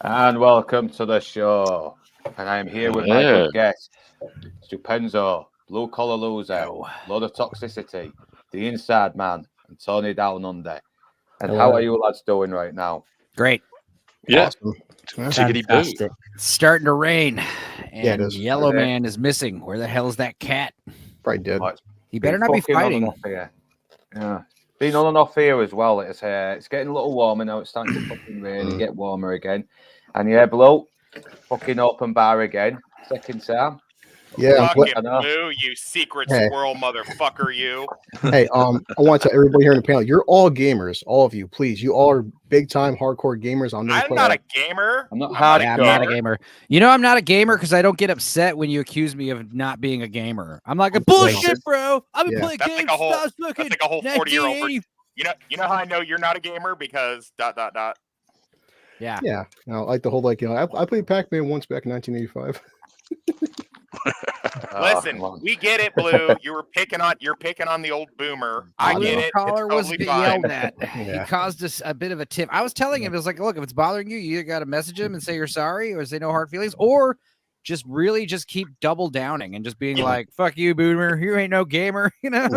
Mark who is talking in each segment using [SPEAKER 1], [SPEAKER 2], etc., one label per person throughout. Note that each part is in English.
[SPEAKER 1] And welcome to the show. And I am here with my good guest, Stupenzo, Blue Collar Loser, Load of Toxicity, The Inside Man, and Tony Down Under. And how are you lads doing right now?
[SPEAKER 2] Great.
[SPEAKER 3] Yeah.
[SPEAKER 4] Awesome.
[SPEAKER 3] Fantastic.
[SPEAKER 2] It's starting to rain,
[SPEAKER 4] Yeah, it
[SPEAKER 2] and
[SPEAKER 4] is.
[SPEAKER 2] Yellow Man is missing. Where the hell is that cat?
[SPEAKER 4] Probably did.
[SPEAKER 1] Oh,
[SPEAKER 2] He better not be
[SPEAKER 1] fucking on and
[SPEAKER 2] fighting.
[SPEAKER 1] off here. Yeah. Been on and off here as well. It's getting a little warmer now. It's starting to fucking rain and get warmer again. And yeah, below, fucking open bar again. Second time.
[SPEAKER 4] Yeah.
[SPEAKER 5] Fucking Blue, you secret squirrel motherfucker, you.
[SPEAKER 4] Hey, I want to tell everybody here in the panel, you're all gamers, all of you, please. You all are big time hardcore gamers.
[SPEAKER 5] I'm not a gamer.
[SPEAKER 1] I'm not
[SPEAKER 2] I'm not a gamer. You know, I'm not a gamer because I don't get upset when you accuse me of not being a gamer. I'm like, bullshit, bro. I've been playing games.
[SPEAKER 5] That's like a whole 40-year-old. You know how I know you're not a gamer? Because ...
[SPEAKER 2] Yeah.
[SPEAKER 4] Yeah. I like the whole I played Pac-Man once back in 1985.
[SPEAKER 5] Listen, we get it, Blue. You're picking on the old boomer. I get it.
[SPEAKER 2] Caller was
[SPEAKER 5] totally fine.
[SPEAKER 2] yelled at. He caused us a bit of a tip. I was telling him, it was like, look, if it's bothering you, you either got to message him and say you're sorry, or say no hard feelings, or just really just keep double downing and just being like, fuck you, boomer. You ain't no gamer. You know.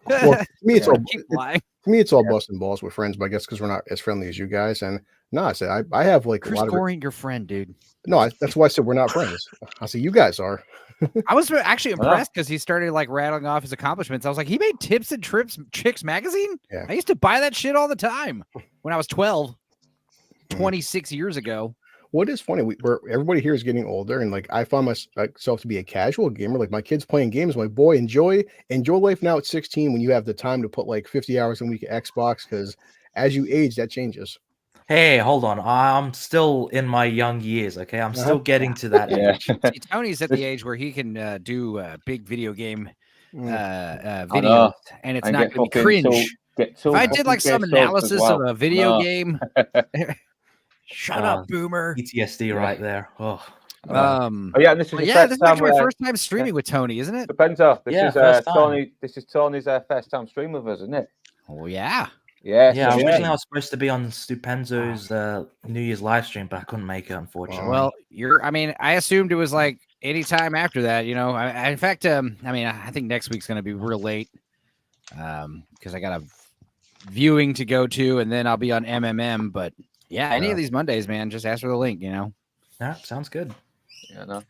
[SPEAKER 4] Well, to me, it's all
[SPEAKER 2] keep lying.
[SPEAKER 4] For me, it's all busting balls with friends, but I guess because we're not as friendly as you guys. And no, I said I have like
[SPEAKER 2] Chris
[SPEAKER 4] a lot of.
[SPEAKER 2] Gore ain't your friend, dude.
[SPEAKER 4] No, that's why I said we're not friends. I said you guys are.
[SPEAKER 2] I was actually impressed because he started like rattling off his accomplishments. I was like, he made Tips and Trips Chicks magazine.
[SPEAKER 4] Yeah.
[SPEAKER 2] I used to buy that shit all the time when I was 12, 26 years ago.
[SPEAKER 4] What is funny, everybody here is getting older, and like I find myself to be a casual gamer. Like my kids playing games, like boy, enjoy life now at 16 when you have the time to put like 50 hours a week at Xbox, because as you age, that changes.
[SPEAKER 3] Hey, hold on. I'm still in my young years, okay? I'm still getting to that age.
[SPEAKER 2] See, Tony's at the age where he can do big video game videos, and it's not going to be cringe. If I did like some analysis of a video game, shut up, boomer.
[SPEAKER 3] PTSD right there. Oh.
[SPEAKER 1] This is
[SPEAKER 2] actually my first time streaming with Tony, isn't it?
[SPEAKER 1] Stupenzo. This is Tony's first time streaming with us, isn't it?
[SPEAKER 2] Oh yeah.
[SPEAKER 1] Yeah.
[SPEAKER 3] Originally I was supposed to be on Stupenzo's New Year's live stream, but I couldn't make it, unfortunately.
[SPEAKER 2] Well, I assumed it was like anytime after that, you know. In fact, I think next week's going to be real late because I got a viewing to go to, and then I'll be on MMM. But yeah, any of these Mondays, man, just ask for the link, you know.
[SPEAKER 3] Yeah, sounds good.
[SPEAKER 1] Yeah, no.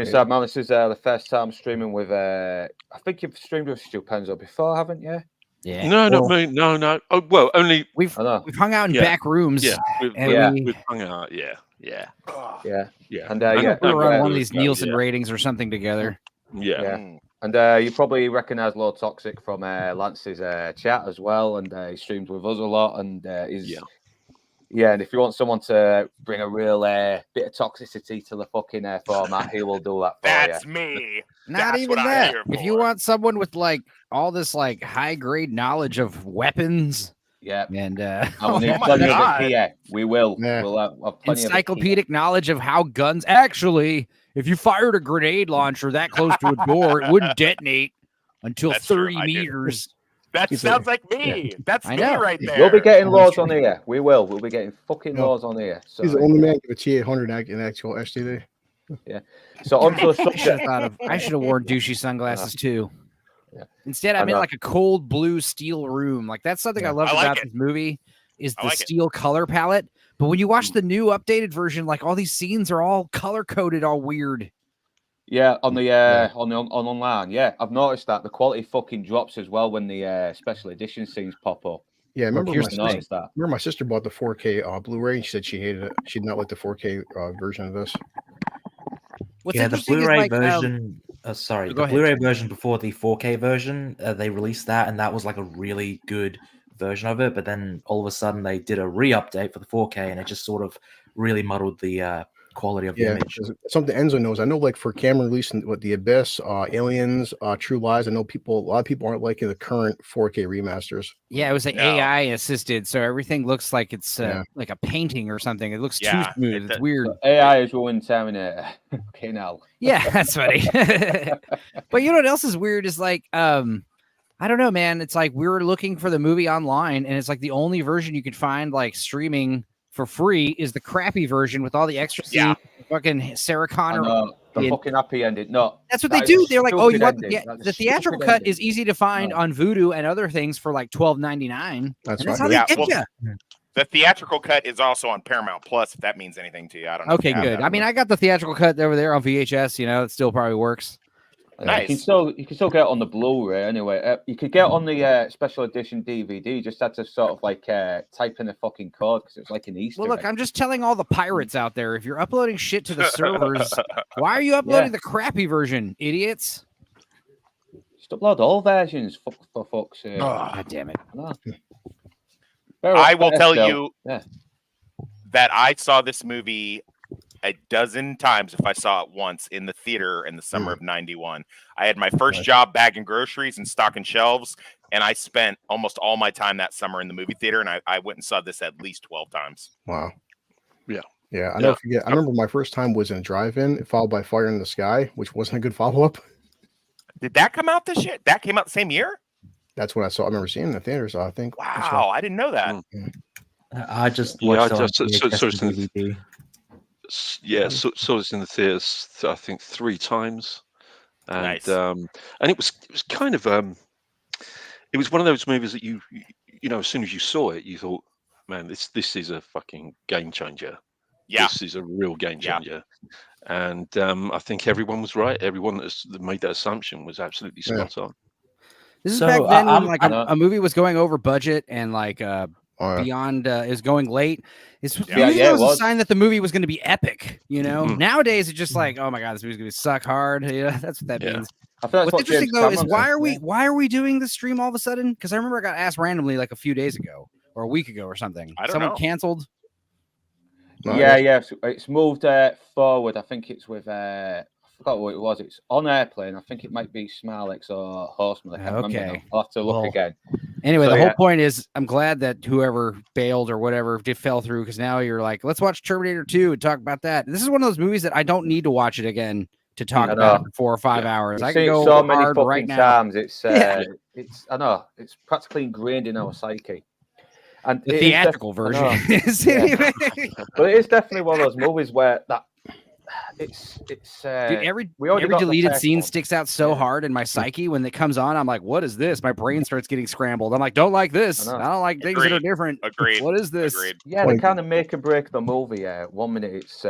[SPEAKER 1] So, man, this is the first time streaming with. I think you've streamed with Stupenzo before, haven't you?
[SPEAKER 2] Yeah.
[SPEAKER 3] No, not me. No. Oh, well, only
[SPEAKER 2] we've hung out in back rooms.
[SPEAKER 3] Yeah, we've hung out. Yeah.
[SPEAKER 1] And
[SPEAKER 2] we were on one of these Nielsen ratings or something together.
[SPEAKER 1] Yeah. And you probably recognize Low Toxic from Lance's chat as well, and he streams with us a lot, and and if you want someone to bring a real bit of toxicity to the fucking format, he will do that for
[SPEAKER 5] That's
[SPEAKER 1] you.
[SPEAKER 5] me.
[SPEAKER 2] Not even that. If you want someone with like all this like high grade knowledge of weapons, and
[SPEAKER 1] we will.
[SPEAKER 4] Yeah.
[SPEAKER 1] We'll have plenty
[SPEAKER 2] encyclopedic knowledge of how guns actually. If you fired a grenade launcher that close to a door, it wouldn't detonate until 30 meters.
[SPEAKER 5] That sounds like me. Yeah. That's me right there.
[SPEAKER 1] We'll be getting laws on here. We will. We'll be getting fucking laws on here. So.
[SPEAKER 4] He's the only man with a T800 in actual STD.
[SPEAKER 1] Yeah. So onto the subject.
[SPEAKER 2] I should have worn douchey sunglasses too.
[SPEAKER 1] Yeah.
[SPEAKER 2] Instead, I'm in like a cold blue steel room. Like that's something I love about this movie is the steel color palette. But when you watch the new updated version, like all these scenes are all color coded, all weird.
[SPEAKER 1] Yeah, on online. Yeah, I've noticed that the quality fucking drops as well when the special edition scenes pop up.
[SPEAKER 4] Yeah, remember my sister bought the 4K Blu-ray and she said she hated it. She did not like the 4K version of this.
[SPEAKER 3] The Blu-ray version. The Blu-ray version before the 4K version, they released that, and that was like a really good version of it. But then all of a sudden, they did a re-update for the 4K, and it just sort of really muddled the quality of the image.
[SPEAKER 4] Something Enzo knows. I know, like for camera release with The Abyss, Aliens, True Lies. I know a lot of people aren't liking the current 4K remasters.
[SPEAKER 2] Yeah, it was like AI assisted, so everything looks like it's like a painting or something. It looks too smooth. It's weird.
[SPEAKER 1] AI is ruined Terminator. Okay, now.
[SPEAKER 2] Yeah, that's funny. But you know what else is weird is like, I don't know, man. It's like we were looking for the movie online, and it's like the only version you could find like streaming for free is the crappy version with all the extra scenes. Fucking Sarah Connor.
[SPEAKER 1] The fucking happy ending. No,
[SPEAKER 2] that's what they do. They're like, oh, you want the theatrical cut is easy to find on Vudu and other things for like $12.99. That's how they get you.
[SPEAKER 5] The theatrical cut is also on Paramount Plus, if that means anything to you. I don't know.
[SPEAKER 2] Okay, good. I mean, I got the theatrical cut over there on VHS. You know, it still probably works.
[SPEAKER 5] Nice.
[SPEAKER 1] You can still get it on the Blu-ray anyway. You could get it on the special edition DVD. You just had to sort of like type in a fucking code because it was like an Easter.
[SPEAKER 2] Well, look, I'm just telling all the pirates out there: if you're uploading shit to the servers, why are you uploading the crappy version, idiots?
[SPEAKER 1] Just upload all versions, for fuck's sake.
[SPEAKER 2] Oh, God damn it!
[SPEAKER 5] I will tell you that I saw this movie a dozen times if I saw it once in the theater in the summer of '91. I had my first job bagging groceries and stocking shelves, and I spent almost all my time that summer in the movie theater, and I went and saw this at least 12 times.
[SPEAKER 4] Wow.
[SPEAKER 6] Yeah.
[SPEAKER 4] I never forget. I remember my first time was in a drive-in, followed by Fire in the Sky, which wasn't a good follow-up.
[SPEAKER 5] Did that come out this year? That came out the same year?
[SPEAKER 4] That's what I saw. I remember seeing it in the theaters, I think.
[SPEAKER 5] Wow, I didn't know that.
[SPEAKER 3] I just watched
[SPEAKER 6] DVD. Saw this in the theaters, I think 3 times, and
[SPEAKER 5] nice.
[SPEAKER 6] And it was kind of it was one of those movies that you know as soon as you saw it you thought, man, this is a fucking game changer.
[SPEAKER 5] Yeah,
[SPEAKER 6] this is a real game changer. And I think everyone was right. Everyone that made that assumption was absolutely spot on.
[SPEAKER 2] This is back then when like a movie was going over budget and like Beyond is going late. It was a sign that the movie was going to be epic. You know, nowadays it's just like, oh my god, this movie's going to suck hard. Yeah, that's what that means. What's interesting though is why are we doing this stream all of a sudden? Because I remember I got asked randomly like a few days ago or a week ago or something. Someone canceled.
[SPEAKER 1] Yeah. It's moved forward. I think it's with I forgot what it was. It's on Airplane. I think it might be Smarlex or Horseman. I can't remember. I'll have to look again.
[SPEAKER 2] Anyway, the whole point is I'm glad that whoever bailed or whatever fell through, because now you're like, let's watch Terminator 2 and talk about that. This is one of those movies that I don't need to watch it again to talk about it for 4 or 5 hours. I can go
[SPEAKER 1] so many
[SPEAKER 2] hard
[SPEAKER 1] fucking
[SPEAKER 2] right now.
[SPEAKER 1] times. It's I know it's practically ingrained in our psyche. And
[SPEAKER 2] the theatrical version.
[SPEAKER 1] But it is definitely one of those movies where that it's
[SPEAKER 2] dude, every deleted scene sticks out so hard in my psyche. When it comes on, I'm like, what is this? My brain starts getting scrambled. I'm like, don't like this. I don't like things that are different.
[SPEAKER 5] Agreed.
[SPEAKER 2] What is this?
[SPEAKER 1] Yeah, they kind of make and break the movie. 1 minute it's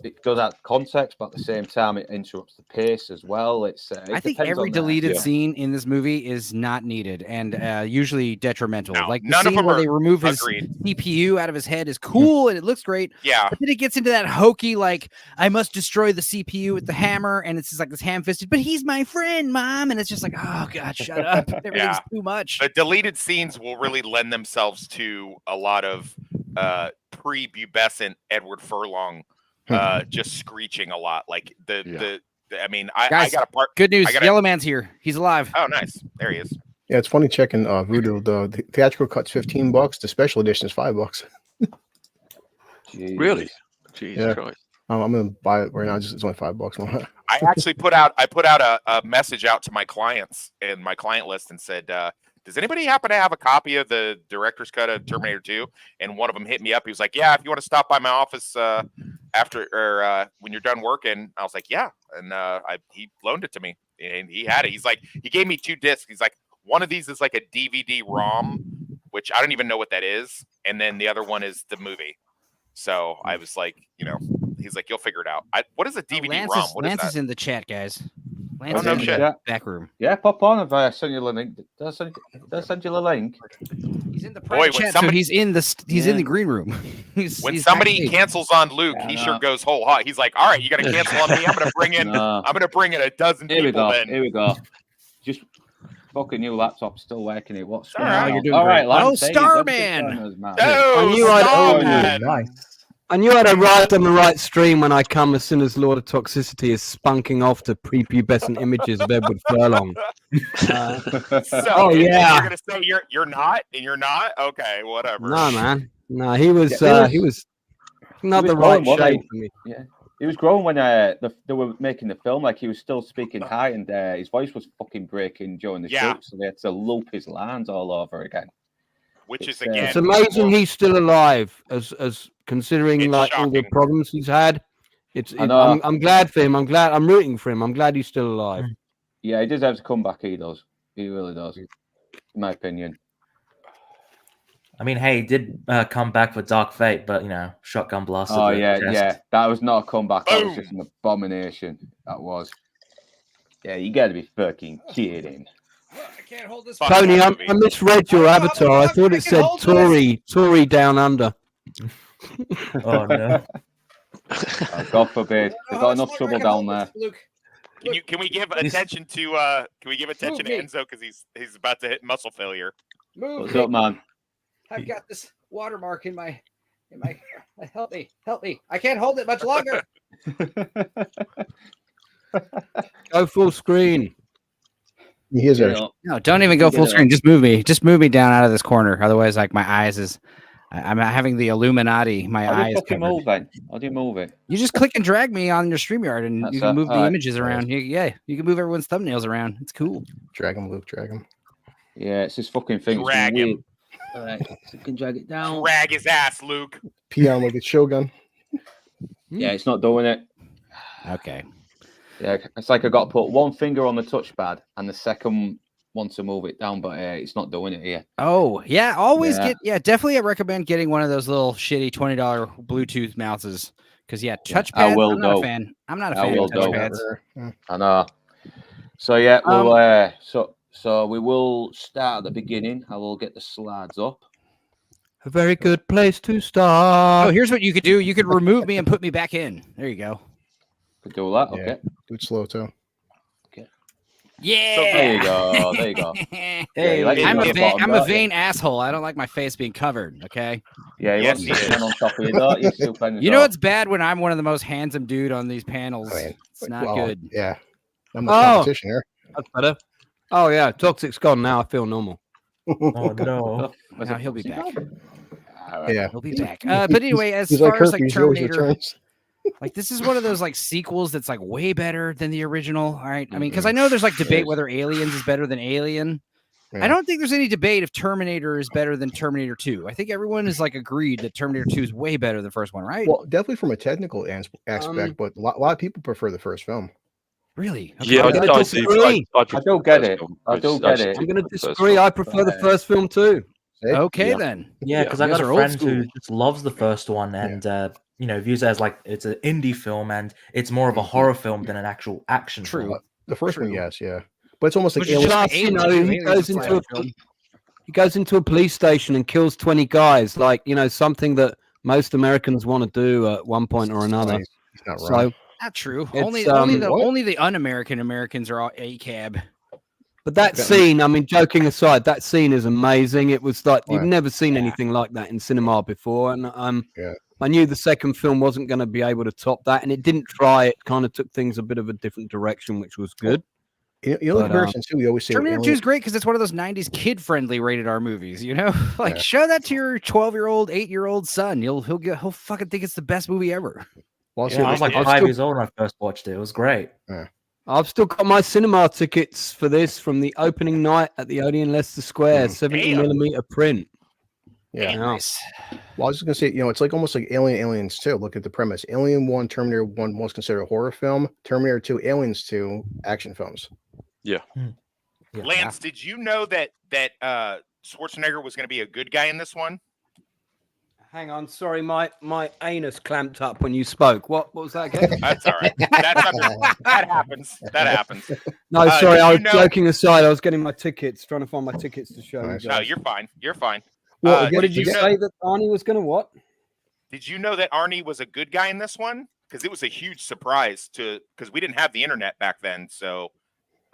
[SPEAKER 1] it goes out of context, but at the same time it interrupts the pace as well.
[SPEAKER 2] I think every deleted scene in this movie is not needed and usually detrimental. Like the scene where they remove his CPU out of his head is cool and it looks great.
[SPEAKER 5] Yeah.
[SPEAKER 2] But then it gets into that hokey, like, I must destroy the CPU with the hammer, and it's just like this ham-fisted, but he's my friend, Mom. And it's just like, oh god, shut up. Everything's too much.
[SPEAKER 5] The deleted scenes will really lend themselves to a lot of pre-pubescent Edward Furlong. Just screeching a lot, like I got a part.
[SPEAKER 2] Good news, Yellow Man's here. He's alive.
[SPEAKER 5] Oh, nice. There he is.
[SPEAKER 4] Yeah, it's funny checking Vudu. The theatrical cut's $15. The special edition is $5.
[SPEAKER 6] Really? Jesus Christ.
[SPEAKER 4] I'm gonna buy it right now. It's only $5.
[SPEAKER 5] I actually put out a message out to my clients in my client list and said, does anybody happen to have a copy of the director's cut of Terminator 2? And one of them hit me up. He was like, yeah, if you want to stop by my office after or when you're done working. I was like, yeah. And he loaned it to me and he had it. He's like, he gave me 2 discs. He's like, one of these is like a DVD ROM, which I don't even know what that is. And then the other one is the movie. So I was like, he's like, you'll figure it out. What is a DVD ROM?
[SPEAKER 2] Lance is in the chat, guys.
[SPEAKER 5] Lance is in the
[SPEAKER 2] back room.
[SPEAKER 1] Yeah, pop on. If send you the link. Does send you the link.
[SPEAKER 2] He's in the private chat, so he's in the green room.
[SPEAKER 5] When somebody cancels on Luke, he sure goes whole hot. He's like, all right, you got to cancel on me. I'm gonna bring in a dozen people.
[SPEAKER 1] Here we go. Just fucking new laptop still working it. What's
[SPEAKER 2] going on? You're doing all right, Lance. Starman.
[SPEAKER 7] I knew I'd arrived on the right stream when I come as soon as Lord of Toxicity is spunking off to prepubescent images of Edward Furlong.
[SPEAKER 5] You're gonna say you're not, and you're not? Okay, whatever.
[SPEAKER 7] No, man. No, he was not the right shape for me.
[SPEAKER 1] Yeah. He was growing when they were making the film. Like, he was still speaking high, and his voice was fucking breaking during the shoot, so they had to loop his lines all over again.
[SPEAKER 5] which is again.
[SPEAKER 7] It's amazing he's still alive, as considering like all the problems he's had. I'm glad for him. I'm rooting for him. I'm glad he's still alive.
[SPEAKER 1] Yeah, he deserves a comeback. He does. He really does. In my opinion.
[SPEAKER 3] I mean, hey, he did come back for Dark Fate, but shotgun blast.
[SPEAKER 1] Oh yeah. That was not a comeback. That was just an abomination. That was. Yeah, you got to be fucking kidding.
[SPEAKER 2] I can't hold this.
[SPEAKER 7] Tony, I misread your avatar. I thought it said Tory down under.
[SPEAKER 3] Oh no.
[SPEAKER 1] God forbid. They've got enough trouble down there.
[SPEAKER 5] Can we give attention to Enzo because he's about to hit muscle failure?
[SPEAKER 1] What's up, man?
[SPEAKER 2] I've got this watermark in my help me. I can't hold it much longer.
[SPEAKER 7] Go full screen.
[SPEAKER 4] He is there.
[SPEAKER 2] No, don't even go full screen. Just move me. Just move me down out of this corner. Otherwise, like my eyes is. I'm having the Illuminati. My eyes.
[SPEAKER 1] How do you move it?
[SPEAKER 2] You just click and drag me on your StreamYard, and you can move the images around. You can move everyone's thumbnails around. It's cool.
[SPEAKER 4] Drag him, Luke. Drag him.
[SPEAKER 1] Yeah, it's this fucking thing.
[SPEAKER 5] Drag him.
[SPEAKER 1] All right, so you can drag it down.
[SPEAKER 5] Drag his ass, Luke.
[SPEAKER 4] Pee on like a Shogun.
[SPEAKER 1] Yeah, it's not doing it.
[SPEAKER 2] Okay.
[SPEAKER 1] Yeah, it's like I got to put one finger on the touchpad and the second one to move it down, but it's not doing it here.
[SPEAKER 2] Oh, yeah. Definitely I recommend getting one of those little shitty $20 Bluetooth mouses. Because, touchpads, I'm not a fan. I'm not a fan of touchpads.
[SPEAKER 1] I know. So, yeah, we'll, so we will start at the beginning. I will get the slides up.
[SPEAKER 7] A very good place to start.
[SPEAKER 2] Oh, here's what you could do. You could remove me and put me back in. There you go.
[SPEAKER 1] Could do that. Okay.
[SPEAKER 4] Do it slow, too.
[SPEAKER 2] Yeah.
[SPEAKER 1] So there you go.
[SPEAKER 2] Hey, I'm a vain asshole. I don't like my face being covered. Okay.
[SPEAKER 1] Yeah. Yes, he is. On top of you,
[SPEAKER 2] you know it's bad when I'm one of the most handsome dude on these panels. It's not good.
[SPEAKER 4] Yeah. I'm the competition here.
[SPEAKER 7] That's better. Oh yeah, Toxic's gone now. I feel normal.
[SPEAKER 3] Oh no.
[SPEAKER 2] Now he'll be back.
[SPEAKER 4] Yeah,
[SPEAKER 2] he'll be back. But anyway, as far as like Terminator. Like this is one of those like sequels that's like way better than the original. All right. I mean, because I know there's like debate whether Aliens is better than Alien. Yeah. I don't think there's any debate if Terminator is better than Terminator 2. I think everyone is like agreed that Terminator 2 is way better than the first one, right?
[SPEAKER 4] Well, definitely from a technical aspect, but a lot of people prefer the first film.
[SPEAKER 2] Really?
[SPEAKER 6] Okay. Yeah, I
[SPEAKER 1] don't get it. I'm
[SPEAKER 7] going to disagree. I prefer the first film too.
[SPEAKER 2] Okay, then.
[SPEAKER 3] Yeah, because I got a friend who just loves the first one and views it as like it's an indie film and it's more of a horror film than an actual action film.
[SPEAKER 4] The first one, yes, yeah. But it's almost like
[SPEAKER 7] he goes into a police station and kills 20 guys, like something that most Americans want to do at one point or another.
[SPEAKER 4] He's not wrong.
[SPEAKER 2] Not true. Only the un-American Americans are all ACAB.
[SPEAKER 7] But that scene, I mean, joking aside, that scene is amazing. It was like you've never seen anything like that in cinema before, and I knew the second film wasn't going to be able to top that, and it didn't try. It kind of took things a bit of a different direction, which was good.
[SPEAKER 4] Comparison too, we always say
[SPEAKER 2] Terminator 2 is great because it's one of those 90s kid-friendly rated R movies, show that to your 12-year-old, 8-year-old son. He'll fucking think it's the best movie ever.
[SPEAKER 3] Well, I was like 5 years old when I first watched it. It was great.
[SPEAKER 7] I've still got my cinema tickets for this from the opening night at the Odeon Leicester Square, 70mm print.
[SPEAKER 4] Yeah. Nice. Well, I was just gonna say, it's like almost like Aliens 2. Look at the premise. Alien 1, Terminator 1 most considered a horror film. Terminator 2, Aliens 2, action films.
[SPEAKER 6] Yeah.
[SPEAKER 5] Lance, did you know that Schwarzenegger was going to be a good guy in this one?
[SPEAKER 7] Hang on, sorry, my anus clamped up when you spoke. What was that again?
[SPEAKER 5] That's all right. That happens.
[SPEAKER 7] No, sorry, I was joking aside. I was getting my tickets, trying to find my tickets to show you guys.
[SPEAKER 5] No, you're fine. You're fine.
[SPEAKER 7] What did you say that Arnie was going to what?
[SPEAKER 5] Did you know that Arnie was a good guy in this one? Because it was a huge surprise because we didn't have the internet back then. So,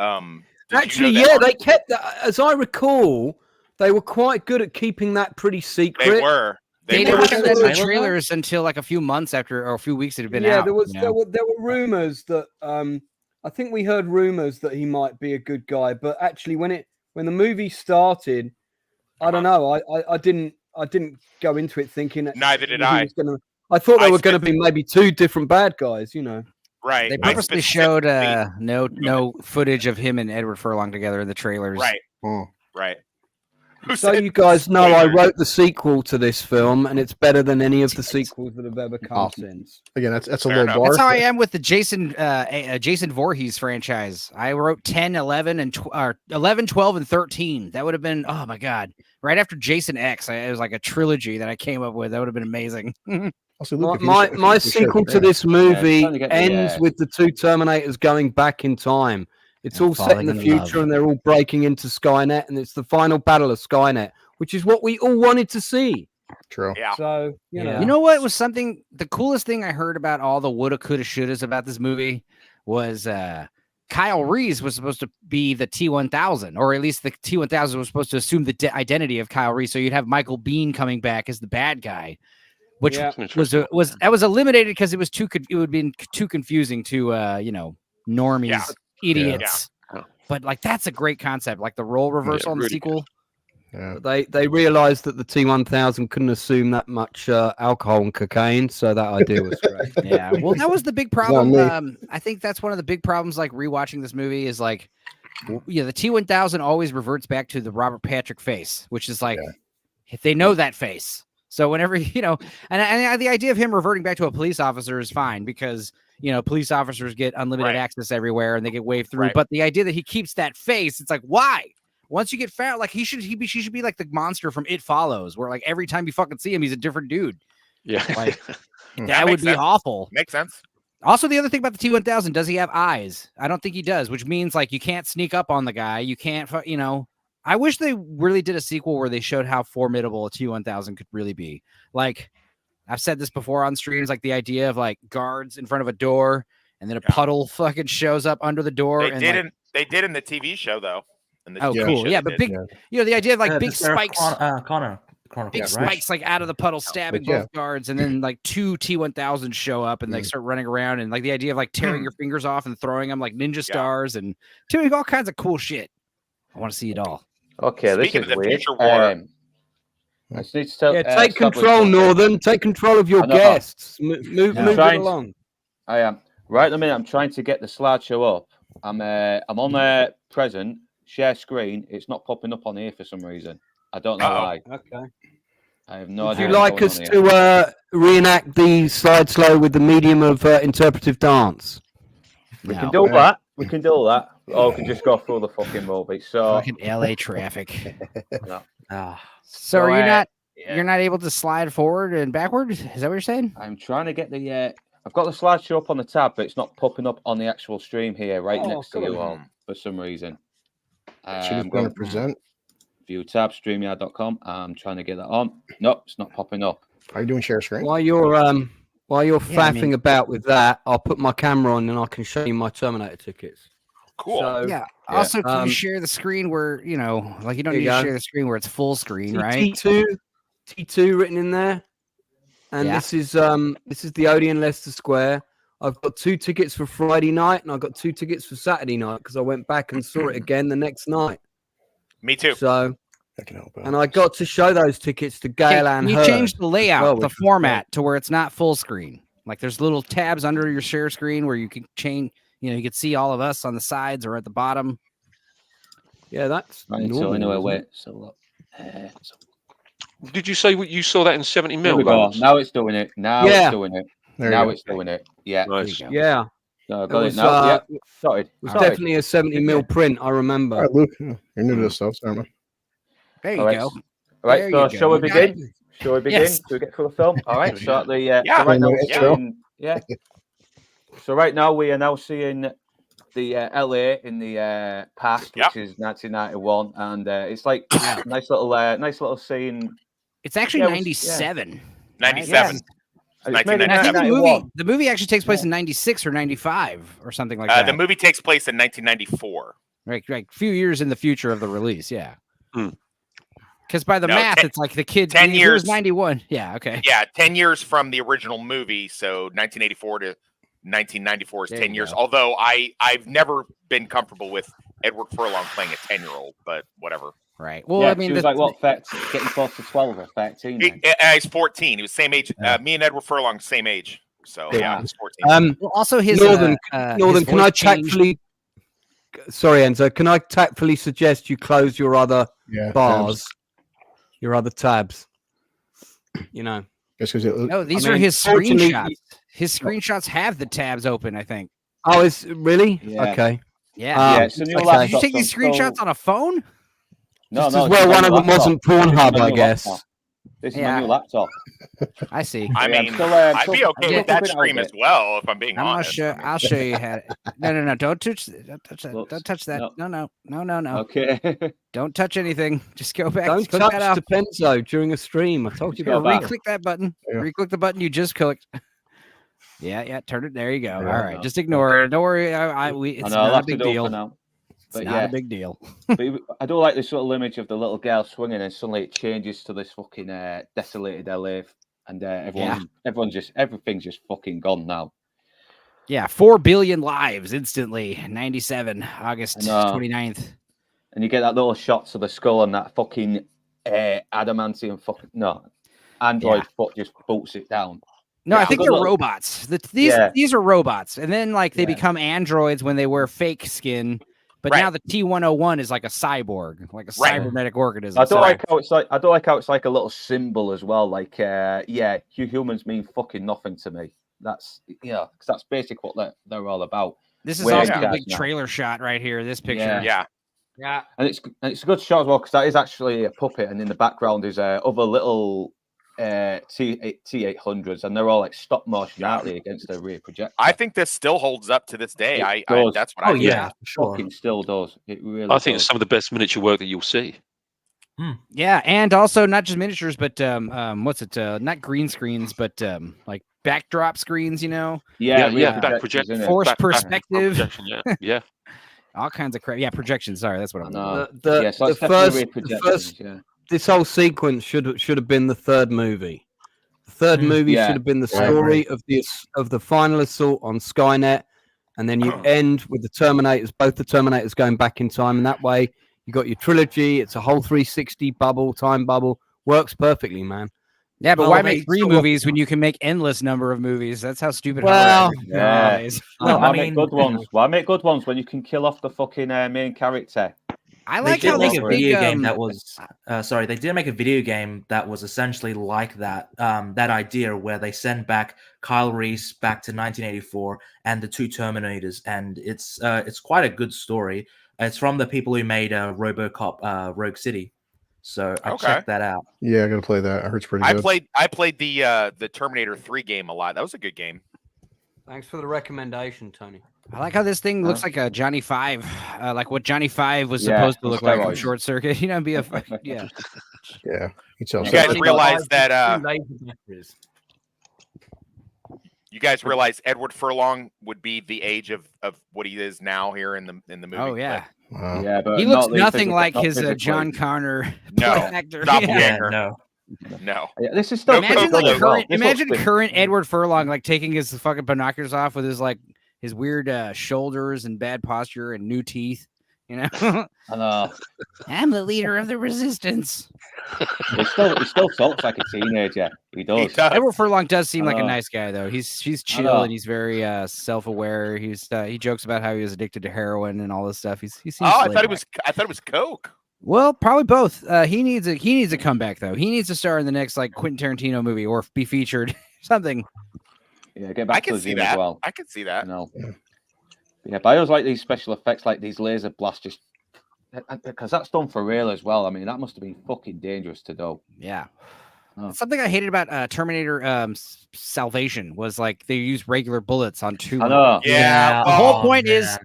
[SPEAKER 7] actually, they kept that. As I recall, they were quite good at keeping that pretty secret.
[SPEAKER 5] They were.
[SPEAKER 2] They never showed that in the trailers until like a few months after, or a few weeks it had been out.
[SPEAKER 7] Yeah, there were rumors that I think we heard rumors that he might be a good guy, but actually when the movie started, I don't know. I didn't go into it thinking.
[SPEAKER 5] Neither did I.
[SPEAKER 7] I thought they were going to be maybe two different bad guys,
[SPEAKER 5] Right.
[SPEAKER 2] They purposely showed no footage of him and Edward Furlong together in the trailers.
[SPEAKER 5] Right. Right.
[SPEAKER 7] So you guys know I wrote the sequel to this film, and it's better than any of the sequels that have ever come since.
[SPEAKER 4] Again, that's a
[SPEAKER 5] Fair
[SPEAKER 4] low
[SPEAKER 5] enough.
[SPEAKER 4] bar.
[SPEAKER 2] That's how I am with the Jason Voorhees franchise. I wrote 10, 11, and 11, 12, and 13. That would have been, oh my God. Right after Jason X, it was like a trilogy that I came up with. That would have been amazing.
[SPEAKER 4] Also, Luke,
[SPEAKER 7] my sequel to this movie ends with the two Terminators going back in time. It's all set in the future, and they're all breaking into Skynet, and it's the final battle of Skynet, which is what we all wanted to see.
[SPEAKER 4] True.
[SPEAKER 5] Yeah.
[SPEAKER 7] So
[SPEAKER 2] you know what was the coolest thing I heard about all the woulda, coulda, shouldas about this movie was Kyle Reese was supposed to be the T-1000, or at least the T-1000 was supposed to assume the identity of Kyle Reese. So you'd have Michael Biehn coming back as the bad guy, which was eliminated because it would be too confusing to normies, idiots.
[SPEAKER 6] Yeah.
[SPEAKER 2] But like that's a great concept, like the role reversal in the sequel.
[SPEAKER 4] Yeah.
[SPEAKER 7] They realized that the T-1000 couldn't assume that much alcohol and cocaine, so that idea was great.
[SPEAKER 2] Yeah, well, that was the big problem. I think that's one of the big problems. Like rewatching this movie is like, the T-1000 always reverts back to the Robert Patrick face, which is like, if they know that face. So whenever and the idea of him reverting back to a police officer is fine because police officers get unlimited access everywhere and they get waved through. Right. But the idea that he keeps that face, it's like why? Once you get found, like she should be like the monster from It Follows, where like every time you fucking see him, he's a different dude.
[SPEAKER 6] Yeah,
[SPEAKER 2] like that would be awful.
[SPEAKER 5] Makes sense.
[SPEAKER 2] Also, the other thing about the T-1000, does he have eyes? I don't think he does, which means like you can't sneak up on the guy. You can't, I wish they really did a sequel where they showed how formidable a T-1000 could really be. Like I've said this before on streams, like the idea of like guards in front of a door and then a puddle fucking shows up under the door.
[SPEAKER 5] They did in the TV show though.
[SPEAKER 2] Cool. Yeah, but big, the idea of like big spikes.
[SPEAKER 3] Connor,
[SPEAKER 2] big spikes like out of the puddle stabbing both guards, and then like two T-1000 show up and like start running around, and like the idea of like tearing your fingers off and throwing them like ninja stars and doing all kinds of cool shit. I want to see it all.
[SPEAKER 1] Okay,
[SPEAKER 5] Speaking
[SPEAKER 1] this is
[SPEAKER 5] of the
[SPEAKER 1] weird.
[SPEAKER 5] future war,
[SPEAKER 1] I just need to tell,
[SPEAKER 7] take control, Northern. Take control of your guests. Move it along.
[SPEAKER 1] I am right at the minute. I'm trying to get the slideshow up. I'm on present. Share screen. It's not popping up on here for some reason. I don't know why.
[SPEAKER 7] Okay.
[SPEAKER 1] I have no idea.
[SPEAKER 7] Would you like us to reenact the slideshow with the medium of interpretive dance?
[SPEAKER 1] We can do that. We can do that. Or we can just go through the fucking movie. So
[SPEAKER 2] fucking LA traffic.
[SPEAKER 1] No.
[SPEAKER 2] So are you're not able to slide forward and backward? Is that what you're saying?
[SPEAKER 1] I'm trying to get the I've got the slideshow up on the tab, but it's not popping up on the actual stream here, next to you all for some reason.
[SPEAKER 4] I'm going to present.
[SPEAKER 1] View tab, StreamYard.com. I'm trying to get that on. Nope, it's not popping up.
[SPEAKER 4] Are you doing share screen?
[SPEAKER 7] While you're faffing about with that, I'll put my camera on and I can show you my Terminator tickets.
[SPEAKER 5] Cool.
[SPEAKER 7] So,
[SPEAKER 2] Also, can you share the screen where you don't need to share the screen where it's full screen, right?
[SPEAKER 7] T2 written in there, and this is the Odeon Leicester Square. I've got 2 tickets for Friday night, and I've got 2 tickets for Saturday night because I went back and saw it again the next night.
[SPEAKER 5] Me too.
[SPEAKER 7] So, and I got to show those tickets to Gail and
[SPEAKER 2] you change the layout, the format to where it's not full screen. Like there's little tabs under your share screen where you can change. You can see all of us on the sides or at the bottom.
[SPEAKER 7] Yeah, that's
[SPEAKER 1] right.
[SPEAKER 7] Normal,
[SPEAKER 1] so anyway, wait. So
[SPEAKER 6] did you say you saw that in 70mm?
[SPEAKER 1] Now it's doing it. It's doing it. It's doing it. Yeah.
[SPEAKER 6] Nice.
[SPEAKER 7] Yeah.
[SPEAKER 1] No, got it now. Sorted.
[SPEAKER 7] It was definitely a 70mm print. I remember.
[SPEAKER 4] All right, Luke, you're new to this stuff, aren't you?
[SPEAKER 2] There you go.
[SPEAKER 1] All right, so shall we begin? Shall we begin?
[SPEAKER 2] Yes.
[SPEAKER 1] Shall we get through the film? All right. So at the So right now we are now seeing the LA in the past, which is 1991, and it's like nice little scene.
[SPEAKER 2] It's actually 97.
[SPEAKER 5] 97.
[SPEAKER 2] I think the movie actually takes place in 96 or 95 or something like that.
[SPEAKER 5] The movie takes place in 1994.
[SPEAKER 2] Right, a few years in the future of the release, Because by the math, it's like the kid
[SPEAKER 5] 10 years
[SPEAKER 2] 91. Yeah, okay.
[SPEAKER 5] Yeah, 10 years from the original movie, so 1984 to 1994 is 10 years. Although I've never been comfortable with Edward Furlong playing a 10-year-old, but whatever.
[SPEAKER 2] Right. Well, I mean,
[SPEAKER 1] he was like what? Getting close to 12 or 13.
[SPEAKER 5] He's 14. He was same age. Me and Edward Furlong same age. So yeah, he's 14.
[SPEAKER 2] Well, also his
[SPEAKER 7] Northern.
[SPEAKER 2] His
[SPEAKER 7] can I tactfully? Sorry, Enzo. Can I tactfully suggest you close your other bars? your other tabs. You know.
[SPEAKER 4] Just because
[SPEAKER 2] no, these are his screenshots. His screenshots have the tabs open, I think.
[SPEAKER 7] Oh, is really?
[SPEAKER 1] Yeah.
[SPEAKER 7] Okay.
[SPEAKER 2] Yeah.
[SPEAKER 1] It's a new
[SPEAKER 2] Did
[SPEAKER 1] laptop,
[SPEAKER 2] you take these screenshots on a phone?
[SPEAKER 1] No,
[SPEAKER 7] Just as well, one of them wasn't Pornhub, I guess.
[SPEAKER 1] Laptop. This is my new laptop.
[SPEAKER 2] I see.
[SPEAKER 5] I mean, I'd be okay with that stream as well, if I'm being honest.
[SPEAKER 2] I'll show you how. No, don't touch that. Don't touch that. No.
[SPEAKER 1] Okay.
[SPEAKER 2] Don't touch anything. Just go back.
[SPEAKER 7] Don't touch Stupenzo during a stream. I told you.
[SPEAKER 2] Re-click that button. Yeah. Re-click the button you just clicked. Yeah. Turn it. There you go.
[SPEAKER 1] Yeah,
[SPEAKER 2] all right. Just ignore it. Don't worry. It's not a big deal.
[SPEAKER 1] Now.
[SPEAKER 2] It's not a big deal.
[SPEAKER 1] But I do like this little image of the little girl swinging, and suddenly it changes to this fucking desolated LA, and everything's just fucking gone now.
[SPEAKER 2] Yeah, 4 billion lives instantly. 97, August 29th.
[SPEAKER 1] And you get that little shots of the skull and that fucking adamantium android foot just bolts it down.
[SPEAKER 2] No, I think they're robots. These are robots, and then they become androids when they wear fake skin. But now the T-101 is like a cyborg, like a cybernetic organism.
[SPEAKER 1] I don't like how it's like a little symbol as well. Like, you humans mean fucking nothing to me. That's because that's basically what they're all about.
[SPEAKER 2] This is also a big trailer shot right here. This picture,
[SPEAKER 5] yeah,
[SPEAKER 1] and it's a good shot as well because that is actually a puppet, and in the background is other little T-800s, and they're all like stop motion, aren't they, against the rear projector?
[SPEAKER 5] I think this still holds up to this day. That's what I think.
[SPEAKER 1] Yeah, fucking still does. It really.
[SPEAKER 6] I think it's some of the best miniature work that you'll see.
[SPEAKER 2] Yeah, and also not just miniatures, but what's it? Not green screens, but like backdrop screens.
[SPEAKER 6] Back projection,
[SPEAKER 2] forced perspective.
[SPEAKER 6] Yeah.
[SPEAKER 2] All kinds of crap. Yeah, projection. Sorry, that's what I'm.
[SPEAKER 7] The first. This whole sequence should have been the third movie. The third movie should have been the story of the final assault on Skynet, and then you end with the Terminators, both the Terminators going back in time, and that way you got your trilogy. It's a whole 360 time bubble. Works perfectly, man.
[SPEAKER 2] Yeah, but why make 3 movies when you can make endless number of movies? That's how stupid.
[SPEAKER 1] I make good ones. Well, I make good ones when you can kill off the fucking main character.
[SPEAKER 3] I like how they did make a video game that was. They did make a video game that was essentially like that. That idea where they send back Kyle Reese back to 1984 and the 2 Terminators, and it's quite a good story. It's from the people who made RoboCop Rogue City. So I checked that out.
[SPEAKER 4] Yeah, I gotta play that. I heard it's pretty good.
[SPEAKER 5] I played the Terminator 3 game a lot. That was a good game.
[SPEAKER 7] Thanks for the recommendation, Tony.
[SPEAKER 2] I like how this thing looks like a Johnny Five, like what Johnny Five was supposed to look like from Short Circuit. Be a
[SPEAKER 4] yeah.
[SPEAKER 5] You guys realize that you guys realize Edward Furlong would be the age of what he is now here in the movie.
[SPEAKER 2] Oh yeah.
[SPEAKER 4] Wow.
[SPEAKER 1] Yeah, but
[SPEAKER 2] he looks nothing like his John Connor actor.
[SPEAKER 5] No.
[SPEAKER 1] Yeah, this is still
[SPEAKER 2] imagine current Edward Furlong taking his fucking binoculars off with his weird shoulders and bad posture and new teeth.
[SPEAKER 1] I know.
[SPEAKER 2] I'm the leader of the resistance.
[SPEAKER 1] He still talks like a teenager. He does.
[SPEAKER 2] Edward Furlong does seem like a nice guy, though. He's chill and he's very self-aware. He jokes about how he was addicted to heroin and all this stuff. He seems
[SPEAKER 5] I thought it was coke.
[SPEAKER 2] Well, probably both. He needs a comeback though. He needs to star in the next Quentin Tarantino movie or be featured something.
[SPEAKER 1] Yeah, get back to the gym as well.
[SPEAKER 5] I can see that.
[SPEAKER 1] Yeah, but I always like these special effects, like these laser blasts, because that's done for real as well. I mean, that must have been fucking dangerous to do.
[SPEAKER 2] Yeah. Something I hated about Terminator Salvation was they used regular bullets on 2.
[SPEAKER 1] I know.
[SPEAKER 2] Yeah. The whole point is.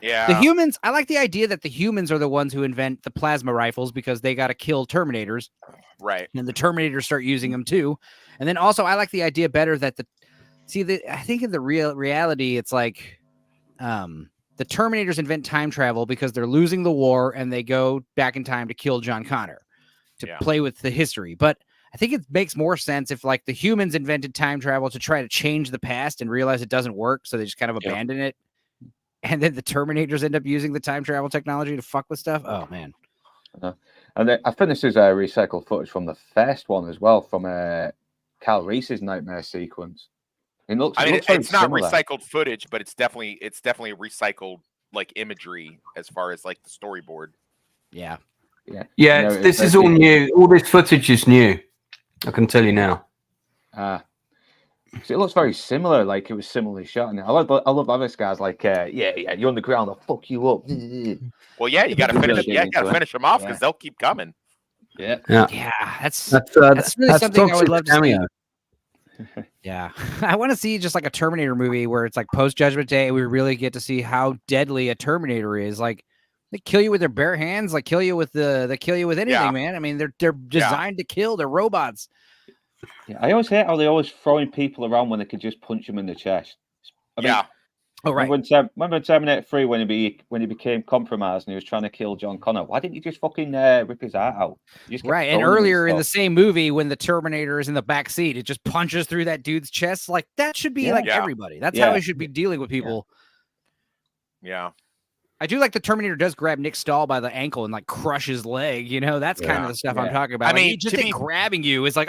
[SPEAKER 2] Yeah. The humans, I like the idea that the humans are the ones who invent the plasma rifles because they got to kill Terminators.
[SPEAKER 5] Right.
[SPEAKER 2] And the Terminators start using them too. And then also I like the idea better that I think in the reality, it's the Terminators invent time travel because they're losing the war and they go back in time to kill John Connor to play with the history. But I think it makes more sense if the humans invented time travel to try to change the past and realize it doesn't work. So they just kind of abandon it. And then the Terminators end up using the time travel technology to fuck with stuff. Oh, man.
[SPEAKER 1] And I think this is recycled footage from the first one as well, from Kyle Reese's nightmare sequence. It's
[SPEAKER 5] not recycled footage, but it's definitely recycled imagery as far as the storyboard.
[SPEAKER 2] Yeah.
[SPEAKER 7] Yeah, this is all new. All this footage is new. I can tell you now.
[SPEAKER 1] It looks very similar, like it was similarly shot. And I love how this guy's like, you're on the ground, I'll fuck you up.
[SPEAKER 5] Well, yeah, you got to finish. Yeah, you got to finish them off because they'll keep coming.
[SPEAKER 1] Yeah.
[SPEAKER 2] That's really something I would love to see. Yeah, I want to see just like a Terminator movie where it's like post Judgment Day, and we really get to see how deadly a Terminator is. Like they kill you with their bare hands, like kill you with they kill you with anything, man. I mean, they're designed to kill. They're robots.
[SPEAKER 1] Yeah, I always hate how they always throwing people around when they could just punch them in the chest. I mean,
[SPEAKER 2] oh right.
[SPEAKER 1] Remember Terminator 3 when he became compromised and he was trying to kill John Connor? Why didn't you just fucking rip his heart out?
[SPEAKER 2] Right, and earlier in the same movie when the Terminator is in the back seat, it just punches through that dude's chest. Like that should be everybody. That's how he should be dealing with people.
[SPEAKER 5] Yeah.
[SPEAKER 2] I do like the Terminator does grab Nick Stahl by the ankle and like crush his leg. You know, that's kind of the stuff I'm talking about. I mean, just grabbing you is like,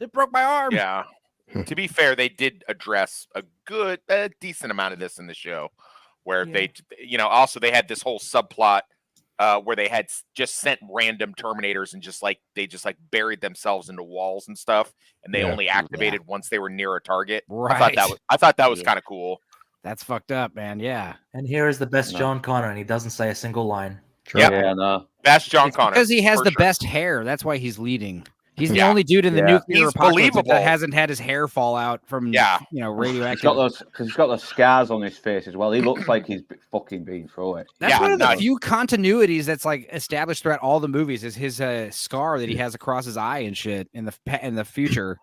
[SPEAKER 2] it broke my arm.
[SPEAKER 5] Yeah. To be fair, they did address a decent amount of this in the show where they, also they had this whole subplot where they had just sent random Terminators and just buried themselves into walls and stuff. And they only activated once they were near a target.
[SPEAKER 2] Right.
[SPEAKER 5] I thought that was kind of cool.
[SPEAKER 2] That's fucked up, man. Yeah.
[SPEAKER 3] And here is the best John Connor, and he doesn't say a single line.
[SPEAKER 5] Yep. Yeah, no. Best John Connor.
[SPEAKER 2] Because he has the best hair. That's why he's leading. He's the only dude in the nuclear apocalypse that hasn't had his hair fall out from radioactive.
[SPEAKER 1] He's got those scars on his face as well. He looks like he's fucking been through it.
[SPEAKER 2] That's one of the few continuities that's like established throughout all the movies is his scar that he has across his eye and shit in the future.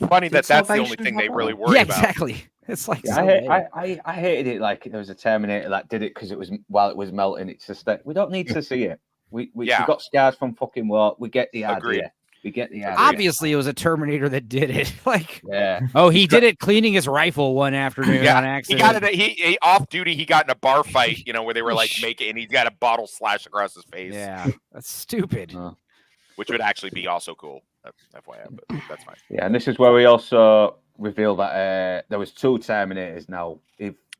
[SPEAKER 5] Funny that's the only thing they really worry about.
[SPEAKER 2] Yeah, exactly. It's like
[SPEAKER 1] I hated it. Like there was a Terminator that did it because it was while it was melting. It's just that we don't need to see it. We got scars from fucking war. We get the idea. We get the idea.
[SPEAKER 2] Obviously, it was a Terminator that did it. He did it cleaning his rifle one afternoon on accident.
[SPEAKER 5] He got it. He off duty. He got in a bar fight. Where they were like making, and he got a bottle slashed across his face.
[SPEAKER 2] Yeah, that's stupid.
[SPEAKER 5] Which would actually be also cool. FYI, but that's fine.
[SPEAKER 1] Yeah, and this is where we also reveal that there was 2 Terminators now,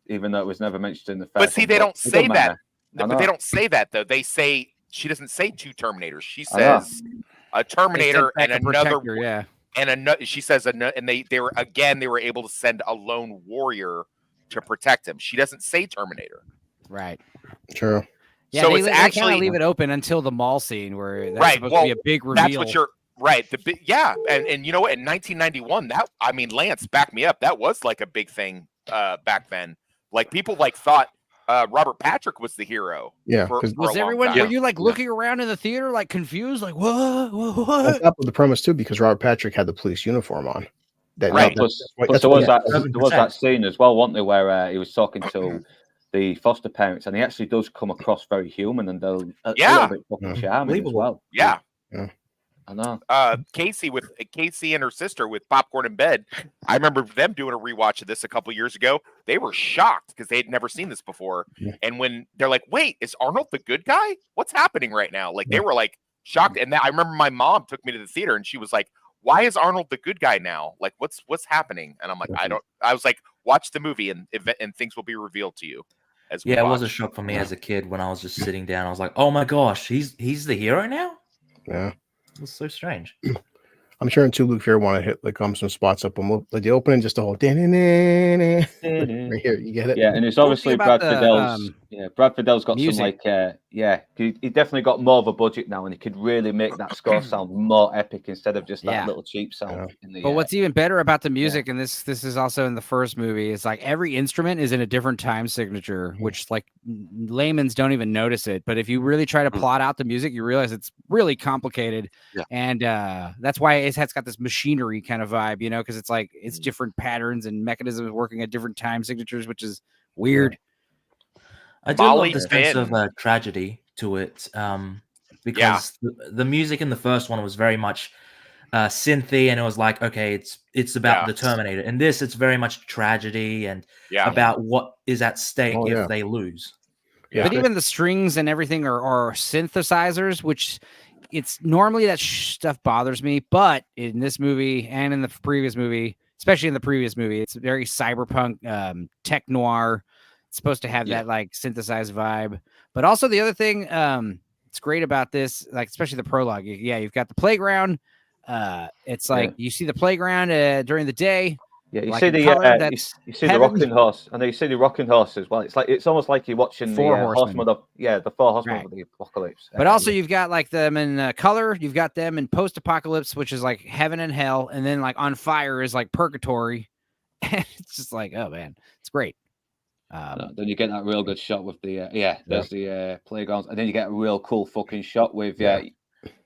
[SPEAKER 1] even though it was never mentioned in the first.
[SPEAKER 5] But see, they don't say that. But they don't say that though. They say she doesn't say 2 Terminators. She says a Terminator and another. And another. She says and they were able to send a lone warrior to protect him. She doesn't say Terminator.
[SPEAKER 2] Right.
[SPEAKER 4] True.
[SPEAKER 2] Yeah, so it's actually kind of leave it open until the mall scene where that's supposed to be a big reveal.
[SPEAKER 5] That's what you're. Right. And you know what? In 1991, Lance, back me up. That was like a big thing back then. Like people thought Robert Patrick was the hero.
[SPEAKER 4] Yeah.
[SPEAKER 2] Was everyone? Were you looking around in the theater confused? Like what?
[SPEAKER 4] That's up with the premise too, because Robert Patrick had the police uniform on.
[SPEAKER 1] There was that scene as well, wasn't there, where he was talking to the foster parents, and he actually does come across very human and a little bit fucking charming as well.
[SPEAKER 5] Yeah.
[SPEAKER 1] I know.
[SPEAKER 5] Casey and her sister with popcorn in bed. I remember them doing a rewatch of this a couple years ago. They were shocked because they had never seen this before. Yeah. And when they're like, "Wait, is Arnold the good guy? What's happening right now?" They were shocked. And I remember my mom took me to the theater and she was like, "Why is Arnold the good guy now? What's happening?" And I'm like, I was like, "Watch the movie and things will be revealed to you."
[SPEAKER 3] It was a shock for me as a kid when I was just sitting down. I was like, "Oh my gosh, he's the hero now."
[SPEAKER 4] Yeah.
[SPEAKER 3] It was so strange.
[SPEAKER 4] I'm sure in 2 Luke Fair want to hit some spots up and the opening, just the whole right here. You get it?
[SPEAKER 1] Yeah, and it's obviously Brad Fiddel's. Brad Fiddel's got music. He definitely got more of a budget now, and he could really make that score sound more epic instead of just that little cheap sound.
[SPEAKER 2] But what's even better about the music, and this is also in the first movie, is every instrument is in a different time signature, which layman's don't even notice it. But if you really try to plot out the music, you realize it's really complicated, and that's why it's got this machinery kind of vibe, because it's different patterns and mechanisms working at different time signatures, which is weird.
[SPEAKER 3] I do love the sense of tragedy to it, because the music in the first one was very much synthy, and it was it's about the Terminator. In this, it's very much tragedy and about what is at stake if they lose.
[SPEAKER 2] Yeah. But even the strings and everything are synthesizers, which it's normally that stuff bothers me, but in this movie and in the previous movie, especially in the previous movie, it's very cyberpunk, tech noir. It's supposed to have that synthesized vibe. But also the other thing, what's great about this, like especially the prologue. You've got the playground. It's like you see the playground during the day.
[SPEAKER 1] Yeah, you
[SPEAKER 2] like
[SPEAKER 1] see the you see the rocking horse, and then you see the rocking horse as well. It's almost like you're watching the horsemen of the four horsemen of the apocalypse.
[SPEAKER 2] But also you've got like them in color. You've got them in post-apocalypse, which is like heaven and hell, and then like on fire is like purgatory. It's just like, oh man, it's great.
[SPEAKER 1] Then you get that real good shot with the there's the playgrounds, and then you get a real cool fucking shot with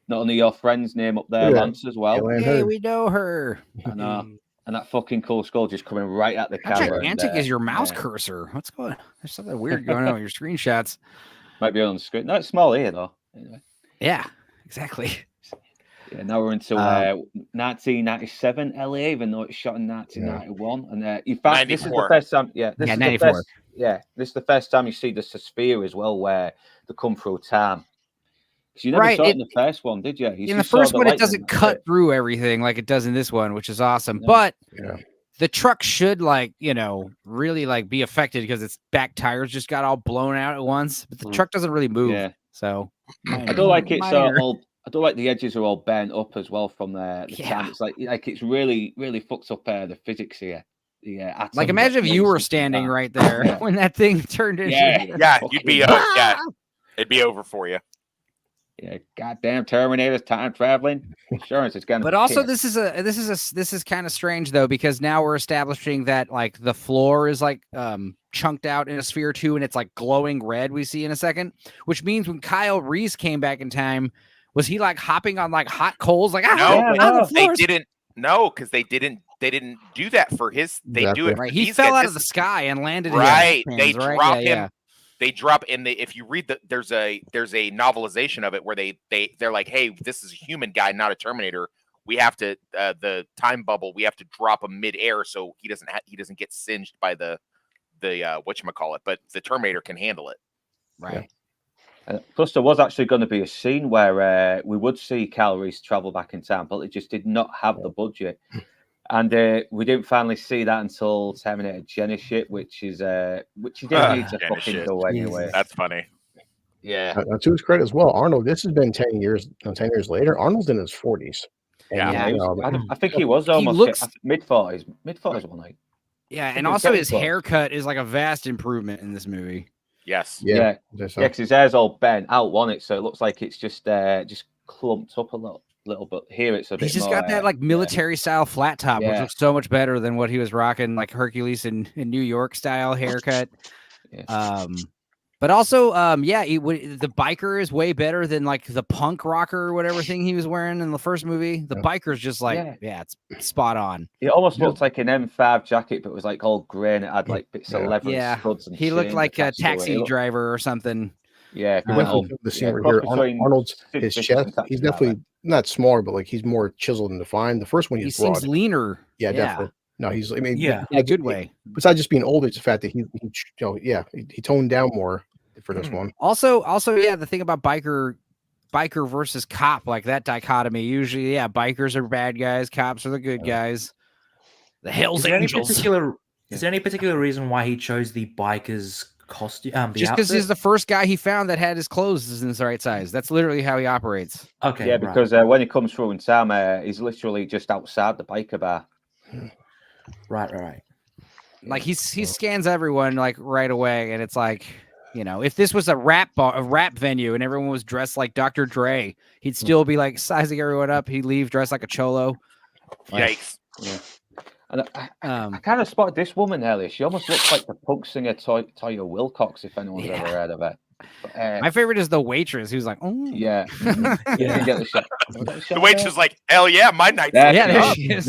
[SPEAKER 1] not only your friend's name up there, Lance as well.
[SPEAKER 2] Hey, we know her.
[SPEAKER 1] I know. And that fucking cool skull just coming right at the
[SPEAKER 2] How
[SPEAKER 1] camera.
[SPEAKER 2] gigantic is your mouse cursor? What's going on? There's something weird going on with your screenshots.
[SPEAKER 1] Might be on the screen. No, it's small here, though. Anyway.
[SPEAKER 2] Yeah, exactly.
[SPEAKER 1] Yeah, now we're into 1997 LA, even though it's shot in 1991. And in fact,
[SPEAKER 5] 94.
[SPEAKER 1] This is the first time. Yeah, this is
[SPEAKER 2] 94.
[SPEAKER 1] This is the first time you see the sphere as well, where they come through time. Because you never saw it in the first one, did you?
[SPEAKER 2] In the first one, it doesn't cut through everything like it does in this one, which is awesome. No. But the truck should really be affected because its back tires just got all blown out at once. But the truck doesn't really move. Yeah. So
[SPEAKER 1] I don't like it's all. I don't like the edges are all bent up as well from the time. It's like it's really fucks up the physics here. Yeah,
[SPEAKER 2] like imagine if you were standing right there when that thing turned into.
[SPEAKER 5] You'd be it'd be over for you.
[SPEAKER 1] Yeah, goddamn Terminator's time traveling. Insurance is gonna.
[SPEAKER 2] But also, this is kind of strange though, because now we're establishing that like the floor is like chunked out in a sphere too, and it's like glowing red. We see in a second, which means when Kyle Reese came back in time, was he like hopping on like hot coals? Like
[SPEAKER 5] they didn't. No, because they didn't do that for his. They do it.
[SPEAKER 2] Right. He fell out of the sky and landed.
[SPEAKER 5] Right. They drop him. They drop in the. If you read there's a novelization of it where they're like, hey, this is a human guy, not a Terminator. We have to the time bubble. We have to drop him midair so he doesn't get singed by the whatchamacallit. But the Terminator can handle it.
[SPEAKER 2] Right.
[SPEAKER 1] Plus, there was actually going to be a scene where we would see Kyle Reese travel back in time, but they just did not have the budget. And we didn't finally see that until Terminator Genesis, which you didn't need to fucking go anyway.
[SPEAKER 5] That's funny.
[SPEAKER 1] Yeah.
[SPEAKER 4] To his credit as well, Arnold. This has been 10 years. 10 years later, Arnold's in his 40s.
[SPEAKER 1] I think he was almost mid-40s. Mid-40s one night.
[SPEAKER 2] Yeah, and also his haircut is like a vast improvement in this movie.
[SPEAKER 5] Yes.
[SPEAKER 1] Yeah. Because his hair's all bent out on it, so it looks like it's just clumped up a little bit. Here it's a bit.
[SPEAKER 2] He's just
[SPEAKER 1] more,
[SPEAKER 2] got that like military style flat top, which looks so much better than what he was rocking, like Hercules in New York style haircut. But also, the biker is way better than like the punk rocker or whatever thing he was wearing in the first movie. The biker's just like, it's spot on.
[SPEAKER 1] It almost looked like an M5 jacket, but it was like all grey and it had like bits of leather and studs. And
[SPEAKER 2] he looked like a taxi driver or something.
[SPEAKER 1] Yeah, if
[SPEAKER 4] you went to the scene here, Arnold's his chest, he's definitely not smaller, but like he's more chiseled and defined. The first one he
[SPEAKER 2] seems leaner.
[SPEAKER 4] Yeah, definitely. No, he's. I mean,
[SPEAKER 2] in a good way.
[SPEAKER 4] Besides just being older, it's the fact that he toned down more for this one.
[SPEAKER 2] Also, the thing about biker versus cop, like that dichotomy. Usually, bikers are bad guys, cops are the good guys. The Hell's Angels.
[SPEAKER 3] Is there any particular reason why he chose the bikers' costume?
[SPEAKER 2] Just because he's the first guy he found that had his clothes in the right size. That's literally how he operates.
[SPEAKER 3] Okay.
[SPEAKER 1] Yeah, because when he comes through in time, he's literally just outside the biker bar.
[SPEAKER 3] Right.
[SPEAKER 2] Like he scans everyone like right away, and it's like, if this was a rap venue and everyone was dressed like Dr. Dre, he'd still be like sizing everyone up. He'd leave dressed like a cholo.
[SPEAKER 5] Yikes!
[SPEAKER 1] Yeah. And I kind of spotted this woman earlier. She almost looks like the punk singer Toya Wilcox, if anyone's ever heard of her.
[SPEAKER 2] But, my favorite is the waitress who's like, oh.
[SPEAKER 1] Yeah.
[SPEAKER 5] The waitress is like, hell yeah, my night's
[SPEAKER 2] there she is.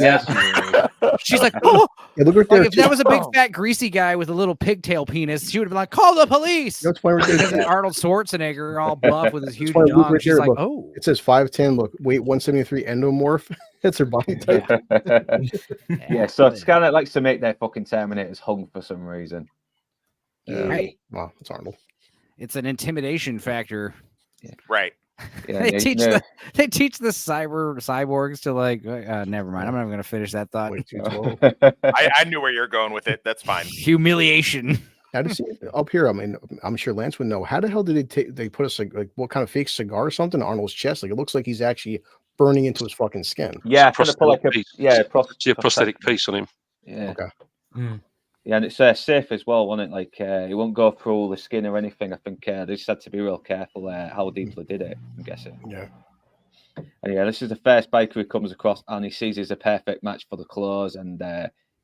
[SPEAKER 2] She's like, oh.
[SPEAKER 4] Yeah, look right there.
[SPEAKER 2] If that was a big fat greasy guy with a little pigtail penis, she would have been like, call the police. Arnold Schwarzenegger all buff with his huge dong. She's like, oh.
[SPEAKER 4] It says 5'10", look, weight 173 endomorph. That's her body type.
[SPEAKER 1] So it's kind of likes to make their fucking Terminators hung for some reason.
[SPEAKER 2] Right.
[SPEAKER 4] Well, it's Arnold.
[SPEAKER 2] It's an intimidation factor.
[SPEAKER 5] Yeah. Right.
[SPEAKER 1] Yeah,
[SPEAKER 2] they teach the cyborgs to like. Never mind. I'm not even going to finish that thought.
[SPEAKER 5] I knew where you're going with it. That's fine.
[SPEAKER 2] Humiliation.
[SPEAKER 4] How does up here? I mean, I'm sure Lance would know. How the hell did they put us like what kind of fake cigar or something on Arnold's chest? Like it looks like he's actually burning into his fucking skin.
[SPEAKER 1] Yeah,
[SPEAKER 6] it's a prosthetic piece on him.
[SPEAKER 1] Yeah.
[SPEAKER 4] Okay.
[SPEAKER 1] Yeah, and it's safe as well, wasn't it? Like it won't go through the skin or anything. I think they just had to be real careful how deeply did it. I'm guessing.
[SPEAKER 4] Yeah.
[SPEAKER 1] And yeah, this is the first biker he comes across, and he sees it's a perfect match for the clothes, and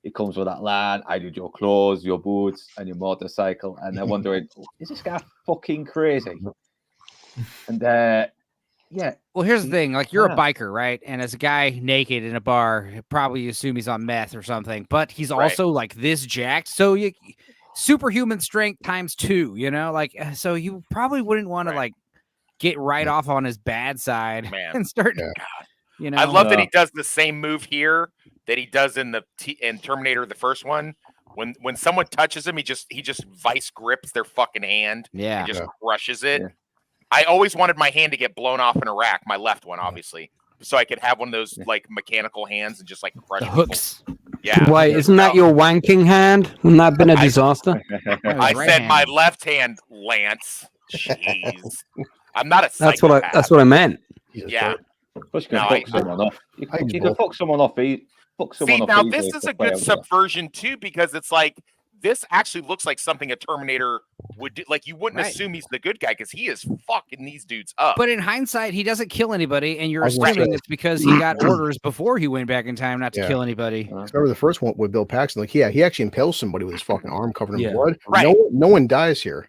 [SPEAKER 1] he comes with that line: "I did your clothes, your boots, and your motorcycle." And they're wondering, is this guy fucking crazy? And yeah.
[SPEAKER 2] Well, here's the thing: like, you're a biker, right? And as a guy naked in a bar, you probably assume he's on meth or something. But he's also like this jacked, so you superhuman strength times 2. You know, like so you probably wouldn't want to like get right off on his bad side and start. You know,
[SPEAKER 5] I love that he does the same move here that he does in Terminator, the first one. When someone touches him, he just vice grips their fucking hand.
[SPEAKER 2] Yeah,
[SPEAKER 5] and just crushes it. Yeah. I always wanted my hand to get blown off in Iraq, my left one, obviously, so I could have one of those like mechanical hands and just like crush the
[SPEAKER 7] hooks.
[SPEAKER 5] Yeah.
[SPEAKER 7] Wait, isn't that your wanking hand? Wouldn't that have been a disaster?
[SPEAKER 5] I said my left hand, Lance. Jeez, I'm not a psychopath.
[SPEAKER 7] That's what I meant.
[SPEAKER 5] Yeah.
[SPEAKER 1] You can fuck someone off. You can fuck someone off.
[SPEAKER 5] Now this is a good subversion too, because it's like this actually looks like something a Terminator would do. Like you wouldn't assume he's the good guy because he is fucking these dudes up.
[SPEAKER 2] But in hindsight, he doesn't kill anybody, and you're assuming it's because he got orders before he went back in time not to kill anybody.
[SPEAKER 4] Remember the first one with Bill Paxton? Like, he actually impales somebody with his fucking arm covered in blood.
[SPEAKER 5] Right.
[SPEAKER 4] No one dies here.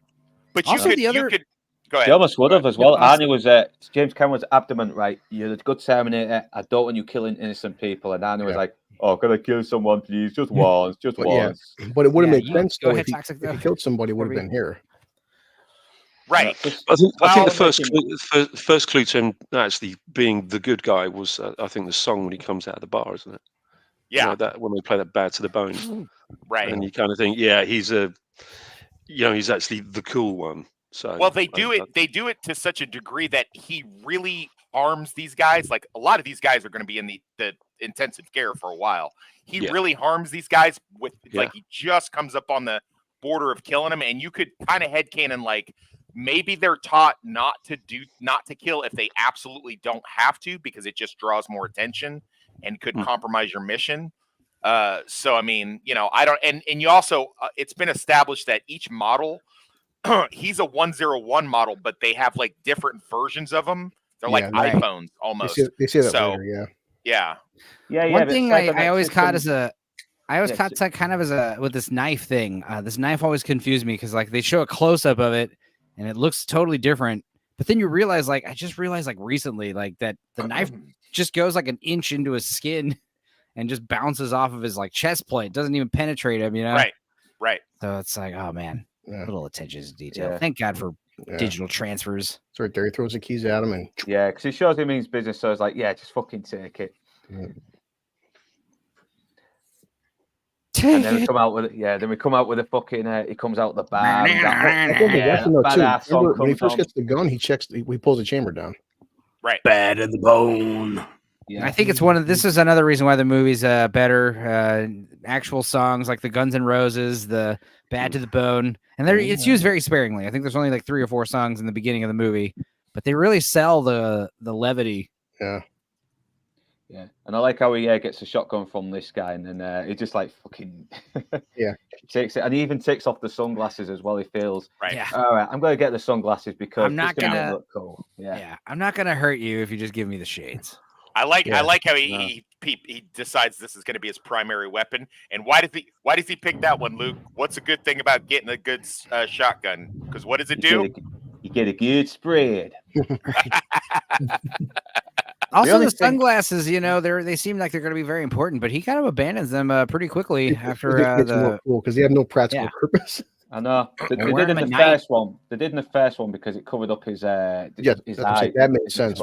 [SPEAKER 5] But you could go ahead.
[SPEAKER 1] He almost would have as well. Arnie was James Cameron's adamant, right? You're a good Terminator. I don't want you killing innocent people. And Arnie was like, "Oh, can I kill someone, please? Just once, once."
[SPEAKER 4] Yeah. But it would have made sense though
[SPEAKER 2] if
[SPEAKER 4] he killed somebody. Would have been here.
[SPEAKER 5] Right.
[SPEAKER 6] I think the first clue to him actually being the good guy was, I think, the song when he comes out of the bar, isn't it?
[SPEAKER 5] Yeah.
[SPEAKER 6] You know, that when they play that "Bad to the Bone,"
[SPEAKER 5] right?
[SPEAKER 6] And you kind of think, yeah, he's actually the cool one. So
[SPEAKER 5] well, they do it to such a degree that he really harms these guys. Like a lot of these guys are going to be in the intensive care for a while. He really harms these guys with like he just comes up on the border of killing them, and you could kind of headcanon like maybe they're taught not to kill if they absolutely don't have to, because it just draws more attention and could compromise your mission. So I mean, I don't, and you also it's been established that each model he's a 101 model, but they have like different versions of them. They're like iPhones almost.
[SPEAKER 4] They say that later,
[SPEAKER 5] yeah.
[SPEAKER 2] One thing I always caught kind of as with this knife thing. This knife always confused me because like they show a close up of it and it looks totally different. But then you realize, like, I just realized like recently, like that the knife just goes like an inch into his skin and just bounces off of his like chest plate. Doesn't even penetrate him,
[SPEAKER 5] Right.
[SPEAKER 2] So it's like, oh man. Little attention to detail. Thank God for digital transfers.
[SPEAKER 4] It's right there. He throws the keys at him, and
[SPEAKER 1] because he shows him means business. So it's like, just fucking take it. And then we come out with it. Yeah, then we come out with a fucking. He comes out the bar.
[SPEAKER 4] When he first gets the gun, he pulls the chamber down.
[SPEAKER 5] Right.
[SPEAKER 7] Bad to the bone.
[SPEAKER 2] Yeah. I think it's this is another reason why the movie's better. Actual songs like the Guns N' Roses, the Bad to the Bone, and it's used very sparingly. I think there's only like 3 or 4 songs in the beginning of the movie, but they really sell the levity.
[SPEAKER 4] Yeah.
[SPEAKER 1] And I like how he gets a shotgun from this guy, and then he just like fucking takes it, and he even takes off the sunglasses as well. He feels all right. I'm going to get the sunglasses because
[SPEAKER 2] I'm not gonna
[SPEAKER 1] look cool. Yeah,
[SPEAKER 2] I'm not gonna hurt you if you just give me the shades.
[SPEAKER 5] I like how he decides this is going to be his primary weapon. And why does he pick that one, Luke? What's a good thing about getting a good shotgun? Because what does it do?
[SPEAKER 1] You get a good spread.
[SPEAKER 2] Also, the sunglasses, they seem like they're going to be very important, but he kind of abandons them pretty quickly after
[SPEAKER 4] because they have no practical purpose.
[SPEAKER 1] I know. They did in the first one. They did in the first one because it covered up his eye.
[SPEAKER 4] That makes sense.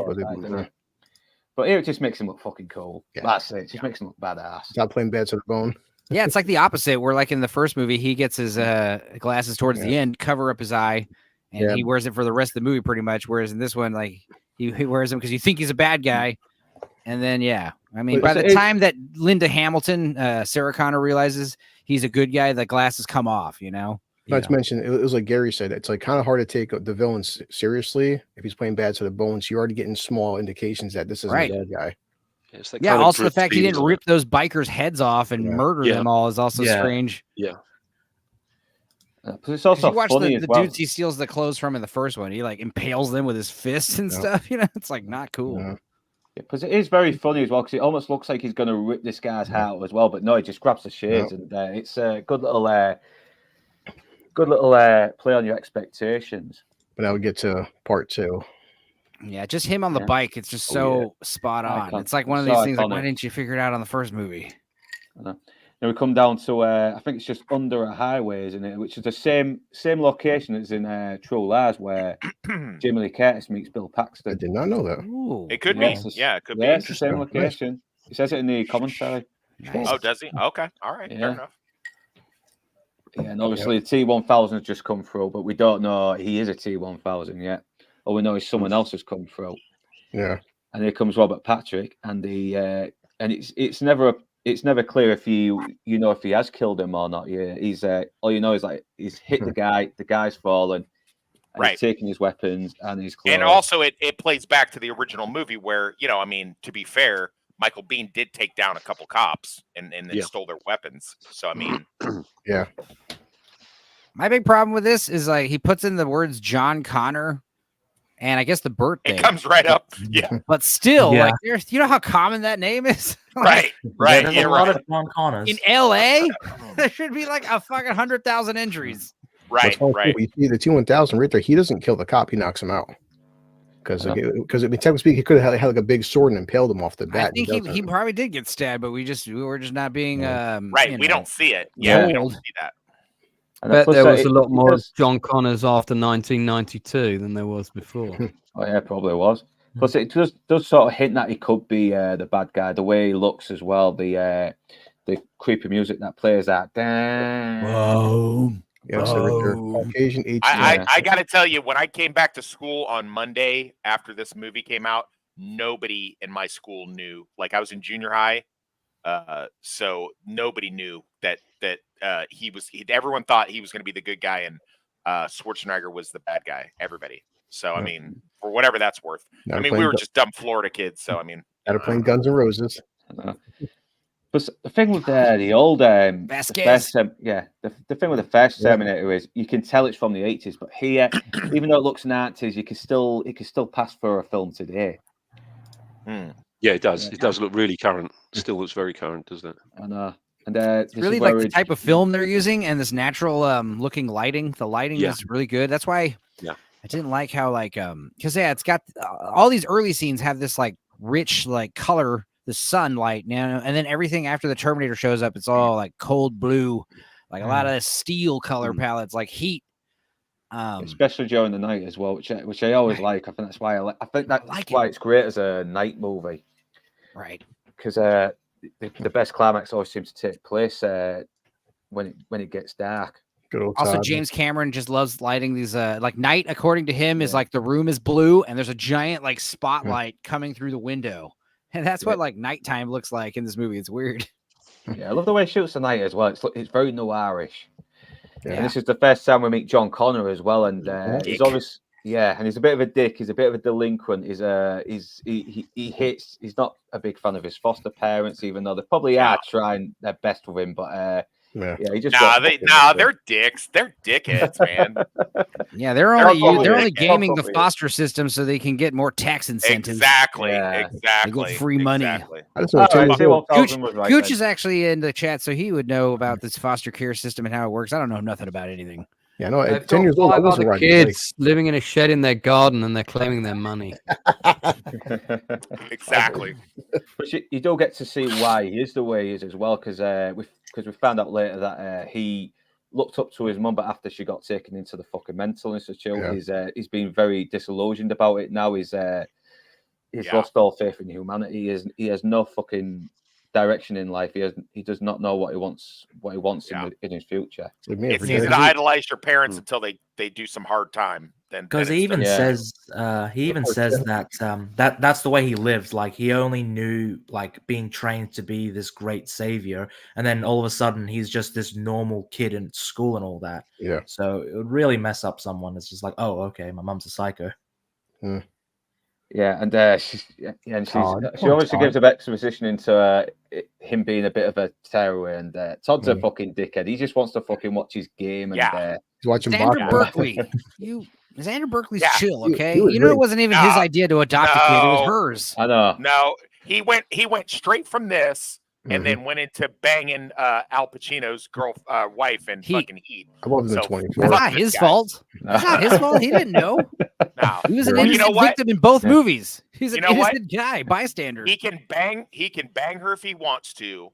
[SPEAKER 1] But here it just makes him look fucking cool. Yeah. That's it. It just makes him look badass.
[SPEAKER 4] Stop playing Bad to the Bone.
[SPEAKER 2] Yeah, it's like the opposite. Where like in the first movie, he gets his glasses towards the end, cover up his eye, and he wears it for the rest of the movie pretty much. Whereas in this one, like he wears them because you think he's a bad guy, and then by the time that Linda Hamilton, Sarah Connor realizes he's a good guy, the glasses come off.
[SPEAKER 4] Not to mention, it was like Gary said, it's like kind of hard to take the villain seriously if he's playing bad to the bone. So you're already getting small indications that this isn't a bad guy.
[SPEAKER 2] Yeah, also the fact he didn't rip those bikers' heads off and murder them all is also strange.
[SPEAKER 6] Yeah.
[SPEAKER 1] Because it's also funny
[SPEAKER 2] the dudes he steals the clothes from in the first one. He like impales them with his fists and stuff. You know, it's like not cool.
[SPEAKER 1] Yeah, because it is very funny as well. Because it almost looks like he's going to rip this guy's heart out as well, but no, he just grabs the shades, and it's a good little play on your expectations.
[SPEAKER 4] But now we get to part 2.
[SPEAKER 2] Yeah, just him on the bike. It's just so spot on. It's like one of these things. Like, why didn't you figure it out on the first movie?
[SPEAKER 1] Now we come down to I think it's just under a highway, isn't it? Which is the same location as in True Lies, where Jamie Lee Curtis meets Bill Paxton.
[SPEAKER 4] I did not know that.
[SPEAKER 2] Ooh.
[SPEAKER 5] It could be. Yeah, it could be.
[SPEAKER 1] It's the same location. He says it in the commentary.
[SPEAKER 5] Nice. Oh, does he? Okay, all right, fair enough.
[SPEAKER 1] Yeah, and obviously the T1000 has just come through, but we don't know he is a T1000 yet. All we know is someone else has come through.
[SPEAKER 4] Yeah.
[SPEAKER 1] And here comes Robert Patrick, and it's never clear if you know if he has killed him or not. Yeah, he's all you know is like he's hit the guy's fallen, and he's taking his weapons and his clothes.
[SPEAKER 5] And also it plays back to the original movie where, you know, I mean, to be fair, Michael Biehn did take down a couple cops and then stole their weapons. So I mean,
[SPEAKER 4] yeah.
[SPEAKER 2] My big problem with this is like he puts in the words John Connor. And I guess the birthday.
[SPEAKER 5] It comes right up. Yeah.
[SPEAKER 2] But still, like, you know how common that name is?
[SPEAKER 5] Right.
[SPEAKER 3] There's a lot of John Connors.
[SPEAKER 2] In LA, there should be like a fucking 100,000 injuries.
[SPEAKER 5] Right.
[SPEAKER 4] You see the T1000 right there. He doesn't kill the cop. He knocks him out. Because technically speaking, he could have had like a big sword and impaled him off the bat.
[SPEAKER 2] I think he probably did get stabbed, but we were just not being
[SPEAKER 5] right. We don't see it. Yeah, we don't see that.
[SPEAKER 7] I bet there was a lot more John Connors after 1992 than there was before.
[SPEAKER 1] Oh yeah, probably was. Plus, it does sort of hint that he could be the bad guy. The way he looks as well, the creepy music that plays that.
[SPEAKER 2] Whoa.
[SPEAKER 4] Caucasian 18.
[SPEAKER 5] I got to tell you, when I came back to school on Monday after this movie came out, nobody in my school knew. Like, I was in junior high, so nobody knew that everyone thought he was going to be the good guy and Schwarzenegger was the bad guy. Everybody. So I mean, for whatever that's worth. I mean, we were just dumb Florida kids. So I mean,
[SPEAKER 4] out of playing Guns N' Roses.
[SPEAKER 1] But the thing with the old
[SPEAKER 2] Vasquez.
[SPEAKER 1] the thing with the first Terminator is you can tell it's from the 80s, but here, even though it looks 90s, it can still pass for a film today.
[SPEAKER 6] Yeah, it does. It does look really current. Still looks very current, doesn't it?
[SPEAKER 1] I know. And
[SPEAKER 2] it's really like the type of film they're using and this natural looking lighting. The lighting is really good. That's why I didn't like how because it's got all these early scenes have this like rich like color, the sunlight, and then everything after the Terminator shows up, it's all like cold blue, like a lot of steel color palettes, like heat.
[SPEAKER 1] Especially during the night as well, which I always like. I think that's why why it's great as a night movie,
[SPEAKER 2] right?
[SPEAKER 1] Because the best climax always seems to take place when it gets dark.
[SPEAKER 2] Also, James Cameron just loves lighting these like night, according to him, is like the room is blue and there's a giant like spotlight coming through the window, and that's what like nighttime looks like in this movie. It's weird.
[SPEAKER 1] Yeah, I love the way he shoots the night as well. It's very noirish. And this is the first time we meet John Connor as well, and he's obviously and he's a bit of a dick. He's a bit of a delinquent. He's He's not a big fan of his foster parents, even though they probably are trying their best with him. But he just
[SPEAKER 5] they're dicks. They're dickheads, man.
[SPEAKER 2] Yeah, they're only gaming the foster system so they can get more tax incentives.
[SPEAKER 5] Exactly.
[SPEAKER 2] They get free money.
[SPEAKER 5] Exactly.
[SPEAKER 2] Gooch is actually in the chat, so he would know about this foster care system and how it works. I don't know nothing about anything.
[SPEAKER 4] Yeah, no, at 10 years old, I wasn't right.
[SPEAKER 7] Kids living in a shed in their garden and they're claiming their money.
[SPEAKER 5] Exactly.
[SPEAKER 1] But you do get to see why he is the way he is as well, because we found out later that he looked up to his mum, but after she got taken into the fucking mental institute, he's been very disillusioned about it. Now he's lost all faith in humanity. He has no fucking direction in life. He does not know what he wants in his future.
[SPEAKER 5] It's easy to idolize your parents until they do some hard time.
[SPEAKER 3] because he even says that that's the way he lives. Like he only knew like being trained to be this great savior, and then all of a sudden he's just this normal kid in school and all that.
[SPEAKER 4] Yeah.
[SPEAKER 3] So it would really mess up someone. It's just like, oh, okay, my mom's a psycho.
[SPEAKER 1] Yeah, and she obviously gives a bit exposition into him being a bit of a terror, and Todd's a fucking dickhead. He just wants to fucking watch his game, and
[SPEAKER 4] he's watching
[SPEAKER 2] Xander Berkeley. Xander Berkeley's chill, okay? It wasn't even his idea to adopt a kid; it was hers.
[SPEAKER 1] I know.
[SPEAKER 5] No, he went straight from this. And then went into banging Al Pacino's wife and fucking Heat.
[SPEAKER 4] I wasn't so, 24.
[SPEAKER 2] It's not his fault. It's not his fault. He didn't know.
[SPEAKER 5] No.
[SPEAKER 2] He was an innocent victim in both movies. He's an innocent guy, bystander.
[SPEAKER 5] He can bang her if he wants to.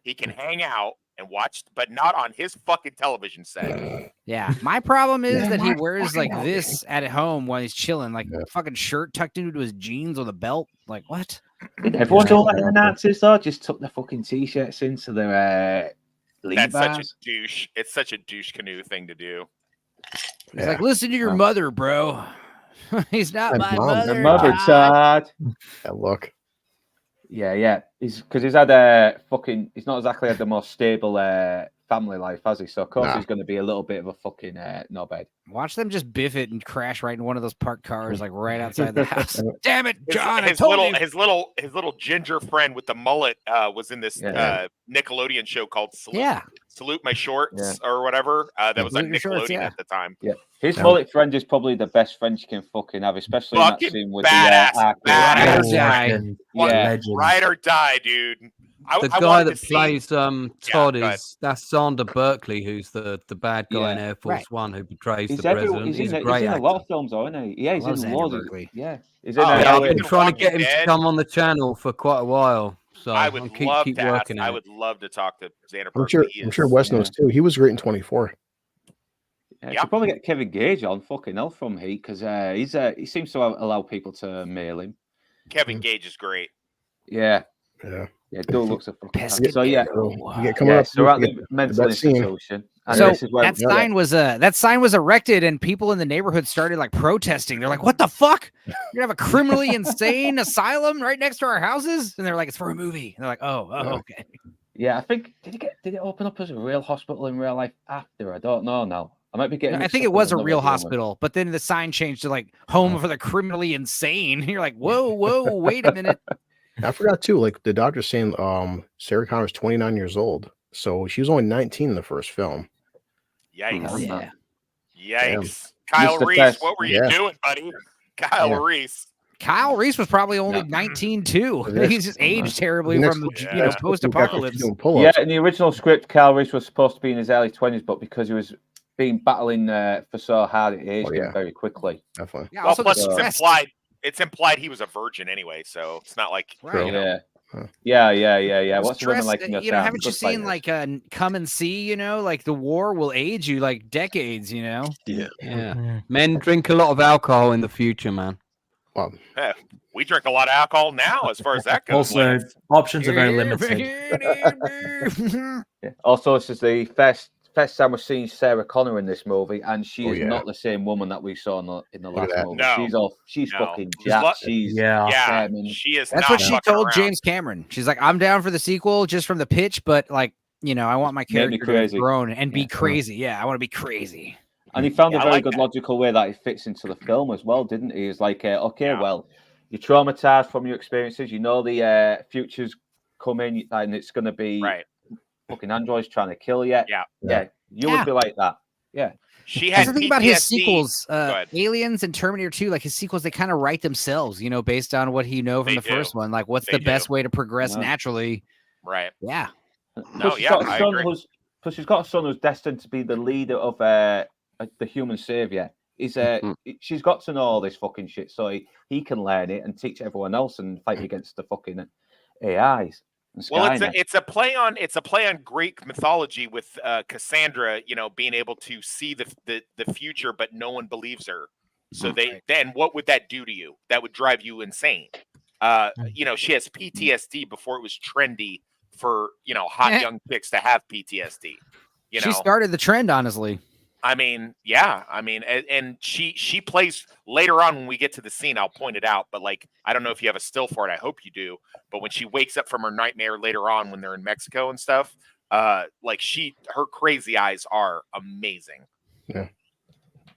[SPEAKER 5] He can hang out and watch, but not on his fucking television set.
[SPEAKER 2] Yeah. My problem is that he wears like this at home while he's chilling, like fucking shirt tucked into his jeans with a belt. Like what?
[SPEAKER 1] Everyone do like the Nazis though. Just tuck their fucking t-shirts into their
[SPEAKER 5] That's such a douche. It's such a douche canoe thing to do.
[SPEAKER 2] He's like, listen to your mother, bro. He's not my mother.
[SPEAKER 1] The mother, Todd.
[SPEAKER 4] Look.
[SPEAKER 1] Yeah. He's had a fucking. He's not exactly had the most stable family life, has he? So of course he's going to be a little bit of a fucking knobhead.
[SPEAKER 2] Watch them just biff it and crash right in one of those parked cars, like right outside the house. Damn it, John!
[SPEAKER 5] His little ginger friend with the mullet was in this Nickelodeon show called Salute My Shorts or whatever. That was on Nickelodeon at the time.
[SPEAKER 1] Yeah, his mullet friend is probably the best friend you can fucking have, especially in that scene with
[SPEAKER 5] badass
[SPEAKER 1] guy.
[SPEAKER 5] Ride or die, dude.
[SPEAKER 7] The guy that plays Todd that's Sander Berkeley, who's the bad guy in Air Force One who betrays the president. He's a great actor.
[SPEAKER 1] He's in a lot of films, though, isn't he? Yeah, he's in loads of. Yeah, he's in.
[SPEAKER 7] I've been trying to get him to come on the channel for quite a while, so
[SPEAKER 5] I would
[SPEAKER 7] keep working.
[SPEAKER 5] I would love to talk to Xander Berkeley.
[SPEAKER 4] I'm sure Wes knows too. He was great in 24.
[SPEAKER 1] Yeah, you could probably get Kevin Gage on fucking hell from Heat because he seems to allow people to mail him.
[SPEAKER 5] Kevin Gage is great.
[SPEAKER 1] Yeah. Yeah, Bill looks a fucking so
[SPEAKER 4] you get coming up.
[SPEAKER 1] So at the mental institution.
[SPEAKER 2] So that sign was erected, and people in the neighborhood started like protesting. They're like, "What the fuck? You're gonna have a criminally insane asylum right next to our houses?" And they're like, "It's for a movie." And they're like, "Oh, okay."
[SPEAKER 1] Yeah, I think did it open up as a real hospital in real life after? I don't know now. I might be getting.
[SPEAKER 2] I think it was a real hospital, but then the sign changed to like home for the criminally insane. And you're like, whoa, wait a minute.
[SPEAKER 4] I forgot too. Like the doctor's saying, Sarah Connor's 29 years old, so she was only 19 in the first film.
[SPEAKER 5] Yikes! Yikes! Kyle Reese, what were you doing, buddy? Kyle Reese.
[SPEAKER 2] Kyle Reese was probably only 19 too. He's just aged terribly from the post-apocalypse.
[SPEAKER 1] Yeah, in the original script, Kyle Reese was supposed to be in his early 20s, but because he was been battling for so hard, it aged him very quickly.
[SPEAKER 4] Definitely.
[SPEAKER 2] Yeah,
[SPEAKER 5] well, plus it's implied he was a virgin anyway, so it's not like
[SPEAKER 1] Yeah. What's the women like in your town?
[SPEAKER 2] Haven't you seen like Come and See? Like the war will age you like decades.
[SPEAKER 7] Yeah. Men drink a lot of alcohol in the future, man.
[SPEAKER 4] Well,
[SPEAKER 5] we drink a lot of alcohol now, as far as that goes.
[SPEAKER 3] Also, options are very limited.
[SPEAKER 1] Also, this is the first time we've seen Sarah Connor in this movie, and she is not the same woman that we saw in the last movie.
[SPEAKER 5] No.
[SPEAKER 1] She's fucking jacked.
[SPEAKER 5] She is.
[SPEAKER 2] That's what she told James Cameron. She's like, I'm down for the sequel just from the pitch, but like, I want my character to be grown and be crazy. Yeah, I want to be crazy.
[SPEAKER 1] And he found a very good logical way that it fits into the film as well, didn't he? He's like, well, you're traumatized from your experiences. The future's coming, and it's going to be fucking androids trying to kill you. Yeah. You would be like that. Yeah.
[SPEAKER 5] She had
[SPEAKER 2] the thing about his sequels, Aliens and Terminator 2, like his sequels, they kind of write themselves, based on what from the first one. Like, what's the best way to progress naturally?
[SPEAKER 5] Right.
[SPEAKER 2] Yeah.
[SPEAKER 1] Plus, she's got a son who's destined to be the leader of the human savior. She's got to know all this fucking shit so he can learn it and teach everyone else and fight against the fucking AIs.
[SPEAKER 5] Well, it's a play on Greek mythology with Cassandra, being able to see the future, but no one believes her. So then what would that do to you? That would drive you insane. She has PTSD before it was trendy for hot young chicks to have PTSD.
[SPEAKER 2] She started the trend, honestly.
[SPEAKER 5] I mean, yeah. I mean, and she plays later on when we get to the scene. I'll point it out, but like, I don't know if you have a still for it. I hope you do. But when she wakes up from her nightmare later on, when they're in Mexico and stuff, like her crazy eyes are amazing.
[SPEAKER 4] Yeah.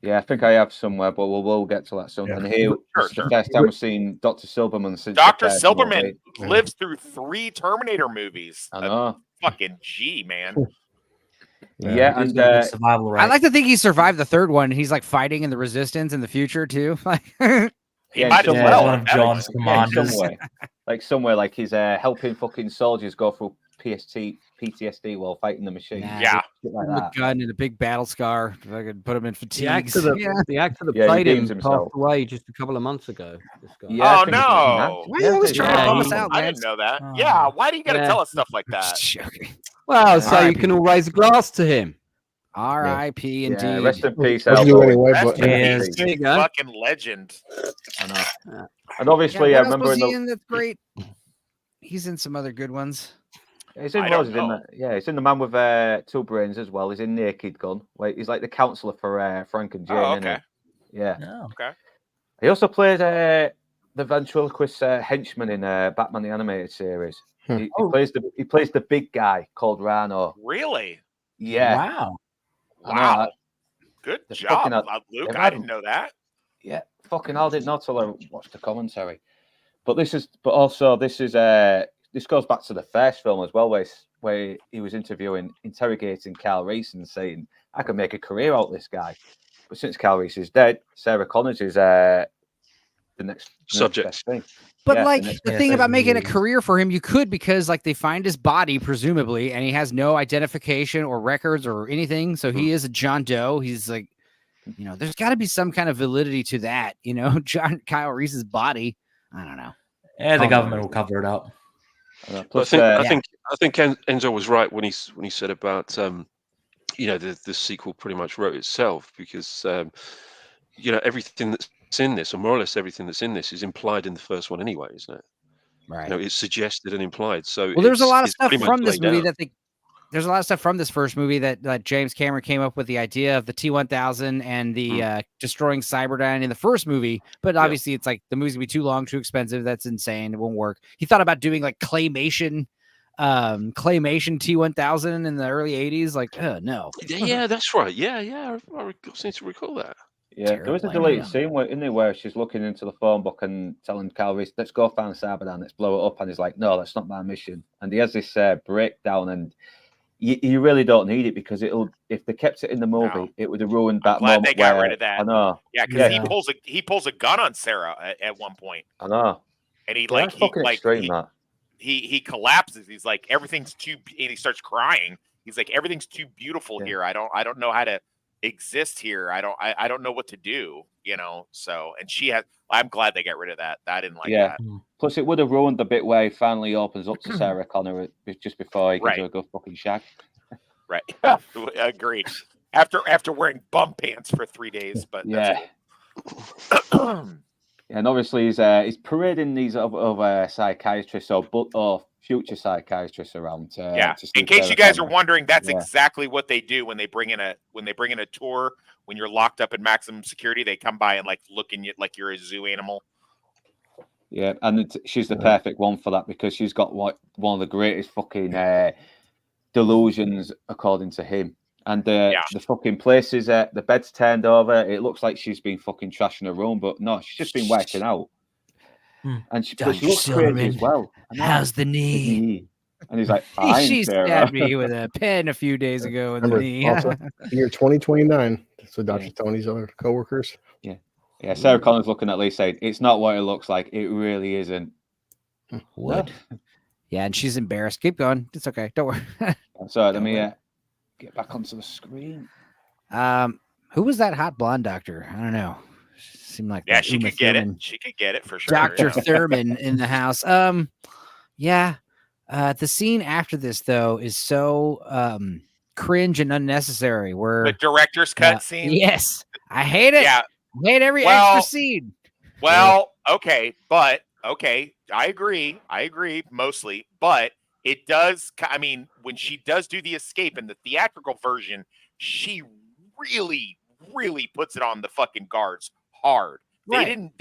[SPEAKER 1] Yeah, I think I have somewhere, but we'll get to that soon.
[SPEAKER 4] Yeah.
[SPEAKER 1] And here, this is the first time we've seen Dr. Silberman since
[SPEAKER 5] Dr.
[SPEAKER 1] the first
[SPEAKER 5] Silberman
[SPEAKER 1] movie.
[SPEAKER 5] lives through 3 Terminator movies.
[SPEAKER 1] I know.
[SPEAKER 5] Fucking G, man.
[SPEAKER 1] Yeah,
[SPEAKER 3] He's
[SPEAKER 1] and
[SPEAKER 3] got a good survival rate.
[SPEAKER 2] I like to think he survived the third one. He's like fighting in the Resistance in the future too.
[SPEAKER 5] He might as well.
[SPEAKER 3] One of John's commanders.
[SPEAKER 1] Somewhere like he's helping fucking soldiers go through PTSD while fighting the machine.
[SPEAKER 5] Yeah.
[SPEAKER 2] Like that. A gun and a big battle scar. If I could put him in fatigue.
[SPEAKER 7] The actor that played him passed away just a couple of months ago. This guy.
[SPEAKER 1] Yeah,
[SPEAKER 5] oh no!
[SPEAKER 2] Why are you always trying to bum us out, man?
[SPEAKER 5] I didn't know that. Yeah, why do you got to tell us stuff like that?
[SPEAKER 7] Well, so you can all raise a glass to him.
[SPEAKER 2] R.I.P. Indeed.
[SPEAKER 1] Yeah, rest in peace.
[SPEAKER 5] Fucking legend.
[SPEAKER 1] I know. And obviously, I remember
[SPEAKER 2] that's great. He's in some other good ones.
[SPEAKER 1] He's in he's in The Man with Two Brains as well. He's in Naked Gun. Wait, he's like the counselor for Frank and Jane.
[SPEAKER 5] Oh, okay.
[SPEAKER 1] Yeah.
[SPEAKER 3] Oh.
[SPEAKER 5] Okay.
[SPEAKER 1] He also played the ventriloquist henchman in Batman the Animated Series. He plays the big guy called Rano.
[SPEAKER 5] Really?
[SPEAKER 1] Yeah.
[SPEAKER 5] Wow. Good job, Luke. I didn't know that.
[SPEAKER 1] Yeah, fucking hell, did not till I watched the commentary. But this goes back to the first film as well, where he was interrogating Kyle Reese and saying, I could make a career out of this guy. But since Kyle Reese is dead, Sarah Connors is the next
[SPEAKER 6] subject
[SPEAKER 1] thing.
[SPEAKER 2] But the thing about making a career for him, you could, because like they find his body presumably, and he has no identification or records or anything. So he is a John Doe. He's like, there's got to be some kind of validity to that. Kyle Reese's body. I don't know.
[SPEAKER 3] Yeah, the government will cover it up.
[SPEAKER 6] Plus, I think Enzo was right when he said about the sequel pretty much wrote itself, because everything that's in this, or more or less everything that's in this, is implied in the first one anyway, isn't it?
[SPEAKER 2] Right.
[SPEAKER 6] It's suggested and implied. So
[SPEAKER 2] there's a lot of stuff from this movie there's a lot of stuff from this first movie that James Cameron came up with the idea of the T-1000 and the destroying Cyberdyne in the first movie. But obviously it's like the movie's gonna be too long, too expensive. That's insane. It won't work. He thought about doing like claymation T-1000 in the early 80s. Like, no.
[SPEAKER 6] Yeah, that's right. Yeah. I seem to recall that.
[SPEAKER 1] Yeah, there was a deleted scene where she's looking into the phone book and telling Kyle Reese, let's go find Cyberdyne, let's blow it up. And he's like, no, that's not my mission. And he has this breakdown, and you really don't need it, because if they kept it in the movie, it would have ruined that moment.
[SPEAKER 5] They got rid of that.
[SPEAKER 1] I know.
[SPEAKER 5] Yeah, because he pulls a gun on Sarah at one point.
[SPEAKER 1] I know.
[SPEAKER 5] And he collapses. He's like, everything's too, and he starts crying. He's like, everything's too beautiful here. I don't know how to exist here. I don't know what to do, so, and I'm glad they got rid of that. I didn't like that.
[SPEAKER 1] Plus it would have ruined the bit where he finally opens up to Sarah Connor just before he gives her a good fucking shag.
[SPEAKER 5] Right. Agreed. After wearing bum pants for 3 days, but
[SPEAKER 1] and obviously he's parading these other psychiatrists or future psychiatrists around.
[SPEAKER 5] In case you guys are wondering, that's exactly what they do when they bring in a tour. When you're locked up in maximum security, they come by and like look in you like you're a zoo animal.
[SPEAKER 1] Yeah, and she's the perfect one for that, because she's got one of the greatest fucking delusions, according to him. And the fucking place is the bed's turned over. It looks like she's been fucking trashing her room, but no, she's just been working out. And she looks crazy as well.
[SPEAKER 2] How's the knee?
[SPEAKER 1] And he's like,
[SPEAKER 2] she stabbed me with a pen a few days ago in the knee.
[SPEAKER 4] Year 2029. So Dr. Tony's other coworkers.
[SPEAKER 1] Yeah. Sarah Connors looking at Lee saying, it's not what it looks like. It really isn't.
[SPEAKER 2] What? Yeah, and she's embarrassed. Keep going. It's okay. Don't worry.
[SPEAKER 1] So let me get back onto the screen.
[SPEAKER 2] Who was that hot blonde doctor? I don't know. Seemed like
[SPEAKER 5] she could get it. She could get it for sure.
[SPEAKER 2] Dr. Thurman in the house. The scene after this though is so cringe and unnecessary. Where
[SPEAKER 5] the director's cut scene.
[SPEAKER 2] Yes, I hate it.
[SPEAKER 5] Yeah,
[SPEAKER 2] I hate every extra scene.
[SPEAKER 5] Well, okay, I agree mostly, but it does. I mean, when she does do the escape in the theatrical version, she really, really puts it on the fucking guards hard. They didn't.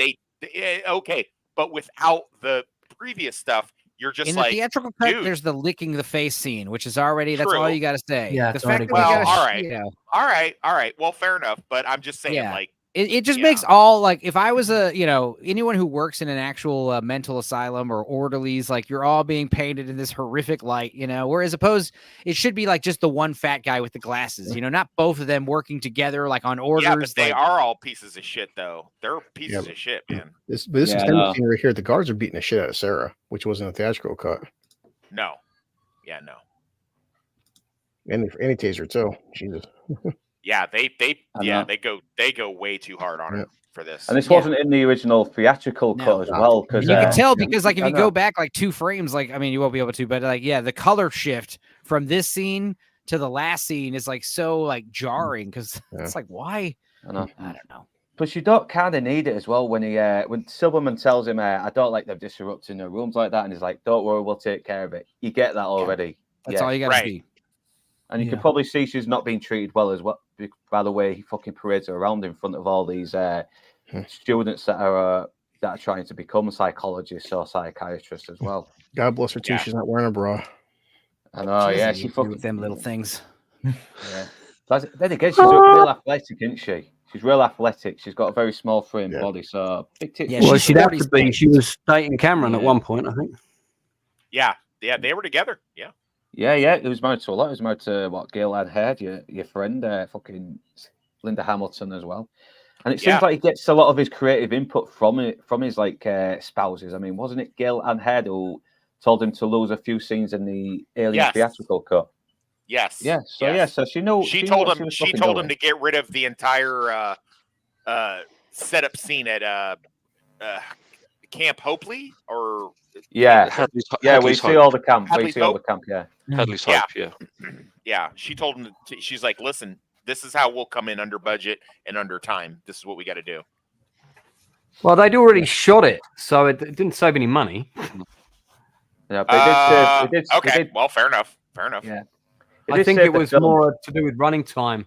[SPEAKER 5] Okay, but without the previous stuff, you're just
[SPEAKER 2] in
[SPEAKER 5] like
[SPEAKER 2] the theatrical cut.
[SPEAKER 5] dude.
[SPEAKER 2] There's the licking the face scene, which is already that's all you got to say.
[SPEAKER 3] Yeah,
[SPEAKER 2] the fact that
[SPEAKER 5] well,
[SPEAKER 2] we gotta,
[SPEAKER 5] all right. Well, fair enough. But I'm just saying, like.
[SPEAKER 2] It just makes all like if I was anyone who works in an actual mental asylum or orderlies, like you're all being painted in this horrific light, whereas it should be like just the one fat guy with the glasses, not both of them working together like on orders.
[SPEAKER 5] Yeah, but they are all pieces of shit though. They're pieces of shit, man.
[SPEAKER 4] This extended scene right here, the guards are beating the shit out of Sarah, which wasn't a theatrical cut.
[SPEAKER 5] No. Yeah, no.
[SPEAKER 4] And taser too. Jesus.
[SPEAKER 5] Yeah, they go way too hard on her for this.
[SPEAKER 1] And this wasn't in the original theatrical cut as well, because
[SPEAKER 2] you can tell because like if you go back like 2 frames, like I mean you won't be able to, but like the color shift from this scene to the last scene is like so like jarring because it's like why? I don't know.
[SPEAKER 1] But you don't kind of need it as well when when Silverman tells him, "I don't like them disrupting the rooms like that," and he's like, "Don't worry, we'll take care of it." You get that already.
[SPEAKER 2] That's all you got to see.
[SPEAKER 1] And you can probably see she's not being treated well as well by the way he fucking parades her around in front of all these students that are trying to become psychologists or psychiatrists as well.
[SPEAKER 4] God bless her too. She's not wearing a bra.
[SPEAKER 1] I know. She fucking
[SPEAKER 2] them little things.
[SPEAKER 1] Yeah. Then again, she's real athletic, isn't she? She's real athletic. She's got a very small frame body, so big tits.
[SPEAKER 7] Yeah, well, she'd have to be. She was dating Cameron at one point, I think.
[SPEAKER 5] Yeah, they were together. Yeah.
[SPEAKER 1] Yeah. He was married to a lot. He was married to Gail Ann Hurd, your friend, fucking Linda Hamilton as well. And it seems like he gets a lot of his creative input from his like spouses. I mean, wasn't it Gail Ann Hurd who told him to lose a few scenes in the Alien theatrical cut?
[SPEAKER 5] Yes.
[SPEAKER 1] Yeah. So she knew.
[SPEAKER 5] She told him to get rid of the entire setup scene at Camp Hopley or
[SPEAKER 1] we see all the camp. We see all the camp. Yeah.
[SPEAKER 6] Hadley's Hope.
[SPEAKER 5] Yeah. She told him. She's like, listen, this is how we'll come in under budget and under time. This is what we got to do.
[SPEAKER 7] Well, they'd already shot it, so it didn't save any money.
[SPEAKER 1] Yeah, but they did.
[SPEAKER 5] Okay. Well, fair enough.
[SPEAKER 1] Yeah.
[SPEAKER 7] I think it was more to do with running time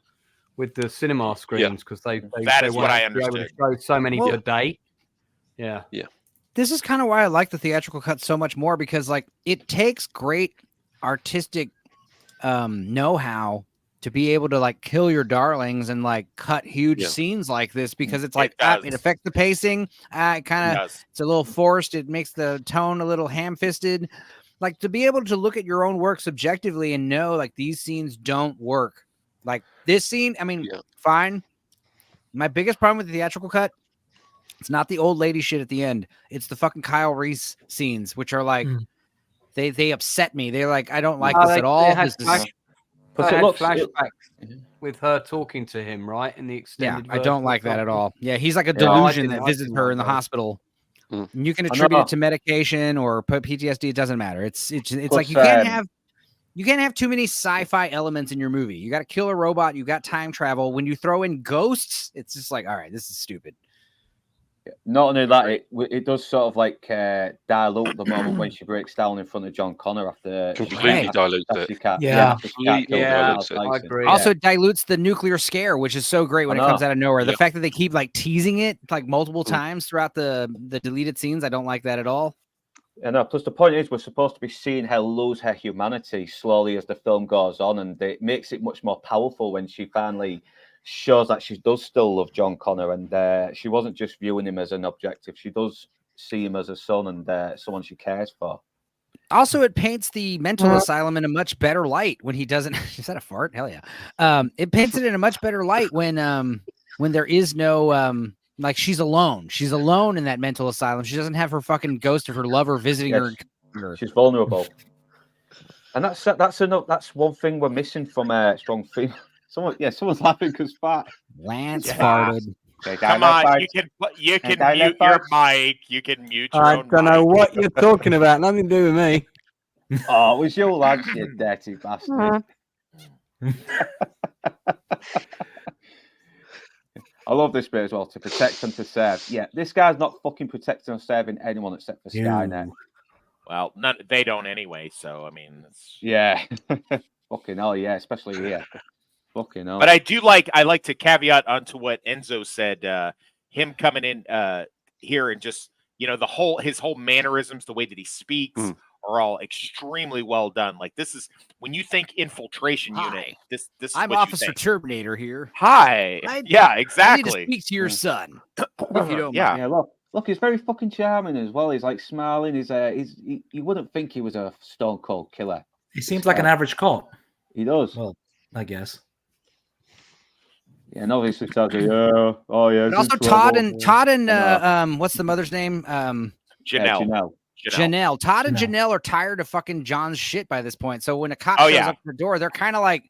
[SPEAKER 7] with the cinema screens because they
[SPEAKER 5] is what I understood.
[SPEAKER 7] Be able to show so many per day. Yeah.
[SPEAKER 2] This is kind of why I like the theatrical cut so much more because like it takes great artistic know-how to be able to like kill your darlings and like cut huge scenes like this because it's like it affects the pacing. It kind of it's a little forced. It makes the tone a little ham-fisted. Like to be able to look at your own work subjectively and know like these scenes don't work. Like this scene, I mean, fine. My biggest problem with the theatrical cut, it's not the old lady shit at the end. It's the fucking Kyle Reese scenes, which are like they upset me. They're like, I don't like this at all.
[SPEAKER 7] Flashbacks with her talking to him, right? In the extended
[SPEAKER 2] I don't like that at all. Yeah, he's like a delusion that visits her in the hospital. And you can attribute it to medication or PTSD. It doesn't matter. It's like you can't have too many sci-fi elements in your movie. You got to kill a robot. You got time travel. When you throw in ghosts, it's just like, all right, this is stupid.
[SPEAKER 1] Not only that, it does sort of like dilute the moment when she breaks down in front of John Connor after
[SPEAKER 6] completely dilutes it.
[SPEAKER 7] I agree.
[SPEAKER 2] Also, it dilutes the nuclear scare, which is so great when it comes out of nowhere. The fact that they keep like teasing it like multiple times throughout the deleted scenes, I don't like that at all.
[SPEAKER 1] And plus the point is we're supposed to be seeing her lose her humanity slowly as the film goes on, and it makes it much more powerful when she finally shows that she does still love John Connor, and she wasn't just viewing him as an objective. She does see him as a son and someone she cares for.
[SPEAKER 2] Also, it paints the mental asylum in a much better light when he doesn't. Is that a fart? Hell yeah! It paints it in a much better light when there is no like she's alone. She's alone in that mental asylum. She doesn't have her fucking ghost of her lover visiting her.
[SPEAKER 1] She's vulnerable, and that's one thing we're missing from Strong Female. Someone's laughing because fart.
[SPEAKER 2] Lance farted.
[SPEAKER 5] Come on, you can mute your mic. You can mute your own mic.
[SPEAKER 7] I don't know what you're talking about. Nothing to do with me.
[SPEAKER 1] Oh, it was your lads, you dirty bastard. I love this bit as well, to protect and to serve. Yeah, this guy's not fucking protecting or serving anyone except for Skynet.
[SPEAKER 5] Well, they don't anyway, so I mean...
[SPEAKER 1] Yeah. Fucking hell, yeah, especially here. Fucking hell.
[SPEAKER 5] But I like to caveat onto what Enzo said. Him coming in here and just his whole mannerisms, the way that he speaks, are all extremely well done. Like this is when you think infiltration unit. This is
[SPEAKER 2] I'm
[SPEAKER 5] what
[SPEAKER 2] Officer
[SPEAKER 5] you think.
[SPEAKER 2] Terminator here.
[SPEAKER 5] Hi. Yeah, exactly.
[SPEAKER 2] I need to speak to your son. If you don't mind.
[SPEAKER 1] Yeah, look, he's very fucking charming as well. He's like smiling. You wouldn't think he was a stone cold killer.
[SPEAKER 3] He seems like an average cop.
[SPEAKER 1] He does.
[SPEAKER 3] Well, I guess.
[SPEAKER 1] Yeah, and obviously tells you, oh yeah.
[SPEAKER 2] And also Todd and what's the mother's name?
[SPEAKER 5] Janelle.
[SPEAKER 2] Janelle. Todd and Janelle are tired of fucking John's shit by this point. So when a cop shows up at the door, they're kind of like,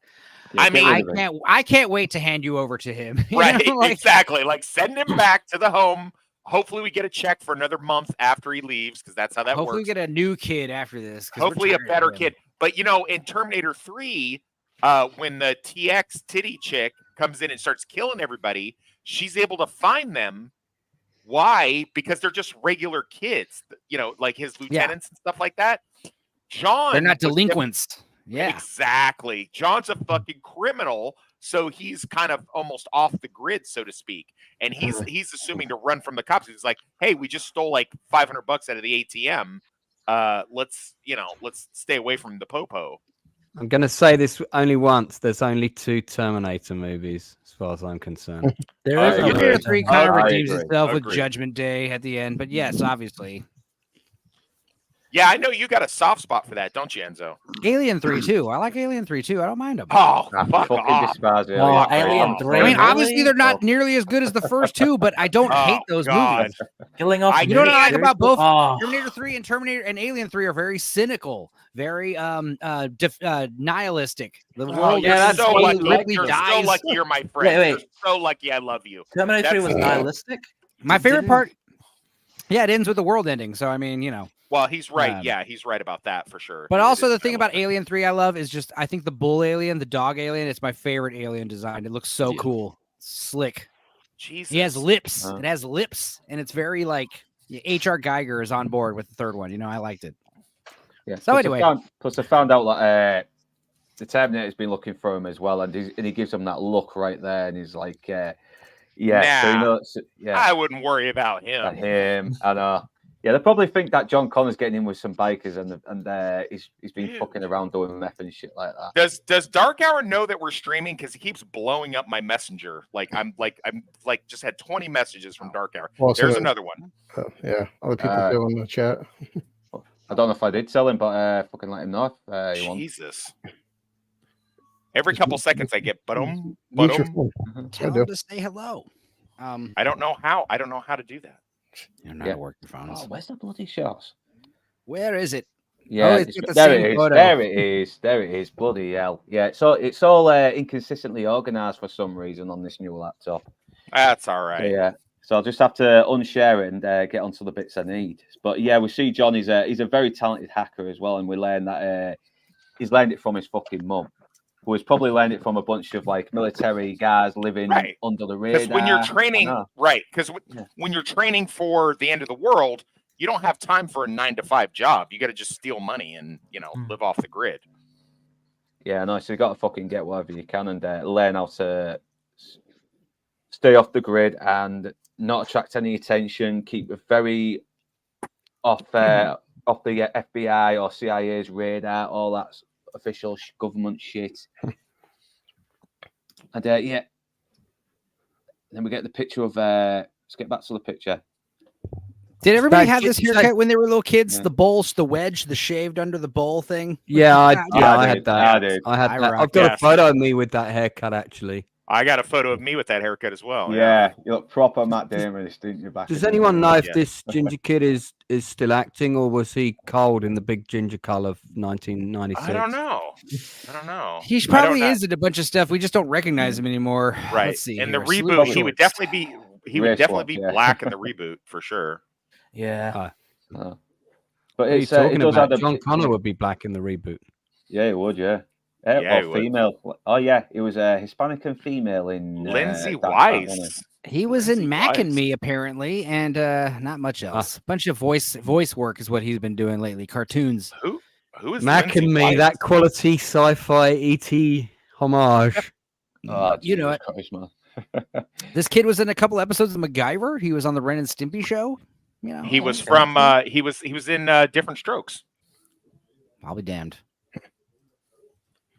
[SPEAKER 2] I can't wait to hand you over to him.
[SPEAKER 5] Right, exactly. Like send him back to the home. Hopefully we get a check for another month after he leaves because that's how that works.
[SPEAKER 2] Hopefully we get a new kid after this.
[SPEAKER 5] Hopefully a better kid. But in Terminator 3, when the TX titty chick comes in and starts killing everybody, she's able to find them. Why? Because they're just regular kids, like his lieutenants and stuff like that. John,
[SPEAKER 2] they're not delinquents. Yeah,
[SPEAKER 5] exactly. John's a fucking criminal, so he's kind of almost off the grid, so to speak. And he's assuming to run from the cops. He's like, "Hey, we just stole like $500 out of the ATM. Let's stay away from the popo."
[SPEAKER 7] I'm going to say this only once. There's only 2 Terminator movies, as far as I'm concerned.
[SPEAKER 2] Terminator 3 kind of redeems itself with Judgment Day at the end, but yes, obviously.
[SPEAKER 5] Yeah, I know you got a soft spot for that, don't you, Enzo?
[SPEAKER 2] Alien 3 too. I like Alien 3 too. I don't mind them.
[SPEAKER 5] Oh, fuck off.
[SPEAKER 3] Alien 3.
[SPEAKER 2] I mean, obviously they're not nearly as good as the first 2, but I don't hate those movies.
[SPEAKER 3] Killing off.
[SPEAKER 2] You know what I like about both Terminator 3 and Terminator and Alien 3 are very cynical, very nihilistic. The world
[SPEAKER 5] is so lucky. You're so lucky you're my friend. Wait. You're so lucky I love you.
[SPEAKER 3] Terminator 3 was nihilistic?
[SPEAKER 2] My favorite part, it ends with the world ending. So, I mean,
[SPEAKER 5] Well, he's right. He's right about that for sure.
[SPEAKER 2] But also the thing about Alien 3 I love is just, I think the bull alien, the dog alien, it's my favorite alien design. It looks so cool. Slick.
[SPEAKER 5] Jesus.
[SPEAKER 2] He has lips. It has lips. And it's very like, H.R. Geiger is on board with the third one. I liked it.
[SPEAKER 1] Yeah.
[SPEAKER 2] So anyway.
[SPEAKER 1] Plus I found out that the Terminator's been looking for him as well. And he gives him that look right there. And he's like,
[SPEAKER 5] I wouldn't worry about him.
[SPEAKER 1] I know. Yeah, they probably think that John Connor's getting in with some bikers and he's been fucking around doing meth and shit like that.
[SPEAKER 5] Does Dark Hour know that we're streaming? Because he keeps blowing up my messenger. I'm just had 20 messages from Dark Hour. Well, there's another one.
[SPEAKER 4] Other people feel in the chat.
[SPEAKER 1] I don't know if I did tell him, but fucking let him know if he wants.
[SPEAKER 5] Jesus. Every couple seconds I get
[SPEAKER 2] Tell him to say hello.
[SPEAKER 5] I don't know how. I don't know how to do that.
[SPEAKER 2] You're not working phones.
[SPEAKER 1] Oh, where's the bloody shots?
[SPEAKER 2] Where is it?
[SPEAKER 1] Yeah, there it is. Bloody hell. Yeah, so it's all inconsistently organized for some reason on this new laptop.
[SPEAKER 5] That's all right.
[SPEAKER 1] So I'll just have to unshare it and get onto the bits I need. But yeah, we see John he's a very talented hacker as well, and we learn that he's learned it from his fucking mum, who has probably learned it from a bunch of like military guys living under the radar.
[SPEAKER 5] Because when you're training, when you're training for the end of the world, you don't have time for a 9-to-5 job. You got to just steal money and live off the grid.
[SPEAKER 1] Yeah, no. So you got to fucking get whatever you can and learn how to stay off the grid and not attract any attention. Keep it very off the FBI or CIA's radar. All that official government shit. And then we get the picture of let's get back to the picture.
[SPEAKER 2] Did everybody have this haircut when they were little kids? The bowls, the wedge, the shaved under the bowl thing?
[SPEAKER 7] Yeah, I had that.
[SPEAKER 1] I
[SPEAKER 7] had that. I've got a photo of me with that haircut actually.
[SPEAKER 5] I got a photo of me with that haircut as well.
[SPEAKER 1] Yeah, you look proper Matt Damon, didn't you?
[SPEAKER 7] Does anyone know if this ginger kid is still acting, or was he cold in the big ginger cull of 1996?
[SPEAKER 5] I don't know.
[SPEAKER 2] He probably is in a bunch of stuff. We just don't recognize him anymore.
[SPEAKER 5] Right.
[SPEAKER 2] Let's see.
[SPEAKER 5] In the reboot, he would definitely be black in the reboot for sure.
[SPEAKER 3] Yeah.
[SPEAKER 1] But
[SPEAKER 7] it's talking about John Connor would be black in the reboot.
[SPEAKER 1] Yeah, he would. Yeah. Or female. Oh yeah, it was a Hispanic and female in
[SPEAKER 5] Lindsay Weiss.
[SPEAKER 2] He was in Mac and Me apparently, and not much else. A bunch of voice work is what he's been doing lately. Cartoons.
[SPEAKER 5] Who is
[SPEAKER 7] Mac and Me? That quality sci-fi ET homage.
[SPEAKER 1] Oh,
[SPEAKER 2] you know it.
[SPEAKER 1] Christ, man.
[SPEAKER 2] This kid was in a couple episodes of MacGyver. He was on the Ren and Stimpy show. You know,
[SPEAKER 5] he was he was in Different Strokes.
[SPEAKER 2] I'll be damned.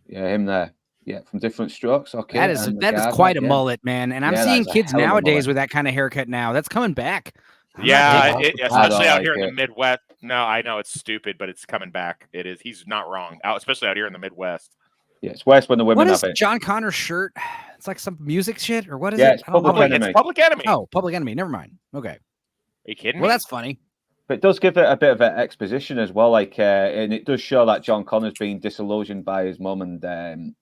[SPEAKER 1] Yeah, him there. Yeah, from Different Strokes. Okay,
[SPEAKER 2] that is quite a mullet, man. And I'm seeing kids nowadays with that kind of haircut now. That's coming back.
[SPEAKER 5] Especially out here in the Midwest. No, I know it's stupid, but it's coming back. It is. He's not wrong. Especially out here in the Midwest.
[SPEAKER 1] Yeah, it's worse when the women have it.
[SPEAKER 2] What is John Connor's shirt? It's like some music shit, or what is
[SPEAKER 1] it?
[SPEAKER 5] It's Public Enemy.
[SPEAKER 2] Oh, Public Enemy. Never mind. Okay. Are
[SPEAKER 5] you kidding me?
[SPEAKER 2] Well, that's funny.
[SPEAKER 1] But it does give it a bit of an exposition as well, and it does show that John Connor's being disillusioned by his mum and.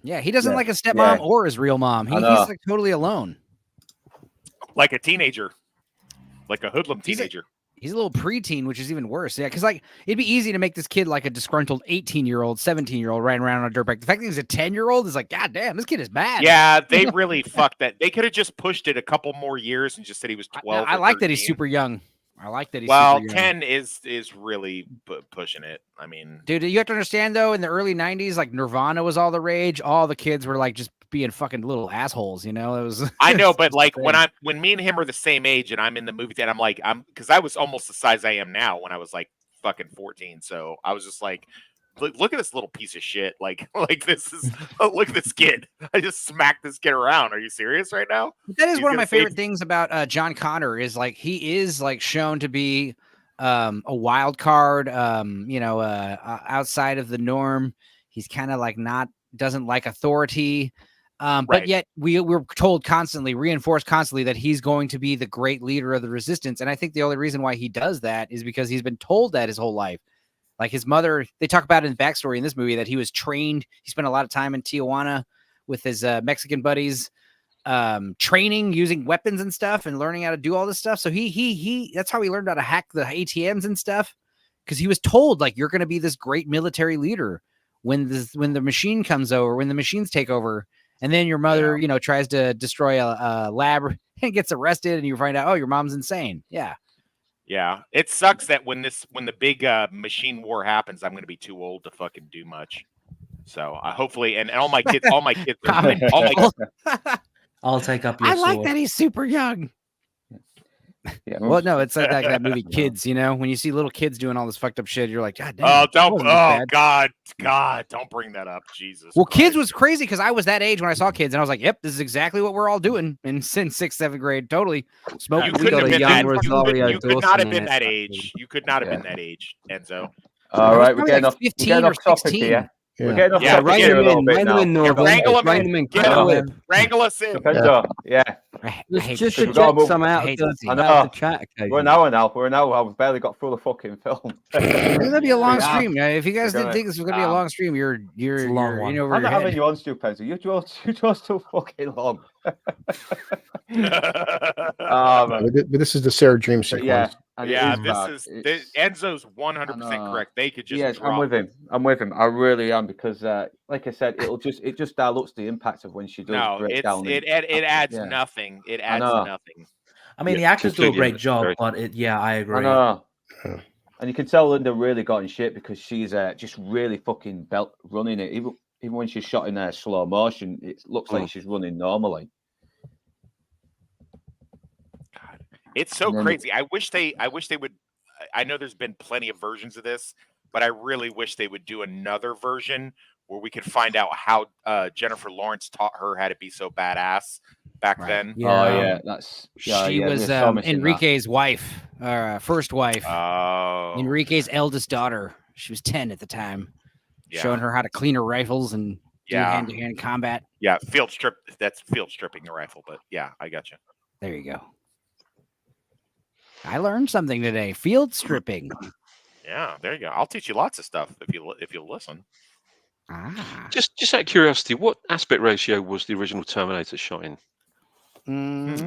[SPEAKER 2] Yeah, he doesn't like a stepmom or his real mom. He's like totally alone.
[SPEAKER 5] Like a teenager, like a hoodlum teenager.
[SPEAKER 2] He's a little preteen, which is even worse. Yeah, because like it'd be easy to make this kid like a disgruntled 18-year-old, 17-year-old riding around on a dirt bike. The fact that he's a 10-year-old is like, God damn, this kid is bad.
[SPEAKER 5] Yeah, they really fucked that. They could have just pushed it a couple more years and just said he was 12.
[SPEAKER 2] I like
[SPEAKER 5] 13.
[SPEAKER 2] that he's super young. I like that he's super young.
[SPEAKER 5] 10 is really pushing it. I mean,
[SPEAKER 2] dude, you have to understand though, in the early 90s, like Nirvana was all the rage. All the kids were like just being fucking little assholes, you know. It was.
[SPEAKER 5] I know, but like when me and him are the same age and I'm in the movie theater, I'm because I was almost the size I am now when I was like fucking 14. So I was just like, look at this little piece of shit. Like this is look at this kid. I just smacked this kid around. Are you serious right now?
[SPEAKER 2] That is one of my favorite things about John Connor is like he is like shown to be a wild card, outside of the norm. He's kind of like doesn't like authority. But yet we're told reinforced constantly that he's going to be the great leader of the resistance. And I think the only reason why he does that is because he's been told that his whole life. Like his mother, they talk about in the backstory in this movie that he was trained. He spent a lot of time in Tijuana with his Mexican buddies, training, using weapons and stuff and learning how to do all this stuff. So he that's how he learned how to hack the ATMs and stuff. Because he was told like, you're going to be this great military leader when the machine comes over, when the machines take over. And then your mother, tries to destroy a lab and gets arrested, and you find out, oh, your mom's insane. Yeah.
[SPEAKER 5] Yeah. It sucks that when the big machine war happens, I'm going to be too old to fucking do much. So hopefully, and all my kids, all my kids.
[SPEAKER 3] I'll take up your sword.
[SPEAKER 2] I like that he's super young. Yeah, well, no, it's like that movie Kids, when you see little kids doing all this fucked up shit, you're like, God damn.
[SPEAKER 5] God, don't bring that up. Jesus.
[SPEAKER 2] Well, Christ. Kids was crazy because I was that age when I saw Kids, and I was like, yep, this is exactly what we're all doing in 6th, 7th grade. Totally.
[SPEAKER 5] You couldn't have been that. You could not have been that age. You could not have been that age, Enzo.
[SPEAKER 1] All right, we're getting off 15 or 16 here.
[SPEAKER 5] Yeah.
[SPEAKER 1] We're getting off topic here a little bit now.
[SPEAKER 5] Wrangle us in.
[SPEAKER 1] Yeah.
[SPEAKER 7] Just eject some out of the chat.
[SPEAKER 1] We're an hour now. I've barely got through the fucking film.
[SPEAKER 2] It's gonna be a long stream. If you guys didn't think this was gonna be a long stream, you're
[SPEAKER 1] I'm not having you on, Stupenzo. You draw too fucking long.
[SPEAKER 4] But this is the Sarah Dream sequence.
[SPEAKER 5] This is Enzo's 100% correct. They could just.
[SPEAKER 1] Yes, I'm with him. I really am because, like I said, it just dilutes the impact of when she does break down.
[SPEAKER 5] It adds nothing. It adds nothing.
[SPEAKER 3] I mean, the actors do a great job, but I agree.
[SPEAKER 1] I know. And you can tell Linda really got in shit because she's just really fucking running it. Even when she's shot in slow motion, it looks like she's running normally.
[SPEAKER 5] It's so crazy. I wish they would. I know there's been plenty of versions of this, but I really wish they would do another version where we could find out how Jennifer Lawrence taught her how to be so badass back then.
[SPEAKER 2] Yeah. She was Enrique's wife, first wife.
[SPEAKER 5] Oh,
[SPEAKER 2] Enrique's eldest daughter. She was 10 at the time, showing her how to clean her rifles and do hand-to-hand combat.
[SPEAKER 5] Yeah, field strip. That's field stripping the rifle, but yeah, I got you.
[SPEAKER 2] There you go. I learned something today. Field stripping.
[SPEAKER 5] Yeah, there you go. I'll teach you lots of stuff if you'll listen.
[SPEAKER 6] Just out of curiosity, what aspect ratio was the original Terminator shot in?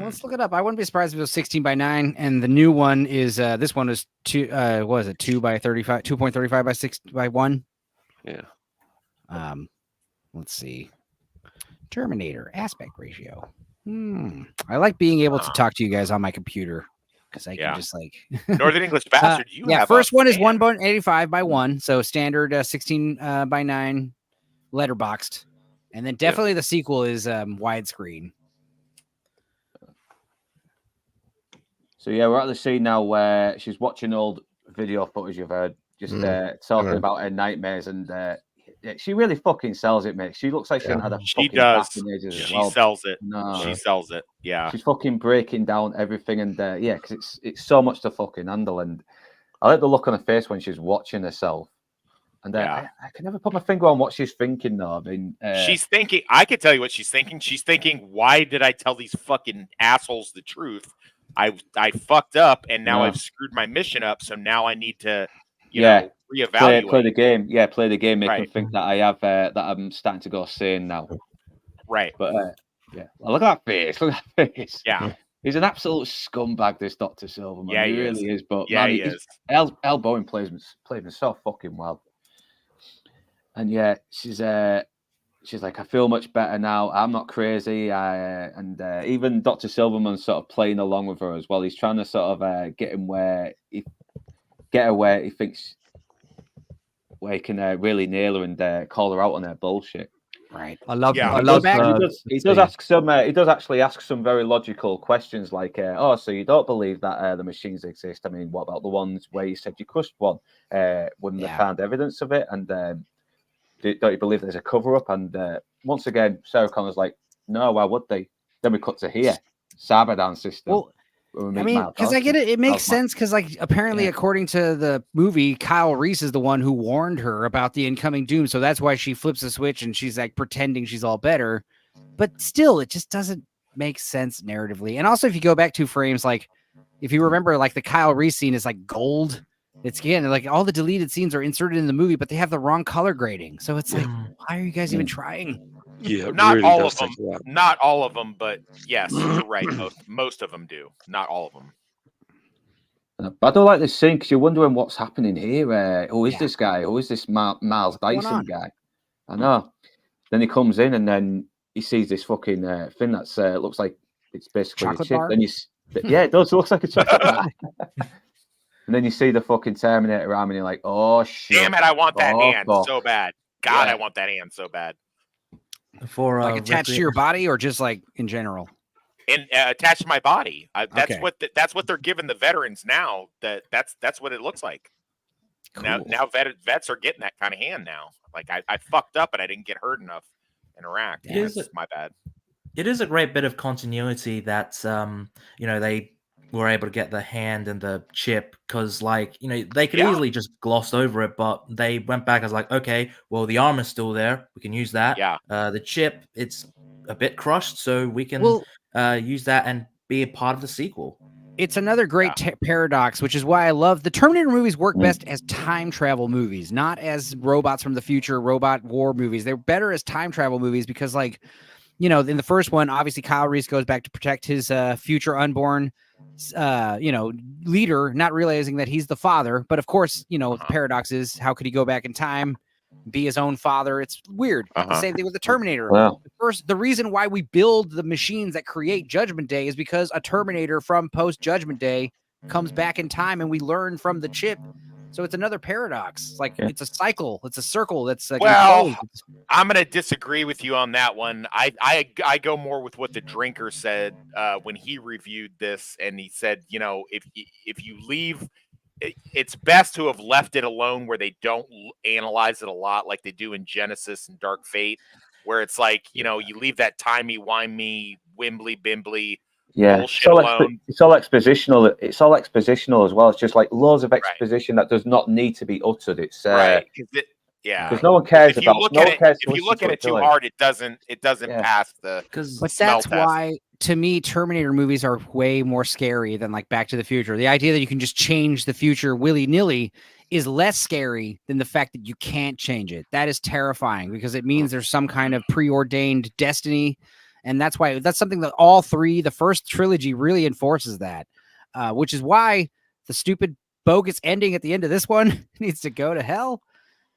[SPEAKER 2] Let's look it up. I wouldn't be surprised if it was 16:9, and the new one is this one is 2. What is it? 2:35, 2.35 by 6:1.
[SPEAKER 6] Yeah.
[SPEAKER 2] Let's see. Terminator aspect ratio. I like being able to talk to you guys on my computer. Because I can just like
[SPEAKER 5] Northern English bastard.
[SPEAKER 2] First one is 1.85 by 1, so standard 16:9 letterboxed. And then definitely the sequel is widescreen.
[SPEAKER 1] So yeah, we're at the scene now where she's watching old video footage of her just talking about her nightmares, and she really fucking sells it, mate. She looks like she hasn't had a fucking bath in ages as well.
[SPEAKER 5] She sells it.
[SPEAKER 1] No.
[SPEAKER 5] She sells it. Yeah.
[SPEAKER 1] She's fucking breaking down everything, and because it's so much to fucking handle. And I like the look on her face when she's watching herself. And I can never put my finger on what she's thinking, though. I mean,
[SPEAKER 5] she's thinking. I could tell you what she's thinking. She's thinking, "Why did I tell these fucking assholes the truth? I fucked up, and now I've screwed my mission up. So now I need to, you know, reevaluate.
[SPEAKER 1] Play the game. Yeah, play the game. Make them think that I have that I'm starting to go sane now.
[SPEAKER 5] Right.
[SPEAKER 1] But look at that face. Look at that face.
[SPEAKER 5] Yeah.
[SPEAKER 1] He's an absolute scumbag, this Dr. Silverman.
[SPEAKER 5] Yeah,
[SPEAKER 1] he really is. But
[SPEAKER 5] yeah,
[SPEAKER 1] man,
[SPEAKER 5] he is.
[SPEAKER 1] El Bowen played him so fucking well. And she's like, I feel much better now. I'm not crazy. And even Dr. Silverman's sort of playing along with her as well. He's trying to sort of get her where he thinks where he can really nail her and call her out on her bullshit.
[SPEAKER 2] Right.
[SPEAKER 7] I love.
[SPEAKER 1] He does ask some. He does actually ask some very logical questions, like, so you don't believe that the machines exist? I mean, what about the ones where you said you crushed one? Wouldn't they found evidence of it? And don't you believe there's a cover-up? And once again, Sarah Connor's like, no, why would they? Then we cut to here, Sabadan system.
[SPEAKER 2] Well, I mean, because I get it. It makes sense because, like, apparently, according to the movie, Kyle Reese is the one who warned her about the incoming doom. So that's why she flips a switch and she's like pretending she's all better. But still, it just doesn't make sense narratively. And also, if you go back 2 frames, like, if you remember, like, the Kyle Reese scene is like gold. It's again like all the deleted scenes are inserted in the movie, but they have the wrong color grading. So it's like, why are you guys even trying?
[SPEAKER 6] Yeah,
[SPEAKER 5] not
[SPEAKER 6] really
[SPEAKER 5] all of them. Not all of them, but yes, you're right. Most of them do. Not all of them.
[SPEAKER 1] I don't like this scene because you're wondering what's happening here. Who is this guy? Who is this Miles Dyson guy? I know. Then he comes in and then he sees this fucking thing that's looks like it's basically
[SPEAKER 2] chocolate
[SPEAKER 1] a chip.
[SPEAKER 2] bar?
[SPEAKER 1] Then it does. It looks like a chocolate bar. And then you see the fucking Terminator arm and you're like, oh shit.
[SPEAKER 5] Damn it, I want that hand so bad. God, I want that hand so bad.
[SPEAKER 3] For
[SPEAKER 2] like attached to your body or just like in general?
[SPEAKER 5] And attached to my body. That's what they're giving the veterans now. That's what it looks like. Cool. Now vets are getting that kind of hand now. Like I fucked up and I didn't get hurt enough in Iraq. That's my bad.
[SPEAKER 3] It is a great bit of continuity that they were able to get the hand and the chip because, like, they could easily just gloss over it, but they went back as like, okay, well, the armor's still there, we can use that. The chip, it's a bit crushed, so we can use that and be a part of the sequel.
[SPEAKER 2] It's another great paradox, which is why I love the Terminator movies work best as time travel movies, not as robots from the future, robot war movies. They're better as time travel movies because, like, in the first one, obviously Kyle Reese goes back to protect his future unborn leader, not realizing that he's the father. But of course, the paradox is, how could he go back in time, be his own father? It's weird. The same thing with the Terminator.
[SPEAKER 1] Wow.
[SPEAKER 2] The reason why we build the machines that create Judgment Day is because a Terminator from post Judgment Day comes back in time, and we learn from the chip. So it's another paradox. Like it's a cycle. It's a circle. That's like,
[SPEAKER 5] I'm going to disagree with you on that one. I go more with what the drinker said when he reviewed this, and he said, if you leave, it's best to have left it alone where they don't analyze it a lot, like they do in Genesis and Dark Fate, where it's like, you leave that timey-wimey, wimbly-bimbly.
[SPEAKER 1] Yeah, it's all expositional. It's all expositional as well. It's just like loads of exposition that does not need to be uttered. It's because no one cares about.
[SPEAKER 5] If you look at it too hard, it doesn't pass the.
[SPEAKER 2] But that's why, to me, Terminator movies are way more scary than like Back to the Future. The idea that you can just change the future willy-nilly is less scary than the fact that you can't change it. That is terrifying because it means there's some kind of preordained destiny. And that's something that the first trilogy really enforces that, which is why the stupid bogus ending at the end of this one needs to go to hell.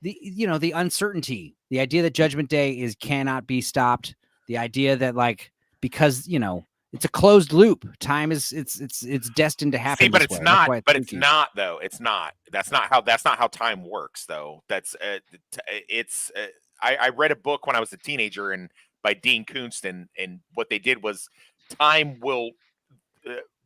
[SPEAKER 2] The uncertainty, the idea that Judgment Day cannot be stopped. The idea that, like, because, it's a closed loop. Time is it's destined to happen.
[SPEAKER 5] See, but it's not. But it's not, though. It's not. That's not how time works, though. I read a book when I was a teenager and by Dean Koontz, and what they did was time will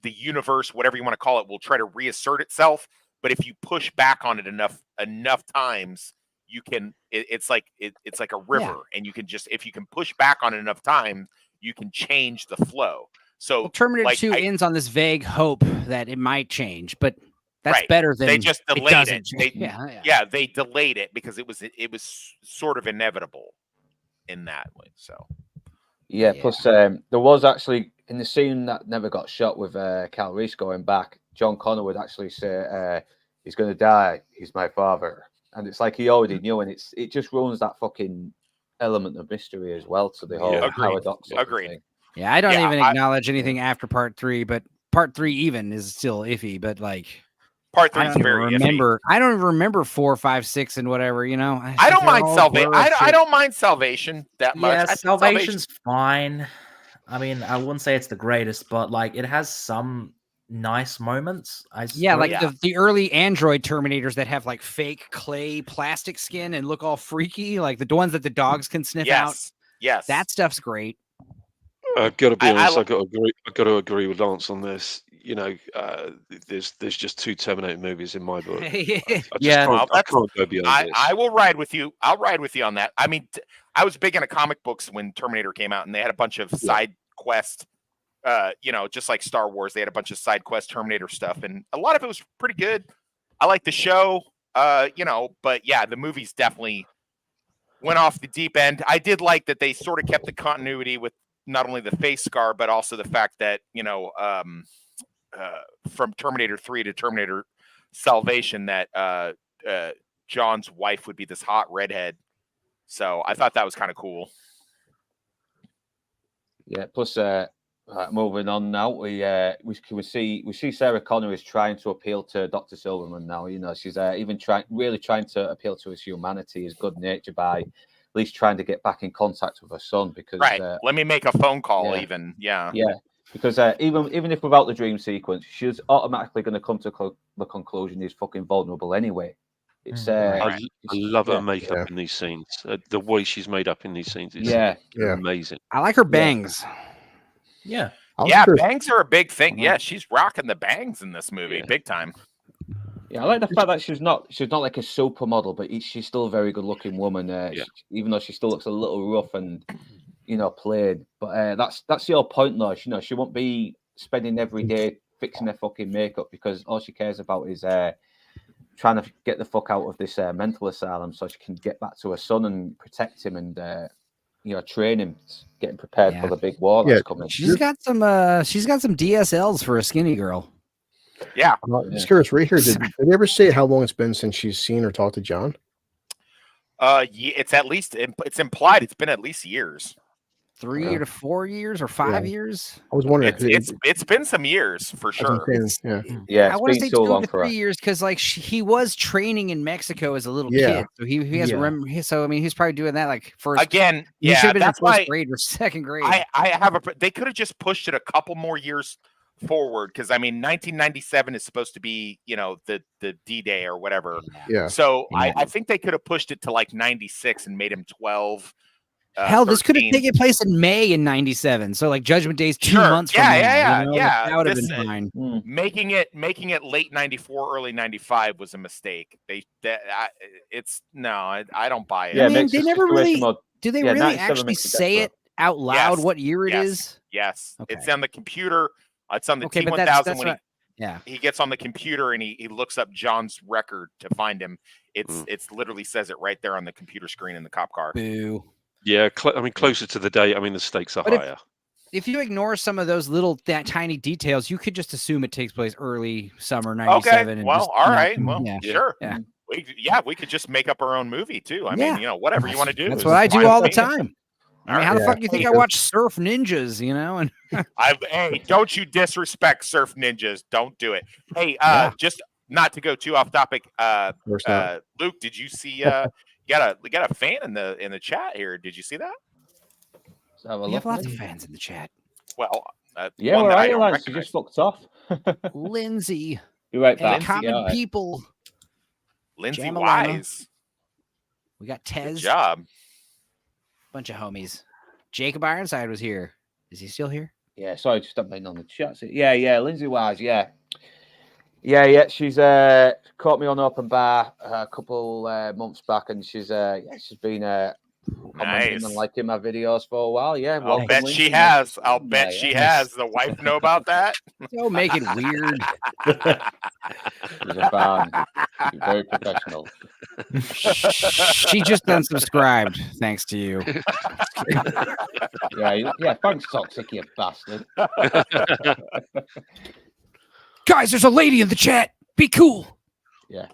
[SPEAKER 5] the universe, whatever you want to call it, will try to reassert itself. But if you push back on it enough times, you can. It's like a river, and you can just if you can push back on it enough time, you can change the flow. So
[SPEAKER 2] Terminator 2 ends on this vague hope that it might change, but that's better than
[SPEAKER 5] they just delayed it. They delayed it because it was sort of inevitable in that way. So
[SPEAKER 1] plus there was actually in the scene that never got shot with Cal Reese going back, John Connor would actually say he's going to die, he's my father, and it's like he already knew, and it just ruins that fucking element of mystery as well to the whole paradox.
[SPEAKER 5] Agreed.
[SPEAKER 2] Yeah, I don't even acknowledge anything after part 3, but part 3 even is still iffy. But like
[SPEAKER 5] part 3 is very iffy.
[SPEAKER 2] I don't even remember 4, 5, 6, and whatever. You know,
[SPEAKER 5] I don't mind Salvation. I don't mind Salvation that much.
[SPEAKER 3] Yeah, Salvation's fine. I mean, I wouldn't say it's the greatest, but like it has some nice moments. The early Android Terminators that have like fake clay plastic skin and look all freaky, like the ones that the dogs can sniff out.
[SPEAKER 5] Yes,
[SPEAKER 2] that stuff's great.
[SPEAKER 6] I've got to be honest. I've got to agree with Lance on this. You know, there's just 2 Terminator movies in my book. I can't go beyond this.
[SPEAKER 5] I will ride with you. I'll ride with you on that. I mean, I was big into comic books when Terminator came out, and they had a bunch of side quest. Just like Star Wars, they had a bunch of side quest Terminator stuff, and a lot of it was pretty good. I like the show, but yeah, the movies definitely went off the deep end. I did like that they sort of kept the continuity with not only the face scar, but also the fact that, from Terminator 3 to Terminator Salvation, that John's wife would be this hot redhead. So I thought that was kind of cool.
[SPEAKER 1] Yeah. Plus, moving on now, we see Sarah Connor is trying to appeal to Dr. Silverman now. You know, she's even really trying to appeal to his humanity, his good nature by at least trying to get back in contact with her son. Because
[SPEAKER 5] let me make a phone call.
[SPEAKER 1] Because even if without the dream sequence, she's automatically going to come to the conclusion he's fucking vulnerable anyway. It's
[SPEAKER 6] I love her makeup in these scenes. The way she's made up in these scenes is amazing.
[SPEAKER 2] I like her bangs.
[SPEAKER 5] Yeah, bangs are a big thing. Yeah, she's rocking the bangs in this movie, big time.
[SPEAKER 1] Yeah, I like the fact that she's not like a supermodel, but she's still a very good looking woman. Even though she still looks a little rough and played. But that's your point, though. She won't be spending every day fixing her fucking makeup because all she cares about is trying to get the fuck out of this mental asylum so she can get back to her son and protect him and train him, getting prepared for the big war that's coming.
[SPEAKER 2] She's got some DSLs for a skinny girl.
[SPEAKER 5] Yeah.
[SPEAKER 4] Just curious, right here, did they ever say how long it's been since she's seen or talked to John?
[SPEAKER 5] It's implied it's been at least years.
[SPEAKER 2] 3 to 4 years or 5 years.
[SPEAKER 4] I was wondering.
[SPEAKER 5] It's been some years for sure.
[SPEAKER 1] I
[SPEAKER 2] want to say 2 to 3 years because he was training in Mexico as a little kid, so he has remember. So I mean, he's probably doing that like first.
[SPEAKER 5] Again,
[SPEAKER 2] he should have been in first grade or second grade.
[SPEAKER 5] They could have just pushed it a couple more years forward because I mean 1997 is supposed to be the D-Day or whatever. So I think they could have pushed it to like 96 and made him 12.
[SPEAKER 2] Hell, this could have taken place in May in 97. So like Judgment Day's 2 months from now.
[SPEAKER 5] That
[SPEAKER 2] would have been fine.
[SPEAKER 5] Making it late 94, early 95 was a mistake. I don't buy it.
[SPEAKER 2] I mean, they never really do they really actually say it out loud what year it is?
[SPEAKER 5] Yes. Okay. It's on the computer. It's on the T1000 when he gets on the computer and he looks up John's record to find him. It's literally says it right there on the computer screen in the cop car.
[SPEAKER 2] Boo.
[SPEAKER 6] Yeah, I mean, closer to the date, I mean, the stakes are higher.
[SPEAKER 2] If you ignore some of those little tiny details, you could just assume it takes place early summer 97.
[SPEAKER 5] Okay, well, all right. Well, sure. Yeah. We could just make up our own movie, too. I mean, whatever you want to do.
[SPEAKER 2] That's what I do all the time. I mean, how the fuck do you think I watch Surf Ninjas, And
[SPEAKER 5] hey, don't you disrespect Surf Ninjas. Don't do it. Hey, just not to go too off topic, Luke, did you see... We got a fan in the chat here. Did you see that?
[SPEAKER 2] We have lots of fans in the chat.
[SPEAKER 5] Well,
[SPEAKER 1] where are you, Lance? You just fucked off.
[SPEAKER 2] Lindsay.
[SPEAKER 1] You're right back.
[SPEAKER 2] Common people.
[SPEAKER 5] Lindsay Wise.
[SPEAKER 2] We got Tez.
[SPEAKER 5] Good job.
[SPEAKER 2] Bunch of homies. Jacob Ironside was here. Is he still here?
[SPEAKER 1] Yeah, sorry, just jumping on the chat. Yeah, Lindsay Wise, yeah. She's caught me on open bar a couple months back, and she's been commenting and liking my videos for a while. Yeah,
[SPEAKER 5] I'll bet she has. I'll bet she has. The wife know about that?
[SPEAKER 2] Don't make it weird.
[SPEAKER 1] She's a fan. She's very professional.
[SPEAKER 2] She just unsubscribed, thanks to you.
[SPEAKER 1] yeah. Thanks, Toxic, you bastard.
[SPEAKER 2] Guys, there's a lady in the chat. Be cool.
[SPEAKER 1] Yeah.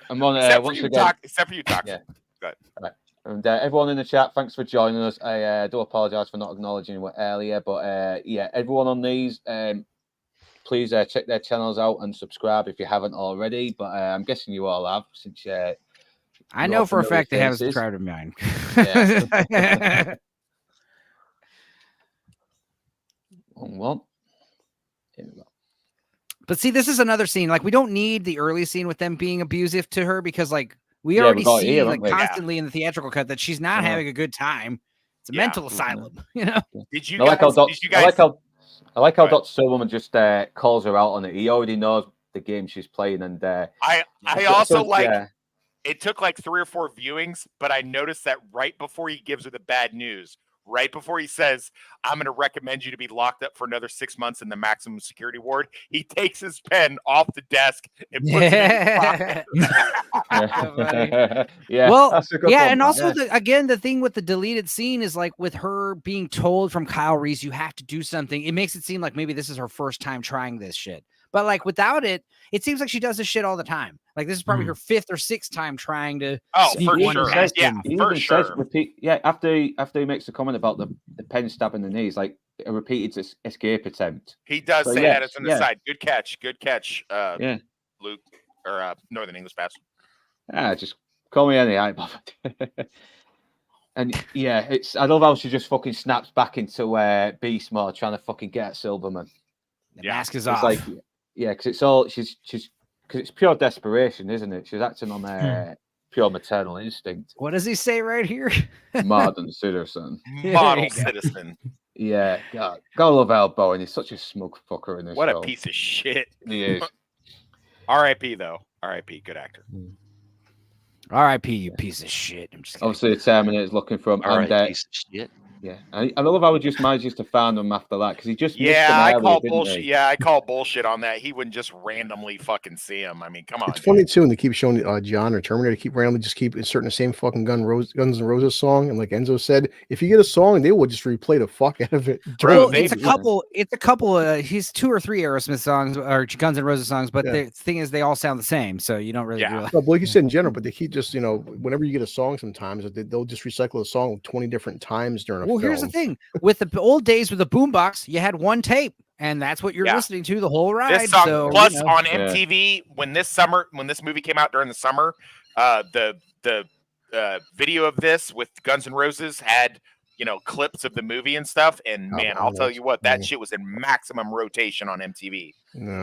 [SPEAKER 1] I'm on once
[SPEAKER 5] again. Except for you, Toxic.
[SPEAKER 1] Yeah. Good. Right. And everyone in the chat, thanks for joining us. I do apologize for not acknowledging it earlier, but everyone on these, please check their channels out and subscribe if you haven't already. But I'm guessing you all have, since
[SPEAKER 2] I know for a fact they haven't subscribed to mine.
[SPEAKER 1] One. Here we go.
[SPEAKER 2] But see, this is another scene. Like, we don't need the early scene with them being abusive to her, because like we already see constantly in the theatrical cut that she's not having a good time. It's a mental asylum, you know.
[SPEAKER 5] Did you guys?
[SPEAKER 1] I like how Dr. Silverman just calls her out on it. He already knows the game she's playing, and
[SPEAKER 5] I also like. It took like 3 or 4 viewings, but I noticed that right before he gives her the bad news, right before he says, I'm going to recommend you to be locked up for another 6 months in the maximum security ward, he takes his pen off the desk and puts it in his pocket.
[SPEAKER 2] And also, the thing with the deleted scene is like with her being told from Kyle Reese, you have to do something. It makes it seem like maybe this is her first time trying this shit. But like without it, it seems like she does this shit all the time. Like this is probably her 5th or 6th time trying to.
[SPEAKER 5] Oh, for sure. For sure.
[SPEAKER 1] After he makes the comment about the pen stabbing the knees, like a repeated escape attempt.
[SPEAKER 5] He does say that as an aside. Good catch. Luke or Northern English bastard.
[SPEAKER 1] Just call me any. I And I love how she just fucking snaps back into beast mode, trying to fucking get at Silverman.
[SPEAKER 2] The mask is off.
[SPEAKER 1] Like, because it's all because it's pure desperation, isn't it? She's acting on pure maternal instinct.
[SPEAKER 2] What does he say right here?
[SPEAKER 1] Modern citizen.
[SPEAKER 5] Model citizen.
[SPEAKER 1] Yeah, God, gotta love Al Bowen. He's such a smug fucker in this.
[SPEAKER 5] What a piece of shit.
[SPEAKER 1] He is.
[SPEAKER 5] R.I.P. though. R.I.P. Good actor.
[SPEAKER 2] R.I.P. You piece of shit. I'm just
[SPEAKER 1] obviously the Terminator's looking for him.
[SPEAKER 6] R.I.P. piece of shit.
[SPEAKER 1] Yeah, I love how he just manages to find him after that, because he just
[SPEAKER 5] I call bullshit. Yeah, I call bullshit on that. He wouldn't just randomly fucking see him. I mean, come on.
[SPEAKER 4] It's funny too, and they keep showing John or Terminator keep inserting the same fucking Guns N' Roses song, and like Enzo said, if you get a song, they will just replay the fuck out of it.
[SPEAKER 2] Well, it's a couple. He's 2 or 3 Aerosmith songs or Guns N' Roses songs, but the thing is, they all sound the same, so you don't really realize.
[SPEAKER 4] Well, like you said in general, but they keep just whenever you get a song, sometimes they'll just recycle the song 20 different times during a film.
[SPEAKER 2] Well, here's the thing. With the old days with the boombox, you had one tape, and that's what you're listening to the whole ride.
[SPEAKER 5] This song, plus on MTV, when this movie came out during the summer, the video of this with Guns N' Roses had clips of the movie and stuff. And man, I'll tell you what, that shit was in maximum rotation on MTV.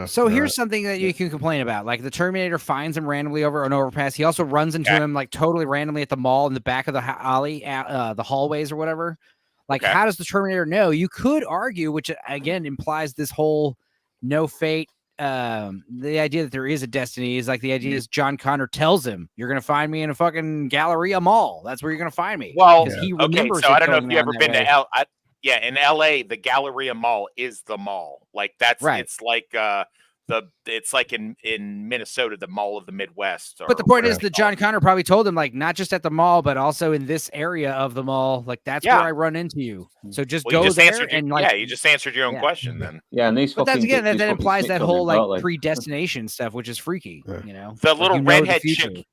[SPEAKER 2] So here's something that you can complain about. Like the Terminator finds him randomly over an overpass. He also runs into him like totally randomly at the mall in the back of the alley, the hallways or whatever. Like, how does the Terminator know? You could argue, which again implies this whole no fate. The idea that there is a destiny is like the idea is John Connor tells him, "You're going to find me in a fucking Galleria Mall. That's where you're going to find me."
[SPEAKER 5] Well, he remembers. So I don't know if you've ever been to in LA, the Galleria Mall is the mall. Like that's it's like it's like in Minnesota, the Mall of the Midwest.
[SPEAKER 2] But the point is that John Connor probably told him, like, not just at the mall, but also in this area of the mall. Like, that's where I run into you. So just go there and
[SPEAKER 5] you just answered your own question then.
[SPEAKER 1] Yeah, and these.
[SPEAKER 2] But that's again that implies that whole like predestination stuff, which is freaky.
[SPEAKER 5] The little redhead chick.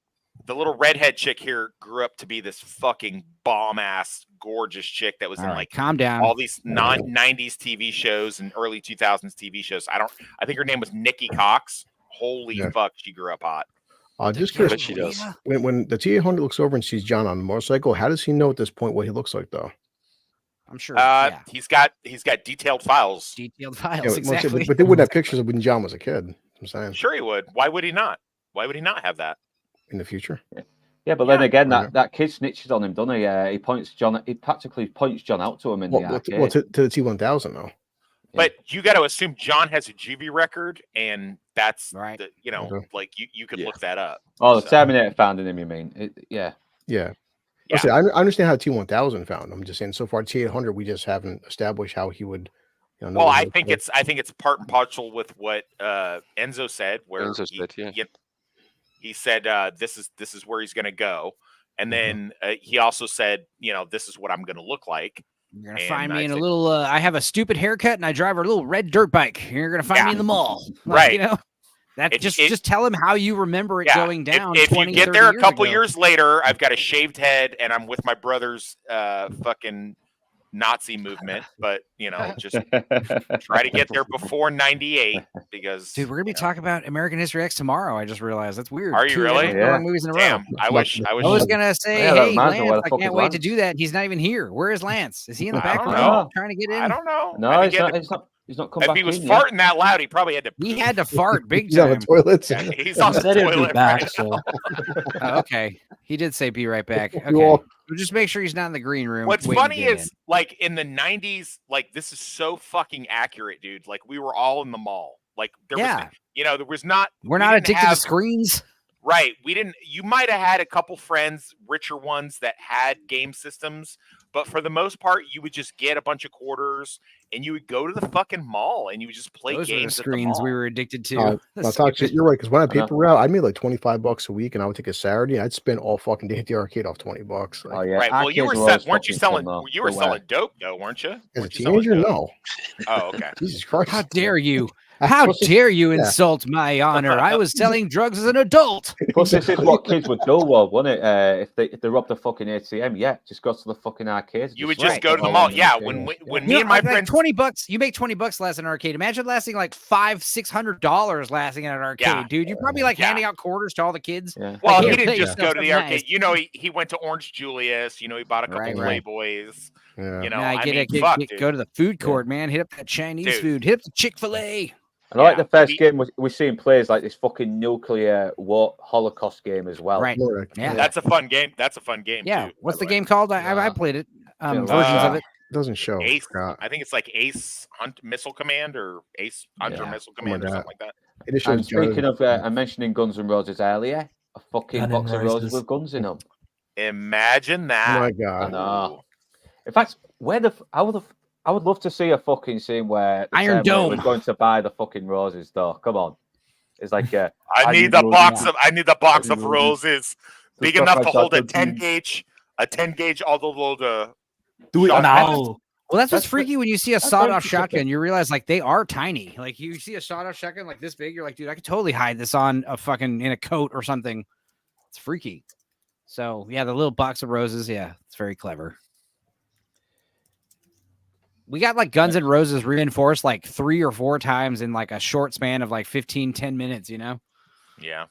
[SPEAKER 5] The little redhead chick here grew up to be this fucking bomb ass gorgeous chick that was in like
[SPEAKER 2] calm down
[SPEAKER 5] all these 90s TV shows and early 2000s TV shows. I think her name was Nikki Cox. Holy fuck, she grew up hot.
[SPEAKER 4] Just curious, she does. When the T-800 looks over and sees John on the motorcycle, how does he know at this point what he looks like though?
[SPEAKER 2] I'm sure
[SPEAKER 5] he's got detailed files.
[SPEAKER 2] Exactly.
[SPEAKER 4] But they wouldn't have pictures of when John was a kid. I'm saying.
[SPEAKER 5] Sure he would. Why would he not? Why would he not have that?
[SPEAKER 4] In the future.
[SPEAKER 1] Yeah, but then again, that kid snitches on him, doesn't he? He practically points John out to him in the arcade.
[SPEAKER 4] Well, to the T1000 though.
[SPEAKER 5] But you got to assume John has a juvie record, and that's
[SPEAKER 2] right.
[SPEAKER 5] Like you could look that up.
[SPEAKER 1] Oh, the Terminator found in him, you mean?
[SPEAKER 4] Yeah. I understand how T1000 found him. I'm just saying, so far T800, we just haven't established how he would.
[SPEAKER 5] Well, I think it's part and parcel with what Enzo said, where he said this is where he's going to go, and then he also said, this is what I'm going to look like.
[SPEAKER 2] You're gonna find me in a little. I have a stupid haircut and I drive a little red dirt bike. You're gonna find me in the mall,
[SPEAKER 5] right?
[SPEAKER 2] That just tell him how you remember it going down.
[SPEAKER 5] If you get there a couple years later, I've got a shaved head and I'm with my brother's fucking Nazi movement, but just try to get there before 98 because
[SPEAKER 2] dude, we're gonna be talking about American History X tomorrow. I just realized that's weird.
[SPEAKER 5] Are you really?
[SPEAKER 2] Movies in a row.
[SPEAKER 5] Damn, I was
[SPEAKER 2] gonna say, hey, Lance, I can't wait to do that. He's not even here. Where is Lance? Is he in the back room trying to get in?
[SPEAKER 5] I don't know.
[SPEAKER 1] No, he's not come back.
[SPEAKER 5] If he was farting that loud, he probably had to.
[SPEAKER 2] He had to fart big
[SPEAKER 4] time.
[SPEAKER 2] He's
[SPEAKER 4] on the toilet.
[SPEAKER 5] Yeah, he's on the toilet
[SPEAKER 3] back. So.
[SPEAKER 2] Okay, he did say be right back. Okay, we'll just make sure he's not in the green room.
[SPEAKER 5] What's funny is, like in the 90s, like this is so fucking accurate, dude. Like we were all in the mall. Like there was, there was not.
[SPEAKER 2] We're not addicted to screens.
[SPEAKER 5] Right. We didn't. You might have had a couple friends, richer ones, that had game systems, but for the most part, you would just get a bunch of quarters and you would go to the fucking mall and you would just play
[SPEAKER 2] Those
[SPEAKER 5] games.
[SPEAKER 2] Are the screens we were addicted to.
[SPEAKER 4] You're right, because when I paper route, I made like $25 a week, and I would take a Saturday and I'd spend all fucking day at the arcade off $20. Like,
[SPEAKER 1] oh yeah.
[SPEAKER 5] Right. Well, you were weren't you selling? You were selling dope though, weren't you?
[SPEAKER 4] As a teenager, no.
[SPEAKER 5] Oh, okay.
[SPEAKER 4] Jesus Christ!
[SPEAKER 2] How dare you? How dare you insult my honor? I was selling drugs as an adult.
[SPEAKER 1] Plus, this is what kids would do, wasn't it? If they robbed the fucking ATM, just go to the fucking arcade.
[SPEAKER 5] You would just go to the mall. Yeah, when me and my friends,
[SPEAKER 2] $20, you make $20 last in an arcade. Imagine lasting like $500-$600 lasting in an arcade, dude. You're probably like handing out quarters to all the kids.
[SPEAKER 1] Yeah.
[SPEAKER 5] Well, he didn't just go to the arcade. He went to Orange Julius. He bought a couple Playboys.
[SPEAKER 2] Yeah. Go to the food court, man. Hit up that Chinese food. Hit up the Chick-fil-A.
[SPEAKER 1] And I like the first game we're seeing players like this fucking nuclear Holocaust game as well.
[SPEAKER 2] Right. Yeah.
[SPEAKER 5] That's a fun game.
[SPEAKER 2] Yeah.
[SPEAKER 5] Too,
[SPEAKER 2] what's the game called? I played it. Versions of it.
[SPEAKER 4] Doesn't show.
[SPEAKER 5] Ace. I think it's like Ace Hunt Missile Command or Ace Hunter Missile Command or something like that.
[SPEAKER 1] And speaking of, I'm mentioning Guns N' Roses earlier. A fucking box of roses with guns in them.
[SPEAKER 5] Imagine that.
[SPEAKER 4] Oh my God.
[SPEAKER 1] I know. In fact, I would love to see a fucking scene where
[SPEAKER 2] Iron Dome
[SPEAKER 1] was going to buy the fucking roses. Though, come on, it's like
[SPEAKER 5] I need the box of roses big enough to hold a 10 gauge, although the
[SPEAKER 3] do it now.
[SPEAKER 2] Well, that's what's freaky when you see a sawed-off shotgun. You realize like they are tiny. Like you see a sawed-off shotgun like this big, you're like, dude, I could totally hide this on a fucking in a coat or something. It's freaky. So yeah, the little box of roses, it's very clever. We got like Guns N' Roses reinforced like 3 or 4 times in like a short span of like 15-10 minutes,
[SPEAKER 5] Yeah.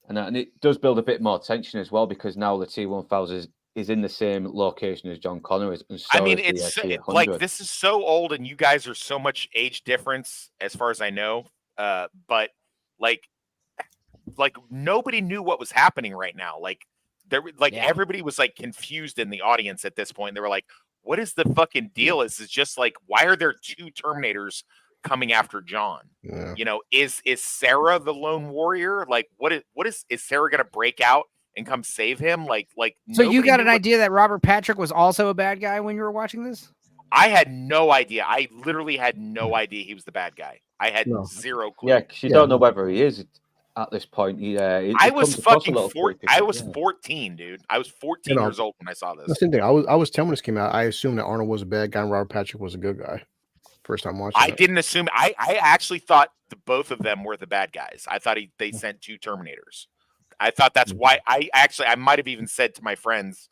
[SPEAKER 1] And it does build a bit more tension as well because now the T1000 is in the same location as John Connor is. And so
[SPEAKER 5] it's like this is so old and you guys are so much age difference as far as I know. But like nobody knew what was happening right now. Like everybody was like confused in the audience at this point. They were like, what is the fucking deal? Is it just like, why are there 2 Terminators coming after John?
[SPEAKER 4] Yeah.
[SPEAKER 5] Is Sarah the lone warrior? Like, what is Sarah gonna break out and come save him? Like,
[SPEAKER 2] so you got an idea that Robert Patrick was also a bad guy when you were watching this?
[SPEAKER 5] I had no idea. I literally had no idea he was the bad guy. I had zero clue.
[SPEAKER 1] Yeah, because you don't know whether he is at this point.
[SPEAKER 5] I was fucking 14, dude. I was 14 years old when I saw this.
[SPEAKER 4] The same thing. I was 10 when this came out. I assumed that Arnold was a bad guy and Robert Patrick was a good guy. First time watching.
[SPEAKER 5] I didn't assume. I actually thought both of them were the bad guys. I thought they sent 2 Terminators. I thought that's why. I might have even said to my friends,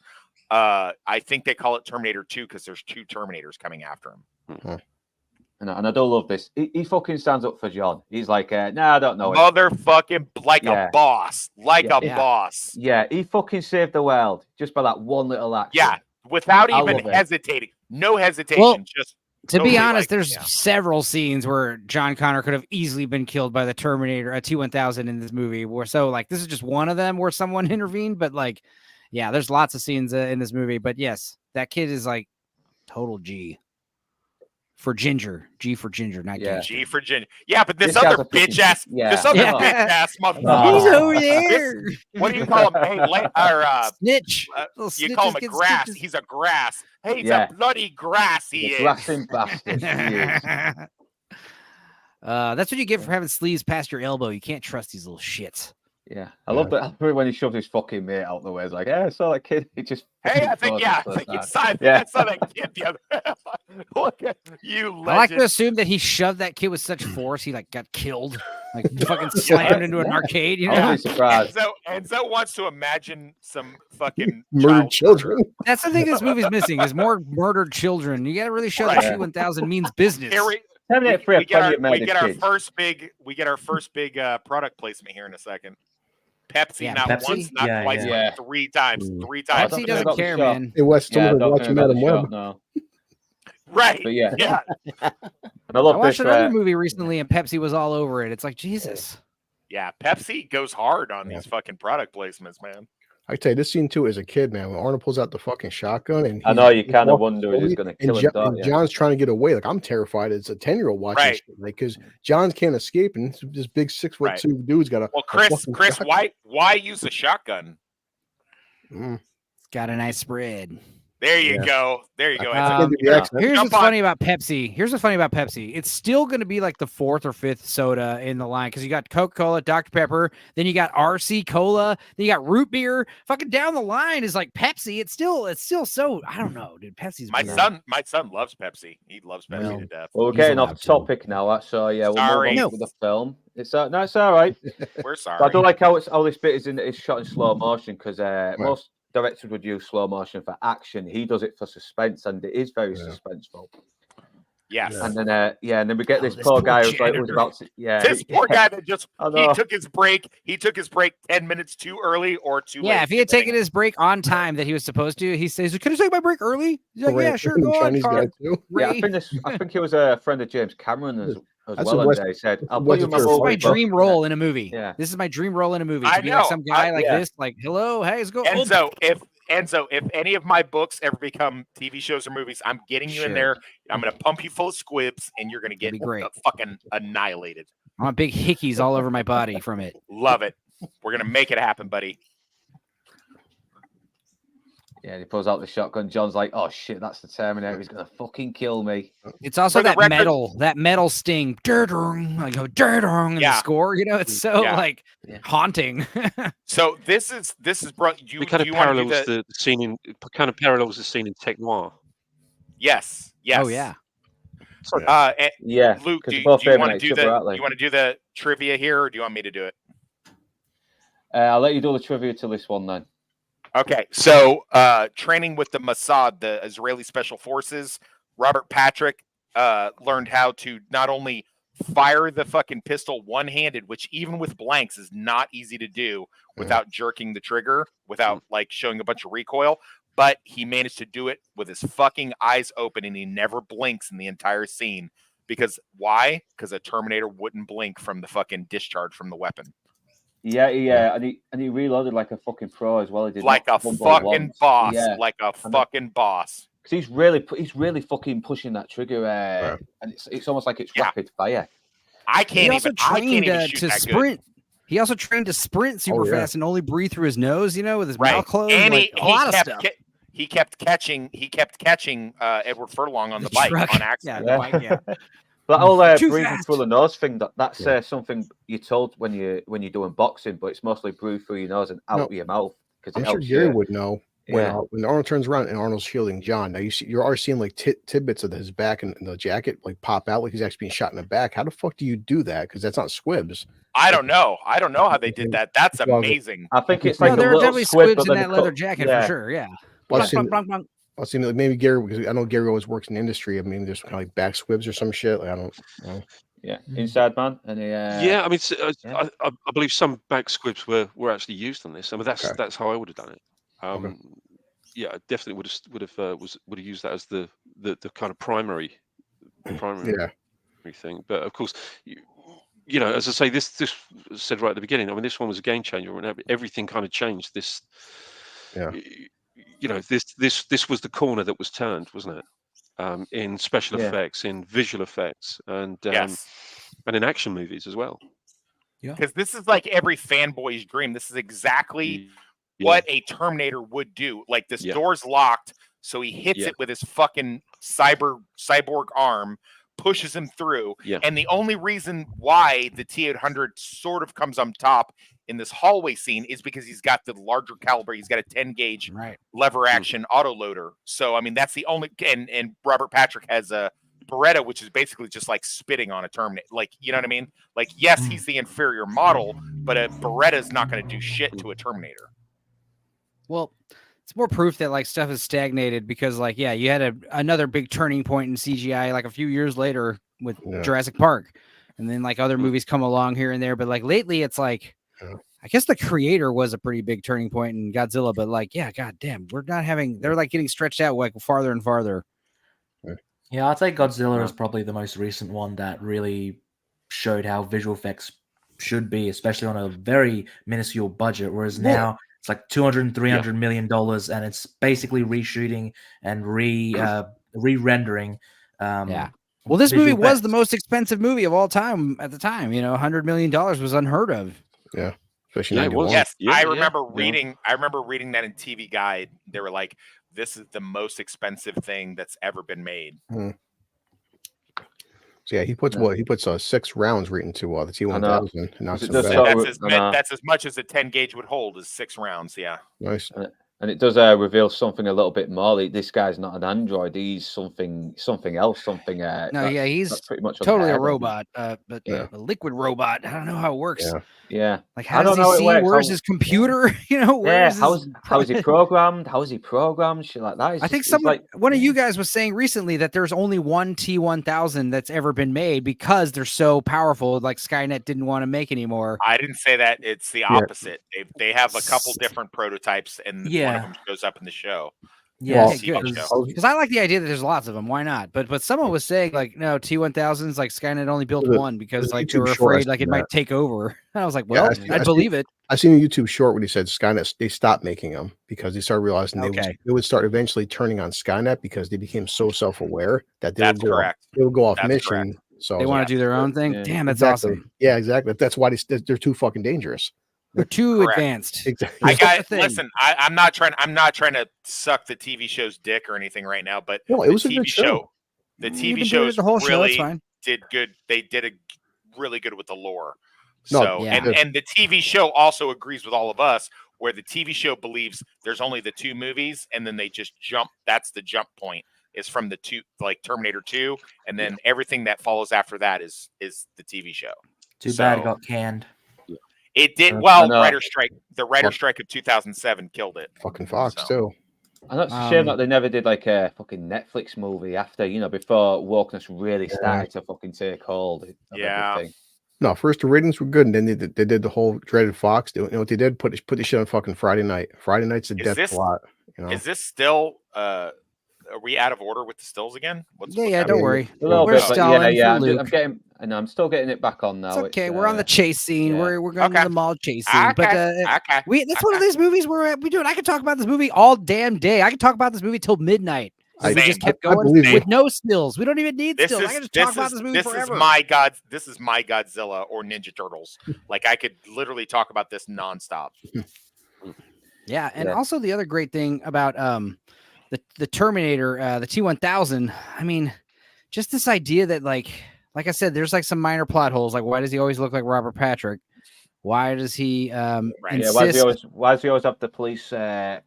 [SPEAKER 5] I think they call it Terminator 2 because there's 2 Terminators coming after him.
[SPEAKER 4] Mm-hmm.
[SPEAKER 1] And I do love this. He fucking stands up for John. He's like, nah, I don't know.
[SPEAKER 5] Motherfucking a boss. Boss.
[SPEAKER 1] Yeah, he fucking saved the world just by that one little action.
[SPEAKER 5] Yeah, without even hesitating. No hesitation.
[SPEAKER 2] To be honest, there's several scenes where John Connor could have easily been killed by the Terminator at T-1000 in this movie. So like this is just one of them where someone intervened, but like, yeah, there's lots of scenes in this movie. But yes, that kid is like total G for Ginger. G for Ginger, not gangster.
[SPEAKER 5] G for Ginger. Yeah, but this other bitch ass, motherfucker.
[SPEAKER 2] He's over there.
[SPEAKER 5] What do you call him? Hey,
[SPEAKER 2] snitch.
[SPEAKER 5] You call him a grass.
[SPEAKER 2] Stitches.
[SPEAKER 5] He's a grass. Hey, he's a bloody grass. He is.
[SPEAKER 1] Grassing bastard. He is.
[SPEAKER 2] That's what you get for having sleeves past your elbow. You can't trust these little shits.
[SPEAKER 1] Yeah, I love that. When he shoved his fucking mate out the way, it's like, yeah, I saw that kid. He just.
[SPEAKER 5] Hey, I think you saw that kid the other. Look at you, legend.
[SPEAKER 2] I like to assume that he shoved that kid with such force he like got killed, like fucking slammed into an arcade. You know,
[SPEAKER 1] I'll be surprised.
[SPEAKER 5] Enzo wants to imagine some fucking
[SPEAKER 4] murdered children.
[SPEAKER 2] That's the thing this movie's missing is more murdered children. You got to really show that T-1000 means business.
[SPEAKER 5] We get our first big product placement here in a second. Pepsi, not once, not twice, but 3 times. 3 times.
[SPEAKER 2] Pepsi doesn't care, man.
[SPEAKER 4] It was watching Madam Web.
[SPEAKER 1] No.
[SPEAKER 5] Right.
[SPEAKER 1] But yeah.
[SPEAKER 5] And
[SPEAKER 1] I
[SPEAKER 2] watched another movie recently, and Pepsi was all over it. It's like Jesus.
[SPEAKER 5] Yeah, Pepsi goes hard on these fucking product placements, man.
[SPEAKER 4] I tell you, this scene too, as a kid, man, when Arnold pulls out the fucking shotgun, and
[SPEAKER 1] I know you kind of wonder if he's going to kill him.
[SPEAKER 4] And John's trying to get away. Like I'm terrified as a 10-year-old watching, shit, like because John can't escape, and this big 6'2" dude's got a.
[SPEAKER 5] Well, Chris, why use a shotgun?
[SPEAKER 2] It's got a nice spread.
[SPEAKER 5] There you go. There you go.
[SPEAKER 2] Here's what's funny about Pepsi. It's still going to be like the 4th or 5th soda in the line because you got Coca-Cola, Dr. Pepper, then you got RC Cola, then you got root beer. Fucking down the line is like Pepsi. It's still so I don't know, dude. Pepsi's
[SPEAKER 5] my son loves Pepsi. He loves Pepsi to death.
[SPEAKER 1] Well, we're getting off topic now. So yeah, we'll move on with the film. It's no, it's all right.
[SPEAKER 5] We're sorry.
[SPEAKER 1] But I don't like how this bit is shot in slow motion because most directors would use slow motion for action. He does it for suspense, and it is very suspenseful.
[SPEAKER 5] Yes.
[SPEAKER 1] And then and then we get this poor guy who's like was about to
[SPEAKER 5] this poor guy that just he took his break 10 minutes too early or too late.
[SPEAKER 2] Yeah, if he had taken his break on time that he was supposed to, he says, "Can I take my break early?" He's like, "Yeah, sure, go on."
[SPEAKER 1] Yeah, I think he was a friend of James Cameron as well. And he said, "I'll put you in my
[SPEAKER 2] dream role in a movie." Yeah, this is my dream role in a movie. To be like some guy like this, like, "Hello, hey, let's go."
[SPEAKER 5] Enzo, if any of my books ever become TV shows or movies, I'm getting you in there. I'm going to pump you full of squibs, and you're going to get fucking annihilated.
[SPEAKER 2] I want big hickeys all over my body from it.
[SPEAKER 5] Love it. We're going to make it happen, buddy.
[SPEAKER 1] Yeah, he pulls out the shotgun. John's like, "Oh shit, that's the Terminator. He's gonna fucking kill me."
[SPEAKER 2] It's also that metal sting, like a in the score. You know, it's so like haunting.
[SPEAKER 5] So this is brought you.
[SPEAKER 6] It kind of parallels the scene in Tech Noir.
[SPEAKER 5] Yes.
[SPEAKER 2] Oh yeah.
[SPEAKER 5] Luke, do you want to do the trivia here, or do you want me to do it?
[SPEAKER 1] I'll let you do the trivia to this one then.
[SPEAKER 5] Okay, so training with the Mossad, the Israeli Special Forces, Robert Patrick learned how to not only fire the fucking pistol one-handed, which even with blanks is not easy to do without jerking the trigger, without like showing a bunch of recoil, but he managed to do it with his fucking eyes open and he never blinks in the entire scene. Because why? Because a Terminator wouldn't blink from the fucking discharge from the weapon.
[SPEAKER 1] Yeah, and he reloaded like a fucking pro as well. He did
[SPEAKER 5] like a fucking boss, like a fucking boss.
[SPEAKER 1] Because he's really fucking pushing that trigger, and it's almost like it's rapid fire.
[SPEAKER 5] I can't even shoot that
[SPEAKER 2] sprint. Good. He also trained to sprint super fast and only breathe through his nose, you know, with his mouth closed. And a lot of stuff.
[SPEAKER 5] He kept catching Edward Furlong on the bike on accident.
[SPEAKER 2] Yeah, the bike, yeah.
[SPEAKER 1] That whole breathing through the nose thing, that's something you're told when you're doing boxing, but it's mostly breathe through your nose and out your mouth.
[SPEAKER 4] I'm sure Gary would know when Arnold turns around and Arnold's shielding John. Now you are seeing like tidbits of his back and the jacket like pop out like he's actually being shot in the back. How the fuck do you do that? Because that's not squibs.
[SPEAKER 5] I don't know how they did that. That's amazing.
[SPEAKER 1] I think it's like
[SPEAKER 2] there were definitely squibs in that leather jacket for sure. Yeah.
[SPEAKER 4] I'll see maybe Gary, because I know Gary always works in the industry. I mean, there's kind of like back squibs or some shit. Like, I don't know.
[SPEAKER 1] Yeah, inside man.
[SPEAKER 6] I mean, I believe some back squibs were actually used on this. I mean, that's how I would have done it. Yeah, I definitely would have used that as the kind of primary primary thing. But of course, you know, as I say, this said right at the beginning. I mean, this one was a game changer. Everything kind of changed. This, you know, this was the corner that was turned, wasn't it? In special effects, in visual effects, and in action movies as well.
[SPEAKER 5] Yeah, because this is like every fanboy's dream. This is exactly what a Terminator would do. Like, this door's locked, so he hits it with his fucking cyborg arm, pushes him through. And the only reason why the T-800 sort of comes on top in this hallway scene is because he's got the larger caliber. He's got a 10 gauge lever action auto loader. So, I mean, that's the only, and Robert Patrick has a Beretta, which is basically just like spitting on a Terminator. Like, you know what I mean? Like, yes, he's the inferior model, but a Beretta is not going to do shit to a Terminator.
[SPEAKER 2] Well, it's more proof that like stuff is stagnated because, like, you had another big turning point in CGI like a few years later with Jurassic Park, and then like other movies come along here and there. But like lately, it's like, I guess the Creator was a pretty big turning point in Godzilla, but like, goddamn, we're not having. They're like getting stretched out like farther and farther.
[SPEAKER 3] Yeah, I'd say Godzilla is probably the most recent one that really showed how visual effects should be, especially on a very minuscule budget. Whereas now it's like $200 $300 million, and it's basically reshooting and re-rendering.
[SPEAKER 2] Well, this movie was the most expensive movie of all time at the time. You know, $100 million was unheard of.
[SPEAKER 4] Yeah, especially
[SPEAKER 5] it was. Yes, I remember reading. I remember reading that in TV Guide. They were like, "This is the most expensive thing that's ever been made."
[SPEAKER 4] So yeah, he puts 6 rounds right into the T-1000.
[SPEAKER 5] That's as much as a 10 gauge would hold, is 6 rounds. Yeah,
[SPEAKER 4] nice.
[SPEAKER 1] And it does reveal something a little bit more. This guy's not an android; he's something else.
[SPEAKER 2] He's pretty much totally a robot, but a liquid robot. I don't know how it works.
[SPEAKER 1] Yeah.
[SPEAKER 2] Like, how does he see? Where's his computer? You know,
[SPEAKER 1] how is he programmed? How is he programmed? Shit like that.
[SPEAKER 2] I think one of you guys was saying recently that there's only one T-1000 that's ever been made because they're so powerful. Like, Skynet didn't want to make anymore.
[SPEAKER 5] I didn't say that. It's the opposite. They have a couple different prototypes, and one of them shows up in the show.
[SPEAKER 2] Yeah, because I like the idea that there's lots of them. Why not? But someone was saying like, no, T-1000s, like Skynet only built one because like they were afraid like it might take over. And I was like, well, I believe it.
[SPEAKER 4] I seen a YouTube short when he said Skynet, they stopped making them because they started realizing they would start eventually turning on Skynet because they became so self-aware that they would go off mission. Correct. So
[SPEAKER 2] they want to do their own thing. Yeah. Damn, that's awesome.
[SPEAKER 4] Yeah, exactly. That's why they're too fucking dangerous.
[SPEAKER 2] They're too advanced.
[SPEAKER 5] Exactly. Listen, I'm not trying to suck the TV show's dick or anything right now, but
[SPEAKER 4] no, it was a good show.
[SPEAKER 5] The TV shows really did good. They did a really good with the lore. So and the TV show also agrees with all of us, where the TV show believes there's only the 2 movies, and then they just jump. That's the jump point, is from the 2, like Terminator 2, and then everything that follows after that is the TV show.
[SPEAKER 3] Too bad it got canned.
[SPEAKER 5] It did well. Writer strike. The writer strike of 2007 killed it.
[SPEAKER 4] Fucking Fox too.
[SPEAKER 1] And that's a shame that they never did like a fucking Netflix movie after, before wokeness really started to fucking take hold. Everything.
[SPEAKER 4] No, first the ratings were good, and then they did the whole dreaded Fox. You know what they did? Put the shit on fucking Friday night. Friday night's a death plot.
[SPEAKER 5] Is this still? Are we out of order with the stills again?
[SPEAKER 2] Don't worry.
[SPEAKER 1] We're stalling. I'm still getting it back on now.
[SPEAKER 2] It's okay. We're on the chase scene. We're going to the mall chase scene. But that's one of those movies where we do it. I could talk about this movie all damn day. I could talk about this movie till midnight. We just kept going with no stills. We don't even need stills. I can just talk about this movie forever.
[SPEAKER 5] This is my Godzilla or Ninja Turtles. Like, I could literally talk about this nonstop.
[SPEAKER 2] Yeah, and also the other great thing about the Terminator, the T-1000. I mean, just this idea that like I said, there's like some minor plot holes. Like, why does he always look like Robert Patrick? Why does he insist?
[SPEAKER 1] Why does he always have the police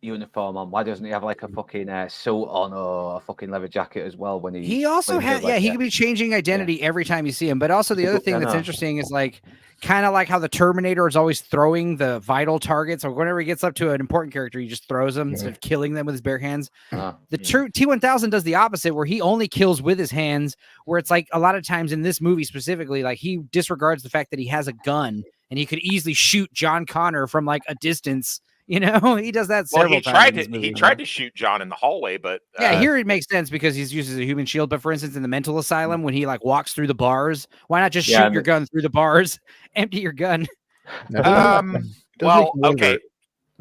[SPEAKER 1] uniform on? Why doesn't he have like a fucking suit on or a fucking leather jacket as well? When he
[SPEAKER 2] also had he could be changing identity every time you see him. But also the other thing that's interesting is like kind of like how the Terminator is always throwing the vital targets, or whenever he gets up to an important character, he just throws them instead of killing them with his bare hands. The T-1000 does the opposite, where he only kills with his hands, where it's like a lot of times in this movie specifically, like he disregards the fact that he has a gun and he could easily shoot John Connor from like a distance, You know, he does that several times.
[SPEAKER 5] He tried to shoot John in the hallway, but
[SPEAKER 2] here it makes sense because he's used as a human shield. But for instance, in the mental asylum, when he like walks through the bars, why not just shoot your gun through the bars, empty your gun?
[SPEAKER 5] Well, okay.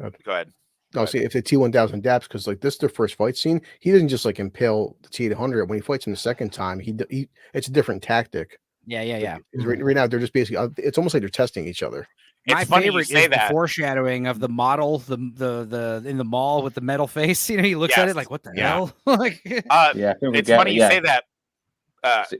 [SPEAKER 5] Go ahead.
[SPEAKER 4] No, see, if the T-1000 adapts, because like this is their first fight scene, he doesn't just like impale the T-800. When he fights him the second time, it's a different tactic.
[SPEAKER 2] Yeah.
[SPEAKER 4] Right now, they're just basically, it's almost like they're testing each other.
[SPEAKER 2] My favorite is the foreshadowing of the model, the in the mall with the metal face. You know, he looks at it like, "What the hell?" Like,
[SPEAKER 5] it's funny you say that,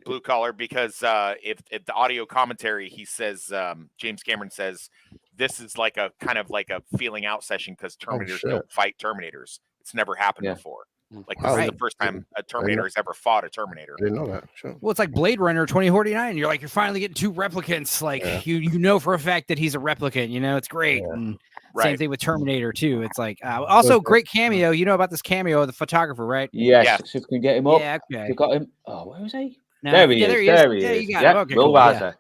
[SPEAKER 5] Blue Collar, because if the audio commentary, he says, James Cameron says, this is like a kind of like a feeling out session because Terminators don't fight Terminators. It's never happened before. Like this is the first time a Terminator has ever fought a Terminator.
[SPEAKER 4] I didn't know that. Sure.
[SPEAKER 2] Well, it's like Blade Runner 2049. You're like, you're finally getting two replicants. Like you know for a fact that he's a replicant. You know, it's great. Yeah. And same thing with Terminator too. It's like also great cameo. You know about this cameo of the photographer, right?
[SPEAKER 1] Yes. So if we can get him up.
[SPEAKER 2] Yeah, okay.
[SPEAKER 1] We got him. Oh, where was he?
[SPEAKER 2] No,
[SPEAKER 1] there he is. There he is.
[SPEAKER 2] You got him. Okay,
[SPEAKER 1] Will Weiser.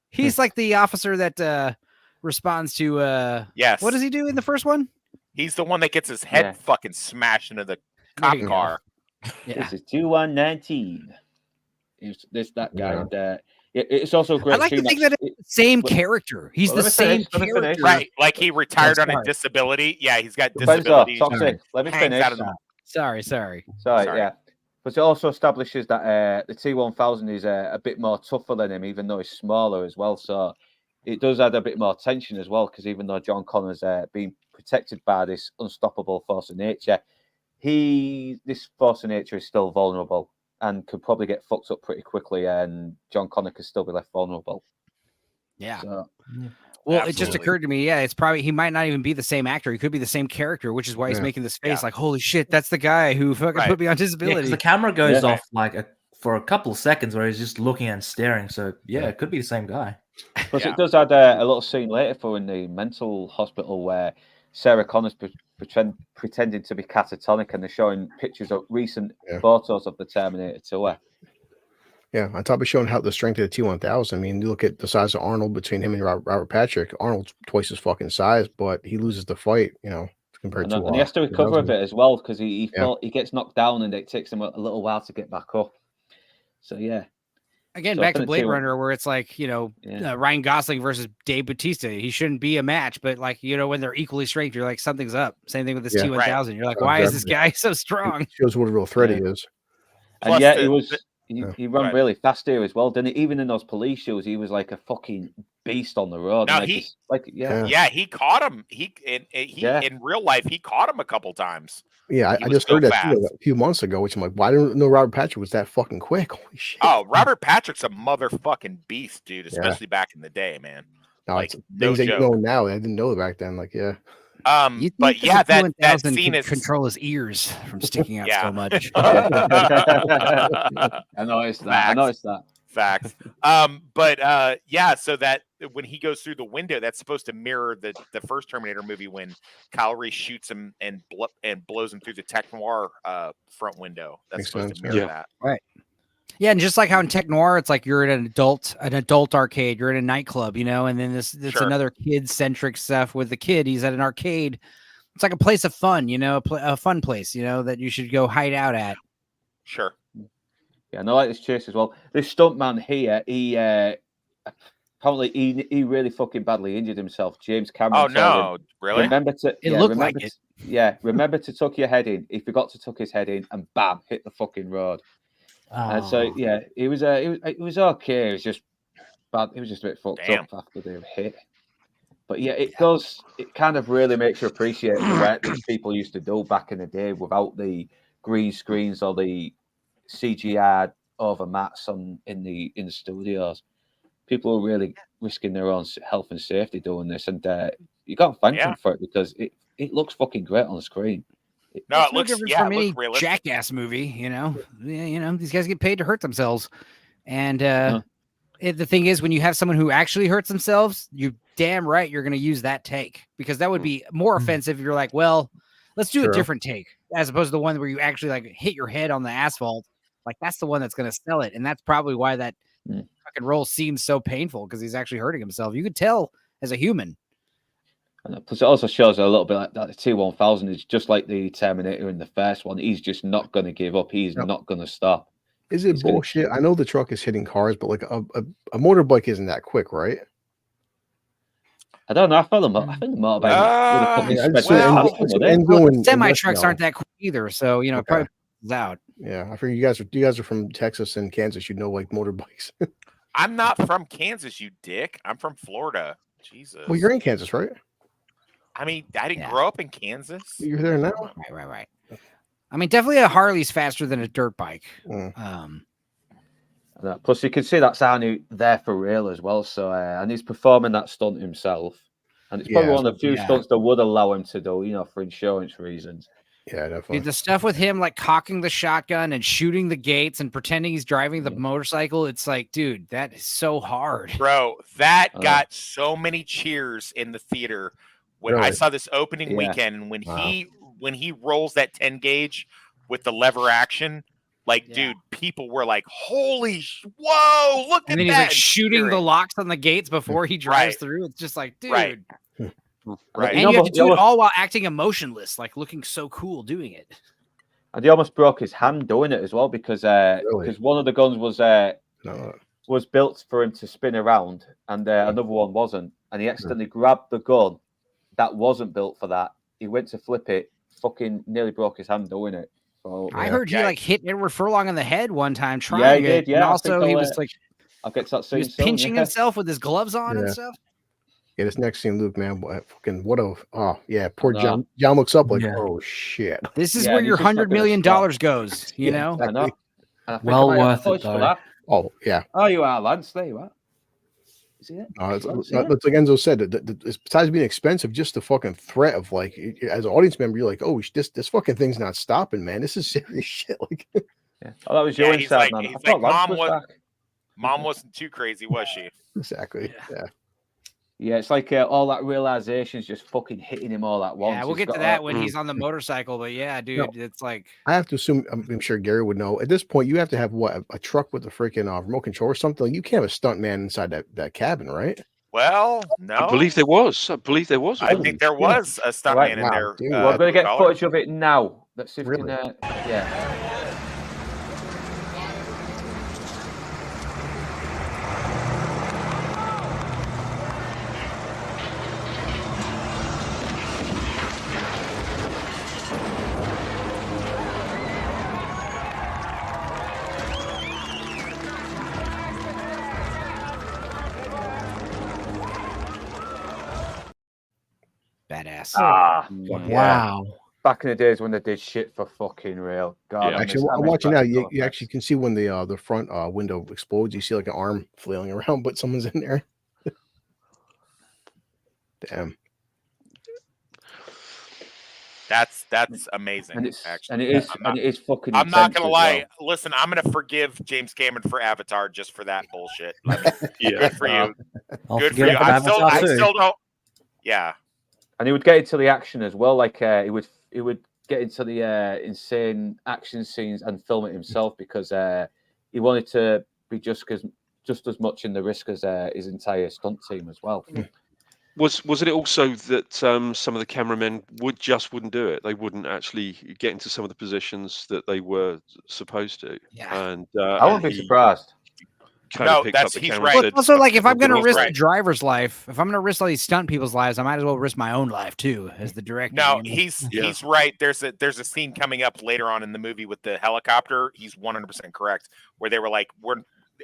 [SPEAKER 2] He's like the officer that responds to what does he do in the first one?
[SPEAKER 5] He's the one that gets his head fucking smashed into the cop car.
[SPEAKER 1] This is 2119. This that guy. And, it's also great.
[SPEAKER 2] I like to think that it's the same character. He's the same character,
[SPEAKER 5] right? Like he retired on a disability. Yeah, he's got disabilities.
[SPEAKER 1] Let me finish.
[SPEAKER 2] Sorry.
[SPEAKER 1] Yeah, but it also establishes that the T-1000 is a bit more tougher than him, even though he's smaller as well. So it does add a bit more tension as well, because even though John Connor's being protected by this unstoppable force of nature, this force of nature is still vulnerable and could probably get fucked up pretty quickly, and John Connor could still be left vulnerable.
[SPEAKER 2] Yeah.
[SPEAKER 1] So,
[SPEAKER 2] well, it just occurred to me, it's probably he might not even be the same actor. He could be the same character, which is why he's making this face like, holy shit, that's the guy who fucking put me on disability.
[SPEAKER 3] The camera goes off like for a couple of seconds where he's just looking and staring. So it could be the same guy.
[SPEAKER 1] Plus, it does add a little scene later for in the mental hospital where Sarah Connor's pretending to be catatonic, and they're showing pictures of recent photos of the Terminator tour.
[SPEAKER 4] Yeah, on top of showing how the strength of the T-1000. I mean, you look at the size of Arnold between him and Robert Patrick. Arnold's twice his fucking size, but he loses the fight, compared to.
[SPEAKER 1] And he has to recover a bit as well, because he gets knocked down, and it takes him a little while to get back up. So
[SPEAKER 2] Again, back to Blade Runner, where it's like, Ryan Gosling versus Dave Bautista. He shouldn't be a match, but like, when they're equally strength, you're like, something's up. Same thing with this T-1000. Right. You're like, why is this guy so strong?
[SPEAKER 4] It shows what a real threat he is.
[SPEAKER 1] And he ran really fast here as well, didn't he? Even in those police shows, he was like a fucking beast on the road.
[SPEAKER 5] No, he caught him. In real life, he caught him a couple times.
[SPEAKER 4] Yeah, I just heard that a few months ago, which I'm like, why didn't I know Robert Patrick was that fucking quick? Holy shit.
[SPEAKER 5] Oh, Robert Patrick's a motherfucking beast, dude, especially back in the day, man.
[SPEAKER 4] No, like, things that you know now, I didn't know back then. Like,
[SPEAKER 5] but that scene is
[SPEAKER 2] control his ears from sticking out so much.
[SPEAKER 1] I noticed that.
[SPEAKER 5] Facts. So that when he goes through the window, that's supposed to mirror the first Terminator movie when Kyle Reese shoots him and blows him through the Tech Noir front window. That's supposed to mirror that.
[SPEAKER 2] Right. Yeah, and just like how in Tech Noir, it's like you're in an adult arcade, you're in a nightclub, and then this another kid-centric stuff with the kid. He's at an arcade. It's like a place of fun, a fun place, that you should go hide out at.
[SPEAKER 5] Sure.
[SPEAKER 1] Yeah, and I like this chase as well. This stuntman here, he apparently he really fucking badly injured himself. James Cameron.
[SPEAKER 5] Oh no, really?
[SPEAKER 1] Remember to remember to tuck your head in. He forgot to tuck his head in, and bam, hit the fucking road. And so it was okay. It was just bad. It was just a bit fucked up after they were hit. But it kind of really makes you appreciate the work that people used to do back in the day without the green screens or the CGI over mats in the studios. People were really risking their own health and safety doing this, and you got to thank them for it, because it looks fucking great on the screen.
[SPEAKER 5] It looks
[SPEAKER 2] from any Jackass movie. These guys get paid to hurt themselves, and the thing is, when you have someone who actually hurts themselves, you damn right you're going to use that take, because that would be more offensive if you're like, well, let's do a different take, as opposed to the one where you actually like hit your head on the asphalt. Like, that's the one that's going to sell it, and that's probably why that fucking role seems so painful, because he's actually hurting himself. You could tell as a human.
[SPEAKER 1] And plus, it also shows a little bit like that the T-1000 is just like the Terminator in the first one. He's just not going to give up. He's not going to stop.
[SPEAKER 4] Is it bullshit? I know the truck is hitting cars, but like a motorbike isn't that quick, right?
[SPEAKER 1] I don't know. I think the motorbike.
[SPEAKER 2] Semi trucks aren't that quick either, so you know, probably out.
[SPEAKER 4] Yeah, I figure you guys are from Texas and Kansas. You know, like motorbikes.
[SPEAKER 5] I'm not from Kansas, you dick. I'm from Florida. Jesus.
[SPEAKER 4] Well, you're in Kansas, right?
[SPEAKER 5] I mean, I didn't grow up in Kansas.
[SPEAKER 4] You're there now.
[SPEAKER 2] Right. I mean, definitely a Harley's faster than a dirt bike.
[SPEAKER 1] Plus, you can see that's Arnie there for real as well. So, and he's performing that stunt himself, and it's probably one of the few stunts that would allow him to do, you know, for insurance reasons.
[SPEAKER 4] Yeah, definitely.
[SPEAKER 2] Dude, the stuff with him like cocking the shotgun and shooting the gates and pretending he's driving the motorcycle, it's like, dude, that is so hard.
[SPEAKER 5] Bro, that got so many cheers in the theater when I saw this opening weekend, and when he rolls that 10 gauge with the lever action, like, dude, people were like, holy, whoa, look at that.
[SPEAKER 2] And then he's like shooting the locks on the gates before he drives through. It's just like, dude.
[SPEAKER 5] Right.
[SPEAKER 2] And you have to do it all while acting emotionless, like looking so cool doing it.
[SPEAKER 1] And he almost broke his hand doing it as well because one of the guns was built for him to spin around, and another one wasn't. And he accidentally grabbed the gun that wasn't built for that. He went to flip it, fucking nearly broke his hand doing it. So,
[SPEAKER 2] I heard he like hit Edward Furlong in the head one time trying it.
[SPEAKER 1] Yeah,
[SPEAKER 2] and also he was like,
[SPEAKER 1] I'll get to that scene.
[SPEAKER 2] He was pinching himself with his gloves on and stuff.
[SPEAKER 4] Yeah, this next scene, Luke, man, poor John. John looks up like, oh shit.
[SPEAKER 2] This is where your $100 million goes, you know?
[SPEAKER 4] Exactly.
[SPEAKER 3] Well worth it, though.
[SPEAKER 4] Oh, yeah.
[SPEAKER 1] Oh, you are, Lance. There you are.
[SPEAKER 4] It's like Enzo said, besides being expensive, just the fucking threat of like, as an audience member, you're like, oh, this fucking thing's not stopping, man. This is serious shit. Like,
[SPEAKER 1] that was your insight, man.
[SPEAKER 5] He's like, mom wasn't too crazy, was she?
[SPEAKER 4] Exactly.
[SPEAKER 1] Yeah, it's like all that realization is just fucking hitting him all at once.
[SPEAKER 2] Yeah, we'll get to that when he's on the motorcycle. But yeah, dude, it's like
[SPEAKER 4] I have to assume. I'm sure Gary would know. At this point, you have to have a truck with a freaking remote control or something. You can't have a stunt man inside that cabin, right?
[SPEAKER 5] Well, no.
[SPEAKER 6] I believe there was.
[SPEAKER 5] I think there was a stunt man in there.
[SPEAKER 1] Dude, we're going to get footage of it now. Let's see if we can.
[SPEAKER 2] badass.
[SPEAKER 4] Wow.
[SPEAKER 1] Back in the days when they did shit for fucking real. God,
[SPEAKER 4] actually, I'm watching now. You actually can see when the front window explodes. You see like an arm flailing around, but someone's in there. Damn.
[SPEAKER 5] That's amazing.
[SPEAKER 1] And it is fucking.
[SPEAKER 5] I'm not gonna lie. Well. Listen, I'm gonna forgive James Cameron for Avatar just for that bullshit. I mean, good for you. Good for you. I still don't. Yeah.
[SPEAKER 1] And he would get into the action as well. Like he would get into the insane action scenes and film it himself because he wanted to be just as much in the risk as his entire stunt team as well.
[SPEAKER 6] Was it also that some of the cameramen wouldn't do it? They wouldn't actually get into some of the positions that they were supposed to.
[SPEAKER 2] Yeah.
[SPEAKER 6] And
[SPEAKER 1] I wouldn't be surprised.
[SPEAKER 5] No, he's right.
[SPEAKER 2] Well, also, like, if I'm going to risk the driver's life, if I'm going to risk all these stunt people's lives, I might as well risk my own life too, as the director.
[SPEAKER 5] No, he's right. There's a scene coming up later on in the movie with the helicopter. He's 100% correct. Where they were like,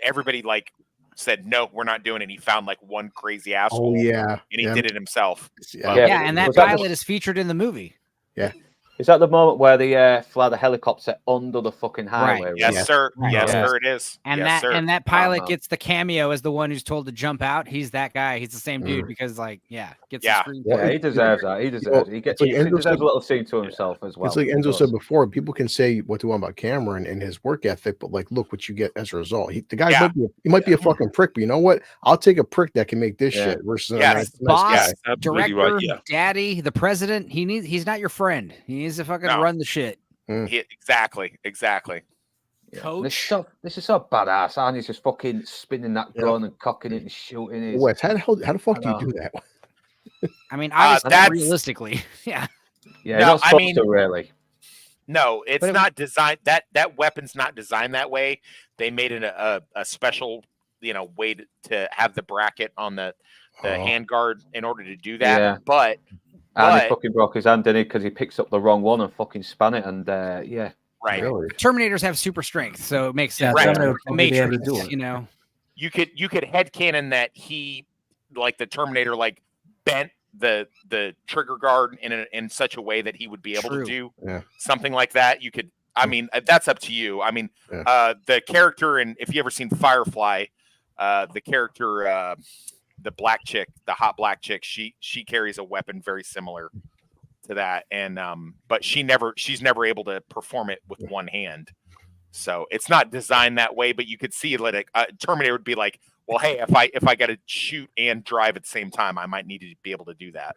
[SPEAKER 5] everybody like said no, we're not doing it. He found like one crazy asshole.
[SPEAKER 4] Oh yeah,
[SPEAKER 5] and he did it himself.
[SPEAKER 2] And that pilot is featured in the movie.
[SPEAKER 4] Yeah.
[SPEAKER 1] Is that the moment where they fly the helicopter under the fucking highway?
[SPEAKER 5] Right. Yes, sir. Right. Yes, sir, it is.
[SPEAKER 2] And that pilot gets the cameo as the one who's told to jump out. He's that guy. He's the same dude because, gets the screen.
[SPEAKER 1] Yeah, he deserves that. He deserves it. He deserves a little scene to himself as well.
[SPEAKER 4] It's like Enzo said before, people can say what they want about Cameron and his work ethic, but like, look what you get as a result. The guy might be a fucking prick, but you know what? I'll take a prick that can make this shit versus a nice
[SPEAKER 2] boss,
[SPEAKER 4] guy.
[SPEAKER 2] Director, daddy, the president. He's not your friend. He needs to fucking run the shit.
[SPEAKER 5] Exactly.
[SPEAKER 2] Coach.
[SPEAKER 1] This is so badass. And he's just fucking spinning that gun and cocking it and shooting it.
[SPEAKER 4] Wes, how the fuck do you do that?
[SPEAKER 2] I mean, obviously,
[SPEAKER 5] that's
[SPEAKER 2] realistically, yeah.
[SPEAKER 1] Yeah, no, not supposed to really.
[SPEAKER 5] No, it's not designed. That weapon's not designed that way. They made it a special, way to have the bracket on the handguard in order to do that.
[SPEAKER 1] Yeah.
[SPEAKER 5] But
[SPEAKER 1] he fucking broke his hand, didn't he? Because he picks up the wrong one and fucking span it, and yeah.
[SPEAKER 5] Right.
[SPEAKER 4] Really?
[SPEAKER 2] Terminators have super strength, so it makes sense.
[SPEAKER 5] Right.
[SPEAKER 2] Matrix,
[SPEAKER 5] You could headcanon that he, like the Terminator, like bent the trigger guard in such a way that he would be able to do something like that. You could, I mean, that's up to you. I mean, the character, and if you ever seen Firefly, the character, the black chick, the hot black chick, she carries a weapon very similar to that, and but she's never able to perform it with one hand. So it's not designed that way, but you could see like a Terminator would be like, well, hey, if I got to shoot and drive at the same time, I might need to be able to do that.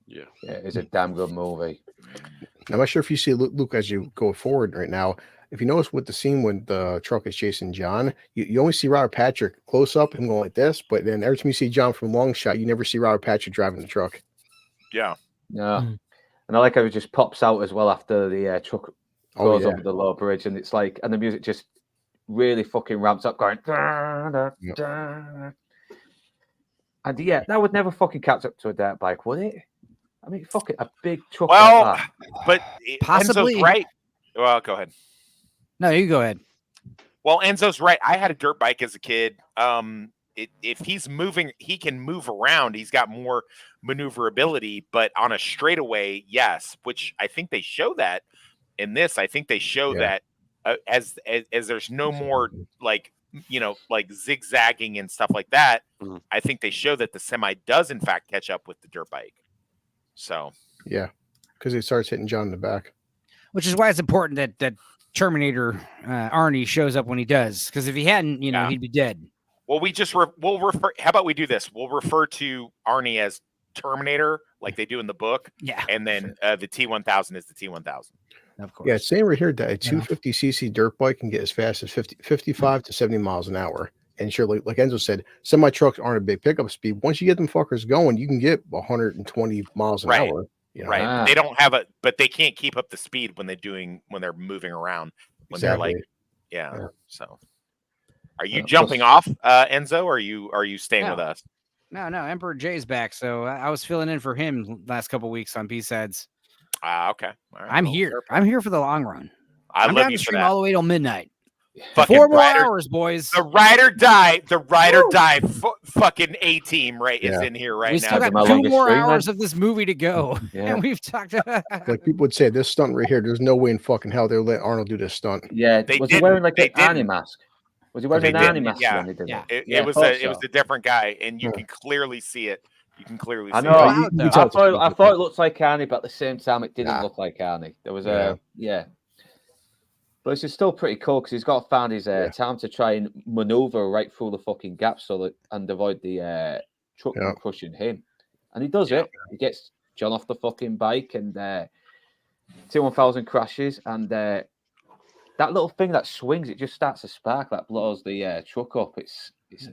[SPEAKER 1] Yeah, it's a damn good movie.
[SPEAKER 4] I'm not sure if you see Luke as you go forward right now. If you notice with the scene when the truck is chasing John, you only see Robert Patrick close up, him going like this, but then every time you see John from long shot, you never see Robert Patrick driving the truck.
[SPEAKER 5] Yeah.
[SPEAKER 1] Yeah. And I like how it just pops out as well after the truck goes over the low bridge, and it's like, and the music just really fucking ramps up, going. Da, da, da. And yeah, that would never fucking catch up to a dirt bike, would it? I mean, fucking a big truck.
[SPEAKER 5] Well,
[SPEAKER 1] like that.
[SPEAKER 5] But
[SPEAKER 2] possibly
[SPEAKER 5] Enzo's right. Well, go ahead.
[SPEAKER 2] No, you go ahead.
[SPEAKER 5] Well, Enzo's right. I had a dirt bike as a kid. If he's moving, he can move around. He's got more maneuverability, but on a straightaway, yes. Which I think they show that in this. I think they show that as there's no more like zigzagging and stuff like that. I think they show that the semi does in fact catch up with the dirt bike. So
[SPEAKER 4] yeah, because it starts hitting John in the back.
[SPEAKER 2] Which is why it's important that Terminator Arnie shows up when he does, because if he hadn't, he'd be dead.
[SPEAKER 5] Well, we'll refer. How about we do this? We'll refer to Arnie as Terminator, like they do in the book.
[SPEAKER 2] Yeah,
[SPEAKER 5] and then the T1000 is the T1000.
[SPEAKER 2] Of course.
[SPEAKER 4] Yeah, it's saying right here that a 250cc dirt bike can get as fast as 55 to 70 miles an hour. And sure, like Enzo said, semi trucks aren't a big pickup speed. Once you get them fuckers going, you can get 120 miles an hour.
[SPEAKER 5] Right. They don't have but they can't keep up the speed when they're moving around. When they're like, So, are you jumping off, Enzo? Or are you staying with us?
[SPEAKER 2] No, Emperor Jay's back, so I was filling in for him last couple weeks on B-Sides.
[SPEAKER 5] Okay. All right,
[SPEAKER 2] I'm here. I'm here for the long run.
[SPEAKER 5] I'm love you for that.
[SPEAKER 2] All the way till midnight.
[SPEAKER 5] Fucking
[SPEAKER 2] 4 more hours, boys.
[SPEAKER 5] The ride or die. Fucking A-team is in here right now.
[SPEAKER 2] We still got 2 more hours of this movie to go, and we've talked about.
[SPEAKER 4] Like people would say, this stunt right here. There's no way in fucking hell they'll let Arnold do this stunt.
[SPEAKER 1] Yeah, was he wearing like an Arnie mask? Was he wearing an Arnie mask?
[SPEAKER 5] Yeah,
[SPEAKER 1] when he did
[SPEAKER 5] it was a different guy, and you can clearly see it. You can clearly see
[SPEAKER 1] it. I know.
[SPEAKER 5] I
[SPEAKER 1] thought it looked like Arnie, but at the same time, it didn't look like Arnie. There was But it's still pretty cool because he's got to find his time to try and maneuver right through the fucking gap and avoid the truck from crushing him. And he does it. He gets John off the fucking bike, and T1000 crashes, and that little thing that swings, it just starts to spark that blows the truck up. It's
[SPEAKER 2] this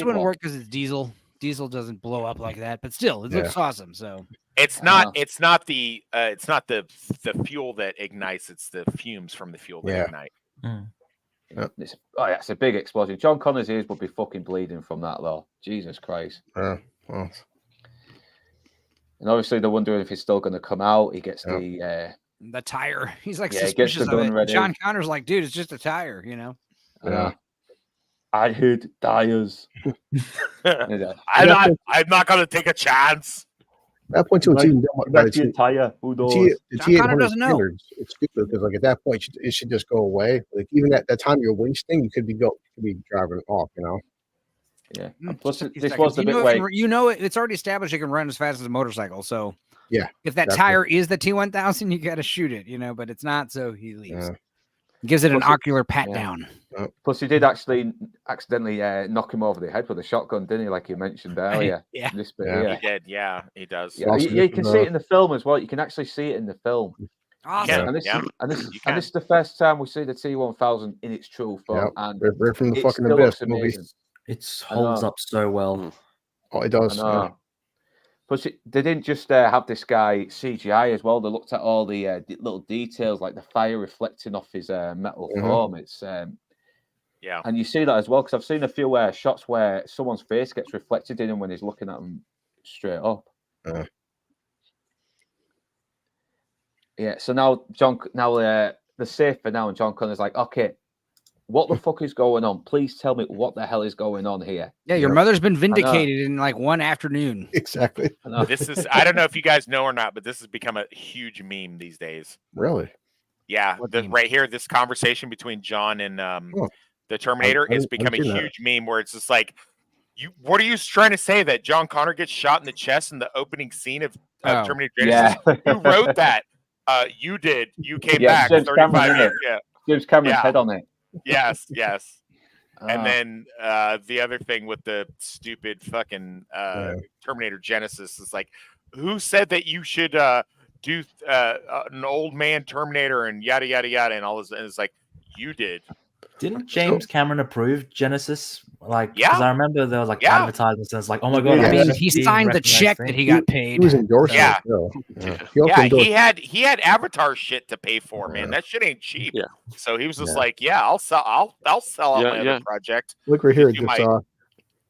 [SPEAKER 2] wouldn't work because it's diesel. Diesel doesn't blow up like that, but still, it looks awesome. So
[SPEAKER 5] it's not the fuel that ignites; it's the fumes from the fuel that ignite.
[SPEAKER 1] It's a big explosion. John Connor's ears would be fucking bleeding from that, though. Jesus Christ!
[SPEAKER 4] Well.
[SPEAKER 1] And obviously, they're wondering if he's still going to come out. He gets the
[SPEAKER 2] tire. He's like suspicious of it. Ready. John Connor's like, dude, it's just a tire,
[SPEAKER 1] I hate tires.
[SPEAKER 5] I'm not going to take a chance.
[SPEAKER 4] That point to a team,
[SPEAKER 1] the tire. Who knows?
[SPEAKER 2] John Connor doesn't know.
[SPEAKER 4] It's stupid because, like, at that point, it should just go away. Like, even at that time you're wasting, you could be driving off.
[SPEAKER 1] Yeah. Plus, this was the bit where
[SPEAKER 2] it's already established it can run as fast as a motorcycle. So if that
[SPEAKER 4] exactly.
[SPEAKER 2] tire is the T1000, you got to shoot it. But it's not. So he leaves. Gives it an ocular pat down.
[SPEAKER 1] Plus, he did actually accidentally knock him over the head with a shotgun, didn't he? Like you mentioned earlier.
[SPEAKER 5] This bit, he did. Yeah, he does.
[SPEAKER 1] Yeah, you can see it in the film as well. You can actually see it in the film.
[SPEAKER 2] Awesome.
[SPEAKER 1] And this is the first time we see the T1000 in its true form. And
[SPEAKER 4] right from the fucking abyss movie.
[SPEAKER 3] It holds up so well.
[SPEAKER 4] Oh, it does.
[SPEAKER 1] Plus, they didn't just have this guy CGI as well. They looked at all the little details, like the fire reflecting off his metal form. It's
[SPEAKER 5] yeah,
[SPEAKER 1] and you see that as well because I've seen a few shots where someone's face gets reflected in him when he's looking at them straight up. Yeah. So now they're safe for now, and John Connor's like, okay, what the fuck is going on? Please tell me what the hell is going on here.
[SPEAKER 2] Yeah, your mother's been vindicated in like one afternoon.
[SPEAKER 4] Exactly.
[SPEAKER 5] This is, I don't know if you guys know or not, but this has become a huge meme these days.
[SPEAKER 4] Really?
[SPEAKER 5] Yeah. Right here, this conversation between John and the Terminator is becoming a huge meme where it's just like, what are you trying to say, that John Connor gets shot in the chest in the opening scene of Terminator Genesis? Yeah. Who wrote that? You did. You came back 35 years. Yeah.
[SPEAKER 1] James Cameron's head on it.
[SPEAKER 5] Yes. And then the other thing with the stupid fucking Terminator Genesis is like, who said that you should do an old man Terminator and yada yada yada and all this? And it's like, you did.
[SPEAKER 3] Didn't James Cameron approve Genesis? Like, because I remember there was like advertisements and it's like, oh my god!
[SPEAKER 2] I mean, he signed the check that he got paid.
[SPEAKER 4] He was endorsed.
[SPEAKER 5] Yeah. He had Avatar shit to pay for, man. That shit ain't cheap. Yeah. So he was just like, I'll sell out my other project.
[SPEAKER 4] Look right here,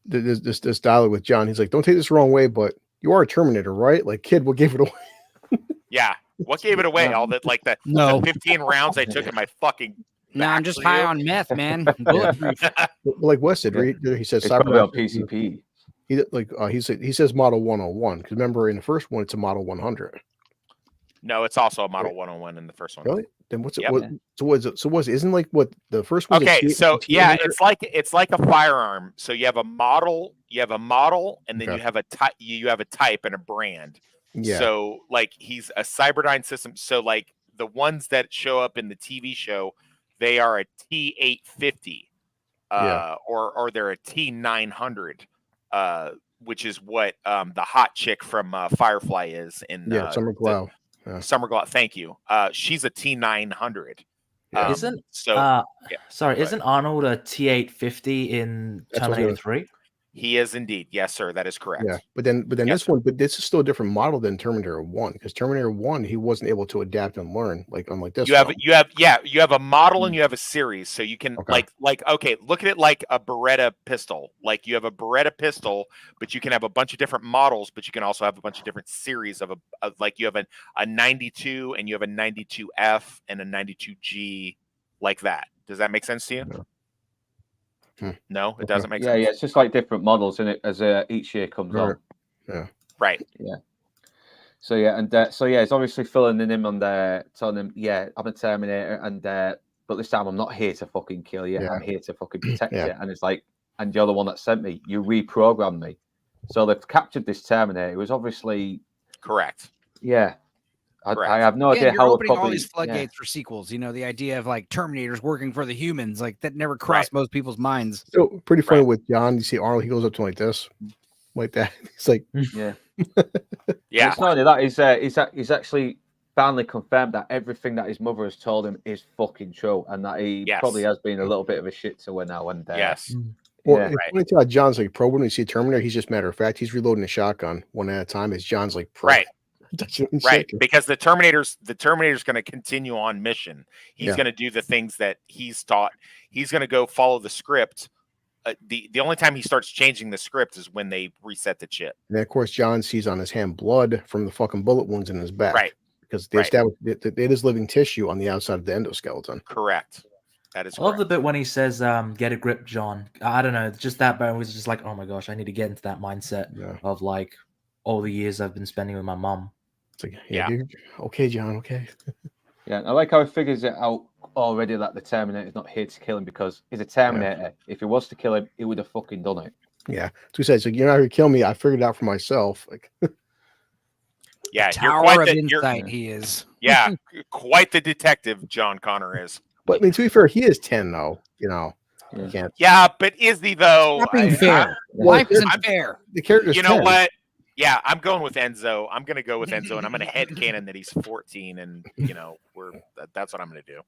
[SPEAKER 4] this dialogue with John. He's like, don't take this the wrong way, but you are a Terminator, right? Like, kid, what gave it away?
[SPEAKER 5] Yeah. What gave it away? All that, like the 15 rounds I took in my fucking.
[SPEAKER 2] No, I'm just high on meth, man. Bulletproof.
[SPEAKER 4] Like Wes said, he says
[SPEAKER 1] Cyberpunk PCP.
[SPEAKER 4] He says Model 101 because remember in the first one it's a Model 100.
[SPEAKER 5] No, it's also a Model 101 in the first one.
[SPEAKER 4] Really? Then what's it? So isn't like what the first one?
[SPEAKER 5] Okay, so it's like a firearm. So you have a model, and then you have a type and a brand. Yeah. So like he's a Cyberdyne system. So like the ones that show up in the TV show, they are a T850, or they're a T900, which is what the hot chick from Firefly is in
[SPEAKER 4] Summer Glau.
[SPEAKER 5] Summer Glau, thank you. She's a T900.
[SPEAKER 3] Isn't Arnold a T850 in Terminator 3?
[SPEAKER 5] He is indeed. Yes, sir. That is correct.
[SPEAKER 4] Yeah, but then this one, but this is still a different model than Terminator 1 because Terminator 1 he wasn't able to adapt and learn like unlike this.
[SPEAKER 5] You have a model and you have a series, so you can look at it like a Beretta pistol. Like you have a Beretta pistol, but you can have a bunch of different models, but you can also have a bunch of different series of like you have a 92 and you have a 92F and a 92G, like that. Does that make sense to you?
[SPEAKER 4] No.
[SPEAKER 5] No, it doesn't make sense.
[SPEAKER 1] Yeah, it's just like different models in it as each year comes on.
[SPEAKER 4] Yeah.
[SPEAKER 5] Right.
[SPEAKER 1] Yeah. So it's obviously filling in him on there, telling him, I'm a Terminator, and but this time I'm not here to fucking kill you. I'm here to fucking protect you. And it's like, and you're the one that sent me. You reprogrammed me. So they've captured this Terminator. It was obviously
[SPEAKER 5] correct.
[SPEAKER 1] Yeah. I have no idea how
[SPEAKER 2] opening all these floodgates for sequels. You know, the idea of like Terminators working for the humans, like that never crossed most people's minds.
[SPEAKER 4] So pretty funny with John. You see Arnold, he goes up to like this, like that. He's like,
[SPEAKER 5] yeah.
[SPEAKER 1] It's not only that. He's actually finally confirmed that everything that his mother has told him is fucking true, and that he probably has been a little bit of a shit to her now. And
[SPEAKER 4] Well, it's funny to how John's like pro when you see a Terminator. He's just matter of fact. He's reloading a shotgun one at a time. As John's like pro.
[SPEAKER 5] Right, because the Terminator's going to continue on mission. He's going to do the things that he's taught. He's going to go follow the script. The only time he starts changing the script is when they reset the chip.
[SPEAKER 4] And then, of course, John sees on his hand blood from the fucking bullet wounds in his back.
[SPEAKER 5] Right,
[SPEAKER 4] because they established that it is living tissue on the outside of the endoskeleton.
[SPEAKER 5] Correct. That is.
[SPEAKER 3] I love the bit when he says, "Get a grip, John." I don't know, just that bit was just like, oh my gosh, I need to get into that mindset of like all the years I've been spending with my mom.
[SPEAKER 4] It's like, okay, John, okay.
[SPEAKER 1] Yeah, I like how he figures it out already that the Terminator is not here to kill him because he's a Terminator. Yeah. If he was to kill him, he would have fucking done it.
[SPEAKER 4] Yeah. So he says, like, you're not here to kill me. I figured it out for myself. Like,
[SPEAKER 5] yeah,
[SPEAKER 2] tower of insight he is.
[SPEAKER 5] Yeah, quite the detective John Connor is.
[SPEAKER 4] But I mean, to be fair, he is 10 though. You know.
[SPEAKER 5] Yeah. You can't. Yeah, but is he though?
[SPEAKER 2] Not being fair. Life isn't fair.
[SPEAKER 4] The character's
[SPEAKER 5] You know
[SPEAKER 4] 10.
[SPEAKER 5] what? Yeah, I'm going with Enzo. I'm going to go with Enzo, and I'm going to headcanon that he's 14, and that's what I'm going to do.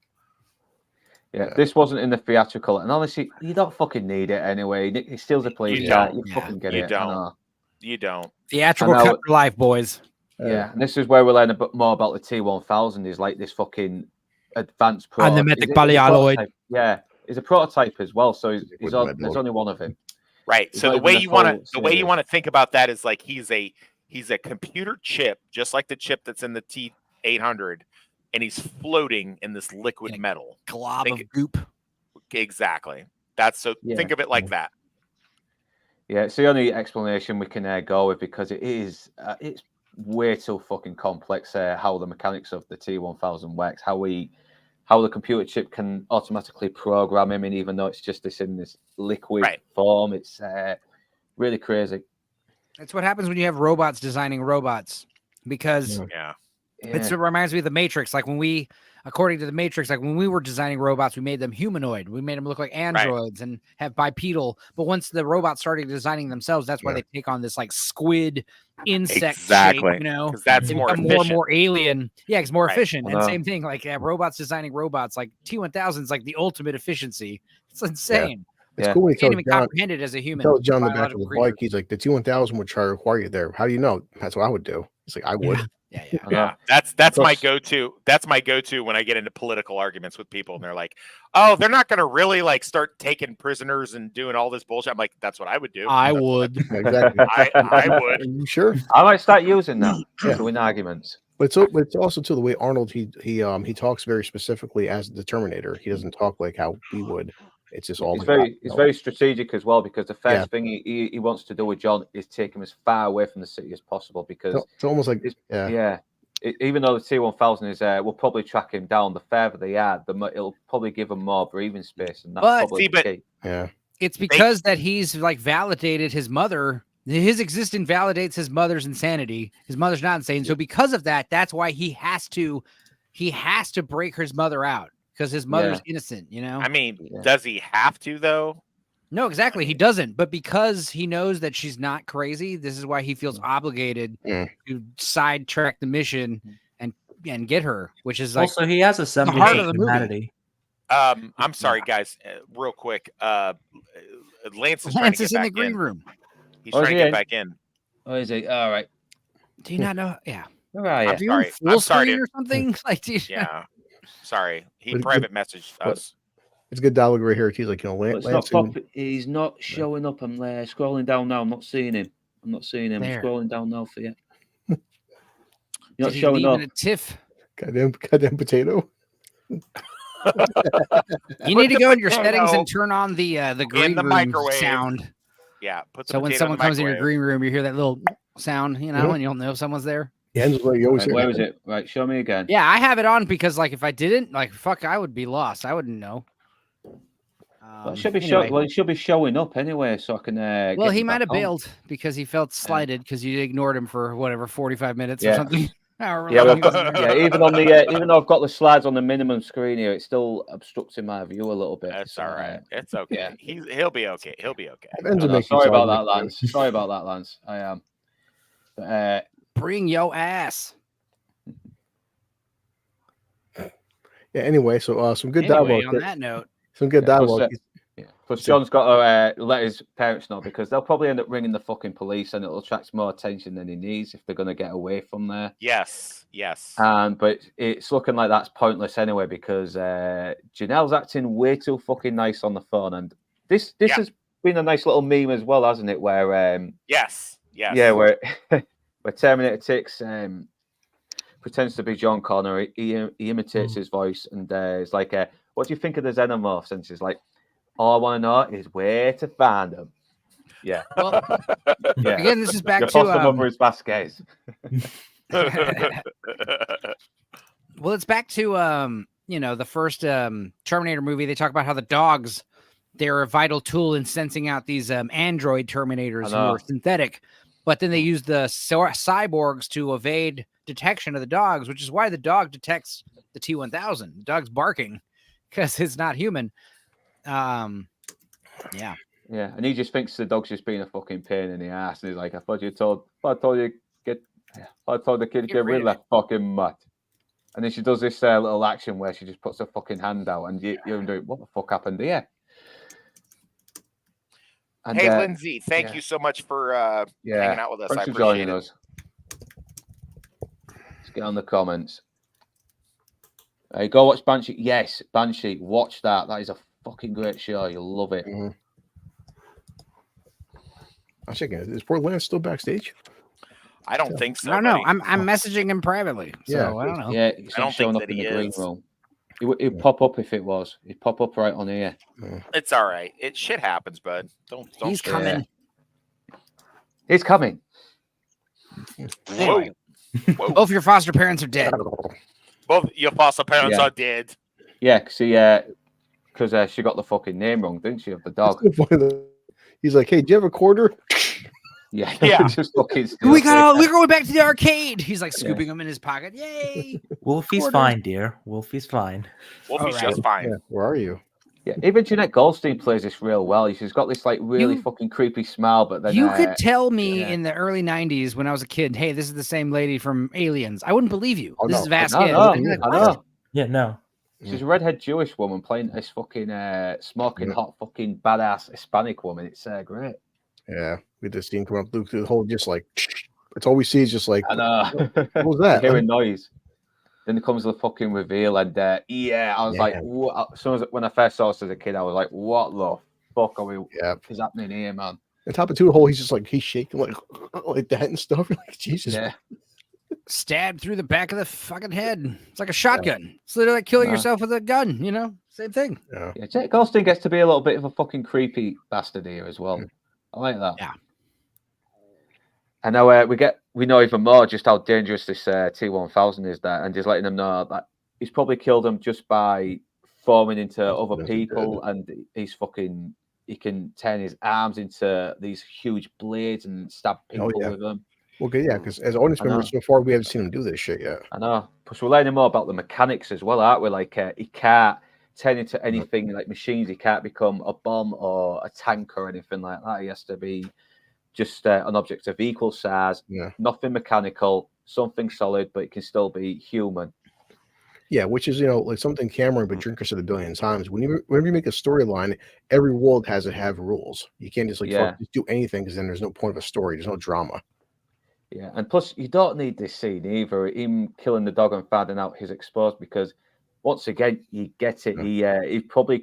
[SPEAKER 1] Yeah, this wasn't in the theatrical, and honestly, you don't fucking need it anyway. He steals a police car, you fucking get it.
[SPEAKER 5] You don't. You don't.
[SPEAKER 2] Theatrical cut for life, boys.
[SPEAKER 1] Yeah, and this is where we learn a bit more about the T1000. Is like this fucking advanced
[SPEAKER 2] prototype. And the metic polyalloid.
[SPEAKER 1] Yeah, he's a prototype as well. So there's only one of him.
[SPEAKER 5] Right. So the way you want to think about that is like he's a computer chip, just like the chip that's in the T800, and he's floating in this liquid metal
[SPEAKER 2] glob of goop.
[SPEAKER 5] Exactly. Think of it like that.
[SPEAKER 1] Yeah, it's the only explanation we can go with because it's way too fucking complex. How the mechanics of the T1000 works, how the computer chip can automatically program him, and even though it's just in this liquid form, it's really crazy.
[SPEAKER 2] That's what happens when you have robots designing robots, because it reminds me of the Matrix. Like according to the Matrix, like when we were designing robots, we made them humanoid. We made them look like androids and have bipedal. But once the robots started designing themselves, that's why they take on this like squid insect shape, you know,
[SPEAKER 5] because that's more
[SPEAKER 2] and more alien. Yeah, it's more efficient. And same thing, like robots designing robots, like T1000 is like the ultimate efficiency. It's insane.
[SPEAKER 4] It's cool when he
[SPEAKER 2] can't even comprehend it as a human.
[SPEAKER 4] Tells John the back of the bike, he's like, the T1000 would try to require you there. How do you know? That's what I would do. He's like, I would.
[SPEAKER 5] Yeah. That's my go-to. That's my go-to when I get into political arguments with people, and they're like, "Oh, they're not going to really like start taking prisoners and doing all this bullshit." I'm like, "That's what I would do.
[SPEAKER 2] I would
[SPEAKER 4] exactly.
[SPEAKER 5] I would.
[SPEAKER 4] Are you sure?
[SPEAKER 1] I might start using that to win arguments."
[SPEAKER 4] But it's also too the way Arnold he talks very specifically as the Terminator. He doesn't talk like how we would. It's just all.
[SPEAKER 1] It's very strategic as well, because the first thing he wants to do with John is take him as far away from the city as possible, because
[SPEAKER 4] it's almost like
[SPEAKER 1] even though the T1000 is will probably track him down. The further they are, it'll probably give him more breathing space, and that's probably the key.
[SPEAKER 2] It's because that he's like validated his mother. His existence validates his mother's insanity. His mother's not insane, so because of that, that's why he has to break his mother out. Because his mother's innocent, you know?
[SPEAKER 5] I mean, does he have to, though?
[SPEAKER 2] No, exactly. He doesn't. But because he knows that she's not crazy, this is why he feels obligated to sidetrack the mission and get her, which is like
[SPEAKER 3] also he has a semblance
[SPEAKER 2] heart
[SPEAKER 3] of humanity.
[SPEAKER 5] I'm sorry, guys. Real quick. Lance is trying to get
[SPEAKER 2] in
[SPEAKER 5] back
[SPEAKER 2] the green room.
[SPEAKER 5] He's trying to get back in.
[SPEAKER 1] Oh, is he? All right.
[SPEAKER 2] Do you not know? Yeah.
[SPEAKER 1] All right.
[SPEAKER 2] Are you on full screen or something? Like,
[SPEAKER 5] Sorry, he private messaged us.
[SPEAKER 4] It's a good dialogue right here. He's like, you know,
[SPEAKER 1] he's not showing up. I'm scrolling down now. I'm not seeing him. I'm scrolling down now for you. You're not showing up.
[SPEAKER 2] A tiff.
[SPEAKER 4] Goddamn potato.
[SPEAKER 2] You need to go in your settings and turn on the green room microwave sound.
[SPEAKER 5] Yeah.
[SPEAKER 2] So when someone comes in your green room, you hear that little sound, you know, and you'll know someone's there.
[SPEAKER 4] Yeah, you always
[SPEAKER 1] where is it? Right, show me again.
[SPEAKER 2] Yeah, I have it on because, like, if I didn't, like, fuck, I would be lost. I wouldn't know.
[SPEAKER 1] It should be it should be showing up anyway, so I can.
[SPEAKER 2] Well, he might have bailed because he felt slighted because you ignored him for whatever 45 minutes or something.
[SPEAKER 1] Even though I've got the slides on the minimum screen here, it's still obstructing my view a little bit.
[SPEAKER 5] That's all right. It's okay. He'll be okay.
[SPEAKER 1] Sorry about that, Lance. Sorry about that, Lance. I am. But,
[SPEAKER 2] bring your ass.
[SPEAKER 4] Yeah. Anyway, so some good dialogue.
[SPEAKER 2] On that note,
[SPEAKER 4] some good dialogue.
[SPEAKER 1] Plus, John's got to let his parents know, because they'll probably end up ringing the fucking police, and it'll attract more attention than he needs if they're going to get away from there.
[SPEAKER 5] Yes.
[SPEAKER 1] But it's looking like that's pointless anyway, because Janelle's acting way too fucking nice on the phone, and this has been a nice little meme as well, hasn't it? Where where Terminator Tix pretends to be John Connor. He imitates his voice, and it's like, what do you think of the xenomorphs? And she's like, all I want to know is where to find them. Yeah.
[SPEAKER 2] Well, again, this is back to
[SPEAKER 1] his Vasquez.
[SPEAKER 2] Well, it's back to the first Terminator movie. They talk about how the dogs, they're a vital tool in sensing out these android Terminators who are synthetic. But then they use the cyborgs to evade detection of the dogs, which is why the dog detects the T1000. The dog's barking because it's not human.
[SPEAKER 1] And he just thinks the dog's just being a fucking pain in the ass, and he's like, I told the kid to get rid of that fucking mutt. And then she does this little action where she just puts her fucking hand out, and you're doing, what the fuck happened here? And,
[SPEAKER 5] hey, Lindsay, thank you so much for hanging out with us.
[SPEAKER 1] Thanks
[SPEAKER 5] I
[SPEAKER 1] for
[SPEAKER 5] appreciate
[SPEAKER 1] joining
[SPEAKER 5] it.
[SPEAKER 1] us. Let's get on the comments. Hey, go watch Banshee. Yes, Banshee. Watch that. That is a fucking great show. You'll love it.
[SPEAKER 4] Mm-hmm. I'm checking it. Is poor Lance still backstage?
[SPEAKER 5] I don't think so.
[SPEAKER 2] I don't know. I'm messaging him privately. So I don't know.
[SPEAKER 1] Yeah, he's not showing up in the green room. He'd pop up if it was. He'd pop up right on here.
[SPEAKER 5] It's all right. Shit happens, bud. Don't.
[SPEAKER 2] He's coming.
[SPEAKER 1] He's coming.
[SPEAKER 2] Anyway, both your foster parents are dead.
[SPEAKER 5] Both your foster parents are dead.
[SPEAKER 1] Yeah, because she got the fucking name wrong, didn't she, of the dog?
[SPEAKER 4] He's like, hey, do you have a quarter?
[SPEAKER 5] Yeah.
[SPEAKER 1] Just fucking
[SPEAKER 2] we're going back to the arcade. He's like scooping them in his pocket. Yay.
[SPEAKER 3] Wolfie's fine, dear. Wolfie's fine.
[SPEAKER 5] Wolfie's just fine.
[SPEAKER 4] Yeah, where are you?
[SPEAKER 1] Yeah, even Jeanette Goldstein plays this real well. She's got this like really fucking creepy smile, but then
[SPEAKER 2] you could tell me in the early '90s when I was a kid, hey, this is the same lady from Aliens. I wouldn't believe you. This is Vasquez.
[SPEAKER 1] I know.
[SPEAKER 3] Yeah, no.
[SPEAKER 1] She's a redhead Jewish woman playing this fucking smoking hot fucking badass Hispanic woman. It's great.
[SPEAKER 4] Yeah, we just seen come up Luke through the whole just like it's all we see is just like
[SPEAKER 1] I know.
[SPEAKER 4] What was that?
[SPEAKER 1] Hearing noise. Then comes the fucking reveal, and I was like, what? As soon as when I first saw this as a kid, I was like, what the fuck are we? Is happening here, man?
[SPEAKER 4] On top of the whole, he's just like he's shaking like that and stuff. You're like, Jesus.
[SPEAKER 2] Yeah. Stabbed through the back of the fucking head. It's like a shotgun. It's literally like killing yourself with a gun. You know, same thing.
[SPEAKER 4] Yeah.
[SPEAKER 1] Jack Goldstein gets to be a little bit of a fucking creepy bastard here as well. I like that.
[SPEAKER 2] Yeah.
[SPEAKER 1] I know we know even more just how dangerous this T-1000 is there, and just letting them know that he's probably killed them just by forming into other people, and he can turn his arms into these huge blades and stab people with them.
[SPEAKER 4] Well, good, yeah, because as audience members so far, we haven't seen him do this shit yet.
[SPEAKER 1] I know. Plus, we're learning more about the mechanics as well, aren't we? Like, he can't turn into anything like machines. He can't become a bomb or a tank or anything like that. He has to be just an object of equal size, nothing mechanical, something solid, but it can still be human.
[SPEAKER 4] Yeah, which is, like something Cameron but Drinker said a billion times. Whenever you make a storyline, every world has to have rules. You can't just just do anything because then there's no point of a story. There's no drama.
[SPEAKER 1] Yeah, and plus you don't need this scene either. Him killing the dog and finding out he's exposed, because once again you get it. He's probably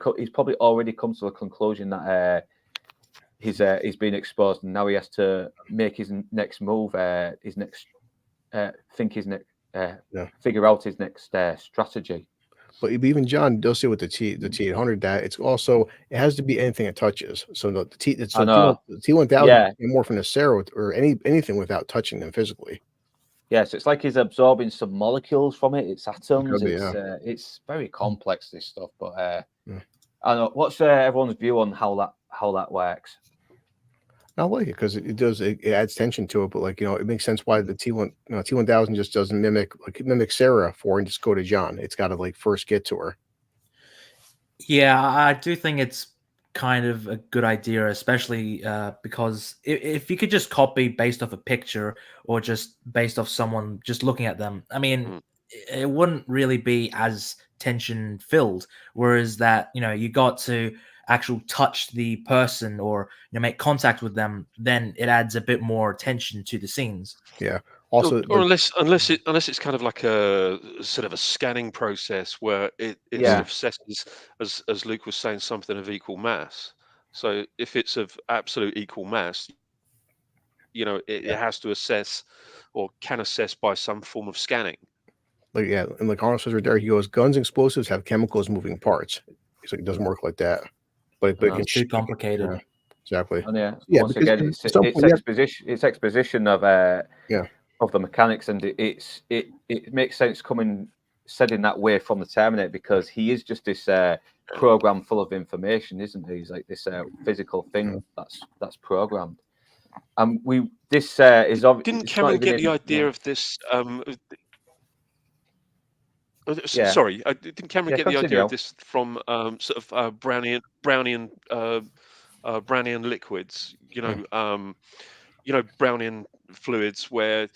[SPEAKER 1] already come to the conclusion that he's been exposed, and now he has to make his next move. Figure out his next strategy.
[SPEAKER 4] But even John does say with the T800 that it has to be anything it touches. So the T1000 more from the Sarah or anything without touching them physically.
[SPEAKER 1] Yeah, so it's like he's absorbing some molecules from it. It's atoms. It's very complex, this stuff. But I don't know. What's everyone's view on how that works?
[SPEAKER 4] I like it because it adds tension to it, but it makes sense why the T1000 just doesn't mimic Sarah and just go to John. It's got to first get to her.
[SPEAKER 3] Yeah, I do think it's kind of a good idea, especially because if you could just copy based off a picture or just based off someone just looking at them, I mean, it wouldn't really be as tension filled. Whereas that, you got to actual touch the person or make contact with them, then it adds a bit more attention to the scenes.
[SPEAKER 4] Yeah. Also,
[SPEAKER 6] or unless it's kind of like a sort of a scanning process where it sort of assesses, as Luke was saying, something of equal mass. So if it's of absolute equal mass, it has to assess or can assess by some form of scanning.
[SPEAKER 4] And like Arnold says right there, he goes, guns and explosives have chemicals moving parts. He's like, it doesn't work like that. But
[SPEAKER 3] it's too complicated.
[SPEAKER 4] Yeah, exactly.
[SPEAKER 1] And once again, it's exposition of the mechanics, and it makes sense said in that way from the Terminator, because he is just this program full of information, isn't he? He's like this physical thing that's programmed. And this is obviously.
[SPEAKER 6] Didn't Cameron get the idea of this? Sorry, didn't Cameron get the idea of this from sort of Brownian liquids? Brownian fluids where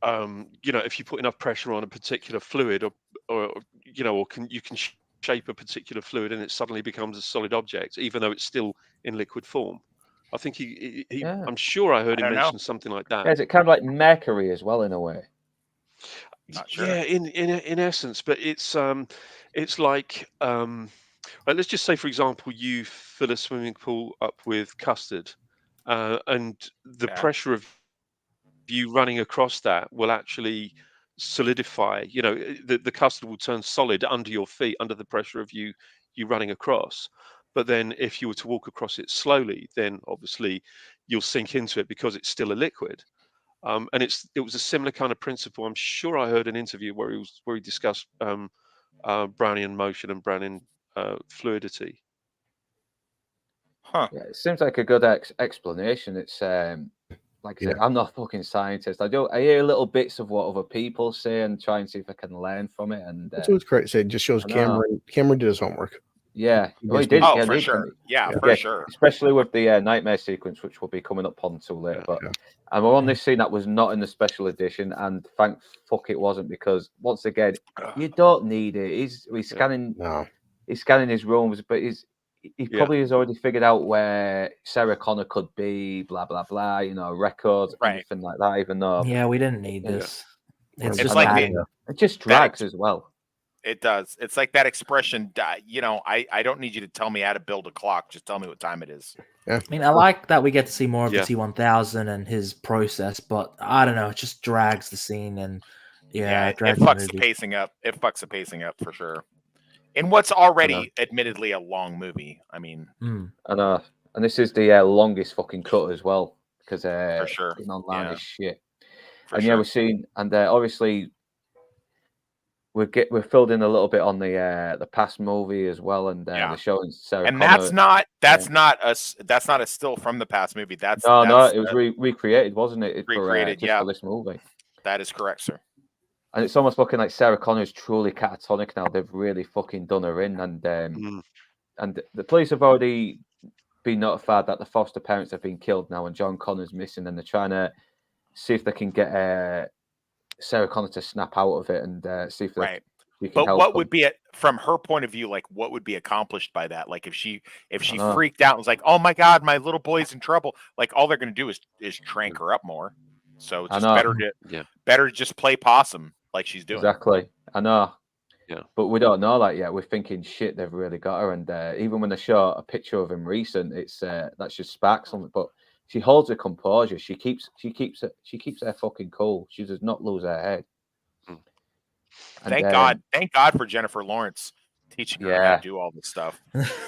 [SPEAKER 6] if you put enough pressure on a particular fluid, or you can shape a particular fluid and it suddenly becomes a solid object, even though it's still in liquid form. I think I'm sure I heard him mention something like that.
[SPEAKER 1] Yeah, is it kind of like Mercury as well in a way?
[SPEAKER 5] Not sure.
[SPEAKER 6] Yeah, in essence, but it's like well, let's just say, for example, you fill a swimming pool up with custard, and the pressure of you running across that will actually solidify. You know, the custard will turn solid under your feet under the pressure of you running across. But then, if you were to walk across it slowly, then obviously you'll sink into it because it's still a liquid. And it was a similar kind of principle. I'm sure I heard an interview where he discussed Brownian motion and Brownian fluidity.
[SPEAKER 5] Huh.
[SPEAKER 1] Yeah, it seems like a good explanation. It's like I said, I'm not a fucking scientist. I hear little bits of what other people say and try and see if I can learn from it. And
[SPEAKER 4] that's what's great. It just shows Cameron did his homework.
[SPEAKER 1] Yeah, he did.
[SPEAKER 5] Oh, for sure. Yeah, for sure.
[SPEAKER 1] Especially with the nightmare sequence, which we'll be coming up on to later. And we're on this scene that was not in the special edition, and thank fuck it wasn't, because once again, you don't need it. He's scanning.
[SPEAKER 4] No.
[SPEAKER 1] He's scanning his rooms, but he probably has already figured out where Sarah Connor could be. Blah blah blah. You know, records, anything like that. Even though
[SPEAKER 3] we didn't need this.
[SPEAKER 5] It's just like
[SPEAKER 1] it just drags as well.
[SPEAKER 5] It does. It's like that expression, you know, I don't need you to tell me how to build a clock. Just tell me what time it is.
[SPEAKER 3] Yeah. I mean, I like that we get to see more of the T-1000 and his process, but I don't know. It just drags the scene, and
[SPEAKER 5] it fucks the pacing up. It fucks the pacing up for sure. In what's already admittedly a long movie. I mean,
[SPEAKER 1] and this is the longest fucking cut as well, because
[SPEAKER 5] for sure,
[SPEAKER 1] online is shit.
[SPEAKER 5] And
[SPEAKER 1] we're seeing, and obviously. We're filled in a little bit on the past movie as well, and they're showing Sarah.
[SPEAKER 5] And
[SPEAKER 1] Connor.
[SPEAKER 5] that's not a still from the past movie. That's
[SPEAKER 1] no, it was recreated, wasn't it?
[SPEAKER 5] Recreated,
[SPEAKER 1] for this movie.
[SPEAKER 5] That is correct, sir.
[SPEAKER 1] And it's almost looking like Sarah Connor is truly catatonic now. They've really fucking done her in, and the police have already been notified that the foster parents have been killed now, and John Connor's missing, and they're trying to see if they can get Sarah Connor to snap out of it and see if they can help
[SPEAKER 5] what would be from her point of view, like what would be accomplished by that? Like if she freaked out and was like, "Oh my god, my little boy's in trouble," like all they're going to do is crank her up more. So it's just better to just play possum like she's doing.
[SPEAKER 1] Exactly. I know.
[SPEAKER 6] Yeah.
[SPEAKER 1] But we don't know that yet. We're thinking, shit, they've really got her. And even when they show a picture of him recent, it's that just sparks something. But she holds her composure. She keeps her fucking cool. She does not lose her head.
[SPEAKER 5] Thank God for Jennifer Lawrence teaching her how to do all this stuff.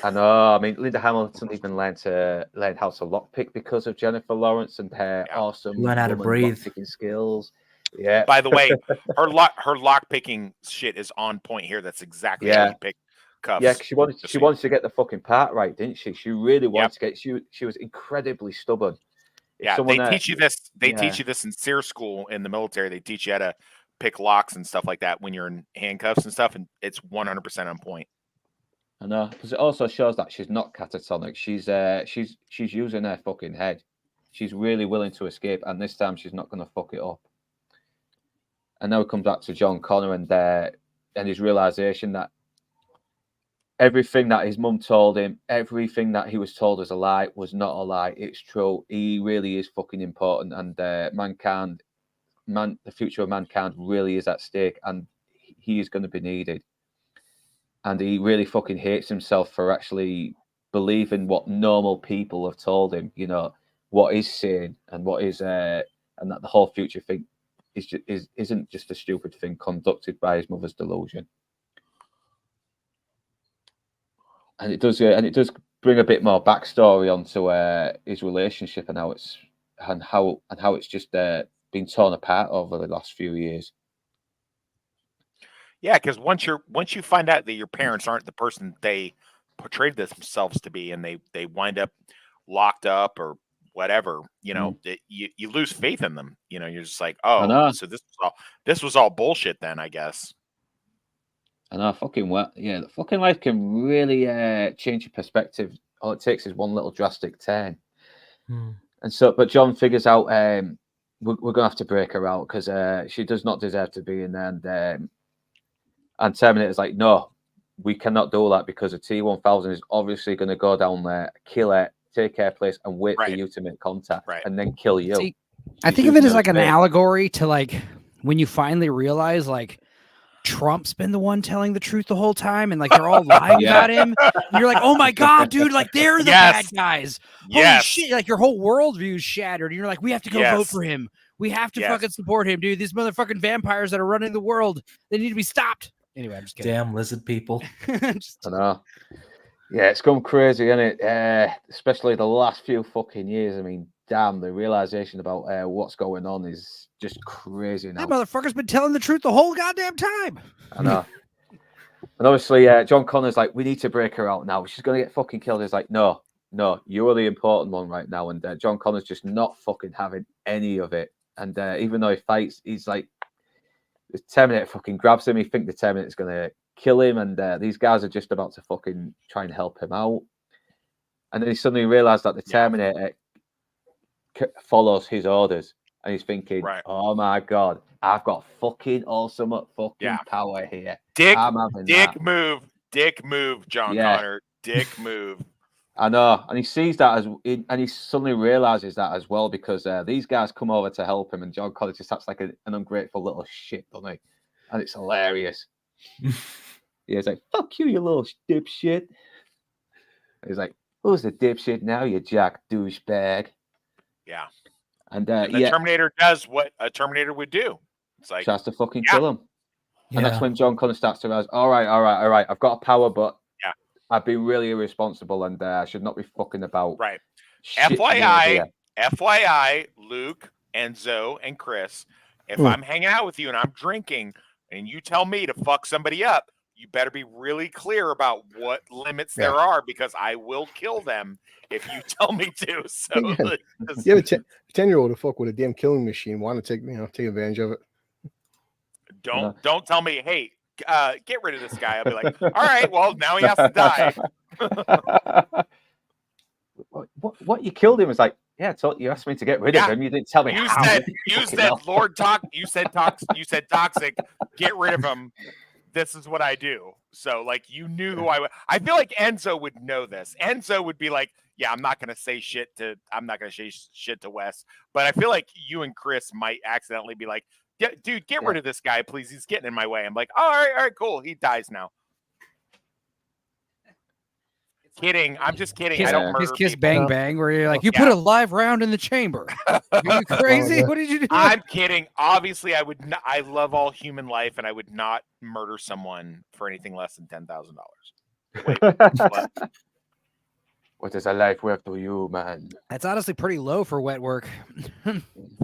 [SPEAKER 1] I know. I mean, Linda Hamilton even learned how to lockpick because of Jennifer Lawrence and her awesome
[SPEAKER 3] learn how to breathe
[SPEAKER 1] lockpicking skills. Yeah.
[SPEAKER 5] By the way, her lockpicking shit is on point here. That's exactly how you pick cuffs.
[SPEAKER 1] Yeah, she wanted to get the fucking part right, didn't she? She really wanted to get. She was incredibly stubborn.
[SPEAKER 5] They teach you this. They teach you this in SEER school in the military. They teach you how to pick locks and stuff like that when you're in handcuffs and stuff, and it's 100% on point.
[SPEAKER 1] I know, because it also shows that she's not catatonic. She's using her fucking head. She's really willing to escape, and this time she's not going to fuck it up. And now it comes back to John Connor and his realization that everything that his mum told him, everything that he was told as a lie was not a lie. It's true. He really is fucking important, and the future of mankind really is at stake, and he is going to be needed. And he really fucking hates himself for actually believing what normal people have told him. You know what is sane and what is, and that the whole future thing isn't just a stupid thing conducted by his mother's delusion. And it does bring a bit more backstory onto his relationship and how it's just been torn apart over the last few years.
[SPEAKER 5] Yeah, because once you find out that your parents aren't the person they portrayed themselves to be, and they wind up locked up or whatever, you know, you lose faith in them. You know, you're just like, oh, so this was all bullshit then, I guess.
[SPEAKER 1] I know, the fucking life can really change your perspective. All it takes is one little drastic turn. And so, but John figures out we're gonna have to break her out because she does not deserve to be in there. And Terminator's like, no, we cannot do that because the T-1000 is obviously going to go down there, kill her, take their place and wait for you to make contact and then kill you.
[SPEAKER 2] See, I think of it as like an allegory to like when you finally realize like Trump's been the one telling the truth the whole time and like they're all lying about him. And you're like, oh my God, dude, like they're the bad guys. Holy shit, like your whole worldview is shattered. And you're like, we have to go vote for him. We have to fucking support him, dude. These motherfucking vampires that are running the world, they need to be stopped. Anyway, I'm just kidding.
[SPEAKER 3] Damn lizard people.
[SPEAKER 1] I know. Yeah, it's gone crazy, isn't it? Especially the last few fucking years. I mean, damn, the realization about what's going on is just crazy now.
[SPEAKER 2] That motherfucker's been telling the truth the whole goddamn time.
[SPEAKER 1] I know. And obviously, John Connor's like, we need to break her out now. She's going to get fucking killed. He's like, no, you are the important one right now. And John Connor's just not fucking having any of it. And even though he fights, he's like, the Terminator fucking grabs him. He thinks the Terminator's going to kill him. And these guys are just about to fucking try and help him out. And then he suddenly realized that the Terminator follows his orders. And he's thinking, oh my God, I've got fucking awesome fucking power here.
[SPEAKER 5] Dick move, John Connor. Dick move.
[SPEAKER 1] I know. And he sees that and he suddenly realizes that as well because these guys come over to help him and John Connor just acts like an ungrateful little shit, doesn't he? And it's hilarious. He's like, fuck you, you little dipshit. He's like, who's the dipshit now, you jack douchebag?
[SPEAKER 5] Yeah.
[SPEAKER 1] And
[SPEAKER 5] the Terminator does what a Terminator would do. It's like
[SPEAKER 1] tries to fucking kill him. And that's when John Connor starts to realize, all right. I've got a power, but I've been really irresponsible and I should not be fucking about.
[SPEAKER 5] Right. FYI, Luke, Enzo, and Chris, if I'm hanging out with you and I'm drinking and you tell me to fuck somebody up, you better be really clear about what limits there are because I will kill them if you tell me to. So
[SPEAKER 4] you have a 10-year-old to fuck with a damn killing machine. Want to take advantage of it?
[SPEAKER 5] Don't tell me, hey, get rid of this guy. I'll be like, all right, well now he has to die.
[SPEAKER 1] What you killed him was like, you asked me to get rid of him. You didn't tell me.
[SPEAKER 5] You said toxic. Get rid of him. This is what I do. So like you knew who I was. I feel like Enzo would know this. Enzo would be like, yeah, I'm not gonna say shit to Wes. But I feel like you and Chris might accidentally be like, dude, get rid of this guy, please. He's getting in my way. I'm like, all right, cool. He dies now. Kidding. I'm just kidding. I don't murder
[SPEAKER 2] kiss bang bang where you're like, you put a live round in the chamber. Are you crazy? What did you do?
[SPEAKER 5] I'm kidding. Obviously, I would not, I love all human life and I would not murder someone for anything less than $10,000. Wait,
[SPEAKER 1] what is a life worth to you, man?
[SPEAKER 2] That's honestly pretty low for wet work.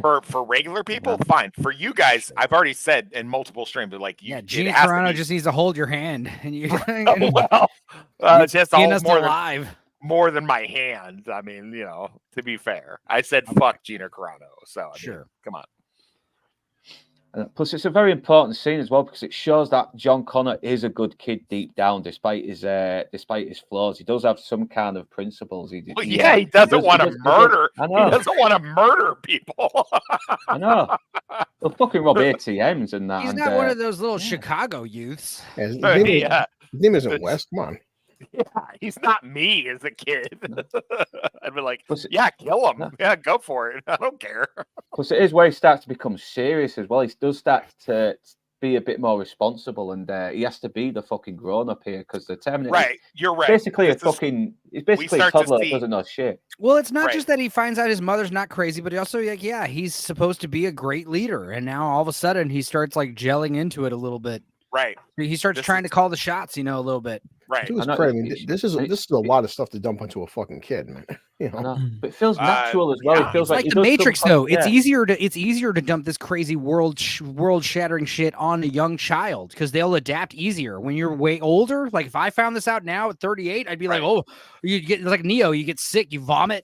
[SPEAKER 5] For regular people, fine. For you guys, I've already said in multiple streams, they're like,
[SPEAKER 2] Gina Carano just needs to hold your hand, and you.
[SPEAKER 5] Just more than my hand. I mean, to be fair, I said fuck Gina Carano. So come on.
[SPEAKER 1] Plus, it's a very important scene as well because it shows that John Connor is a good kid deep down, despite his flaws. He does have some kind of principles. He
[SPEAKER 5] doesn't want to murder. He doesn't want to murder people.
[SPEAKER 1] I know. They'll fucking rob ATMs and that.
[SPEAKER 2] He's not one of those little Chicago youths.
[SPEAKER 4] His name isn't Wes. Come on.
[SPEAKER 5] Yeah, he's not me as a kid. I'd be like, kill him. Yeah, go for it. I don't care.
[SPEAKER 1] Because it is where he starts to become serious as well. He does start to be a bit more responsible, and he has to be the fucking grown up here because the Terminator.
[SPEAKER 5] Right, you're right.
[SPEAKER 1] Basically, he's basically a toddler that doesn't know shit.
[SPEAKER 2] Well, it's not just that he finds out his mother's not crazy, but he also he's supposed to be a great leader, and now all of a sudden he starts like gelling into it a little bit.
[SPEAKER 5] Right.
[SPEAKER 2] He starts trying to call the shots, a little bit.
[SPEAKER 5] Right.
[SPEAKER 4] This is a lot of stuff to dump onto a fucking kid, man.
[SPEAKER 1] But it feels natural as well. It feels
[SPEAKER 2] like the Matrix, though. It's easier to dump this crazy world shattering shit on a young child because they'll adapt easier. When you're way older, like if I found this out now at 38, I'd be like, oh, you get like Neo, you get sick, you vomit.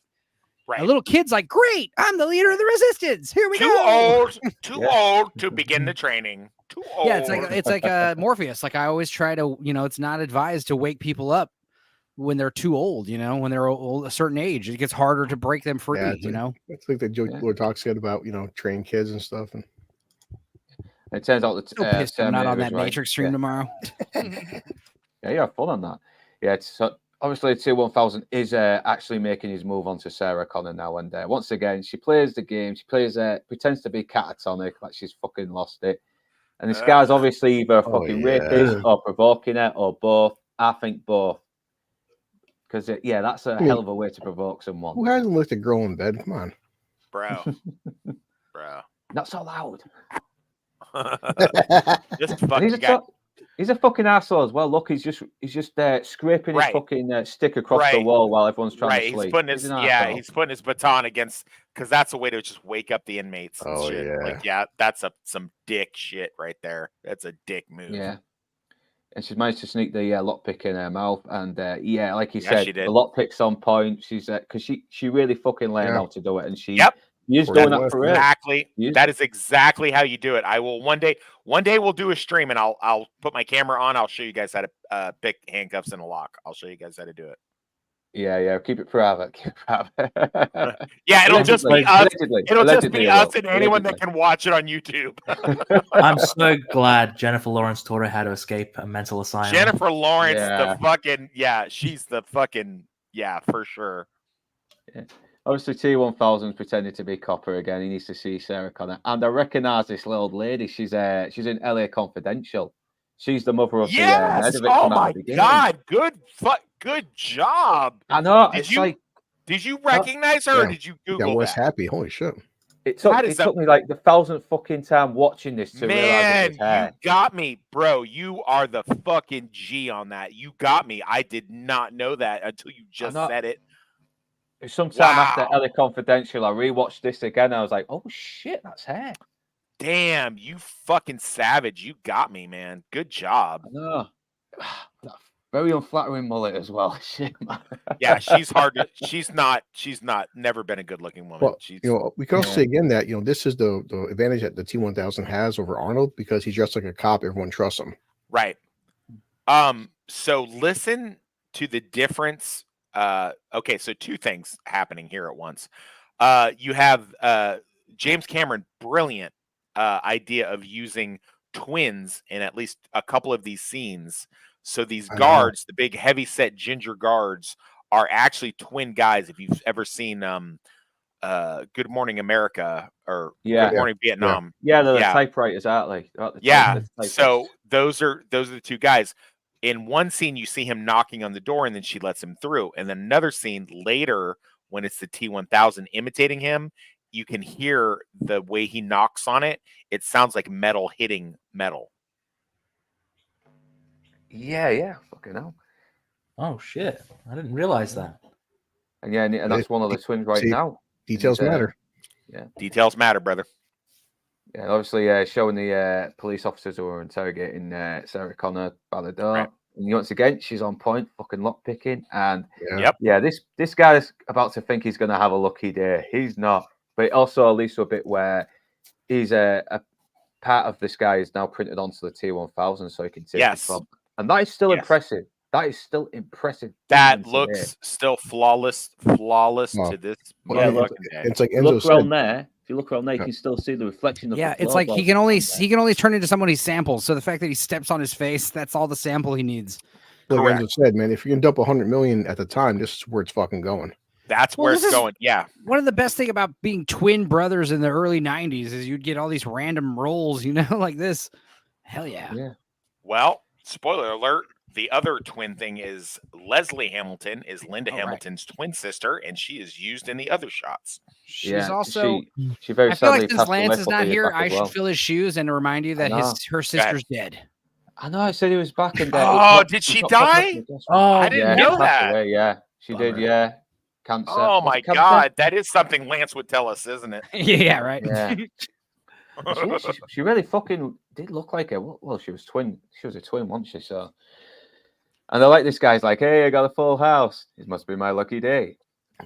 [SPEAKER 5] Right.
[SPEAKER 2] A little kid's like, great, I'm the leader of the resistance. Here we
[SPEAKER 5] go. Too old to begin the training. Too old.
[SPEAKER 2] Yeah, it's like Morpheus. Like I always try to, it's not advised to wake people up when they're too old. When they're old, a certain age, it gets harder to break them free.
[SPEAKER 4] It's like the joke Lord talks about, train kids and stuff. And
[SPEAKER 1] it turns out that
[SPEAKER 2] I'm not on that Matrix stream tomorrow.
[SPEAKER 1] Yeah, fun on that. Yeah, obviously T1000 is actually making his move onto Sarah Connor now, and once again she plays the game. She plays pretends to be catatonic, like she's fucking lost it. And this guy's obviously either a fucking rapist or provoking it or both. I think both. Because that's a hell of a way to provoke someone.
[SPEAKER 4] Who hasn't licked a girl in bed? Come on,
[SPEAKER 5] bro.
[SPEAKER 1] Not so loud.
[SPEAKER 5] This fucking guy.
[SPEAKER 1] He's a fucking asshole as well. Look, he's just scraping his fucking stick across the wall while everyone's trying to sleep.
[SPEAKER 5] He's putting his baton against, because that's a way to just wake up the inmates. And shit. That's some dick shit right there. That's a dick move.
[SPEAKER 1] Yeah. And she's managed to sneak the lockpick in her mouth, and like he said, the lockpick's on point. She's because she really fucking learned how to do it, and she's doing that for
[SPEAKER 5] exactly. That is exactly how you do it. I will one day we'll do a stream, and I'll put my camera on. I'll show you guys how to pick handcuffs in a lock. I'll show you guys how to do it.
[SPEAKER 1] Yeah. Keep it private.
[SPEAKER 5] It'll just be us. It'll just be us and anyone that can watch it on YouTube.
[SPEAKER 3] I'm so glad Jennifer Lawrence taught her how to escape a mental asylum.
[SPEAKER 5] Jennifer Lawrence, she's the fucking for sure.
[SPEAKER 1] Yeah. Obviously, T1000's pretending to be Copper again. He needs to see Sarah Connor, and I recognise this little old lady. She's in LA Confidential. She's the mother of the head of it.
[SPEAKER 5] Oh my god! Good job.
[SPEAKER 1] I know.
[SPEAKER 5] Did you recognize her, or did you Google
[SPEAKER 4] that? Was
[SPEAKER 5] happy.
[SPEAKER 4] Holy shit!
[SPEAKER 1] It took me like the 1,000th fucking time watching this to realize it was her.
[SPEAKER 5] You got me, bro. You are the fucking G on that. You got me. I did not know that until you just said it.
[SPEAKER 1] Sometime after LA Confidential, I rewatched this again. I was like, "Oh shit, that's her."
[SPEAKER 5] Damn, you fucking savage. You got me, man. Good job.
[SPEAKER 1] I know. Very unflattering mullet as well. Shit, man.
[SPEAKER 5] Yeah, she's hard to, she's not never been a good looking woman.
[SPEAKER 4] Well, we can also say again that this is the advantage that the T1000 has over Arnold, because he's just like a cop. Everyone trusts him.
[SPEAKER 5] Right. So listen to the difference. Okay, so two things happening here at once. You have James Cameron, brilliant idea of using twins in at least a couple of these scenes. So these guards, the big heavy set ginger guards, are actually twin guys. If you've ever seen Good Morning America or Good Morning Vietnam.
[SPEAKER 1] Yeah, they're the typewriters, aren't they?
[SPEAKER 5] So those are the two guys. In one scene, you see him knocking on the door, and then she lets him through. And then another scene later, when it's the T1000 imitating him, you can hear the way he knocks on it. It sounds like metal hitting metal.
[SPEAKER 1] Yeah, fucking hell.
[SPEAKER 3] Oh shit! I didn't realize that.
[SPEAKER 1] And that's one of the twins now.
[SPEAKER 4] Details matter.
[SPEAKER 1] Yeah,
[SPEAKER 5] details matter, brother.
[SPEAKER 1] Yeah, obviously showing the police officers who were interrogating Sarah Connor by the door. Right. And once again, she's on point, fucking lockpicking. And this guy's about to think he's going to have a lucky day. He's not. But it also leads to a bit where he's a part of this guy is now printed onto the T1000 so he can take it from. And that is still impressive. That is still impressive.
[SPEAKER 5] That looks still flawless to this.
[SPEAKER 1] Yeah, it's like Enzo said. There. If you look around there, you can still see the reflection of
[SPEAKER 2] it's like he can only turn into someone he samples. So the fact that he steps on his face, that's all the sample he needs.
[SPEAKER 4] Like Enzo said, man, if you can dump 100 million at the time, this is where it's fucking going.
[SPEAKER 5] That's where it's going. Yeah.
[SPEAKER 2] One of the best thing about being twin brothers in the early 90s is you'd get all these random roles, like this. Hell yeah.
[SPEAKER 1] Yeah.
[SPEAKER 5] Well, spoiler alert. The other twin thing is Leslie Hamilton is Linda Hamilton's twin sister, and she is used in the other shots.
[SPEAKER 2] She's also.
[SPEAKER 1] She very
[SPEAKER 2] I feel like since Lance is not here, I should fill his shoes and remind you that her sister's dead.
[SPEAKER 1] I know. I said he was back in there.
[SPEAKER 5] Oh, did she die? Oh, I didn't know that.
[SPEAKER 1] Away, yeah, she did. Yeah, cancer.
[SPEAKER 5] Oh my God, that is something Lance would tell us, isn't it?
[SPEAKER 2] Yeah, right.
[SPEAKER 1] Yeah. she really fucking did look like her. Well, she was twin. She was a twin, wasn't she? So. And they're like, this guy's like, hey, I got a full house. It must be my lucky day.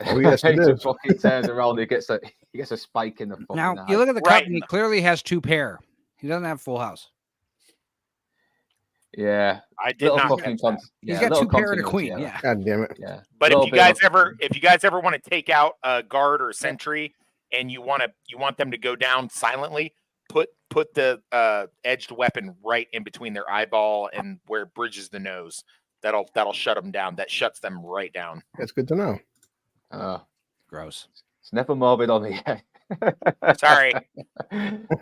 [SPEAKER 4] Oh, yes, it is.
[SPEAKER 1] Fucking turns around. He gets a spike in the fucking
[SPEAKER 2] Now,
[SPEAKER 1] eye.
[SPEAKER 2] you look at the company, he clearly has two pair. He doesn't have full house.
[SPEAKER 1] Yeah.
[SPEAKER 5] I did not.
[SPEAKER 2] He's got two pair and a queen. Yeah.
[SPEAKER 4] God damn it.
[SPEAKER 1] Yeah.
[SPEAKER 5] But if you guys ever want to take out a guard or a sentry and you want them to go down silently, put the edged weapon right in between their eyeball and where it bridges the nose. that'll shut them down. That shuts them right down.
[SPEAKER 4] That's good to know.
[SPEAKER 2] Gross.
[SPEAKER 1] It's never morbid on me.
[SPEAKER 5] Sorry.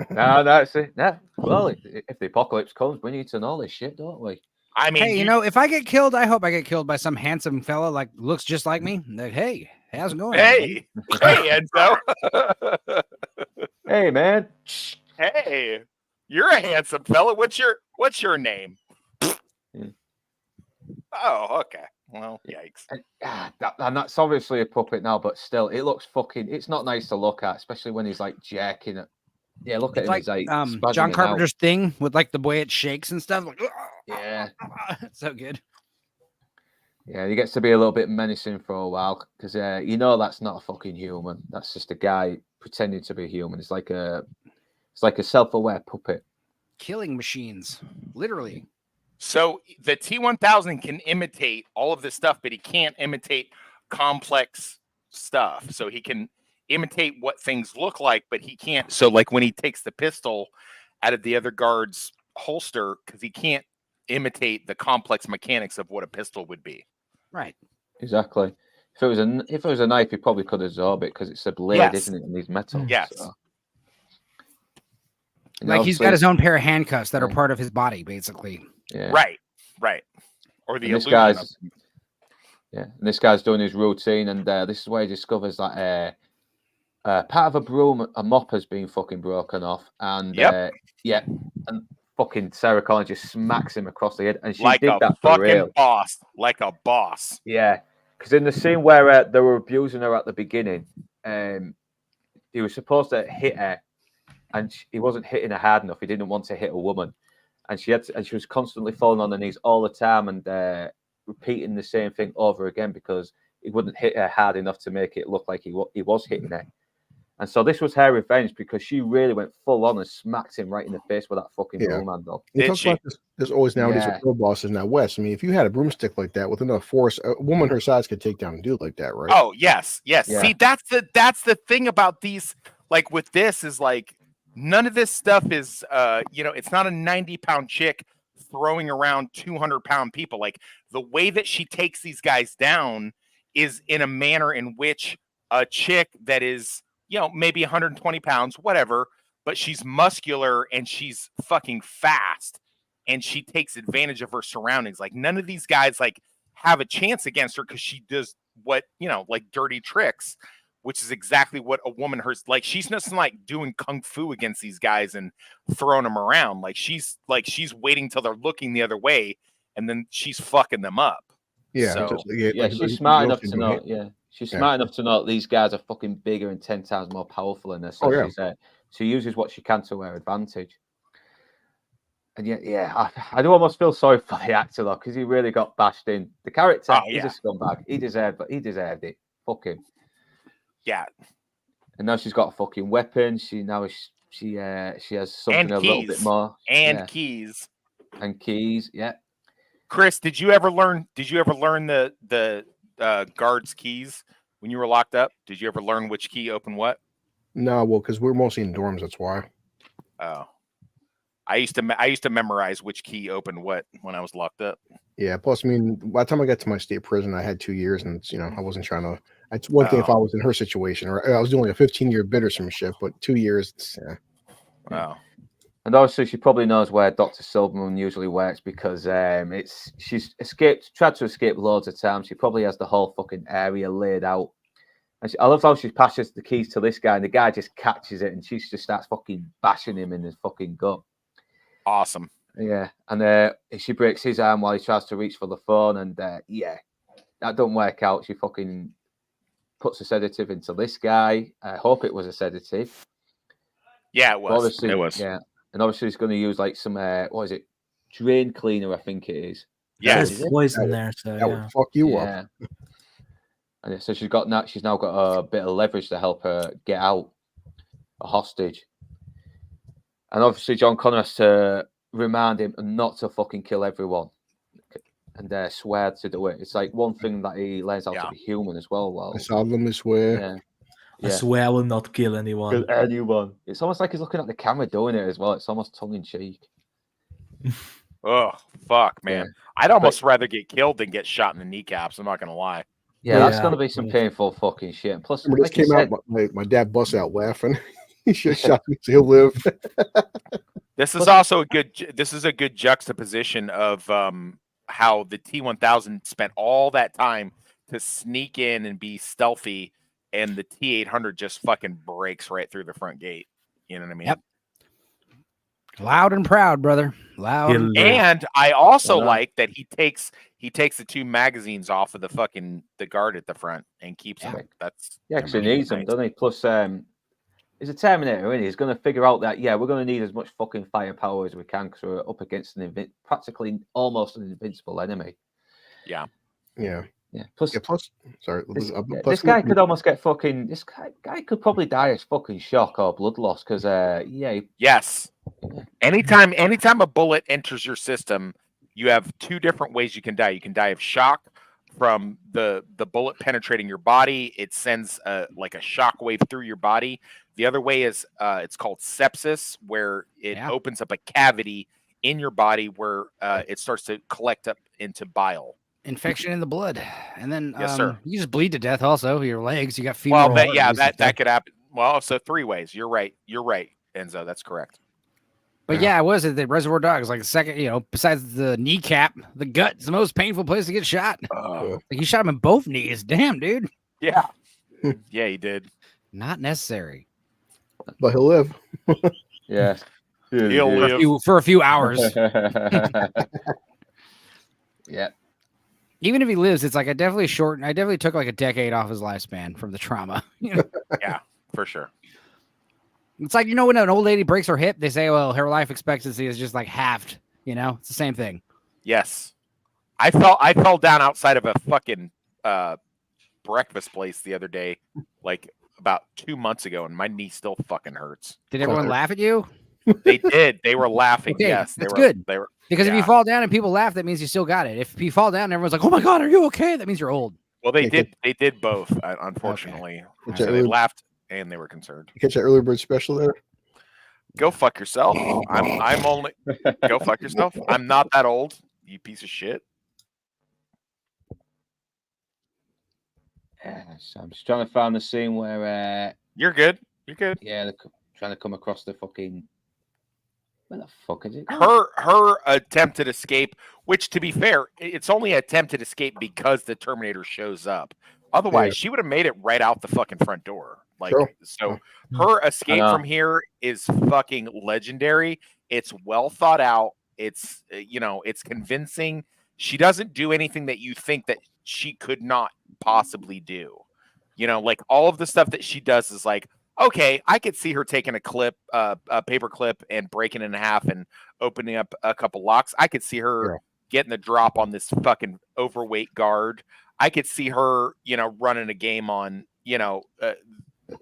[SPEAKER 1] No, that's it. No. Well, if the apocalypse comes, we need to know this shit, don't we?
[SPEAKER 5] I mean,
[SPEAKER 2] hey, if I get killed, I hope I get killed by some handsome fella like looks just like me. Like, hey, how's it going?
[SPEAKER 5] Hey, Enzo.
[SPEAKER 1] Hey, man.
[SPEAKER 5] Hey, you're a handsome fella. What's your name? Oh, okay. Well, yikes.
[SPEAKER 1] And that's obviously a puppet now, but still, it looks fucking. It's not nice to look at, especially when he's like jerking it. Yeah, look at him. He's like
[SPEAKER 2] John Carpenter's thing with like the way it shakes and stuff. Like,
[SPEAKER 1] yeah,
[SPEAKER 2] so good.
[SPEAKER 1] Yeah, he gets to be a little bit menacing for a while because that's not a fucking human. That's just a guy pretending to be human. It's like a self-aware puppet.
[SPEAKER 2] Killing machines, literally.
[SPEAKER 5] So the T-1000 can imitate all of this stuff, but he can't imitate complex stuff. So he can imitate what things look like, but he can't. So like when he takes the pistol out of the other guard's holster, because he can't imitate the complex mechanics of what a pistol would be.
[SPEAKER 2] Right.
[SPEAKER 1] Exactly. If it was a knife, he probably could absorb it because it's a blade, isn't it? And these metals.
[SPEAKER 5] Yes.
[SPEAKER 1] So.
[SPEAKER 2] Like he's got his own pair of handcuffs that are part of his body, basically.
[SPEAKER 1] Yeah.
[SPEAKER 5] Right. Or the
[SPEAKER 1] illusion. And this guy's doing his routine, and this is where he discovers that part of a broom, a mop has been fucking broken off, and and fucking Sarah Connor just smacks him across the head, and she
[SPEAKER 5] like
[SPEAKER 1] did
[SPEAKER 5] a
[SPEAKER 1] that for real.
[SPEAKER 5] boss, like a boss.
[SPEAKER 1] Yeah, because in the scene where they were abusing her at the beginning, he was supposed to hit her, and he wasn't hitting her hard enough. He didn't want to hit a woman, and she was constantly falling on her knees all the time and repeating the same thing over again because he wouldn't hit her hard enough to make it look like he was hitting her. And so this was her revenge because she really went full on and smacked him right in the face with that fucking broom handle.
[SPEAKER 4] There's always nowadays with girl bosses now, Wes. I mean, if you had a broomstick like that with enough force, a woman her size could take down a dude like that, right?
[SPEAKER 5] Oh yes.
[SPEAKER 1] Yeah.
[SPEAKER 5] See, that's the thing about these. Like with this is like none of this stuff is it's not a 90-pound chick throwing around 200-pound people. Like the way that she takes these guys down is in a manner in which a chick that is maybe 120 pounds, whatever, but she's muscular and she's fucking fast and she takes advantage of her surroundings. Like none of these guys like have a chance against her because she does what, like dirty tricks, which is exactly what a woman like she's not like doing kung fu against these guys and throwing them around. Like she's waiting till they're looking the other way and then she's fucking them up.
[SPEAKER 1] Yeah.
[SPEAKER 5] So,
[SPEAKER 1] she's smart enough to know. Yeah. She's smart enough to know that these guys are fucking bigger and 10 times more powerful than her. So she uses what she can to her advantage. And I do almost feel sorry for the actor though, because he really got bashed in. The character, he's a scumbag. He deserved it. Fuck him.
[SPEAKER 5] Yeah.
[SPEAKER 1] And now she's got a fucking weapon. She has something a little bit more.
[SPEAKER 5] And keys.
[SPEAKER 1] And keys, yeah.
[SPEAKER 5] Chris, did you ever learn the guard's keys when you were locked up? Did you ever learn which key opened what?
[SPEAKER 4] No, well, because we're mostly in dorms, that's why.
[SPEAKER 5] Oh, I used to memorize which key opened what when I was locked up.
[SPEAKER 4] Yeah. Plus, I mean, by the time I got to my state prison, I had 2 years, and I wasn't trying to. It's one thing if I was in her situation, or I was doing a 15-year bid or some shit, but 2 years.
[SPEAKER 5] Wow.
[SPEAKER 1] And obviously, she probably knows where Dr. Silverman usually works because she's tried to escape loads of times. She probably has the whole fucking area laid out. And I love how she passes the keys to this guy, and the guy just catches it, and she just starts fucking bashing him in his fucking gut.
[SPEAKER 5] Awesome.
[SPEAKER 1] Yeah, and she breaks his arm while he tries to reach for the phone, and that don't work out. She fucking puts a sedative into this guy. I hope it was a sedative.
[SPEAKER 5] Yeah, it was.
[SPEAKER 1] Obviously,
[SPEAKER 5] it was.
[SPEAKER 1] Yeah. And obviously, he's going to use like some, what is it? Drain cleaner, I think it is.
[SPEAKER 5] Yeah,
[SPEAKER 3] there's poison there, so
[SPEAKER 4] that would fuck you up.
[SPEAKER 1] And so she's now got a bit of leverage to help her get out, a hostage. And obviously, John Connor has to remind him not to fucking kill everyone, and swear to do it. It's like one thing that he learns how to be human as well. Well,
[SPEAKER 4] I solemnly swear.
[SPEAKER 3] I swear I will not kill anyone.
[SPEAKER 1] It's almost like he's looking at the camera doing it as well. It's almost tongue in cheek.
[SPEAKER 5] Oh, fuck, man.
[SPEAKER 1] Yeah.
[SPEAKER 5] I'd almost rather get killed than get shot in the kneecaps. I'm not going to lie.
[SPEAKER 1] Yeah, that's going to be some painful fucking shit. And plus,
[SPEAKER 4] like this came out, my dad busts out laughing. He just shot me, so he'll live.
[SPEAKER 5] This is also a good juxtaposition of how the T-1000 spent all that time to sneak in and be stealthy, and the T-800 just fucking breaks right through the front gate. You know what I mean?
[SPEAKER 2] Yep. Loud and proud, brother. Loud.
[SPEAKER 5] And I also like that he takes the 2 magazines off of the guard at the front and keeps them. That's
[SPEAKER 1] because he needs them, doesn't he? Plus, he's a Terminator, isn't he? He's going to figure out that we're going to need as much fucking firepower as we can because we're up against practically almost an invincible enemy.
[SPEAKER 5] Yeah.
[SPEAKER 4] Yeah.
[SPEAKER 1] Yeah. Plus,
[SPEAKER 4] sorry.
[SPEAKER 1] This guy could almost get fucking. This guy could probably die as fucking shock or blood loss because
[SPEAKER 5] Yes. Anytime a bullet enters your system, you have 2 different ways you can die. You can die of shock from the bullet penetrating your body. It sends like a shock wave through your body. The other way is it's called sepsis, where it opens up a cavity in your body where it starts to collect up into bile.
[SPEAKER 2] Infection in the blood, and then
[SPEAKER 5] yes, sir.
[SPEAKER 2] You just bleed to death. Also, your legs. You got femoral.
[SPEAKER 5] Well, that could happen. Well, so 3 ways. You're right, Enzo. That's correct.
[SPEAKER 2] But yeah, was it the Reservoir Dogs? Like the second, besides the kneecap, the gut's the most painful place to get shot. Like he shot him in both knees. Damn, dude.
[SPEAKER 5] Yeah, yeah, he did.
[SPEAKER 2] Not necessary.
[SPEAKER 4] But he'll live.
[SPEAKER 1] Yeah,
[SPEAKER 5] he'll live
[SPEAKER 2] for a few hours.
[SPEAKER 1] Yeah.
[SPEAKER 2] Even if he lives, it's like I definitely took like a decade off his lifespan from the trauma.
[SPEAKER 5] Yeah, for sure.
[SPEAKER 2] It's like, when an old lady breaks her hip, they say, well, her life expectancy is just like halved. It's the same thing.
[SPEAKER 5] Yes. I fell down outside of a fucking breakfast place the other day, like about 2 months ago, and my knee still fucking hurts.
[SPEAKER 2] Did everyone laugh at you?
[SPEAKER 5] They did. They were laughing.
[SPEAKER 2] Okay,
[SPEAKER 5] yes.
[SPEAKER 2] That's good.
[SPEAKER 5] They were.
[SPEAKER 2] Because if you fall down and people laugh, that means you still got it. If you fall down and everyone's like, oh my God, are you okay? That means you're old.
[SPEAKER 5] Well, they did both, unfortunately.
[SPEAKER 4] Okay.
[SPEAKER 5] So they laughed and they were concerned.
[SPEAKER 4] You catch that early bird special there?
[SPEAKER 5] Go fuck yourself. I'm only go fuck yourself. I'm not that old, you piece of shit.
[SPEAKER 1] So I'm just trying to find the scene where
[SPEAKER 5] you're good. You're good.
[SPEAKER 1] Yeah, they're trying to come across the fucking. Where the fuck is it?
[SPEAKER 5] Her attempted escape, which to be fair, it's only attempted escape because the Terminator shows up. Otherwise, she would have made it right out the fucking front door. Like, so her escape from here is fucking legendary. It's well thought out. It's, it's convincing. She doesn't do anything that you think that she could not possibly do. Like all of the stuff that she does is like, okay, I could see her taking a paper clip and breaking it in half and opening up a couple locks. I could see her getting the drop on this fucking overweight guard. I could see her, running a game on,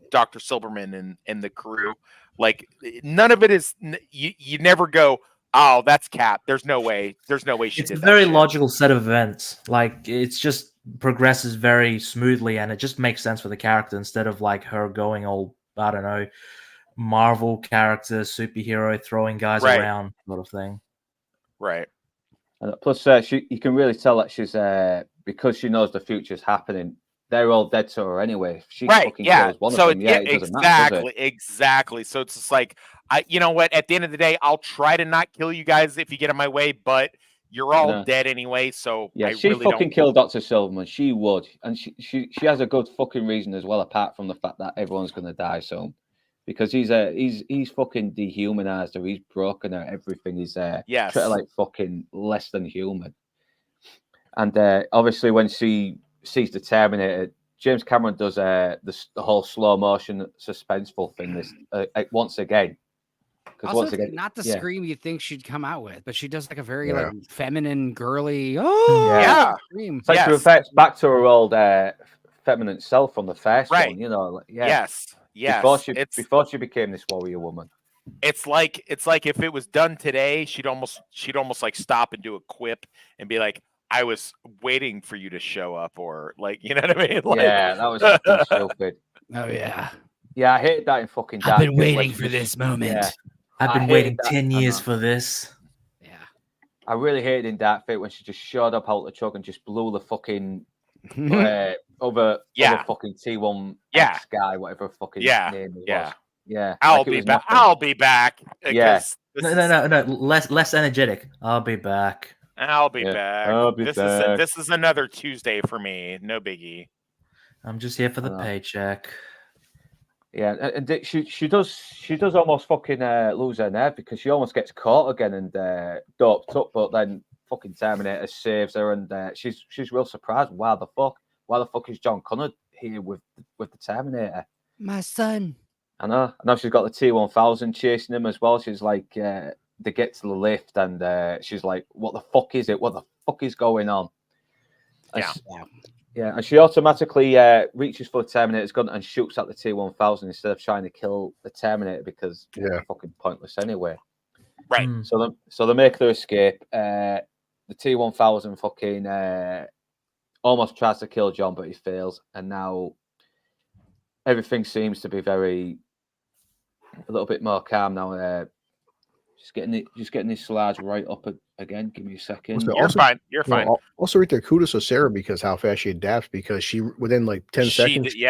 [SPEAKER 5] Dr. Silberman and the crew. Like none of it is, you never go, oh, that's Cap. There's no way she did that.
[SPEAKER 3] It's a very logical set of events. Like it's just progresses very smoothly and it just makes sense for the character instead of like her going all, I don't know, Marvel character, superhero, throwing guys around sort of thing.
[SPEAKER 5] Right.
[SPEAKER 1] Plus, you can really tell that she's because she knows the future's happening. They're all dead to her anyway. If she fucking kills one of them, it doesn't matter, does it?
[SPEAKER 5] Exactly. So it's just like, you know what? At the end of the day, I'll try to not kill you guys if you get in my way, but you're all dead anyway. So
[SPEAKER 1] she really fucking killed Dr. Silverman. She would, and she has a good fucking reason as well, apart from the fact that everyone's gonna die soon, because he's fucking dehumanized her. He's broken her. Everything. He's treated like fucking less than human. And obviously, when she sees the Terminator, James Cameron does the whole slow motion suspenseful thing this once again.
[SPEAKER 2] Also, once again, not the scream you think she'd come out with, but she does like a very like feminine, girly. Scream.
[SPEAKER 1] It's like she reflects back to her old feminine self from the first one.
[SPEAKER 5] Yes.
[SPEAKER 1] Before she became this warrior woman.
[SPEAKER 5] It's like if it was done today, she'd almost like stop and do a quip and be like, I was waiting for you to show up, or like, you know what I mean? Like,
[SPEAKER 1] that was stupid.
[SPEAKER 2] Oh yeah.
[SPEAKER 1] Yeah, I hated that in fucking
[SPEAKER 2] I've been waiting for this moment.
[SPEAKER 3] I've been waiting 10 years for this.
[SPEAKER 2] Yeah.
[SPEAKER 1] I really hated in Dark Fate when she just showed up out the truck and just blew the fucking other fucking T1 X guy, whatever fucking name it was. Yeah.
[SPEAKER 5] I'll be back. I'll be back.
[SPEAKER 1] Yeah.
[SPEAKER 3] No. Less energetic. I'll be back.
[SPEAKER 5] I'll be back.
[SPEAKER 1] I'll be back.
[SPEAKER 5] This is another Tuesday for me. No biggie.
[SPEAKER 3] I'm just here for the paycheck.
[SPEAKER 1] Yeah, and she does almost fucking lose her nerve because she almost gets caught again and doped up, but then fucking Terminator saves her, and she's real surprised. Why the fuck is John Connor here with the Terminator?
[SPEAKER 2] My son.
[SPEAKER 1] I know she's got the T-1000 chasing him as well. She's like, they get to the lift, and she's like, "What the fuck is it? What the fuck is going on?" Yeah, and she automatically reaches for the Terminator's gun and shoots at the T-1000 instead of trying to kill the Terminator because it's fucking pointless anyway.
[SPEAKER 5] Right.
[SPEAKER 1] So they make their escape. The T-1000 fucking almost tries to kill John, but he fails. And now everything seems to be a little bit more calm now. Just getting these slides right up again. Give me a second.
[SPEAKER 5] You're fine. You're fine.
[SPEAKER 4] Also, right there, kudos to Sarah because how fast she adapts. Because she within like 10 seconds, she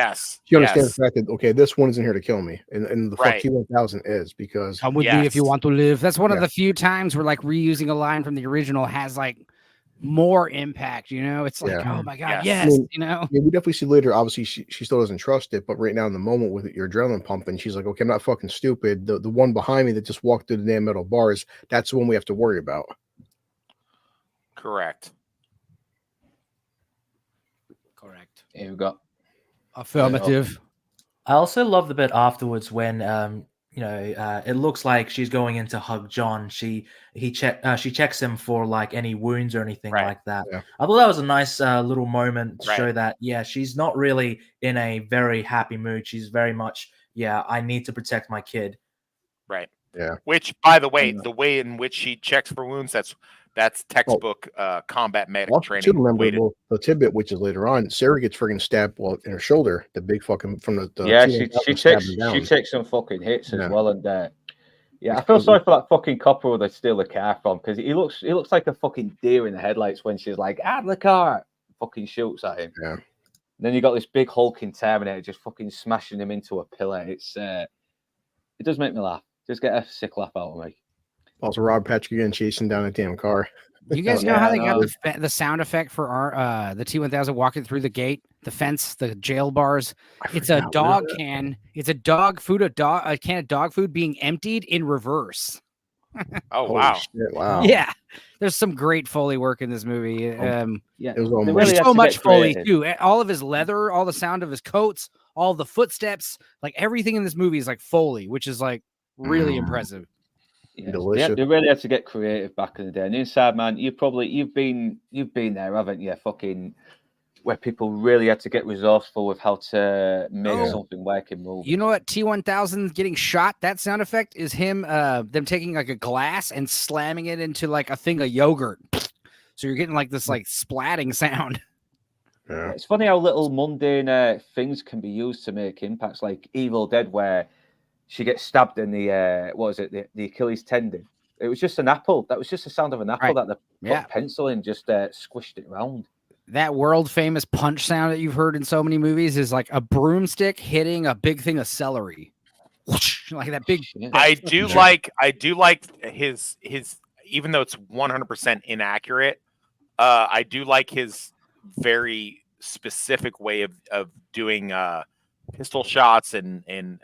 [SPEAKER 4] understands the fact that this one isn't here to kill me, and the fuck T-1000 is because
[SPEAKER 2] come with me if you want to live. That's one of the few times where like reusing a line from the original has like more impact. It's like, oh my god, yes.
[SPEAKER 4] We definitely see later. Obviously, she still doesn't trust it, but right now in the moment with your adrenaline pumping, she's like, okay, I'm not fucking stupid. The one behind me that just walked through the damn metal bars, that's the one we have to worry about.
[SPEAKER 5] Correct.
[SPEAKER 1] Here we go.
[SPEAKER 2] Affirmative.
[SPEAKER 3] I also love the bit afterwards when it looks like she's going in to hug John. She checks him for like any wounds or anything like that. Yeah. I thought that was a nice little moment to show that she's not really in a very happy mood. She's very much I need to protect my kid.
[SPEAKER 5] Right.
[SPEAKER 4] Yeah.
[SPEAKER 5] Which, by the way, the way in which she checks for wounds, that's textbook combat medic training.
[SPEAKER 4] I remember the tidbit, which is later on. Sarah gets friggin' stabbed in her shoulder. The big fucking from the
[SPEAKER 1] she takes some fucking hits as well, and I feel sorry for that fucking copper who they steal the car from because he looks like a fucking deer in the headlights when she's like, "Out of the car!" Fucking shoots at him.
[SPEAKER 4] Yeah.
[SPEAKER 1] And then you got this big hulking Terminator just fucking smashing him into a pillar. It does make me laugh. Just get a sick laugh out of me.
[SPEAKER 4] Also, Rob Patrick again chasing down a damn car.
[SPEAKER 2] You guys know how they got the sound effect for our the T-1000 walking through the gate, the fence, the jail bars? It's a dog can. It's a dog food. A can of dog food being emptied in reverse.
[SPEAKER 5] Oh wow!
[SPEAKER 4] Shit, wow!
[SPEAKER 2] Yeah, there's some great Foley work in this movie.
[SPEAKER 1] There's
[SPEAKER 2] so much Foley too. All of his leather, all the sound of his coats, all the footsteps, like everything in this movie is like Foley, which is like really impressive.
[SPEAKER 1] Yeah, they really had to get creative back in the day. And Inside Man, you've been there, haven't you? Fucking where people really had to get resourceful with how to make something work in movies.
[SPEAKER 2] You know what? T-1000 getting shot. That sound effect is him. Them taking like a glass and slamming it into like a thing of yogurt. So you're getting like this like splatting sound.
[SPEAKER 4] Yeah.
[SPEAKER 1] It's funny how little mundane things can be used to make impacts, like Evil Dead, where she gets stabbed in the the Achilles tendon. It was just an apple. That was just the sound of an apple that they put a pencil in, just squished it around.
[SPEAKER 2] That world famous punch sound that you've heard in so many movies is like a broomstick hitting a big thing of celery. Like that big.
[SPEAKER 5] I do like his even though it's 100% inaccurate. I do like his very specific way of doing pistol shots and any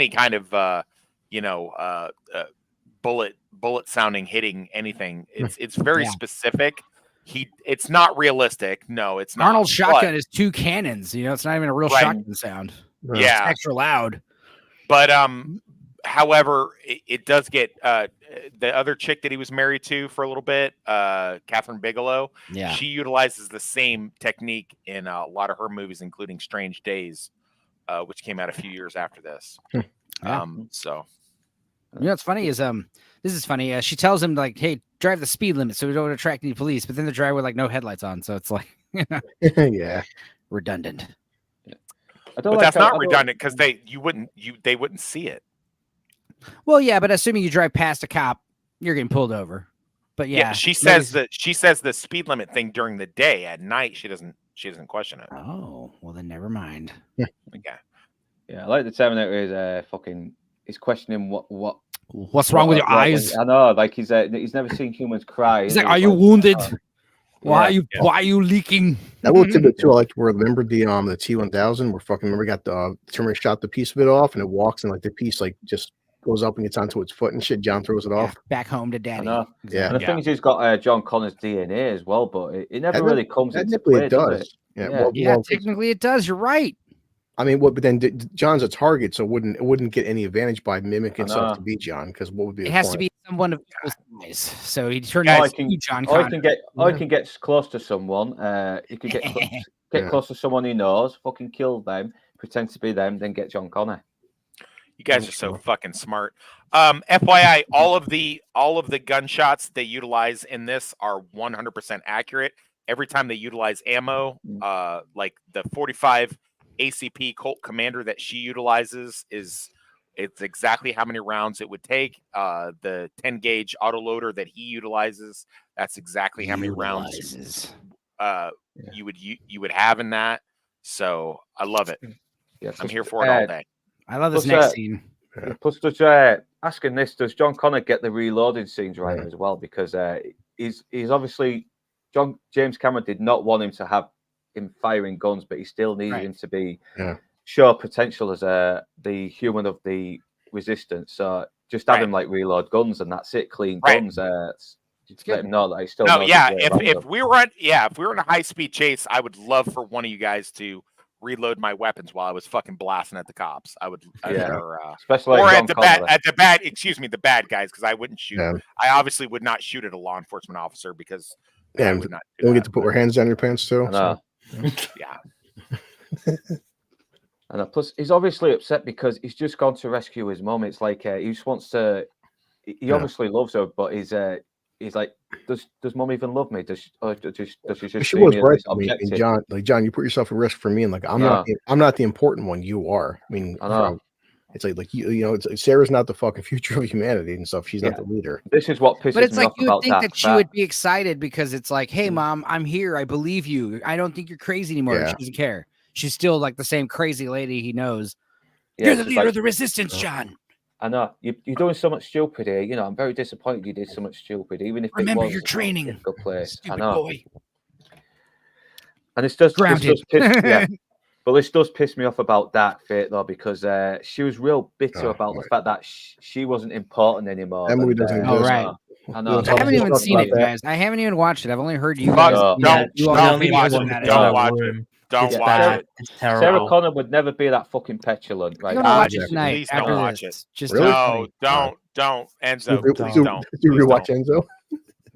[SPEAKER 5] kind of bullet sounding hitting anything. It's very specific. It's not realistic. No, it's not.
[SPEAKER 2] Arnold's shotgun is two cannons. It's not even a real shotgun sound.
[SPEAKER 5] Yeah,
[SPEAKER 2] it's extra loud.
[SPEAKER 5] But however, it does get the other chick that he was married to for a little bit, Catherine Bigelow.
[SPEAKER 2] Yeah,
[SPEAKER 5] she utilizes the same technique in a lot of her movies, including Strange Days, which came out a few years after this. So,
[SPEAKER 2] what's funny is this is funny. She tells him like, "Hey, drive the speed limit so we don't attract any police." But then the driver with like no headlights on, so it's like, redundant.
[SPEAKER 5] But that's not redundant because they wouldn't see it.
[SPEAKER 2] Well, yeah, but assuming you drive past a cop, you're getting pulled over. But yeah,
[SPEAKER 5] she says the speed limit thing during the day. At night, she doesn't question it.
[SPEAKER 2] Oh, well then never mind.
[SPEAKER 5] Yeah.
[SPEAKER 1] Yeah, I like the Terminator is he's questioning
[SPEAKER 2] what's wrong with your eyes.
[SPEAKER 1] I know, like he's never seen humans cry.
[SPEAKER 2] He's like, are you wounded? Why are you leaking?
[SPEAKER 4] That little tidbit too. I like to remember the T-1000 where remember got the Terminator shot the piece of it off and it walks and like the piece like just goes up and gets onto its foot and shit. John throws it off
[SPEAKER 2] back home to daddy.
[SPEAKER 4] Yeah,
[SPEAKER 1] and the thing is, he's got John Connor's DNA as well, but it never really comes into play.
[SPEAKER 4] It does.
[SPEAKER 1] Yeah,
[SPEAKER 2] technically it does. You're right.
[SPEAKER 4] I mean, but then John's a target, so it wouldn't get any advantage by mimicking stuff to be John. Because what would be?
[SPEAKER 2] It has to be someone of equal size. So he turned
[SPEAKER 1] out
[SPEAKER 2] to be John
[SPEAKER 1] Connor.
[SPEAKER 2] Or
[SPEAKER 1] he can get close to someone. He can get close to someone he knows. Fucking kill them, pretend to be them, then get John Connor.
[SPEAKER 5] You guys are so fucking smart. FYI, all of the gunshots they utilize in this are 100% accurate. Every time they utilize ammo, like the 45 ACP Colt Commander that she utilizes it's exactly how many rounds it would take. The 10 gauge autoloader that he utilizes, that's exactly how many rounds you would have in that. So I love it.
[SPEAKER 1] Yes,
[SPEAKER 5] I'm here for it all day.
[SPEAKER 2] I love this next scene.
[SPEAKER 1] Plus, asking this, does John Connor get the reloading scenes right as well? Because he's obviously James Cameron did not want him to have him firing guns, but he still needed him to be show potential as the human of the resistance. So just have him like reload guns and that's it, clean guns. Just let him know that he still.
[SPEAKER 5] No, yeah. If we were in a high speed chase, I would love for one of you guys to reload my weapons while I was fucking blasting at the cops. I would,
[SPEAKER 1] especially
[SPEAKER 5] or at the bad guys, because I wouldn't shoot. I obviously would not shoot at a law enforcement officer because I would not.
[SPEAKER 4] We get to put our hands down your pants too.
[SPEAKER 1] So.
[SPEAKER 5] Yeah.
[SPEAKER 1] And plus, he's obviously upset because he's just gone to rescue his mum. It's like he just wants to. He obviously loves her, but he's like, does mum even love me? Does she just?
[SPEAKER 4] She was right. I mean, John, you put yourself at risk for me, and like I'm not the important one. You are. I mean,
[SPEAKER 1] I know.
[SPEAKER 4] It's like you know, Sarah's not the fucking future of humanity and stuff. She's not the leader.
[SPEAKER 1] This is what pisses me off.
[SPEAKER 2] But it's like you would think that she
[SPEAKER 1] would
[SPEAKER 2] be excited because it's like, hey, mom, I'm here. I believe you. I don't think you're crazy anymore. She doesn't care. She's still like the same crazy lady he knows. You're the leader of the resistance, John.
[SPEAKER 1] I know. You're doing so much stupid here. You know, I'm very disappointed you did so much stupid, even if
[SPEAKER 2] remember your training.
[SPEAKER 1] A good place.
[SPEAKER 2] Stupid
[SPEAKER 1] I know.
[SPEAKER 2] Boy.
[SPEAKER 1] And it's just But this does piss me off about that Fate though, because she was real bitter about the fact that she wasn't important anymore.
[SPEAKER 4] That movie doesn't exist.
[SPEAKER 2] Right.
[SPEAKER 1] I know.
[SPEAKER 2] I haven't even seen it, guys. I haven't even watched it. I've only heard you guys.
[SPEAKER 5] Don't watch it. Don't watch it.
[SPEAKER 3] It's terrible.
[SPEAKER 1] Sarah Connor would never be that fucking petulant. Right?
[SPEAKER 2] I'm gonna watch it tonight.
[SPEAKER 5] Please don't watch it.
[SPEAKER 2] Just
[SPEAKER 5] really? Don't. Enzo, please don't.
[SPEAKER 4] Do you rewatch Enzo?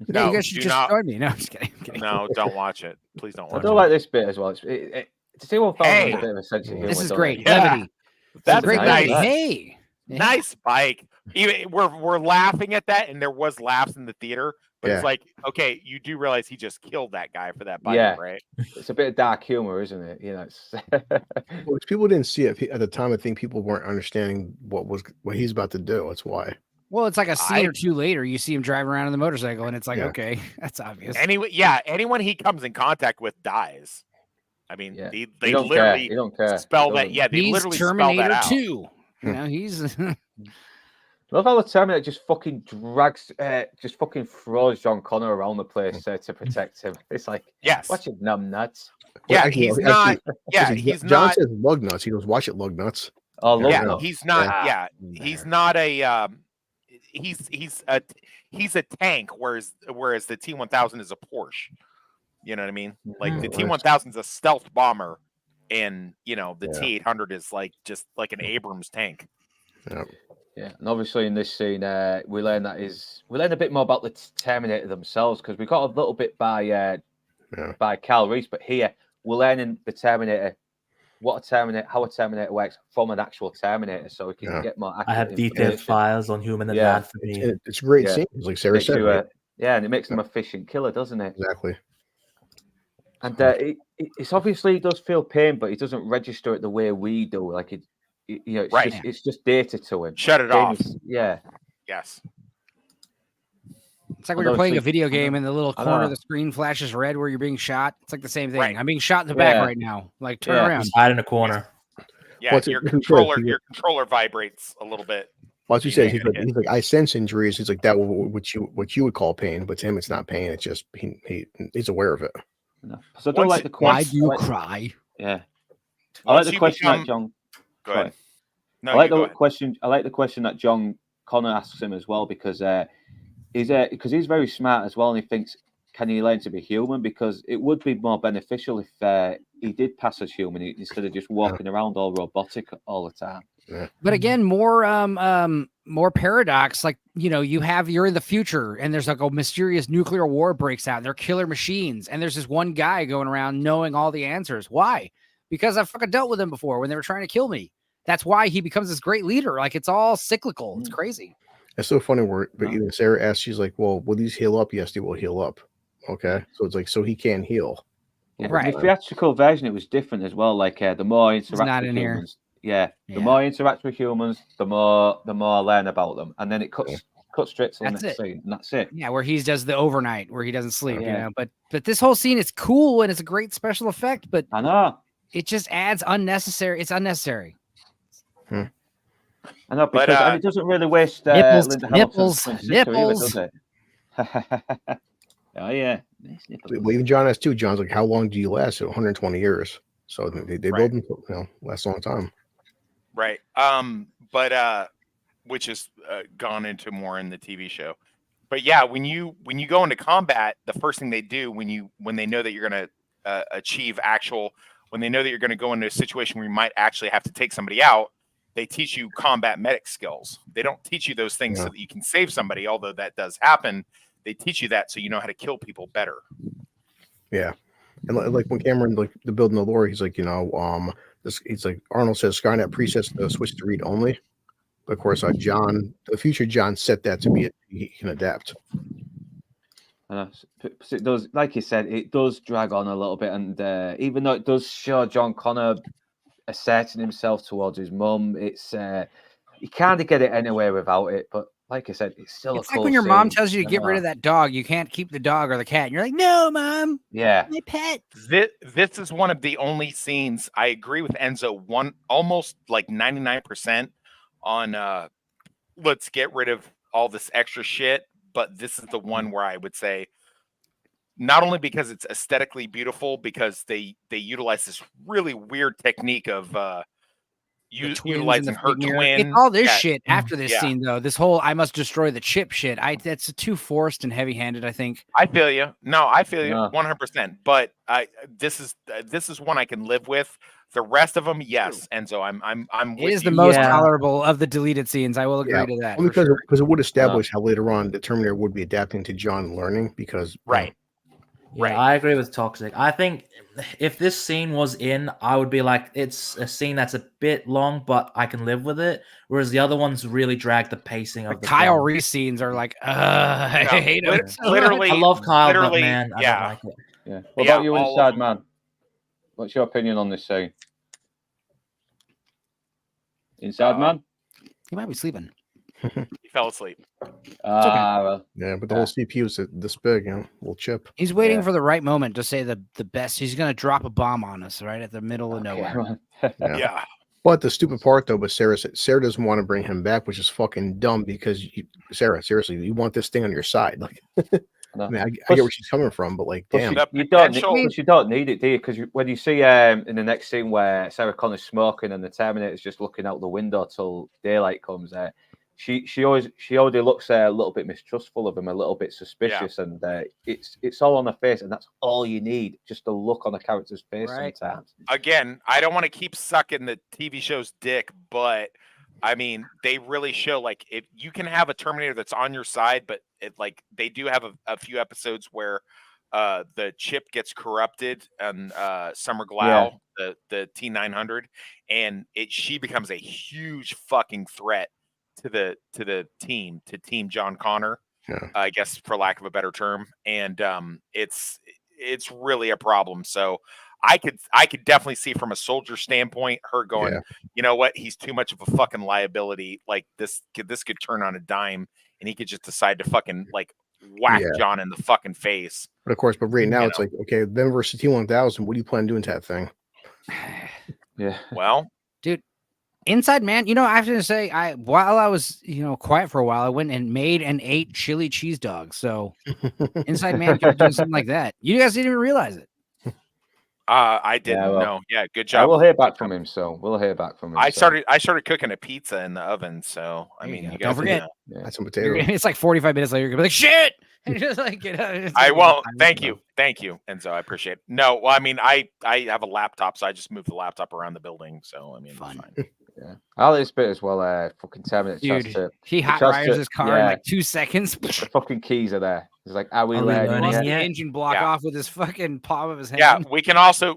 [SPEAKER 2] No, you guys should just join me. No, I'm just kidding.
[SPEAKER 5] No, don't watch it. Please don't watch it.
[SPEAKER 1] I don't like this bit as well. To see what a bit of a sense of humor.
[SPEAKER 2] This is great. Levity.
[SPEAKER 5] That's
[SPEAKER 2] great.
[SPEAKER 5] Nice.
[SPEAKER 2] Hey,
[SPEAKER 5] nice spike. Even we're laughing at that, and there was laughs in the theater. But it's like, okay, you do realize he just killed that guy for that bite, right?
[SPEAKER 1] It's a bit of dark humor, isn't it? You know,
[SPEAKER 4] well, people didn't see it at the time. I think people weren't understanding what he's about to do. That's why.
[SPEAKER 2] Well, it's like a scene or two later, you see him driving around on the motorcycle, and it's like, okay, that's obvious.
[SPEAKER 5] Anyway, anyone he comes in contact with dies. I mean, they literally spell that. Yeah, they literally
[SPEAKER 2] Terminator
[SPEAKER 5] spell that out.
[SPEAKER 2] 2. You know, he's.
[SPEAKER 1] Love how the Terminator just fucking just fucking throws John Connor around the place to protect him. It's like, watch it, numb nuts.
[SPEAKER 5] Yeah, he's not. Yeah, he's
[SPEAKER 4] John
[SPEAKER 5] not.
[SPEAKER 4] says lug nuts. He goes, watch it, lug nuts.
[SPEAKER 1] Oh, lug nuts.
[SPEAKER 5] He's not. Yeah, he's not a. He's a tank, whereas the T-1000 is a Porsche. You know what I mean? Like the T-1000 is a stealth bomber, and the T-800 is just like an Abrams tank.
[SPEAKER 1] Yeah, and obviously in this scene, we learn a bit more about the Terminator themselves, because we got a little bit by Kyle Reese, but here we're learning the Terminator, how a Terminator works from an actual Terminator, so we can get more accurate.
[SPEAKER 3] I have detailed files on human anatomy.
[SPEAKER 4] It's a great scene, like Sarah said.
[SPEAKER 1] And it makes them efficient killer, doesn't it?
[SPEAKER 4] Exactly.
[SPEAKER 1] And it's obviously he does feel pain, but he doesn't register it the way we do. Like it's just data to him.
[SPEAKER 5] Shut it off.
[SPEAKER 1] Yes.
[SPEAKER 2] It's like when you're playing a video game and the little corner of the screen flashes red where you're being shot. It's like the same thing. Right. I'm being shot in the back right now. Like, turn around.
[SPEAKER 3] Just hide in a corner.
[SPEAKER 5] Yeah, your controller vibrates a little bit.
[SPEAKER 4] Well, as you said, he's like, I sense injuries. He's like that. What you would call pain, but to him, it's not pain. It's just he's aware of it.
[SPEAKER 1] No. So I don't like the question.
[SPEAKER 2] Why do you cry?
[SPEAKER 1] Yeah, I like the question that John.
[SPEAKER 5] Go ahead. No,
[SPEAKER 1] I like the question. I like the question that John Connor asks him as well because he's very smart as well, and he thinks, can he learn to be human? Because it would be more beneficial if he did pass as human instead of just walking around all robotic all the time.
[SPEAKER 4] Yeah.
[SPEAKER 2] But again, more paradox. Like, you're in the future and there's like a mysterious nuclear war breaks out. And they're killer machines, and there's this one guy going around knowing all the answers. Why? Because I've fucking dealt with him before when they were trying to kill me. That's why he becomes this great leader. Like, it's all cyclical. It's crazy.
[SPEAKER 4] It's so funny but even Sarah asked, she's like, well, will these heal up? Yes, they will heal up. Okay. So it's like, so he can heal.
[SPEAKER 1] Yeah, right. The theatrical version, it was different as well. Like the more interact with humans. The more interact with humans, the more I learn about them. And then it cuts straight to the next scene. And that's it.
[SPEAKER 2] Yeah, where he does the overnight where he doesn't sleep, But this whole scene is cool and it's a great special effect, but
[SPEAKER 1] I know.
[SPEAKER 2] It just adds unnecessary. It's unnecessary.
[SPEAKER 1] I know, because and it doesn't really waste
[SPEAKER 2] nipples,
[SPEAKER 1] either, does it? Oh yeah.
[SPEAKER 4] Well, even John has too. John's like, how long do you last? 120 years. So they build them, last a long time.
[SPEAKER 5] Right. But which has gone into more in the TV show. But yeah, when you go into combat, the first thing they do when they know that you're going to achieve when they know that you're going to go into a situation where you might actually have to take somebody out, they teach you combat medic skills. They don't teach you those things so that you can save somebody, although that does happen. They teach you that so you know how to kill people better. Yeah.
[SPEAKER 4] And like when Cameron, like the building the lore, he's like, he's like, Arnold says Skynet presets the switch to read only. But of course, the future John set that to be he can adapt.
[SPEAKER 1] It does, like you said, it does drag on a little bit, and even though it does show John Connor asserting himself towards his mum, it's you kind of get it anyway without it. But like I said, it's still
[SPEAKER 2] it's like when your mom tells you to get rid of that dog, you can't keep the dog or the cat, and you're like, no, Mom, my pet.
[SPEAKER 5] This is one of the only scenes I agree with Enzo almost like 99% on let's get rid of all this extra shit. But this is the one where I would say, not only because it's aesthetically beautiful, because they utilize this really weird technique of utilizing her twin.
[SPEAKER 2] It's all this shit after this scene, though. This whole "I must destroy the chip" shit. That's too forced and heavy-handed, I think.
[SPEAKER 5] I feel you. No, I feel you 100%. But this is one I can live with. The rest of them, yes, Enzo, I'm.
[SPEAKER 2] It is the most tolerable of the deleted scenes. I will agree to that.
[SPEAKER 4] Well, because it would establish how later on the Terminator would be adapting to John and learning. Because
[SPEAKER 5] right.
[SPEAKER 3] I agree with Toxic. I think if this scene was in, I would be like, it's a scene that's a bit long, but I can live with it. Whereas the other ones really drag the pacing of the
[SPEAKER 2] Kyle Reese scenes are like, I hate them.
[SPEAKER 5] Literally,
[SPEAKER 3] I love Kyle, but man, I don't like it.
[SPEAKER 1] Yeah. What about you, Inside Man? What's your opinion on this scene? Inside Man?
[SPEAKER 2] He might be sleeping.
[SPEAKER 5] He fell asleep.
[SPEAKER 1] Well,
[SPEAKER 4] yeah, but the whole CPU is this big, little chip.
[SPEAKER 2] He's waiting for the right moment to say the best. He's going to drop a bomb on us right at the middle of nowhere.
[SPEAKER 5] Yeah.
[SPEAKER 4] But the stupid part, though, but Sarah doesn't want to bring him back, which is fucking dumb because Sarah, seriously, you want this thing on your side. Like, I mean, I get where she's coming from, but like, damn.
[SPEAKER 1] You don't need it, do you? Because when you see in the next scene where Sarah Connor's smoking and the Terminator's just looking out the window till daylight comes, she already looks a little bit mistrustful of him, a little bit suspicious, and it's all on her face, and that's all you need, just a look on a character's face sometimes. Again,
[SPEAKER 5] I don't want to keep sucking the TV show's dick, but I mean, they really show like if you can have a Terminator that's on your side, but they do have a few episodes where the chip gets corrupted and Summer Glau, the T-900, and she becomes a huge fucking threat to the team John Connor, I guess, for lack of a better term, and it's really a problem. So I could definitely see from a soldier standpoint her going, you know what, he's too much of a fucking liability. Like this could turn on a dime, and he could just decide to fucking like whack John in the fucking face.
[SPEAKER 4] But of course, right now it's like, okay, them versus T1000. What do you plan on doing to that thing?
[SPEAKER 1] Yeah.
[SPEAKER 5] Well,
[SPEAKER 2] dude, Inside Man, I have to say, while I was, quiet for a while, I went and made and ate chili cheese dogs. So Inside Man could do something like that. You guys didn't even realize it.
[SPEAKER 5] I didn't know. Yeah, good job.
[SPEAKER 1] We'll hear back from him. So we'll hear back from him.
[SPEAKER 5] I started cooking a pizza in the oven. So I mean, you guys
[SPEAKER 2] don't forget.
[SPEAKER 4] That's some potato.
[SPEAKER 2] It's like 45 minutes later. You're gonna be like, shit. Just like,
[SPEAKER 5] I won't. Thank you, Enzo. I appreciate it. No, well, I mean, I have a laptop, so I just moved the laptop around the building. So I mean, fine.
[SPEAKER 1] Yeah, I like this bit as well. Fucking Terminator.
[SPEAKER 2] Dude, he hot wires his car in like 2 seconds.
[SPEAKER 1] The fucking keys are there. It's like, are we
[SPEAKER 2] learning the engine block off with his fucking palm of his hand?
[SPEAKER 5] Yeah, we can also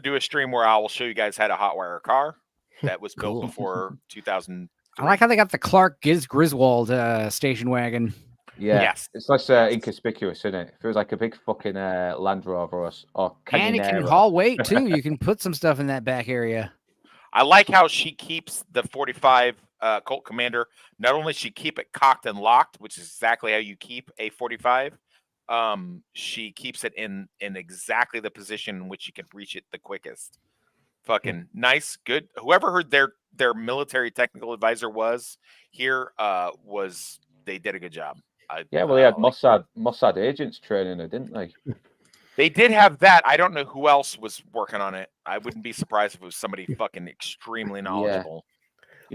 [SPEAKER 5] do a stream where I will show you guys how to hotwire a car that was built before 2000.
[SPEAKER 2] I like how they got the Clark Griswold station wagon.
[SPEAKER 1] Yeah, yes. It's less inconspicuous, isn't it? It feels like a big fucking Land Rover or
[SPEAKER 2] and it can haul weight too. You can put some stuff in that back area.
[SPEAKER 5] I like how she keeps the 45 Colt Commander. Not only she keep it cocked and locked, which is exactly how you keep a 45. She keeps it in exactly the position in which you can reach it the quickest. Fucking nice, good. Whoever heard their military technical advisor was here they did a good job.
[SPEAKER 1] They had Mossad agents training her, didn't they?
[SPEAKER 5] They did have that. I don't know who else was working on it. I wouldn't be surprised if it was somebody fucking extremely knowledgeable.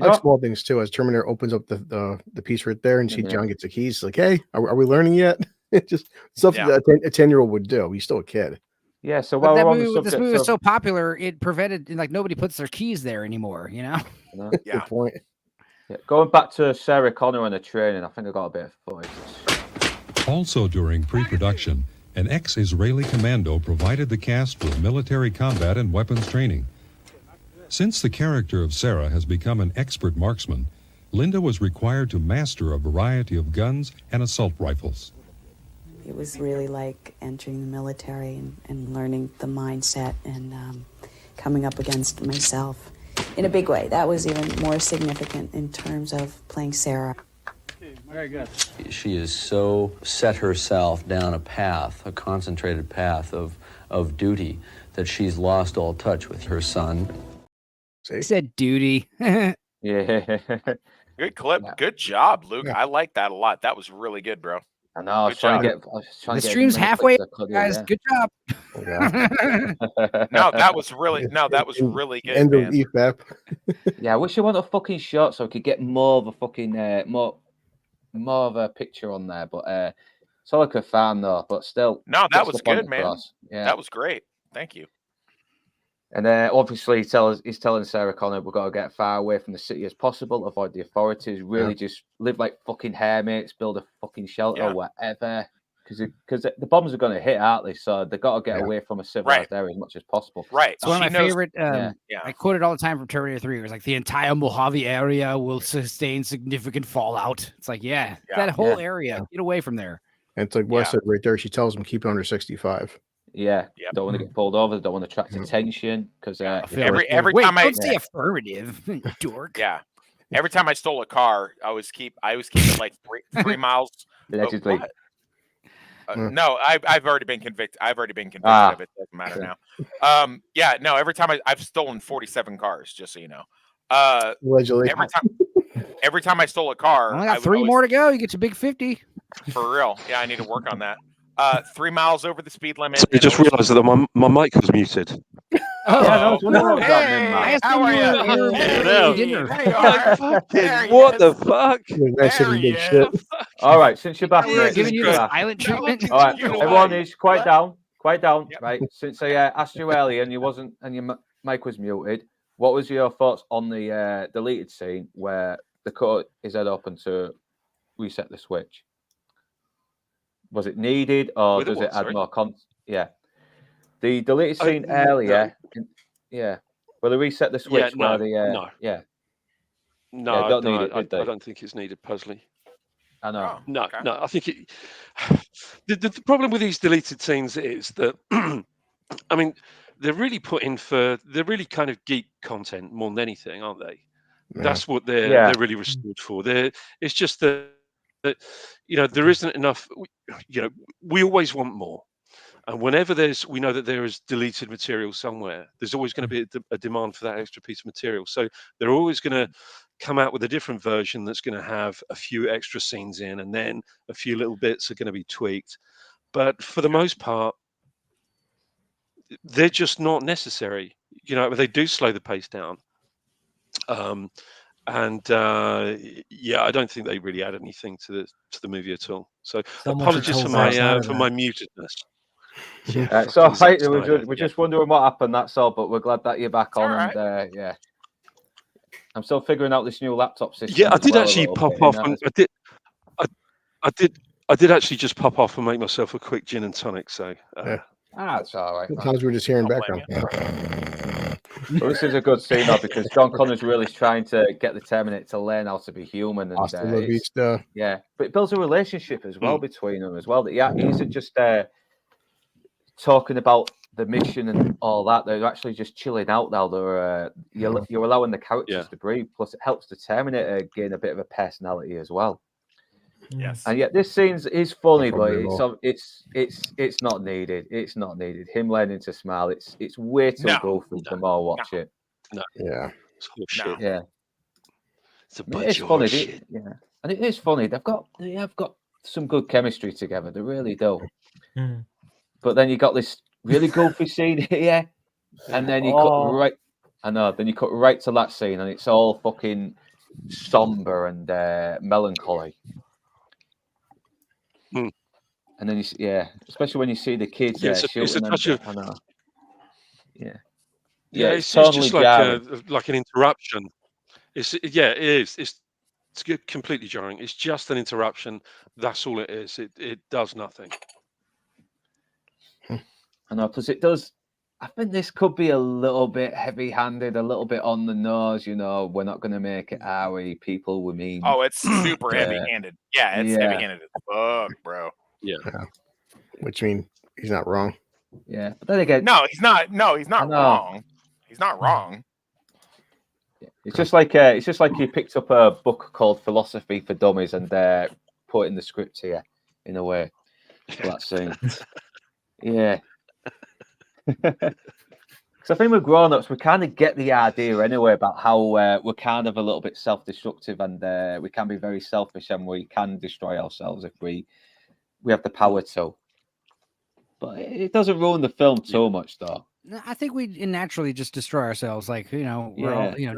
[SPEAKER 4] I like small things too. As Terminator opens up the piece right there, and see John gets the keys. Like, hey, are we learning yet? It's just something that a 10-year-old would do. He's still a kid.
[SPEAKER 1] Yeah. So
[SPEAKER 2] while this movie was so popular, it prevented nobody puts their keys there anymore.
[SPEAKER 5] Yeah.
[SPEAKER 4] Good point.
[SPEAKER 1] Yeah. Going back to Sarah Connor and the training, I think I got a bit of footage.
[SPEAKER 8] Also during pre-production, an ex-Israeli commando provided the cast with military combat and weapons training. Since the character of Sarah has become an expert marksman, Linda was required to master a variety of guns and assault rifles.
[SPEAKER 9] It was really like entering the military and learning the mindset and coming up against myself in a big way. That was even more significant in terms of playing Sarah.
[SPEAKER 10] Very good. She has so set herself down a concentrated path of duty, that she's lost all touch with her son.
[SPEAKER 2] He said duty.
[SPEAKER 1] Yeah.
[SPEAKER 5] Good clip. Yeah. Good job, Luke. Yeah. I like that a lot. That was really good, bro.
[SPEAKER 1] I know. I was trying to get
[SPEAKER 2] the stream's halfway, guys. Good job.
[SPEAKER 5] No, that was really good.
[SPEAKER 4] End of EFAP.
[SPEAKER 1] Yeah, I wish I wanted a fucking shot so I could get more of a fucking more of a picture on there. But it's all like a fan though. But still,
[SPEAKER 5] no, that was good, man. Yeah, that was great. Thank you.
[SPEAKER 1] And obviously, he's telling Sarah Connor, we've got to get far away from the city as possible, avoid the authorities, really just live like fucking hairmates, build a fucking shelter or whatever. Because the bombs are going to hit, aren't they? So they've got to get away from a civilized area as much as possible.
[SPEAKER 5] Right.
[SPEAKER 2] It's one of my favorite. I quote it all the time from Terminator 3. It was like, the entire Mojave area will sustain significant fallout. It's like, that whole area. Get away from there.
[SPEAKER 4] And it's like Wes said right there. She tells him, keep it under 65.
[SPEAKER 1] Yeah, don't want to get pulled over. Don't want to attract attention because
[SPEAKER 5] every time
[SPEAKER 2] what's the affirmative, dork?
[SPEAKER 5] Yeah, every time I stole a car, I always keep it like 3 miles.
[SPEAKER 1] Allegedly.
[SPEAKER 5] No, I've already been convicted. Of it. Doesn't matter now. No, every time I've stolen 47 cars, just so you know.
[SPEAKER 4] Allegedly.
[SPEAKER 5] Every time I stole a car,
[SPEAKER 2] I got 3 more to go. You get to big 50.
[SPEAKER 5] For real. Yeah, I need to work on that. 3 miles over the speed limit.
[SPEAKER 6] I just realized that my mic was muted.
[SPEAKER 1] How
[SPEAKER 5] are you?
[SPEAKER 6] What the fuck?
[SPEAKER 1] All right, since you're back,
[SPEAKER 2] giving you the silent treatment.
[SPEAKER 1] All right, everyone is quiet down. Right, since I asked you earlier and your mic was muted, what was your thoughts on the deleted scene where the cut is head open to reset the switch? Was it needed, or does it add more content? Yeah, the deleted scene earlier. No. Will they reset the switch?
[SPEAKER 6] No.
[SPEAKER 1] No,
[SPEAKER 6] I don't think it's needed personally.
[SPEAKER 1] I know.
[SPEAKER 6] No. I think the problem with these deleted scenes is that, I mean, they're really they're really kind of geek content more than anything, aren't they?
[SPEAKER 4] Yeah.
[SPEAKER 6] That's what they're really restored for. It's just that there isn't enough. We always want more, and whenever we know that there is deleted material somewhere, there's always going to be a demand for that extra piece of material. So they're always going to come out with a different version that's going to have a few extra scenes in, and then a few little bits are going to be tweaked. But for the most part, they're just not necessary. They do slow the pace down. I don't think they really add anything to the movie at all. So apologies for my mutedness.
[SPEAKER 1] Yeah, so we're just wondering what happened. That's all. But we're glad that you're back on.
[SPEAKER 5] Right.
[SPEAKER 1] And I'm still figuring out this new laptop system.
[SPEAKER 6] Yeah, I did actually pop off, and I did actually just pop off and make myself a quick gin and tonic. So
[SPEAKER 1] that's all right.
[SPEAKER 4] Sometimes we're just hearing background.
[SPEAKER 1] Well, this is a good scene though, because John Connor's really trying to get the Terminator to learn how to be human, and but it builds a relationship as well between them as well. That he isn't just talking about the mission and all that. They're actually just chilling out now. They're you're allowing the characters to breathe. Plus, it helps the Terminator gain a bit of a personality as well.
[SPEAKER 5] Yes.
[SPEAKER 1] And yet this scene is funny, but it's not needed. It's not needed. Him learning to smile. It's way too goofy the more I watch it.
[SPEAKER 6] No.
[SPEAKER 4] Yeah.
[SPEAKER 6] It's bullshit.
[SPEAKER 1] Yeah.
[SPEAKER 6] It's a bunch of
[SPEAKER 1] funny.
[SPEAKER 6] shit.
[SPEAKER 1] And it is funny. They have got some good chemistry together. They really do. But then you got this really goofy scene here, and then you cut right. I know. Then you cut right to that scene, and it's all fucking somber and melancholy. And then especially when you see the kids.
[SPEAKER 6] It's a touch of.
[SPEAKER 1] I know.
[SPEAKER 6] It's
[SPEAKER 1] totally
[SPEAKER 6] just like an interruption. It is. It's completely jarring. It's just an interruption. That's all it is. It does nothing.
[SPEAKER 1] I know, plus it does. I think this could be a little bit heavy-handed, a little bit on the nose. We're not going to make it, are we? People, we mean.
[SPEAKER 5] Oh, it's super heavy-handed. Yeah, it's heavy-handed as fuck, bro.
[SPEAKER 6] Yeah.
[SPEAKER 4] Which means he's not wrong.
[SPEAKER 1] Yeah, but then again,
[SPEAKER 5] no, he's not wrong. He's not wrong.
[SPEAKER 1] It's just like you picked up a book called Philosophy for Dummies and put in the script here in a way. For that scene. Yeah. Because I think with grown-ups, we kind of get the idea anyway about how we're kind of a little bit self-destructive, and we can be very selfish, and we can destroy ourselves if we have the power to. But it doesn't ruin the film too much, though.
[SPEAKER 2] I think we naturally just destroy ourselves. Like, we're all,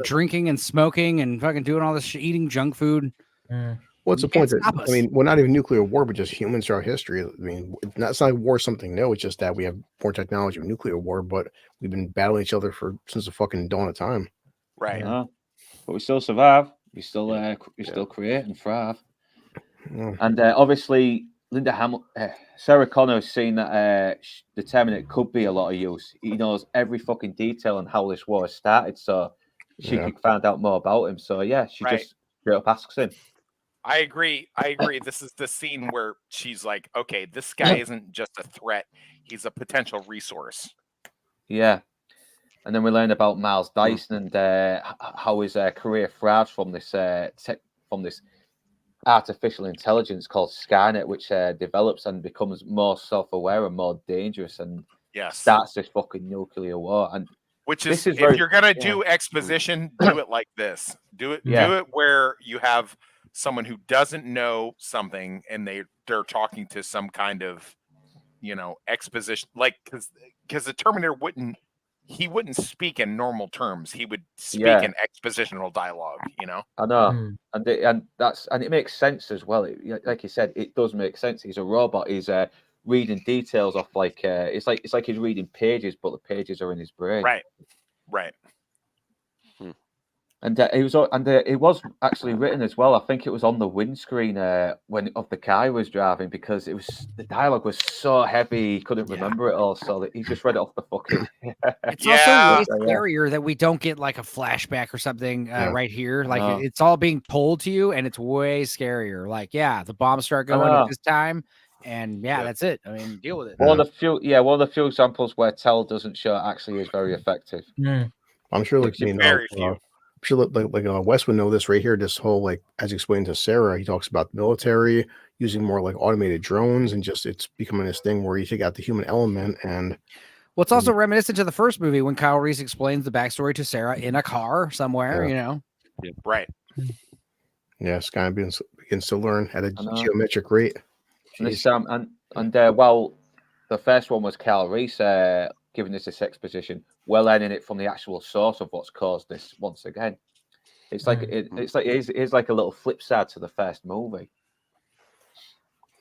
[SPEAKER 2] drinking and smoking and fucking doing all this shit, eating junk food.
[SPEAKER 4] What's the point? We're not even nuclear war, but just humans throughout history. I mean, it's not like war is something new. It's just that we have more technology of nuclear war, but we've been battling each other since the fucking dawn of time.
[SPEAKER 5] Right.
[SPEAKER 1] But we still survive. We still create and thrive. And obviously, Sarah Connor has seen that the Terminator could be a lot of use. He knows every fucking detail on how this war started, so she could find out more about him. So she just straight up asks him.
[SPEAKER 5] I agree. This is the scene where she's like, okay, this guy isn't just a threat. He's a potential resource.
[SPEAKER 1] Yeah. And then we learn about Miles Dyson and how his career thrives from this artificial intelligence called Skynet, which develops and becomes more self-aware and more dangerous and starts this fucking nuclear war. And
[SPEAKER 5] if you're gonna do exposition, do it like this. Do it where you have someone who doesn't know something and they're talking to some kind of exposition, like because the Terminator wouldn't speak in normal terms. He would speak in expositional dialogue.
[SPEAKER 1] I know, and it makes sense as well. Like you said, it does make sense. He's a robot. He's reading details off it's like he's reading pages, but the pages are in his brain.
[SPEAKER 5] Right.
[SPEAKER 1] And it was actually written as well. I think it was on the windscreen when the guy was driving, because the dialogue was so heavy he couldn't remember it all, so that he just read it off the fucking.
[SPEAKER 2] It's also way scarier that we don't get like a flashback or something right here. Like it's all being told to you, and it's way scarier. Like the bombs start going at this time, and that's it. I mean, deal with it.
[SPEAKER 1] One of the few examples where Tell doesn't show actually is very effective.
[SPEAKER 4] I'm sure, like,
[SPEAKER 5] very few.
[SPEAKER 4] I'm sure, Wes would know this right here. This whole, like, as explained to Sarah, he talks about the military using more like automated drones, and just it's becoming this thing where you take out the human element. And
[SPEAKER 2] well, it's also reminiscent to the first movie when Kyle Reese explains the backstory to Sarah in a car somewhere.
[SPEAKER 5] Yeah, right.
[SPEAKER 4] Yeah, Sky begins to learn at a geometric rate.
[SPEAKER 1] While the first one was Kyle Reese giving us this exposition, we're learning it from the actual source of what's caused this once again. It's like it's like a little flip side to the first movie.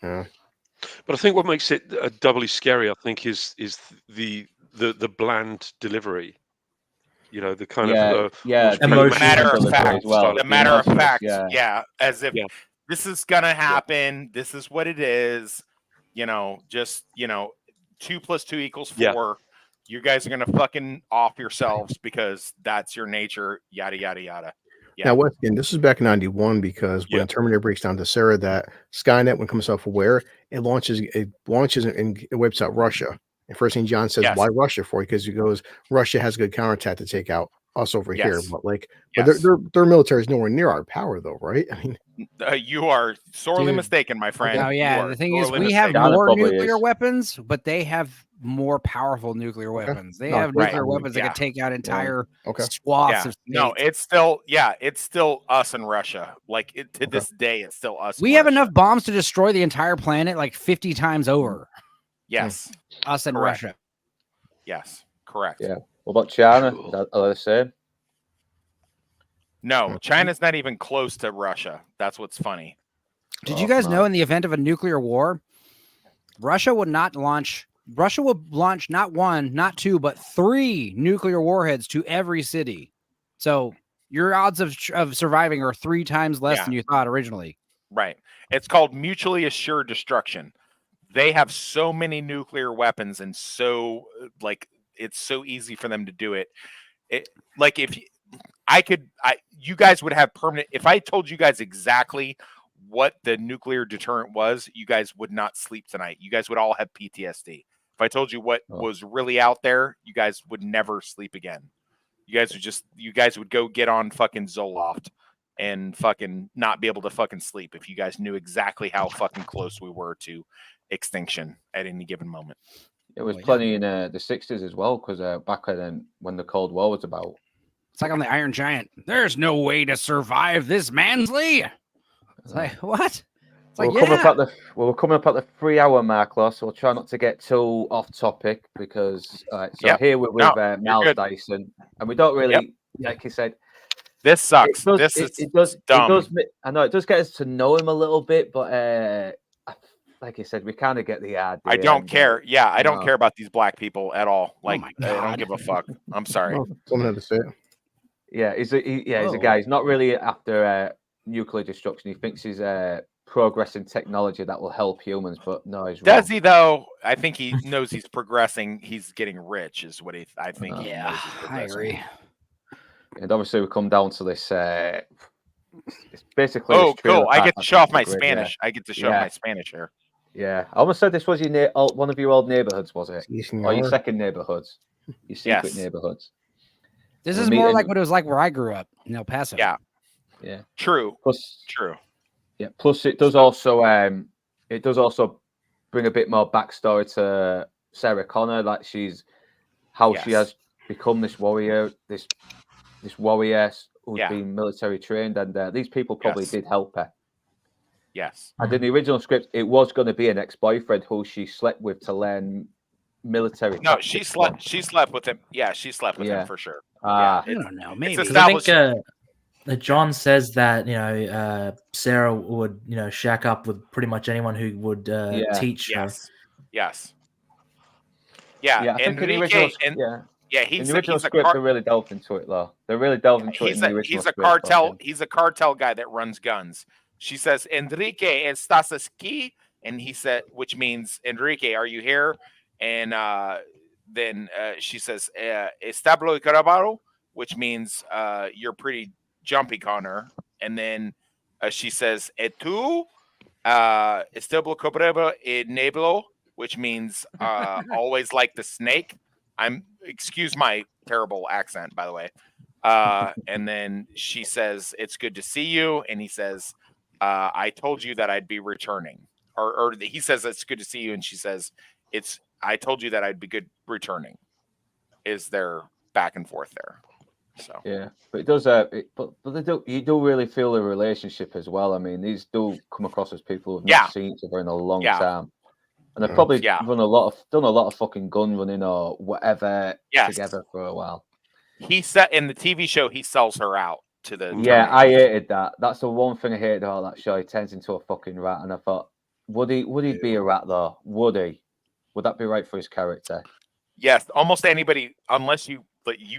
[SPEAKER 4] Yeah,
[SPEAKER 6] but I think what makes it doubly scary, I think, is the bland delivery. You know, the kind of
[SPEAKER 5] matter of fact. Well, the matter of fact, as if this is gonna happen. This is what it is. You know, just 2 + 2 = 4. You guys are gonna fucking off yourselves because that's your nature. Yada yada yada. Yeah.
[SPEAKER 4] Now, once again, this is back in '91 because when Terminator breaks down to Sarah that Skynet, when it becomes self-aware, it launches and it wipes out Russia. And first thing John says, why Russia for? Because he goes, Russia has a good counterattack to take out us over here. But their military is nowhere near our power, though, right? I mean,
[SPEAKER 5] you are sorely mistaken, my friend.
[SPEAKER 2] Oh yeah, the thing is, we have more nuclear weapons, but they have more powerful nuclear weapons. They have nuclear weapons that can take out entire swaths of states.
[SPEAKER 5] No, it's still us and Russia. Like to this day, it's still us.
[SPEAKER 2] We have enough bombs to destroy the entire planet like 50 times over.
[SPEAKER 5] Yes,
[SPEAKER 2] us and Russia.
[SPEAKER 5] Yes, correct.
[SPEAKER 1] Yeah. What about China? Are they the same?
[SPEAKER 5] No, China's not even close to Russia. That's what's funny.
[SPEAKER 2] Did you guys know in the event of a nuclear war, Russia would launch not 1, not 2, but 3 nuclear warheads to every city. So your odds of surviving are 3 times less than you thought originally.
[SPEAKER 5] Right. It's called mutually assured destruction. They have so many nuclear weapons, and so it's so easy for them to do it. You guys would have permanent. If I told you guys exactly what the nuclear deterrent was, you guys would not sleep tonight. You guys would all have PTSD. If I told you what was really out there, you guys would never sleep again. You guys would go get on fucking Zoloft and fucking not be able to fucking sleep if you guys knew exactly how fucking close we were to extinction at any given moment.
[SPEAKER 1] It was plenty in the 60s as well, because back then when the Cold War was about.
[SPEAKER 2] It's like on the Iron Giant. There's no way to survive this, Mansley. It's like, what? It's like,
[SPEAKER 1] we're coming up at the 3-hour mark, so we'll try not to get too off topic because here we're with Miles Dyson, and we don't really, like you said,
[SPEAKER 5] this sucks. It does dumb.
[SPEAKER 1] I know it does get us to know him a little bit, but like you said, we kind of get the idea.
[SPEAKER 5] I don't care. I don't care about these black people at all. Like, I don't give a fuck. I'm sorry.
[SPEAKER 4] Someone had to say it.
[SPEAKER 1] Yeah, he's a guy. He's not really after nuclear destruction. He thinks he's progressing technology that will help humans, but no, he's wrong.
[SPEAKER 5] Does he though? I think he knows he's progressing. He's getting rich, is what I think.
[SPEAKER 2] I agree.
[SPEAKER 1] And obviously, we come down to this. It's basically.
[SPEAKER 5] Oh, cool! I get to show off my Spanish. I get to show my Spanish here.
[SPEAKER 1] Yeah, I almost said this was one of your old neighborhoods, was it? Or your second neighborhoods? Your secret neighborhoods.
[SPEAKER 2] This is more like what it was like where I grew up in El Paso.
[SPEAKER 5] Yeah. True. True.
[SPEAKER 1] Yeah. Plus, it does also bring a bit more backstory to Sarah Connor, like she has become this warrior, this warrior who's been military trained, and these people probably did help her.
[SPEAKER 5] Yes.
[SPEAKER 1] And in the original script, it was going to be an ex-boyfriend who she slept with to learn military.
[SPEAKER 5] No, she slept with him. Yeah, she slept with him for sure.
[SPEAKER 2] I don't know. Maybe
[SPEAKER 3] I think John says that Sarah would shack up with pretty much anyone who would teach her.
[SPEAKER 5] Yes. Yeah.
[SPEAKER 1] And in the original script, they really delved into it, though. They really delved into it in the original script.
[SPEAKER 5] He's a cartel guy that runs guns. She says, Enrique, estás aquí? And he said, which means, Enrique, are you here? And then she says, establo y carabaro, which means you're pretty jumpy, Connor. And then she says, tú? Estebo cobreba enablo, which means always like the snake. Excuse my terrible accent, by the way. And then she says, "It's good to see you," and he says, "I told you that I'd be returning." Or he says, "It's good to see you," and she says, I told you that I'd be good returning." Is their back and forth there? So
[SPEAKER 1] yeah, but it does. But you do really feel the relationship as well. I mean, these do come across as people who've not seen each other in a long time, and they've probably done a lot of fucking gun running or whatever together for a while.
[SPEAKER 5] He said in the TV show he sells her out to the
[SPEAKER 1] Terminator. I hated that. That's the one thing I hated about that show. He turns into a fucking rat, and I thought, would he be a rat though? Would he? Would that be right for his character?
[SPEAKER 5] Yes, almost anybody, unless you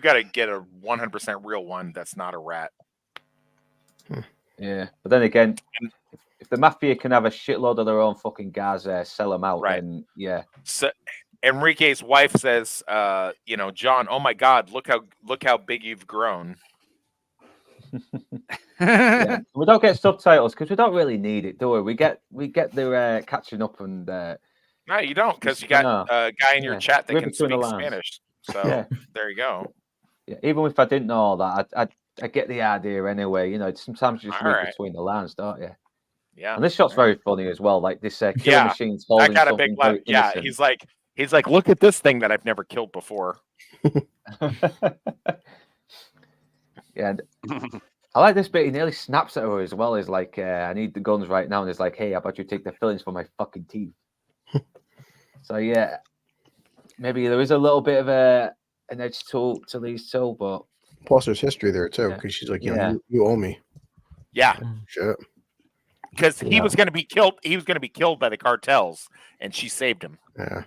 [SPEAKER 5] got to get a 100% real one that's not a rat.
[SPEAKER 1] Yeah, but then again, if the mafia can have a shitload of their own fucking guys there, sell them out, then yeah.
[SPEAKER 5] So Enrique's wife says, "John, oh my God, look how big you've grown."
[SPEAKER 1] Yeah. We don't get subtitles because we don't really need it, do we? We get the catching up and.
[SPEAKER 5] No, you don't, because you got a guy in your chat that can speak Spanish. So there you go.
[SPEAKER 1] Yeah, even if I didn't know all that, I get the idea anyway. Sometimes you just read between the lines, don't you?
[SPEAKER 5] Yeah.
[SPEAKER 1] And this shot's very funny as well. Like this killing machine's holding
[SPEAKER 5] I got a big laugh. Yeah, he's like, look at this thing that I've never killed before.
[SPEAKER 1] Yeah. I like this bit. He nearly snaps at her as well. He's like, I need the guns right now. And he's like, hey, how about you take the fillings for my fucking teeth? So yeah, maybe there is a little bit of an edge to these two, but
[SPEAKER 4] plus there's history there too, because she's like, you owe me.
[SPEAKER 5] Yeah,
[SPEAKER 4] shit.
[SPEAKER 5] Because he was going to be killed. He was going to be killed by the cartels, and she saved him.
[SPEAKER 4] Yeah.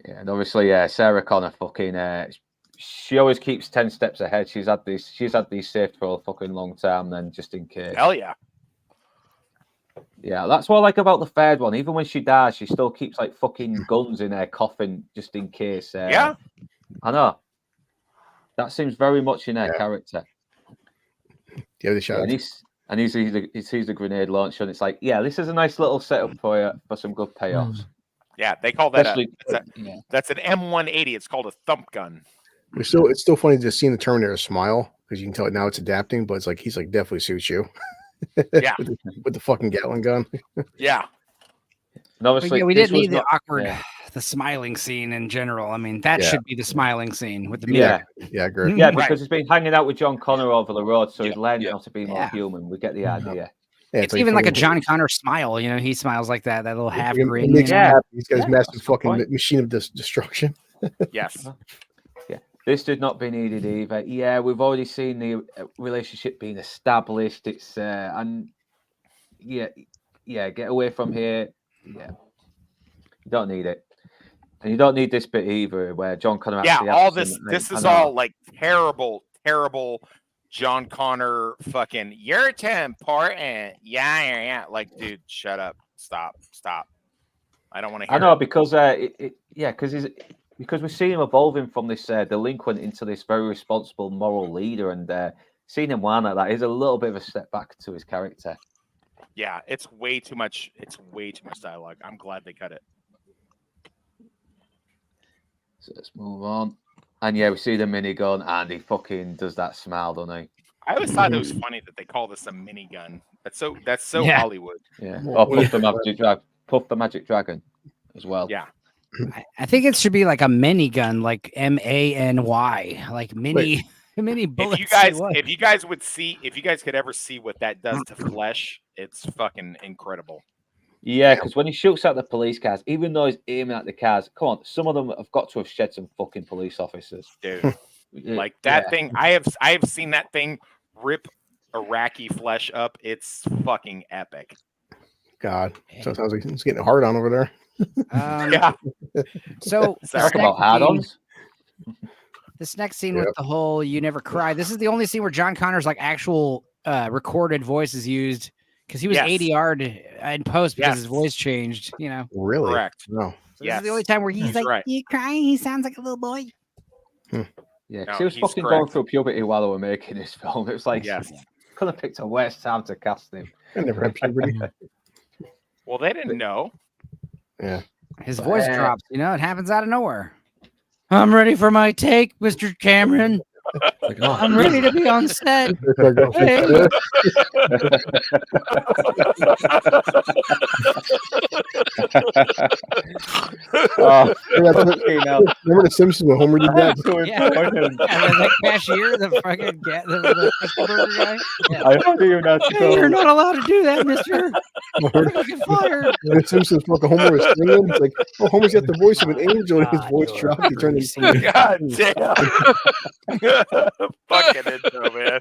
[SPEAKER 1] Yeah, and obviously, Sarah Connor fucking. She always keeps 10 steps ahead. She's had these saved for a fucking long time, then just in case.
[SPEAKER 5] Hell yeah.
[SPEAKER 1] Yeah, that's what I like about the third one. Even when she dies, she still keeps like fucking guns in her coffin just in case.
[SPEAKER 5] Yeah,
[SPEAKER 1] I know. That seems very much in her character.
[SPEAKER 4] Yeah, the shot.
[SPEAKER 1] And he sees the grenade launcher, and it's like, yeah, this is a nice little setup for some good payoffs.
[SPEAKER 5] Yeah, they call that that's an M180. It's called a thump gun.
[SPEAKER 4] It's still funny just seeing the Terminator smile, because you can tell now it's adapting, but it's like he's like definitely suits you.
[SPEAKER 5] Yeah,
[SPEAKER 4] with the fucking Gatling gun.
[SPEAKER 5] Yeah.
[SPEAKER 1] And obviously,
[SPEAKER 2] we didn't need the awkward, the smiling scene in general. I mean, that should be the smiling scene with the music.
[SPEAKER 4] Yeah, great.
[SPEAKER 1] Yeah, because he's been hanging out with John Connor over the road, so he's learned how to be more human. We get the idea.
[SPEAKER 2] Yeah, it's even like a John Connor smile. He smiles like that little half grin.
[SPEAKER 4] He's got his massive fucking machine of destruction.
[SPEAKER 5] Yes.
[SPEAKER 1] This did not be needed either. Yeah, we've already seen the relationship being established. It's get away from here. Yeah, you don't need it, and you don't need this bit either, where John Connor.
[SPEAKER 5] All this is all like terrible John Connor fucking. You're too important. Yeah. Like, dude, shut up. Stop. I don't want to hear.
[SPEAKER 1] I know because because we're seeing him evolving from this delinquent into this very responsible moral leader, and seeing him whine like that is a little bit of a step back to his character.
[SPEAKER 5] Yeah, it's way too much. It's way too much dialogue. I'm glad they cut it.
[SPEAKER 1] So let's move on. And yeah, we see the minigun, and he fucking does that smile, doesn't he?
[SPEAKER 5] I always thought it was funny that they call this a minigun. That's so Hollywood.
[SPEAKER 1] Yeah. Or Puff the Magic Dragon as well.
[SPEAKER 5] Yeah.
[SPEAKER 2] I think it should be like a minigun, like MANY, like mini bullets.
[SPEAKER 5] If you guys could ever see what that does to flesh, it's fucking incredible.
[SPEAKER 1] Yeah, because when he shoots at the police cars, even though he's aiming at the cars, come on, some of them have got to have shed some fucking police officers.
[SPEAKER 5] Dude, like that thing, I have seen that thing rip Iraqi flesh up. It's fucking epic.
[SPEAKER 4] God, so it sounds like it's getting hard on over there.
[SPEAKER 5] Yeah.
[SPEAKER 2] So
[SPEAKER 1] talk about add-ons.
[SPEAKER 2] This next scene with the whole "You Never Cry." This is the only scene where John Connor's like actual recorded voice is used, because he was ADR'd in post because his voice changed.
[SPEAKER 4] Really?
[SPEAKER 5] Correct.
[SPEAKER 4] No.
[SPEAKER 2] So this is the only time where he's like, "You crying?" He sounds like a little boy.
[SPEAKER 1] Yeah, because he was fucking going through puberty while they were making this film. It was like, Could have picked a worse time to cast him.
[SPEAKER 4] I never had puberty.
[SPEAKER 5] Well, they didn't know.
[SPEAKER 4] Yeah.
[SPEAKER 2] His voice drops. You know, it happens out of nowhere. I'm ready for my take, Mr. Cameron.
[SPEAKER 3] Like, oh.
[SPEAKER 2] I'm ready to be on set. Hey.
[SPEAKER 4] Remember the Simpsons when Homer did that?
[SPEAKER 2] The cashier, the fucking the burger guy. Yeah.
[SPEAKER 1] I heard you not to go.
[SPEAKER 2] You're not allowed to do that, mister. You're fucking fired.
[SPEAKER 4] The Simpsons fucking Homer was singing. It's like, oh, Homer's got the voice of an angel, and his voice dropped. He turned his
[SPEAKER 5] God damn. Fucking intro, man.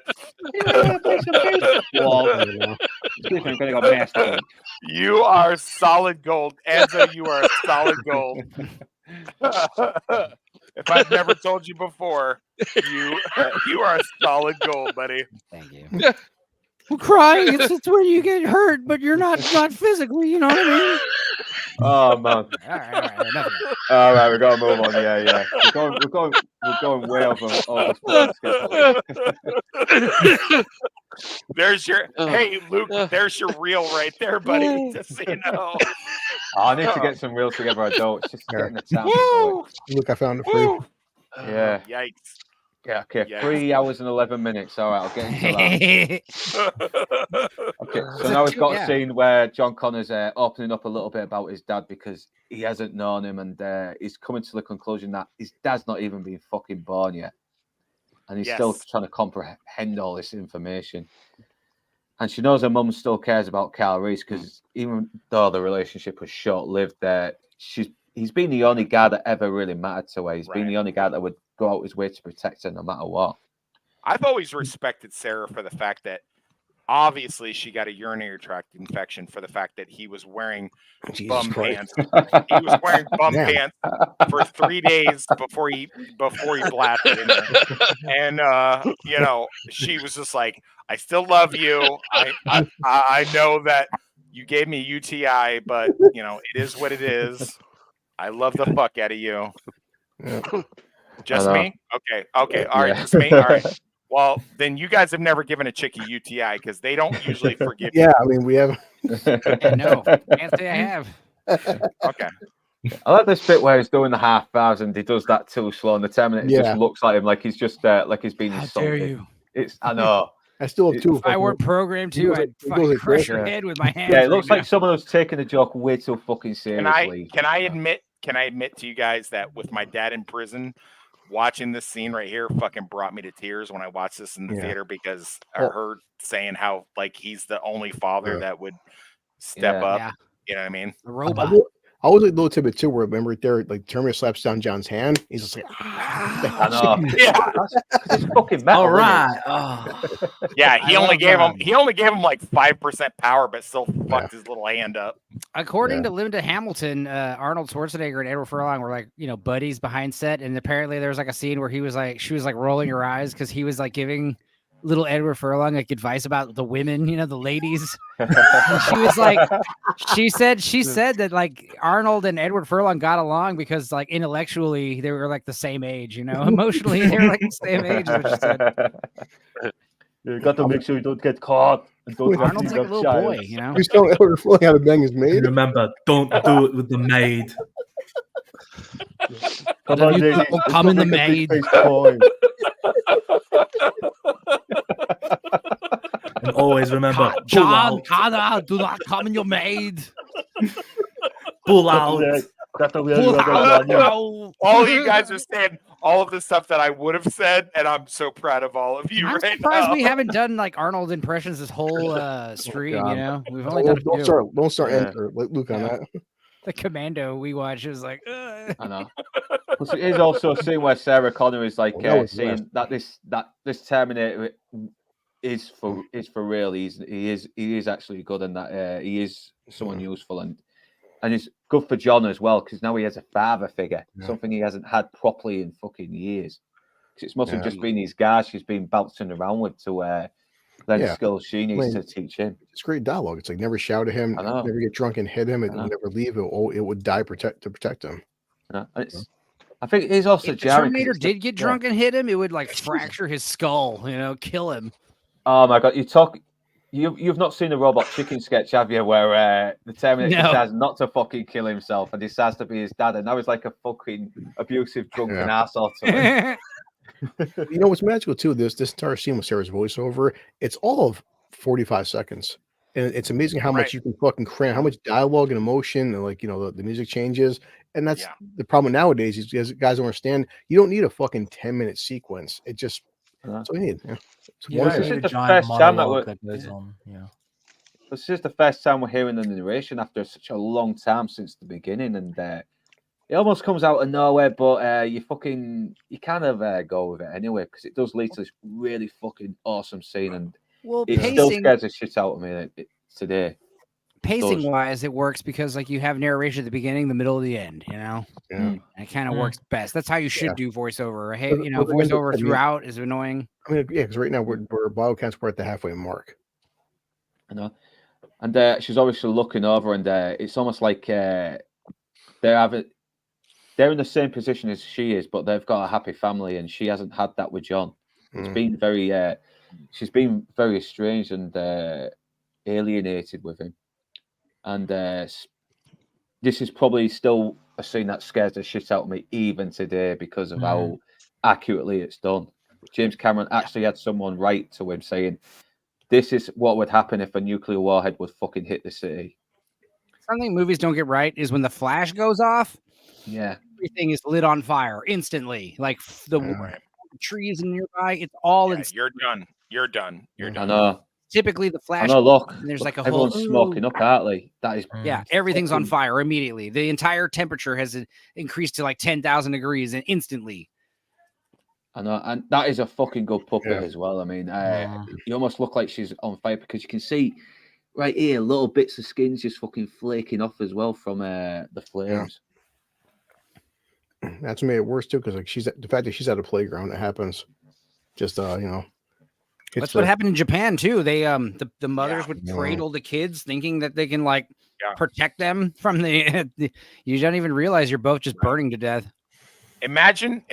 [SPEAKER 5] You are solid gold. Enzo, you are solid gold. If I've never told you before, you are solid gold, buddy.
[SPEAKER 2] Thank you. I'm crying. It's when you get hurt, but you're not physically. You know what I mean?
[SPEAKER 1] Oh man! All right, we gotta move on. Yeah. We're going way over
[SPEAKER 5] There's your hey Luke. There's your reel right there, buddy. Just so you know.
[SPEAKER 1] I need to get some reels together. I don't. It's just getting the time.
[SPEAKER 4] Look, I found it free.
[SPEAKER 1] Yeah.
[SPEAKER 5] Yikes.
[SPEAKER 1] Yeah, okay. Yikes. 3 hours and 11 minutes. All right, I'll get into that. Okay, so now we've got a scene where John Connor's opening up a little bit about his dad because he hasn't known him, and he's coming to the conclusion that his dad's not even been fucking born yet. And he's still trying to comprehend all this information. And she knows her mum still cares about Kyle Reese because even though the relationship was short-lived, he's been the only guy that ever really mattered to her. He's been the only guy that would go out his way to protect her no matter what.
[SPEAKER 5] I've always respected Sarah for the fact that obviously she got a urinary tract infection for the fact that he was wearing bum pants. He was wearing bum pants for 3 days before he blasted in her. And you know, she was just like, I still love you. I know that you gave me a UTI, but you know, it is what it is. I love the fuck out of you.
[SPEAKER 4] Yeah.
[SPEAKER 5] Just me? Okay. All right, just me. All right. Well, then you guys have never given a chick a UTI because they don't usually forgive you.
[SPEAKER 4] Yeah, I mean, we have.
[SPEAKER 2] No, can't say I have.
[SPEAKER 5] Okay.
[SPEAKER 1] I like this bit where he's doing the half bars and he does that too slow, and the Terminator just looks like him, like he's just like he's been insulted.
[SPEAKER 2] How dare you?
[SPEAKER 1] I know.
[SPEAKER 4] I still have two.
[SPEAKER 2] If I weren't programmed to, I'd fucking crush your head with my hands.
[SPEAKER 1] Yeah, it looks like someone was taking the joke way too fucking seriously.
[SPEAKER 5] Can I admit to you guys that with my dad in prison, watching this scene right here fucking brought me to tears when I watched this in the theater because I heard saying how like he's the only father that would step up. Yeah. You know what I mean?
[SPEAKER 2] A robot.
[SPEAKER 4] I was like a little tidbit too, where remember right there, like Terminator slaps down John's hand. He's just like,
[SPEAKER 1] I know. Yeah, it's fucking metal.
[SPEAKER 3] All right.
[SPEAKER 5] Yeah, he only gave him like 5% power, but still fucked his little hand up.
[SPEAKER 2] According to Linda Hamilton, Arnold Schwarzenegger and Edward Furlong were like, you know, buddies behind set, and apparently there was like a scene where she was like rolling her eyes because he was like giving little Edward Furlong like advice about the women, you know, the ladies. She was like, she said that like Arnold and Edward Furlong got along because like intellectually they were like the same age, you know, emotionally they were like the same age. Is what she said.
[SPEAKER 1] You got to make sure you don't get caught.
[SPEAKER 2] Arnold's like a little boy, you know.
[SPEAKER 4] He's telling Edward Furlong how to bang his maid.
[SPEAKER 3] Remember, don't do it with the maid.
[SPEAKER 2] Come in the maid.
[SPEAKER 3] And always remember,
[SPEAKER 2] John, Connor, do not come in your maid.
[SPEAKER 3] Pull out.
[SPEAKER 5] All you guys are saying all of the stuff that I would have said, and I'm so proud of all of you.
[SPEAKER 2] I'm
[SPEAKER 5] right
[SPEAKER 2] surprised
[SPEAKER 5] now.
[SPEAKER 2] we haven't done like Arnold impressions this whole stream. You know, we've only done
[SPEAKER 4] don't start enter Luke on that.
[SPEAKER 2] The Commando we watched is like,
[SPEAKER 1] I know. Plus, it is also a scene where Sarah Connor is like saying that this Terminator is for real. He is actually good, and that he is someone useful, and it's good for John as well because now he has a father figure, something he hasn't had properly in fucking years. It's mostly just been these guys she's been bouncing around with to learn skills she needs to teach him.
[SPEAKER 4] It's great dialogue. It's like never shout at him, never get drunk and hit him, and never leave. It would die to protect him.
[SPEAKER 1] I think it is also
[SPEAKER 2] if the Terminator did get drunk and hit him, it would like fracture his skull, you know, kill him.
[SPEAKER 1] Oh my god, you've not seen the Robot Chicken sketch, have you? Where the Terminator decides not to fucking kill himself and decides to be his dad, and now he's like a fucking abusive drunken arsehole to him.
[SPEAKER 4] You know what's magical too? This entire scene with Sarah's voiceover, it's all of 45 seconds. And it's amazing how much you can fucking cram, how much dialogue and emotion, and like, you know, the music changes. And that's the problem nowadays is guys don't understand. You don't need a fucking 10-minute sequence. It just that's what you need.
[SPEAKER 1] This is the first time that goes on. This is the first time we're hearing the narration after such a long time since the beginning, and it almost comes out of nowhere, but you kind of go with it anyway, because it does lead to this really fucking awesome scene, and it still scares the shit out of me today.
[SPEAKER 2] Pacing wise, it works because like you have narration at the beginning, the middle, the end. You know, and it kind of works best. That's how you should do voiceover. Hey, you know, voiceover throughout is annoying.
[SPEAKER 4] I mean, because right now we're biocounts we're at the halfway mark.
[SPEAKER 1] I know, and she's obviously looking over, and it's almost like they're in the same position as she is, but they've got a happy family, and she hasn't had that with John. It's been very, she's been very estranged and alienated with him. And this is probably still a scene that scares the shit out of me even today because of how accurately it's done. James Cameron actually had someone write to him saying, this is what would happen if a nuclear warhead would fucking hit the city.
[SPEAKER 2] Something movies don't get right is when the flash goes off.
[SPEAKER 1] Yeah.
[SPEAKER 2] Everything is lit on fire instantly. Like the trees nearby, it's all
[SPEAKER 5] you're done. You're done. You're done.
[SPEAKER 1] I know.
[SPEAKER 2] Typically the flash.
[SPEAKER 1] I know, look,
[SPEAKER 2] there's like a
[SPEAKER 1] everyone's
[SPEAKER 2] whole
[SPEAKER 1] smoking up, aren't they? That is
[SPEAKER 2] everything's on fire immediately. The entire temperature has increased to like 10,000 degrees and instantly.
[SPEAKER 1] I know, and that is a fucking good puppet as well. I mean, you almost look like she's on fire because you can see right here little bits of skin's just fucking flaking off as well from the flames.
[SPEAKER 4] That's made it worse too, because like the fact that she's at a playground, it happens. Just you know,
[SPEAKER 2] that's what happened in Japan too. They the mothers would cradle the kids, thinking that they can like protect them from the. You don't even realize you're both just burning to death.
[SPEAKER 5] Imagine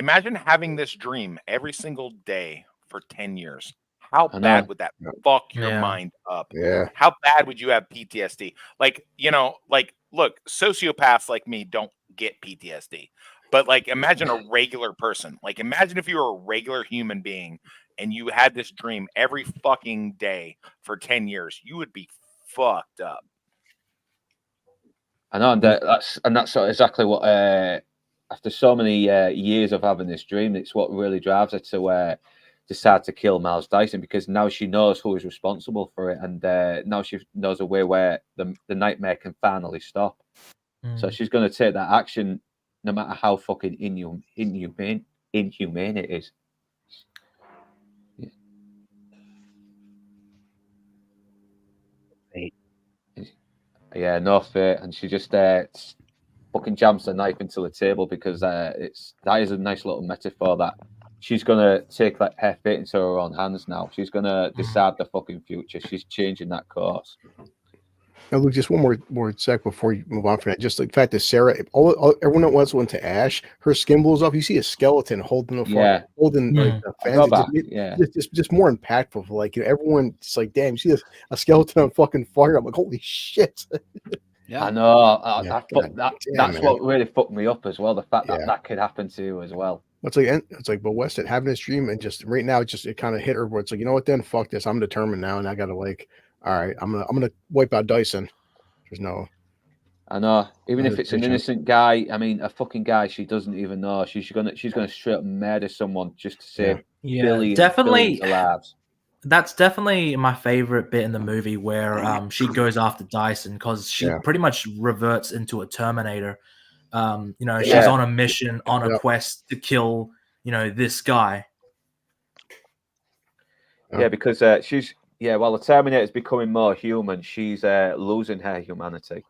[SPEAKER 5] having this dream every single day for 10 years. How bad would that fuck your mind up?
[SPEAKER 4] Yeah.
[SPEAKER 5] How bad would you have PTSD? Like, you know, like, look, sociopaths like me don't get PTSD. But like, imagine a regular person. Like, imagine if you were a regular human being and you had this dream every fucking day for 10 years. You would be fucked up.
[SPEAKER 1] I know, and that's exactly what. After so many years of having this dream, it's what really drives her to decide to kill Miles Dyson, because now she knows who is responsible for it, and now she knows a way where the nightmare can finally stop. So she's going to take that action, no matter how fucking inhumane it is. Yeah, no fear, and she just fucking jams the knife into the table, because that is a nice little metaphor that she's gonna take like her fate into her own hands now. She's gonna decide the fucking future. She's changing that course.
[SPEAKER 4] Now, Luke, just one more sec before you move on from that. Just the fact that Sarah, everyone that once went to Ash, her skin blows off. You see a skeleton holding holding like the fence. Just more impactful. Like, you know, everyone's like, damn, you see a skeleton on fucking fire. I'm like, holy shit.
[SPEAKER 1] Yeah, I know. That's what really fucked me up as well. The fact that could happen to you as well.
[SPEAKER 4] It's like, but West said, having this dream, and just right now, it kind of hit her where it's like, you know what? Then fuck this. I'm determined now, and I gotta like, all right, I'm gonna wipe out Dyson. There's no.
[SPEAKER 1] I know. Even if it's an innocent guy, I mean, a fucking guy she doesn't even know. She's gonna straight up murder someone just to save billions of lives.
[SPEAKER 3] That's definitely my favorite bit in the movie, where she goes after Dyson, because she pretty much reverts into a Terminator. You know, she's on a mission, on a quest to kill, you know, this guy.
[SPEAKER 1] Yeah, because she's while the Terminator is becoming more human, she's losing her humanity.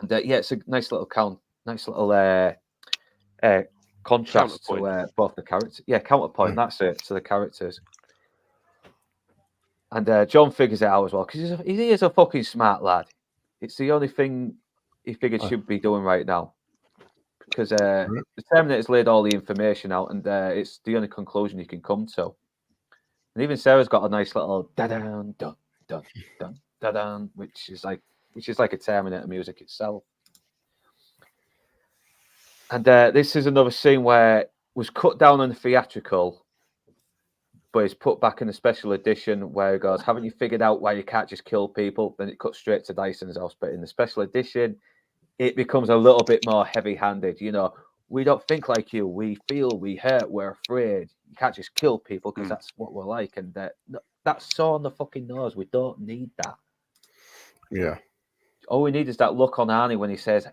[SPEAKER 1] And it's a nice little contrast to both the characters. Yeah, counterpoint. That's it, to the characters. And John figures it out as well, because he is a fucking smart lad. It's the only thing he figured should be doing right now, because the Terminator's laid all the information out, and it's the only conclusion he can come to. And even Sarah's got a nice little da-dun, dun, dun, dun, da-dun, which is like a Terminator music itself. And this is another scene where it was cut down on the theatrical, but it's put back in the special edition where it goes, haven't you figured out why you can't just kill people? Then it cuts straight to Dyson's house. But in the special edition, it becomes a little bit more heavy-handed. You know, we don't think like you. We feel, we hurt, we're afraid. You can't just kill people because that's what we're like. And that's so on the fucking nose. We don't need that.
[SPEAKER 4] Yeah.
[SPEAKER 1] All we need is that look on Arnie when he says,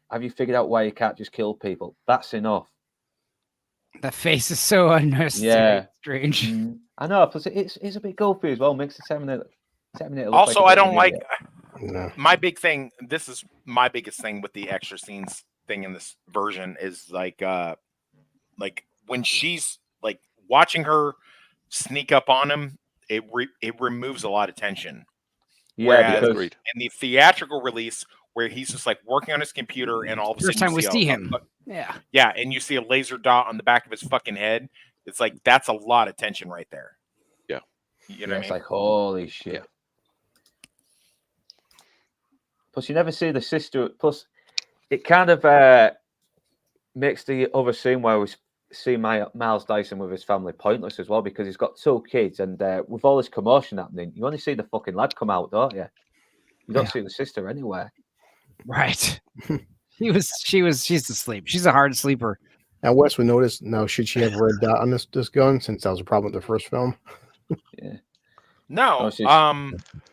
[SPEAKER 1] have you figured out why you can't just kill people? That's enough.
[SPEAKER 2] That face is so unnecessary. Strange.
[SPEAKER 1] I know. Plus, it's a bit goofy as well. Makes the Terminator look
[SPEAKER 5] also,
[SPEAKER 1] like
[SPEAKER 5] I don't like
[SPEAKER 4] my
[SPEAKER 5] big thing. This is my biggest thing with the extra scenes thing in this version is like when she's like watching her sneak up on him, it removes a lot of tension.
[SPEAKER 1] Yeah,
[SPEAKER 5] whereas
[SPEAKER 1] because
[SPEAKER 5] in the theatrical release, where he's just like working on his computer, and all of a sudden,
[SPEAKER 2] first time we see him,
[SPEAKER 5] yeah, and you see a laser dot on the back of his fucking head. It's like that's a lot of tension right there.
[SPEAKER 6] Yeah,
[SPEAKER 5] you know what I mean?
[SPEAKER 1] It's like holy shit.
[SPEAKER 6] Yeah.
[SPEAKER 1] Plus, you never see the sister. Plus, it kind of makes the other scene where we see Miles Dyson with his family pointless as well, because he's got 2 kids, and with all this commotion happening, you only see the fucking lad come out, don't you? You don't see the sister anywhere.
[SPEAKER 2] Right. She's asleep. She's a hard sleeper.
[SPEAKER 4] Now, Wes would notice. Now, should she have red dot on this gun, since that was a problem with the first film?
[SPEAKER 1] Yeah.
[SPEAKER 5] No,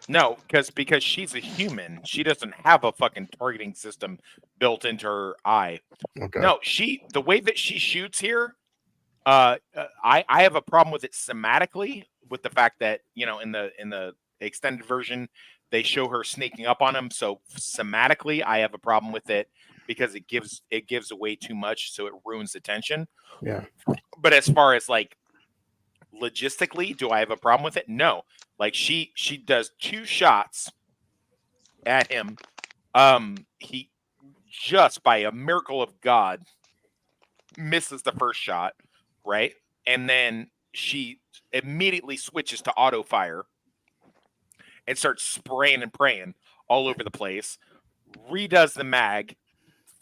[SPEAKER 5] no, because she's a human. She doesn't have a fucking targeting system built into her eye.
[SPEAKER 4] Okay.
[SPEAKER 5] No, the way that she shoots here, I have a problem with it thematically, with the fact that, you know, in the extended version, they show her sneaking up on him. So thematically, I have a problem with it because it gives away too much, so it ruins the tension.
[SPEAKER 4] Yeah.
[SPEAKER 5] But as far as like logistically, do I have a problem with it? No. Like she does 2 shots at him. He just by a miracle of God misses the first shot, right? And then she immediately switches to auto fire and starts spraying and praying all over the place. Redoes the mag,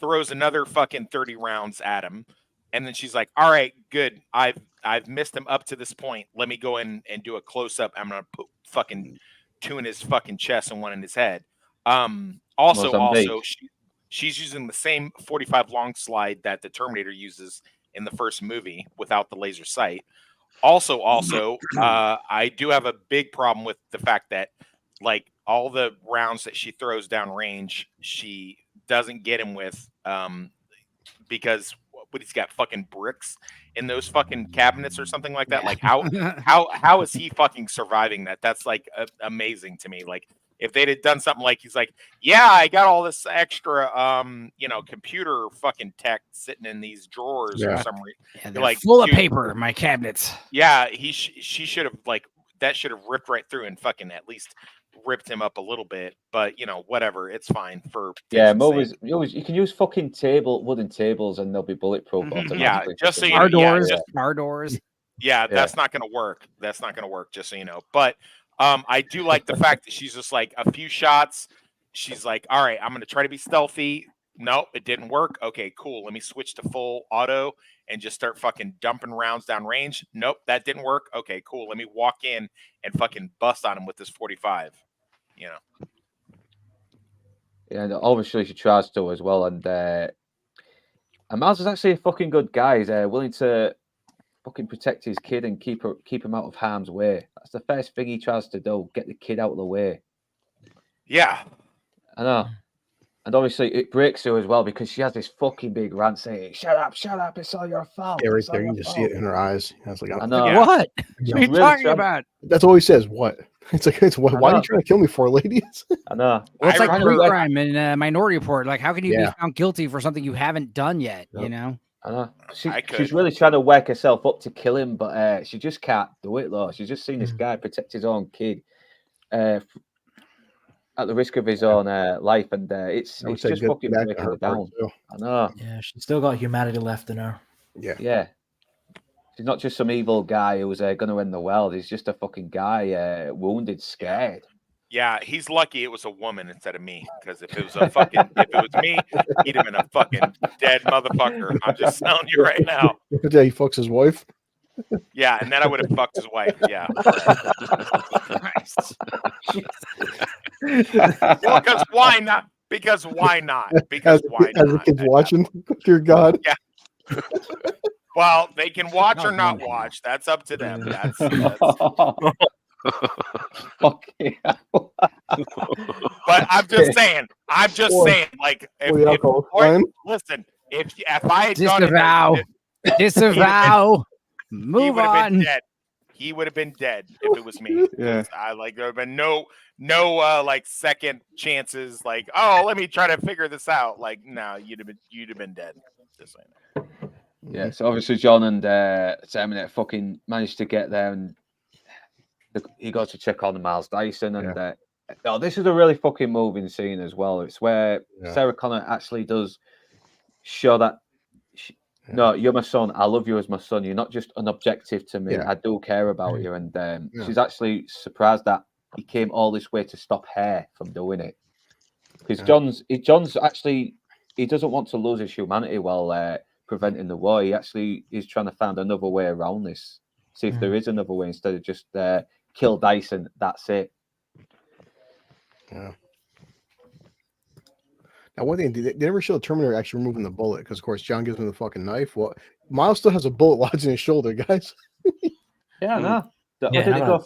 [SPEAKER 5] throws another fucking 30 rounds at him, and then she's like, "All right, good. I've missed him up to this point. Let me go in and do a close up. I'm gonna put fucking 2 in his fucking chest and 1 in his head." Also, she's using the same 45 long slide that the Terminator uses in the first movie without the laser sight. Also, I do have a big problem with the fact that, like, all the rounds that she throws down range, she doesn't get him with, because he's got fucking bricks in those fucking cabinets or something like that. Like how is he fucking surviving that? That's like amazing to me. Like if they'd have done something like, he's like, yeah, I got all this extra, computer fucking tech sitting in these drawers or some reason.
[SPEAKER 2] Yeah, they're like full of paper in my cabinets.
[SPEAKER 5] Yeah, she should have, like, that should have ripped right through and fucking at least ripped him up a little bit, but you know, whatever, it's fine for
[SPEAKER 1] you can use fucking wooden tables and they'll be bulletproof.
[SPEAKER 5] Yeah, just so you know,
[SPEAKER 2] car doors.
[SPEAKER 5] Yeah, that's not gonna work. That's not gonna work, just so you know. But I do like the fact that she's just like a few shots. She's like, all right, I'm gonna try to be stealthy. Nope, it didn't work. Okay, cool. Let me switch to full auto and just start fucking dumping rounds down range. Nope, that didn't work. Okay, cool. Let me walk in and fucking bust on him with this 45. You know.
[SPEAKER 1] Yeah, and obviously she tries to as well. And Miles is actually a fucking good guy. He's willing to fucking protect his kid and keep him out of harm's way. That's the first thing he tries to do, get the kid out of the way.
[SPEAKER 5] Yeah.
[SPEAKER 1] I know. And obviously it breaks her as well because she has this fucking big rant saying, shut up, it's all your fault.
[SPEAKER 4] Yeah, right there, you can just see it in her eyes. I was like,
[SPEAKER 1] I know.
[SPEAKER 2] Yeah. What are you talking about?
[SPEAKER 4] That's all he says. What? It's like, why are you trying to kill me for, ladies?
[SPEAKER 1] I know.
[SPEAKER 2] Well, it's like crime in Minority Report. Like, how can you be found guilty for something you haven't done yet? You know?
[SPEAKER 1] I know. She's really trying to work herself up to kill him, but she just can't do it, though. She's just seen this guy protect his own kid at the risk of his own life, and it's just fucking breaking her down. I know.
[SPEAKER 3] Yeah, she's still got humanity left in her.
[SPEAKER 1] Yeah. He's not just some evil guy who's going to end the world. He's just a fucking guy, wounded, scared.
[SPEAKER 5] Yeah, he's lucky it was a woman instead of me. Because if it was me, he'd have been a fucking dead motherfucker. I'm just telling you right now.
[SPEAKER 4] Yeah, he fucks his wife.
[SPEAKER 5] Yeah, and then I would have fucked his wife. Yeah. Well, because why not? Because why not? Because why not?
[SPEAKER 4] As the kids watching, dear God.
[SPEAKER 5] Yeah. Well, they can watch or not watch. That's up to them. That's
[SPEAKER 1] Okay.
[SPEAKER 5] But I'm just saying. Like, listen, if I had
[SPEAKER 2] disavow, disavow, move on.
[SPEAKER 5] He would have been dead if it was me.
[SPEAKER 1] Yeah.
[SPEAKER 5] There would have been no like second chances. Like, oh, let me try to figure this out. Like, no, you'd have been dead. Just saying.
[SPEAKER 1] Yeah. So obviously John and Terminator fucking managed to get there, and he goes to check on Miles Dyson, and this is a really fucking moving scene as well. It's where Sarah Connor actually does show that. No, you're my son. I love you as my son. You're not just an objective to me. Yeah. I do care about you. And she's actually surprised that he came all this way to stop her from doing it. Because John's actually, he doesn't want to lose his humanity while preventing the war. He actually is trying to find another way around this. See if there is another way instead of just kill Dyson. That's it.
[SPEAKER 4] Yeah. Now, one thing, they never show the Terminator actually removing the bullet because, of course, John gives him the fucking knife. Well, Miles still has a bullet lodged in his shoulder, guys.
[SPEAKER 1] Yeah, no. What did it go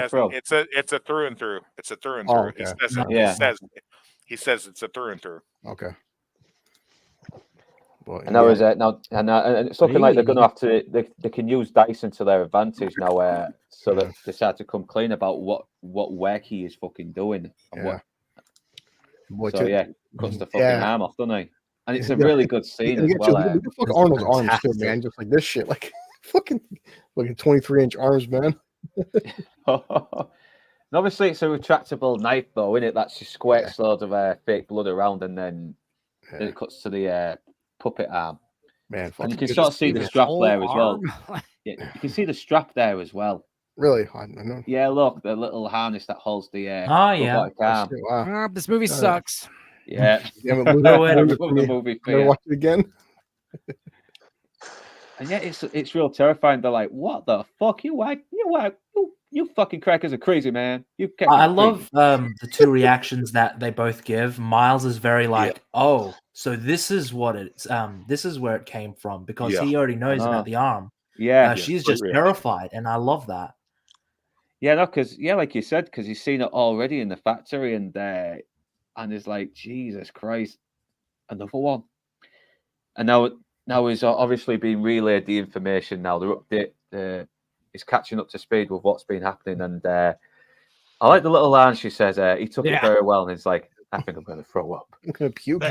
[SPEAKER 1] through?
[SPEAKER 5] It's a through and through. It's a through and through.
[SPEAKER 1] Okay.
[SPEAKER 5] He says it's a through and through.
[SPEAKER 4] Okay.
[SPEAKER 1] Well, and and it's looking like they're going to have to. They can use Dyson to their advantage now, so that they start to come clean about what work he is fucking doing. And cuts the fucking arm off, doesn't he? And it's a really good scene as well.
[SPEAKER 4] Fuck Arnold's arms too, man. Just like this shit, like fucking 23-inch arms, man.
[SPEAKER 1] And obviously, it's a retractable knife, though, isn't it? That's just squirts loads of fake blood around, and then it cuts to the puppet arm.
[SPEAKER 4] Man,
[SPEAKER 1] and you can sort of see the strap there as well. Yeah, you can see the strap there as well.
[SPEAKER 4] Really? I know.
[SPEAKER 1] Yeah, look, the little harness that holds the
[SPEAKER 2] arm.
[SPEAKER 4] Wow.
[SPEAKER 2] This movie sucks.
[SPEAKER 1] Yeah.
[SPEAKER 4] Never watch it again.
[SPEAKER 1] And yeah, it's real terrifying. They're like, "What the fuck? You fucking crackers are crazy, man."
[SPEAKER 3] I love the two reactions that they both give. Miles is very like, "Oh, so this is what it's this is where it came from," because he already knows about the arm.
[SPEAKER 1] Yeah,
[SPEAKER 3] she's just terrified, and I love that.
[SPEAKER 1] Yeah, no, because like you said, because he's seen it already in the factory, and is like, Jesus Christ, another one. And now he's obviously been relayed the information. Now the update is catching up to speed with what's been happening, and I like the little line she says. He took it very well, and it's like, I think I'm going to throw up.
[SPEAKER 4] I'm going to puke.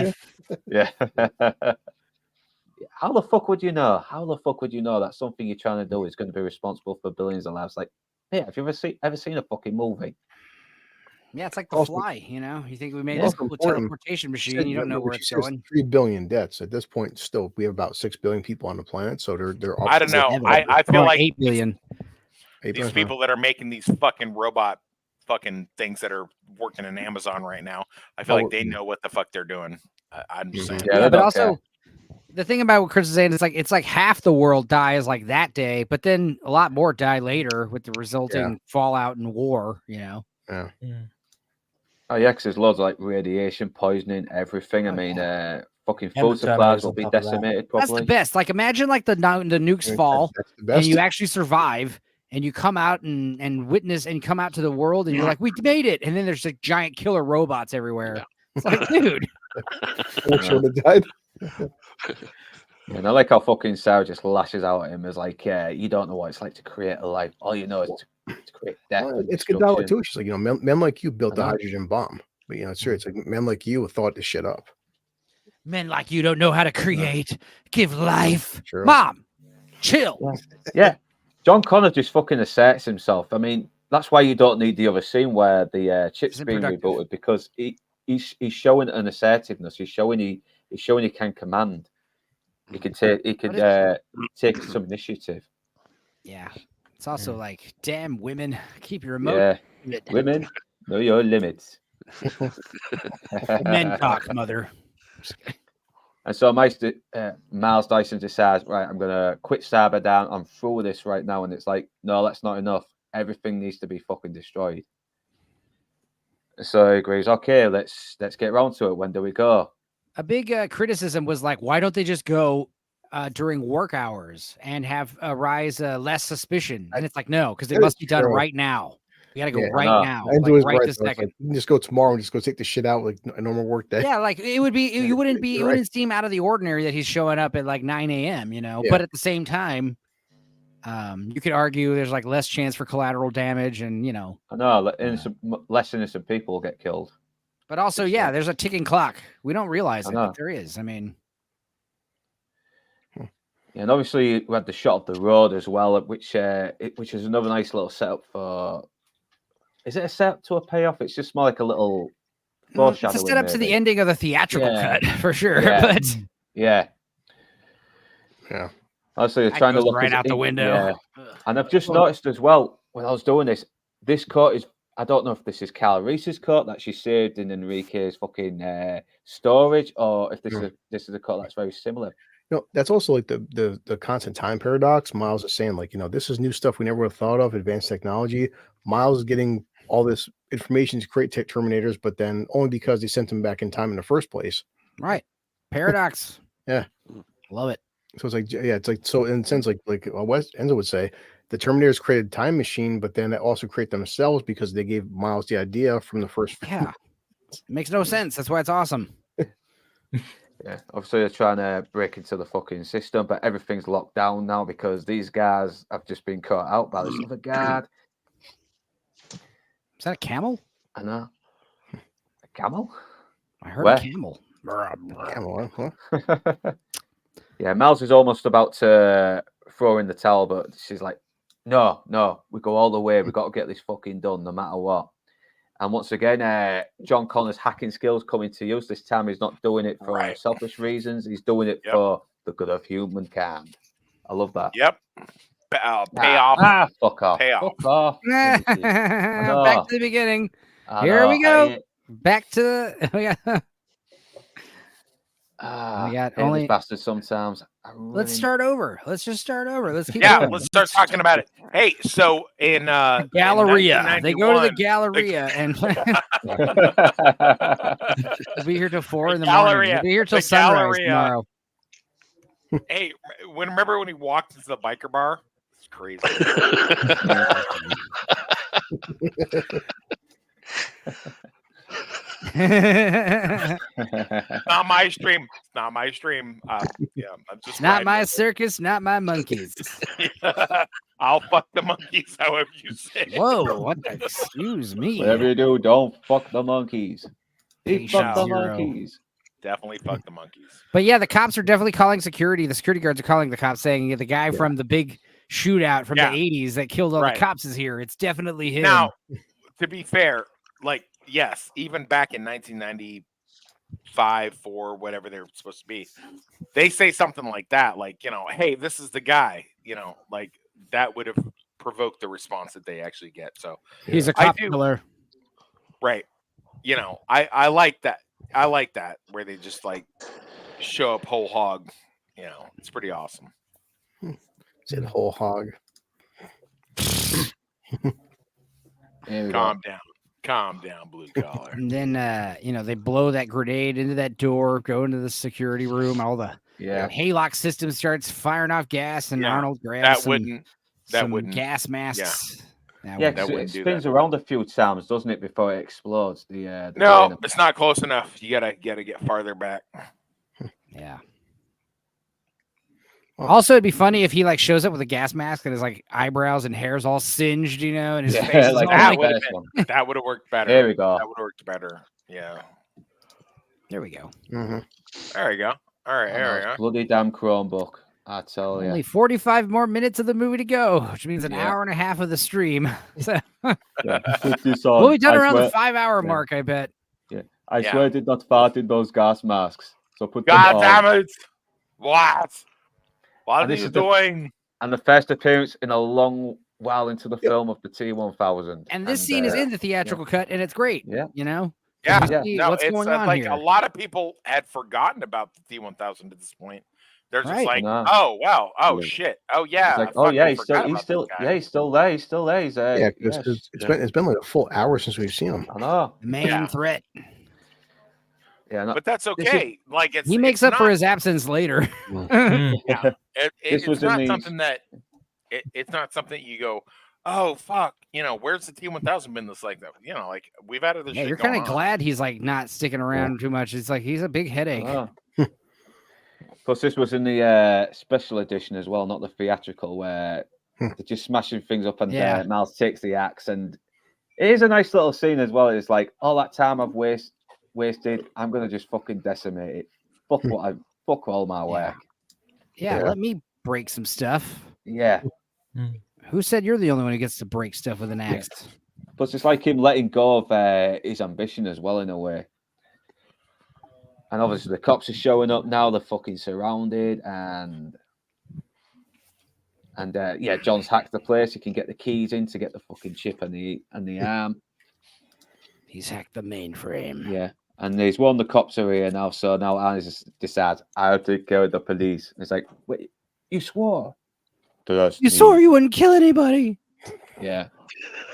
[SPEAKER 1] Yeah. How the fuck would you know? How the fuck would you know that something you're trying to do is going to be responsible for billions of lives? Like, yeah, have you ever seen a fucking movie?
[SPEAKER 2] Yeah, it's like The Fly, you know? You think we made this cool teleportation machine, you don't know where it's going.
[SPEAKER 4] 3 billion deaths. At this point, still, we have about 6 billion people on the planet, so they're
[SPEAKER 5] I don't know. I feel like
[SPEAKER 2] 8 billion.
[SPEAKER 5] These people that are making these fucking robot fucking things that are working in Amazon right now, I feel like they know what the fuck they're doing. I'm just saying.
[SPEAKER 2] Yeah, but also, the thing about what Chris is saying is it's like half the world dies like that day, but then a lot more die later with the resulting fallout and war, you know?
[SPEAKER 4] Yeah.
[SPEAKER 1] Oh, yeah, because there's loads of like radiation, poisoning, everything. I mean, fucking food supplies will be decimated probably.
[SPEAKER 2] That's the best. Like, imagine like the nukes fall and you actually survive and you come out and witness and come out to the world and you're like, we made it. And then there's like giant killer robots everywhere. It's like, dude.
[SPEAKER 4] Died.
[SPEAKER 1] Yeah, and I like how fucking Sarah just lashes out at him as like, you don't know what it's like to create a life. All you know is to create death.
[SPEAKER 4] It's Godala too. She's like, men like you built the hydrogen bomb. But it's true. It's like men like you thought this shit up.
[SPEAKER 2] Men like you don't know how to create, give life. True. Mom, chill.
[SPEAKER 1] Yeah. John Connor just fucking asserts himself. I mean, that's why you don't need the other scene where the chip's being rebooted, because he's showing an assertiveness. He's showing he can command. He could take some initiative.
[SPEAKER 2] Yeah. It's also like, damn women, keep your emotions.
[SPEAKER 1] Yeah. Women, know your limits.
[SPEAKER 2] Men talk, mother.
[SPEAKER 1] And so Miles Dyson decides, right, I'm going to quit Cyberdyne. I'm through with this right now. And it's like, no, that's not enough. Everything needs to be fucking destroyed. So he agrees, okay, let's get around to it. When do we go?
[SPEAKER 2] A big criticism was like, why don't they just go during work hours and have arise less suspicion? And it's like, no, because it must be done right now. We got to go right now.
[SPEAKER 4] Like,
[SPEAKER 2] right this second.
[SPEAKER 4] Like, you can just go tomorrow and just go take the shit out like a normal work day.
[SPEAKER 2] Yeah, like it would be, it wouldn't seem out of the ordinary that he's showing up at like 9 a.m., you know, but at the same time, you could argue there's like less chance for collateral damage and, you know.
[SPEAKER 1] I know, less innocent people get killed.
[SPEAKER 2] But also, there's a ticking clock. We don't realize it, but there is. I mean.
[SPEAKER 1] Yeah, and obviously we had the shot of the road as well, which is another nice little setup for. Is it a setup to a payoff? It's just more like a little foreshadowing.
[SPEAKER 2] It's a setup to the ending of the theatrical cut for sure.
[SPEAKER 1] Yeah.
[SPEAKER 2] But
[SPEAKER 1] yeah. Obviously, you're trying to look
[SPEAKER 2] right out the window.
[SPEAKER 1] Yeah. And I've just noticed as well when I was doing this coat is. I don't know if this is Carol Reese's coat that she saved in Enrique's fucking storage, or if this is a coat that's very similar.
[SPEAKER 4] No, that's also like the constant time paradox. Miles is saying, like, you know, this is new stuff we never would have thought of, advanced technology. Miles is getting all this information to create Terminators, but then only because they sent him back in time in the first place.
[SPEAKER 2] Right. Paradox.
[SPEAKER 4] Yeah.
[SPEAKER 2] Love it.
[SPEAKER 4] So it's like, it's like, so in a sense, like West Enzo would say, the Terminators created time machine, but then they also create themselves because they gave Miles the idea from the first.
[SPEAKER 2] Yeah. It makes no sense. That's why it's awesome.
[SPEAKER 1] Yeah, obviously they're trying to break into the fucking system, but everything's locked down now because these guys have just been caught out by this other guard.
[SPEAKER 2] Is that a camel?
[SPEAKER 1] I know. A camel?
[SPEAKER 2] I heard a camel.
[SPEAKER 4] Camel, huh?
[SPEAKER 1] Yeah, Miles is almost about to throw in the towel, but she's like, no, we go all the way. We got to get this fucking done no matter what. And once again, John Connor's hacking skills come into use. This time he's not doing it for selfish reasons. He's doing it for the good of humankind. I love that.
[SPEAKER 5] Yep. Payoff.
[SPEAKER 1] Fuck off.
[SPEAKER 5] Payoff.
[SPEAKER 1] Fuck off.
[SPEAKER 2] Back to the beginning. Here we go. Back to we got only
[SPEAKER 1] bastards sometimes.
[SPEAKER 2] Let's start over. Let's just start over. Let's keep
[SPEAKER 5] going.
[SPEAKER 2] going.
[SPEAKER 5] Let's start talking about it. Hey, so in
[SPEAKER 2] Galleria, they go to the Galleria and we'll be here till 4 in the morning. We'll be here till sunrise tomorrow.
[SPEAKER 5] Hey, remember when he walked into the biker bar? It's crazy. Not my stream. It's not my stream. I'm just
[SPEAKER 2] not my circus, not my monkeys.
[SPEAKER 5] I'll fuck the monkeys, however you say.
[SPEAKER 2] Whoa, what the, excuse me.
[SPEAKER 1] Whatever you do, don't fuck the monkeys. Fuck the monkeys.
[SPEAKER 5] Definitely fuck the monkeys.
[SPEAKER 2] But yeah, the cops are definitely calling security. The security guards are calling the cops, saying the guy from the big shootout from the 80s that killed all the cops is here. It's definitely him.
[SPEAKER 5] Now, to be fair, like, yes, even back in 1995, 4, whatever they're supposed to be, they say something like that, like, you know, hey, this is the guy, you know, like that would have provoked the response that they actually get. So
[SPEAKER 2] he's a cop killer.
[SPEAKER 5] Right. You know, I like that. I like that where they just like show up whole hog. You know, it's pretty awesome.
[SPEAKER 4] Said whole hog.
[SPEAKER 5] Calm down, blue collar.
[SPEAKER 2] And then they blow that grenade into that door, go into the security room. All the haylock system starts firing off gas, and Arnold grabs some gas masks.
[SPEAKER 1] Yeah, it spins around a few times, doesn't it, before it explodes?
[SPEAKER 5] No, it's not close enough. You gotta get farther back.
[SPEAKER 2] Yeah. Also, it'd be funny if he like shows up with a gas mask and his like eyebrows and hair's all singed, you know, and his face is
[SPEAKER 5] like that would have worked better.
[SPEAKER 1] There we go.
[SPEAKER 5] That would have worked better. Yeah.
[SPEAKER 2] There we go.
[SPEAKER 4] Mm-hmm.
[SPEAKER 5] There we go. All right, there we go.
[SPEAKER 1] Bloody damn Chromebook. I tell you.
[SPEAKER 2] Only 45 more minutes of the movie to go, which means an hour and a half of the stream. So we'll be done around the 5-hour mark, I bet.
[SPEAKER 1] Yeah. I swear I did not fart in those gas masks. So put
[SPEAKER 5] God damn it. What are you doing?
[SPEAKER 1] And the first appearance in a long while into the film of the T-1000.
[SPEAKER 2] And this scene is in the theatrical cut, and it's great.
[SPEAKER 1] Yeah.
[SPEAKER 2] You know?
[SPEAKER 5] Yeah.
[SPEAKER 2] No, what's going on
[SPEAKER 5] like
[SPEAKER 2] here?
[SPEAKER 5] a lot of people had forgotten about the T-1000 at this point. They're just like,
[SPEAKER 1] No.
[SPEAKER 5] oh, wow. Oh, shit. Oh, yeah.
[SPEAKER 1] It's like, oh, yeah, he's still there. He's still there. He's
[SPEAKER 4] it's been like a full hour since we've seen him.
[SPEAKER 1] I know.
[SPEAKER 2] The main threat.
[SPEAKER 1] Yeah,
[SPEAKER 5] but that's okay. Like
[SPEAKER 2] he makes up for his absence later.
[SPEAKER 5] It's not something that it's not something you go, oh fuck, where's the T-1000 been this like that? Like we've had other shit.
[SPEAKER 2] You're kind of glad he's like not sticking around too much. It's like he's a big headache.
[SPEAKER 1] Plus, this was in the special edition as well, not the theatrical, where they're just smashing things up, and Miles takes the axe, and it is a nice little scene as well. It's like all that time I've wasted, I'm gonna just fucking decimate it. Fuck all my work.
[SPEAKER 2] Yeah, let me break some stuff.
[SPEAKER 1] Yeah.
[SPEAKER 2] Who said you're the only one who gets to break stuff with an axe?
[SPEAKER 1] Plus, it's like him letting go of his ambition as well, in a way. And obviously, the cops are showing up now. They're fucking surrounded, and John's hacked the place. He can get the keys in to get the fucking chip and the arm.
[SPEAKER 2] He's hacked the mainframe.
[SPEAKER 1] Yeah, and he's warned the cops are here now. So now Annie decides I have to kill the police. And it's like, wait, you swore.
[SPEAKER 2] You swore you wouldn't kill anybody.
[SPEAKER 1] Yeah.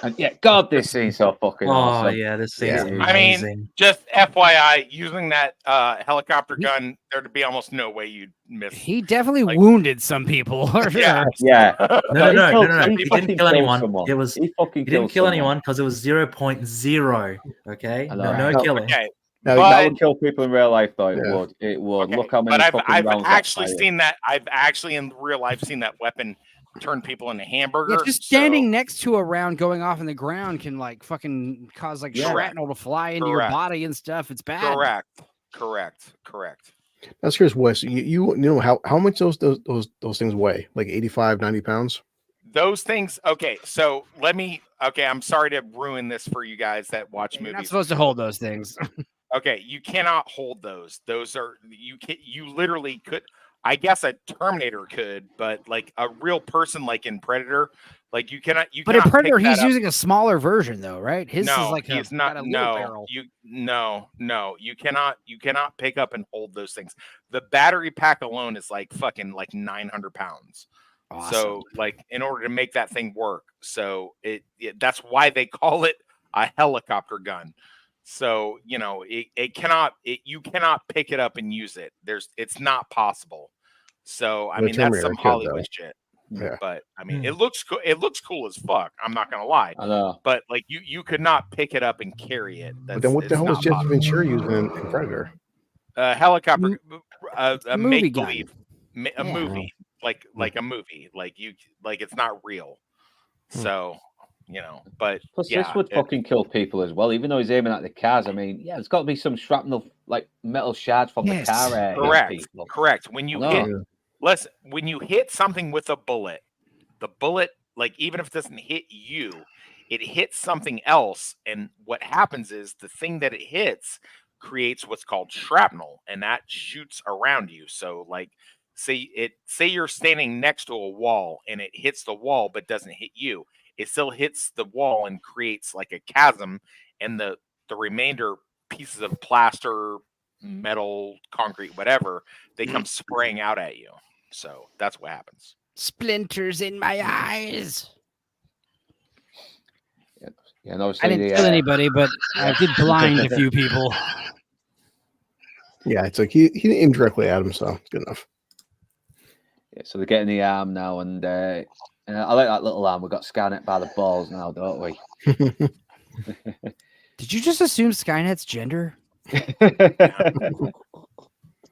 [SPEAKER 1] And God, this scene's so fucking awesome.
[SPEAKER 3] Oh yeah, this scene's amazing.
[SPEAKER 5] I mean, just FYI, using that helicopter gun, there'd be almost no way you'd miss.
[SPEAKER 2] He definitely wounded some people.
[SPEAKER 1] Yeah.
[SPEAKER 3] No. He didn't kill anyone. He didn't kill anyone because it was 0.0. Okay, no killing.
[SPEAKER 5] Okay.
[SPEAKER 1] No, that would kill people in real life, though. It would.
[SPEAKER 5] Okay.
[SPEAKER 1] Look how many.
[SPEAKER 5] But I've actually seen that. I've actually in real life seen that weapon turn people into hamburgers.
[SPEAKER 2] Yeah, just standing next to a round going off in the ground can like fucking cause like shrapnel to fly into your body and stuff. It's bad.
[SPEAKER 5] Correct.
[SPEAKER 4] That's curious, Wes. You know how much those things weigh? Like 85, 90 pounds?
[SPEAKER 5] Those things. Okay, so I'm sorry to ruin this for you guys that watch movies.
[SPEAKER 2] You're not supposed to hold those things.
[SPEAKER 5] Okay, you cannot hold those. Those are you literally could. I guess a Terminator could, but like a real person, like in Predator, like you cannot.
[SPEAKER 2] But in Predator, he's using a smaller version, though, right? His is like
[SPEAKER 5] he's not.
[SPEAKER 2] Barrel.
[SPEAKER 5] You cannot pick up and hold those things. The battery pack alone is like fucking like 900 pounds. Awesome. So like in order to make that thing work, so that's why they call it a helicopter gun. So you cannot pick it up and use it. It's not possible. So I mean that's some Hollywood shit.
[SPEAKER 4] Yeah.
[SPEAKER 5] But I mean it looks cool as fuck. I'm not gonna lie.
[SPEAKER 1] I know.
[SPEAKER 5] But like you could not pick it up and carry it.
[SPEAKER 4] But then what the hell was Jesse Ventura using in Predator?
[SPEAKER 5] Helicopter, a
[SPEAKER 2] movie
[SPEAKER 5] make believe, a movie like a movie. Like it's not real. So. But
[SPEAKER 1] plus this would fucking kill people as well, even though he's aiming at the cars. I mean, there's got to be some shrapnel, like metal shards from the car.
[SPEAKER 5] Correct. When you hit something with a bullet, the bullet, like even if it doesn't hit you, it hits something else, and what happens is the thing that it hits creates what's called shrapnel, and that shoots around you. So, like, say you're standing next to a wall, and it hits the wall but doesn't hit you. It still hits the wall and creates like a chasm, and the remainder pieces of plaster, metal, concrete, whatever, they come spraying out at you. So that's what happens.
[SPEAKER 2] Splinters in my eyes.
[SPEAKER 1] Yeah, no,
[SPEAKER 2] I didn't kill anybody, but I did blind a few people.
[SPEAKER 4] Yeah, it's like he didn't aim directly at him, so good enough.
[SPEAKER 1] Yeah, so they're getting the arm now, and I like that little arm. We've got Skynet by the balls now, don't we?
[SPEAKER 2] Did you just assume Skynet's gender?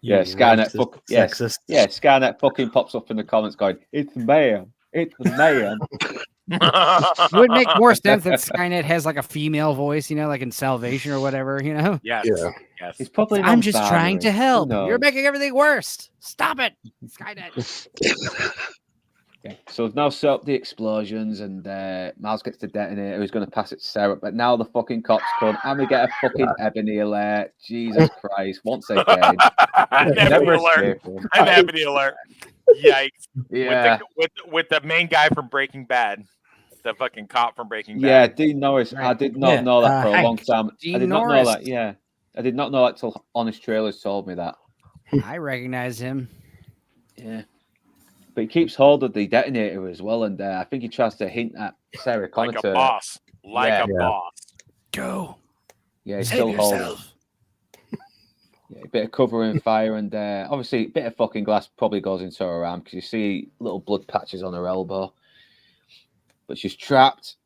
[SPEAKER 1] Yeah, Skynet. Skynet fucking pops up in the comments going, "It's man, it's man."
[SPEAKER 2] It would make more sense that Skynet has like a female voice, like in Salvation or whatever,
[SPEAKER 5] Yes.
[SPEAKER 1] It's probably.
[SPEAKER 2] I'm just trying to help. You're making everything worse. Stop it, Skynet.
[SPEAKER 1] Yeah. So they've now set up the explosions, and Miles gets the detonator. Who's going to pass it to Sarah? But now the fucking cops come, and we get a fucking Ebony alert. Jesus Christ! Once again,
[SPEAKER 5] never escape. An Ebony alert. Yikes!
[SPEAKER 1] Yeah.
[SPEAKER 5] With the main guy from Breaking Bad, the fucking cop from Breaking Bad.
[SPEAKER 1] Yeah, Dean Norris. Right. I did not know that for a long time.
[SPEAKER 2] Dean
[SPEAKER 1] I did
[SPEAKER 2] Norris.
[SPEAKER 1] not know that. Yeah, I did not know that till Honest Trailers told me that.
[SPEAKER 2] I recognize him.
[SPEAKER 1] Yeah. But he keeps hold of the detonator as well, and I think he tries to hint at Sarah Connor
[SPEAKER 5] like a boss. Boss.
[SPEAKER 2] Go.
[SPEAKER 1] Yeah, he's still holding. Yeah, a bit of covering fire, and obviously a bit of fucking glass probably goes into her arm because you see little blood patches on her elbow. But she's trapped.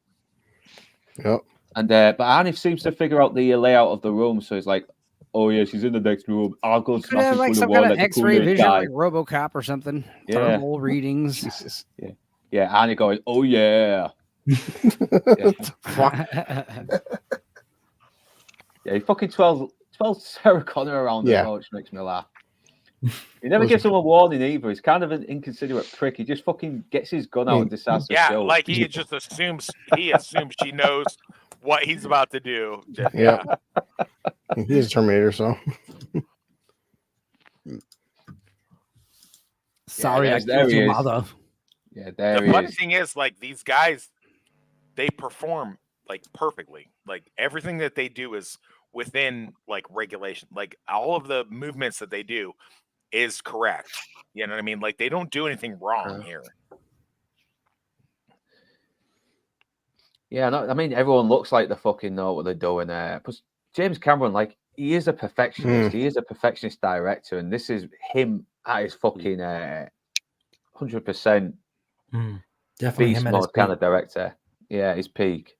[SPEAKER 4] Yep.
[SPEAKER 1] And but Arnie seems to figure out the layout of the room, so he's like, "Oh yeah, she's in the next room. I'll go smash
[SPEAKER 2] have
[SPEAKER 1] into
[SPEAKER 2] like
[SPEAKER 1] the
[SPEAKER 2] some
[SPEAKER 1] wall
[SPEAKER 2] kind of
[SPEAKER 1] like
[SPEAKER 2] X-ray vision,
[SPEAKER 1] guy."
[SPEAKER 2] like RoboCop or something.
[SPEAKER 1] Yeah.
[SPEAKER 2] Thermal readings.
[SPEAKER 4] Jesus.
[SPEAKER 1] Yeah, Arnie going, "Oh yeah." Yeah, he fucking 12 Sarah Connor around the boat, which makes me laugh. He never gives him a warning either. He's kind of an inconsiderate prick. He just fucking gets his gun out and decides to show.
[SPEAKER 5] Like he just assumes she knows what he's about to do.
[SPEAKER 4] Yeah. He's a Terminator, so.
[SPEAKER 2] Sorry, I killed your mother.
[SPEAKER 1] Yeah, there
[SPEAKER 5] the funny thing is, like, these guys, they perform like perfectly. Like everything that they do is within like regulation. Like all of the movements that they do is correct. You know what I mean? Like they don't do anything wrong here.
[SPEAKER 1] Yeah, no, I mean everyone looks like they fucking know what they're doing. Plus James Cameron, like he is a perfectionist. He is a perfectionist director, and this is him at his fucking 100%
[SPEAKER 3] definitely
[SPEAKER 1] beast
[SPEAKER 3] him
[SPEAKER 1] mode kind of director. Yeah, his peak.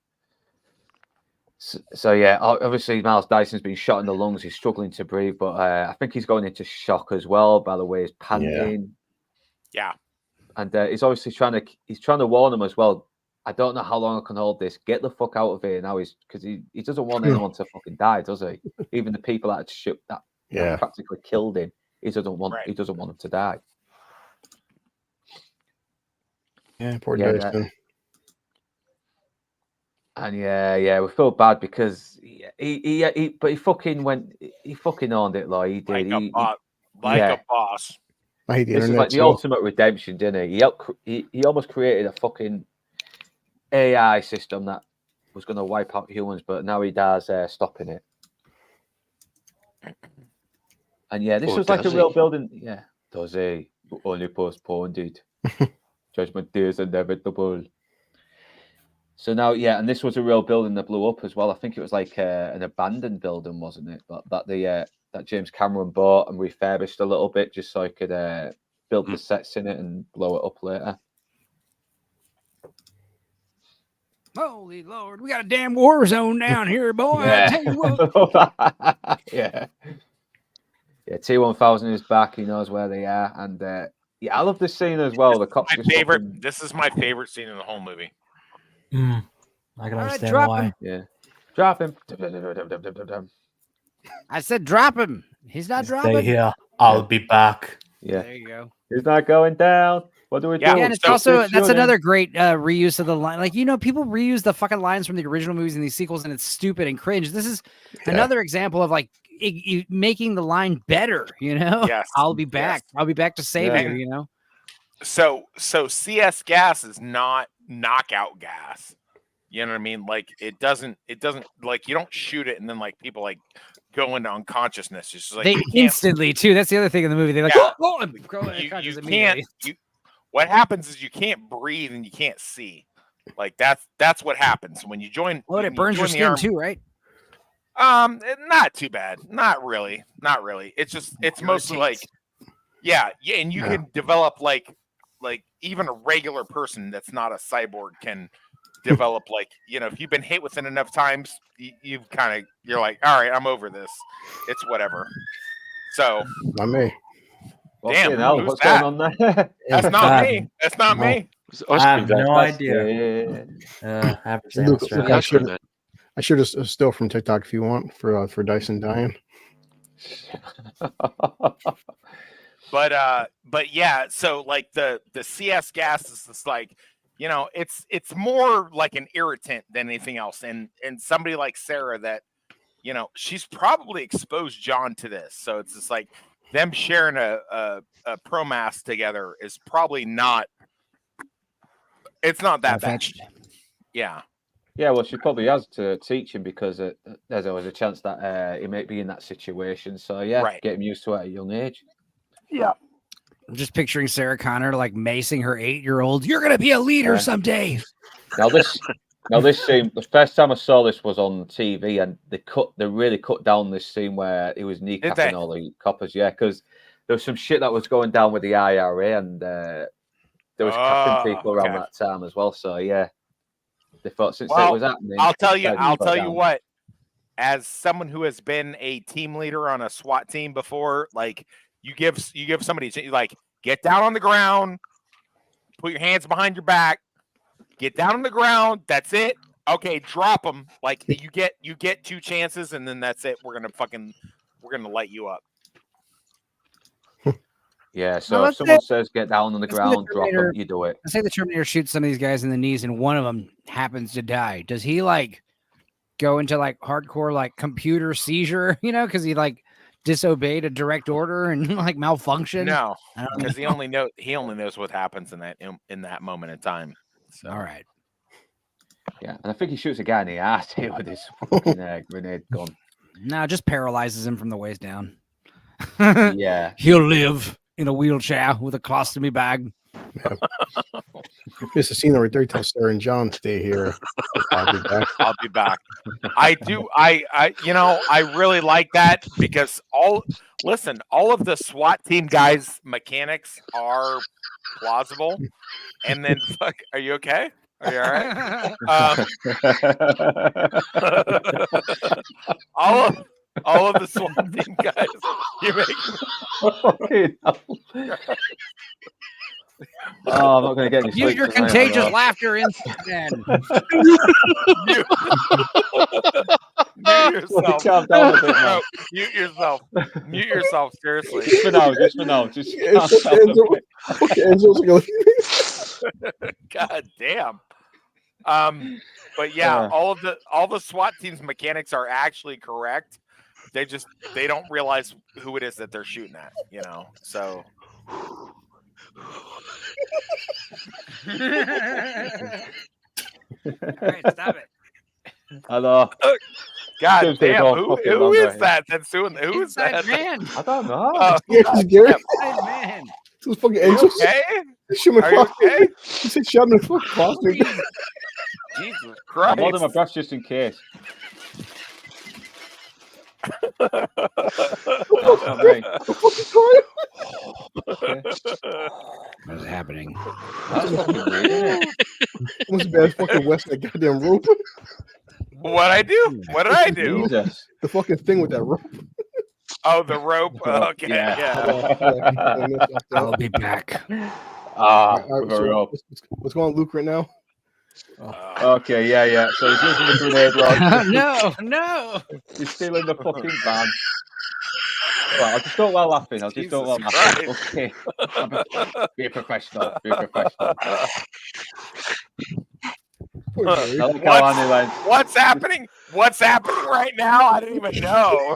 [SPEAKER 1] So yeah, obviously Miles Dyson's been shot in the lungs. He's struggling to breathe, but I think he's going into shock as well. By the way, he's panting.
[SPEAKER 5] Yeah,
[SPEAKER 1] and he's obviously trying to warn him as well. I don't know how long I can hold this. Get the fuck out of here now. Because he doesn't want anyone to fucking die, does he? Even the people that practically killed him, he doesn't want them to die.
[SPEAKER 4] Yeah, poor Dyson.
[SPEAKER 1] And yeah, we feel bad because he fucking owned it, like he did.
[SPEAKER 5] A boss.
[SPEAKER 4] I hate the
[SPEAKER 1] this is like the ultimate redemption, didn't he? He almost created a fucking AI system that was going to wipe out humans, but now he does stopping it. And yeah, this was like a real building. Yeah, does he? Only postponed it. Judgment Day is inevitable. So now, yeah, and this was a real building that blew up as well. I think it was like an abandoned building, wasn't it? But that James Cameron bought and refurbished a little bit just so he could build the sets in it and blow it up later.
[SPEAKER 2] Holy Lord, we got a damn war zone down here, boy.
[SPEAKER 1] Yeah.
[SPEAKER 2] I tell you what.
[SPEAKER 1] Yeah, T-1000 is back. He knows where they are, and I love this scene as well. The cops.
[SPEAKER 5] This is my favorite scene in the whole movie.
[SPEAKER 3] I can understand why.
[SPEAKER 1] Him. Yeah, drop him.
[SPEAKER 2] I said drop him. He's not dropping.
[SPEAKER 3] Stay here. I'll be back.
[SPEAKER 1] Yeah,
[SPEAKER 2] there you go.
[SPEAKER 1] He's not going down. What do we do?
[SPEAKER 2] Yeah, and it's that's another great reuse of the line. Like, people reuse the fucking lines from the original movies and these sequels, and it's stupid and cringe. This is another example of like making the line better.
[SPEAKER 5] Yes.
[SPEAKER 2] I'll be back. I'll be back to save you.
[SPEAKER 5] So CS gas is not knockout gas. You know what I mean? Like it doesn't like you don't shoot it and then like people like go into unconsciousness. It's just like
[SPEAKER 2] they instantly too. That's the other thing in the movie. They're like,
[SPEAKER 5] you can't. What happens is you can't breathe and you can't see. Like that's what happens when you join.
[SPEAKER 2] Oh, it burns your skin too, right?
[SPEAKER 5] Not too bad. Not really. It's mostly like, and you can develop like even a regular person that's not a cyborg can develop like, if you've been hit within enough times, you're like, all right, I'm over this. It's whatever. So
[SPEAKER 4] not me.
[SPEAKER 5] Damn,
[SPEAKER 1] what's going on there?
[SPEAKER 5] That's not me. That's not me.
[SPEAKER 3] I have no idea.
[SPEAKER 4] I should have still from TikTok if you want for Dyson dying.
[SPEAKER 5] But yeah, so like the CS gas is just like, you know, it's more like an irritant than anything else. And somebody like Sarah that, you know, she's probably exposed John to this. So it's just like them sharing a pro mask together is probably not, it's not that bad. Yeah.
[SPEAKER 1] Yeah, well, she probably has to teach him because there's always a chance that he might be in that situation. So yeah, get him used to it at a young age.
[SPEAKER 5] Yeah.
[SPEAKER 2] I'm just picturing Sarah Connor like macing her 8-year-old. You're gonna be a leader someday.
[SPEAKER 1] Now this scene, the first time I saw this was on TV, and they really cut down this scene where he was kneecapping all the coppers. Yeah, because there was some shit that was going down with the IRA, and there was capping people around that time as well. So yeah, they thought since it was happening,
[SPEAKER 5] I'll tell you what. As someone who has been a team leader on a SWAT team before, like you give somebody like get down on the ground, put your hands behind your back, get down on the ground. That's it. Okay, drop them. Like you get 2 chances, and then that's it. We're gonna light you up.
[SPEAKER 1] Yeah. So if someone says get down on the ground, drop them, you do it.
[SPEAKER 2] Let's say the Terminator shoots some of these guys in the knees, and one of them happens to die. Does he like go into like hardcore like computer seizure? You know, because he like disobeyed a direct order and like malfunction.
[SPEAKER 5] No, because he only knows what happens in that moment in time. So.
[SPEAKER 2] All right.
[SPEAKER 1] Yeah, and I think he shoots a guy in the ass here with his fucking grenade gun.
[SPEAKER 2] No, just paralyzes him from the waist down.
[SPEAKER 1] Yeah,
[SPEAKER 2] he'll live in a wheelchair with a colostomy bag.
[SPEAKER 4] Yeah. It's a scene right there. Tell Sarah and John stay here. I'll
[SPEAKER 5] be back. I really like that because all of the SWAT team guys' mechanics are plausible. And then are you okay? Are you all right? all of the SWAT team guys, you make
[SPEAKER 1] I'm not going to get any
[SPEAKER 2] use your contagious laughter in then.
[SPEAKER 5] Mute yourself. Mute yourself. Seriously.
[SPEAKER 1] Just for now.
[SPEAKER 5] God damn. But yeah, all the SWAT team's mechanics are actually correct. They don't realize who it is that they're shooting at, you know. So
[SPEAKER 2] all right, stop it.
[SPEAKER 1] Hello.
[SPEAKER 5] God damn, who is that that's doing that? Who is that?
[SPEAKER 2] Man.
[SPEAKER 1] I don't know.
[SPEAKER 4] Gary.
[SPEAKER 2] Man.
[SPEAKER 4] Those fucking angels.
[SPEAKER 5] Okay?
[SPEAKER 4] Are you okay? He said shove him in the fucking closet.
[SPEAKER 5] Jesus Christ.
[SPEAKER 1] I'm holding my breath just in case.
[SPEAKER 2] What's happening?
[SPEAKER 1] That's fucking weird, isn't it?
[SPEAKER 4] What's bad fucking West that goddamn rope?
[SPEAKER 5] What'd I do? What did I do?
[SPEAKER 1] Jesus.
[SPEAKER 4] The fucking thing with that rope.
[SPEAKER 5] Oh, the rope. Okay, yeah.
[SPEAKER 2] I'll be back.
[SPEAKER 4] What's going on, Luke, right now?
[SPEAKER 1] Okay, yeah. So he's using the grenade rod.
[SPEAKER 2] No.
[SPEAKER 1] He's stealing the fucking van. Right, I'll just go while laughing. Okay. Be a professional.
[SPEAKER 5] What's happening? What's happening right now? I didn't even know.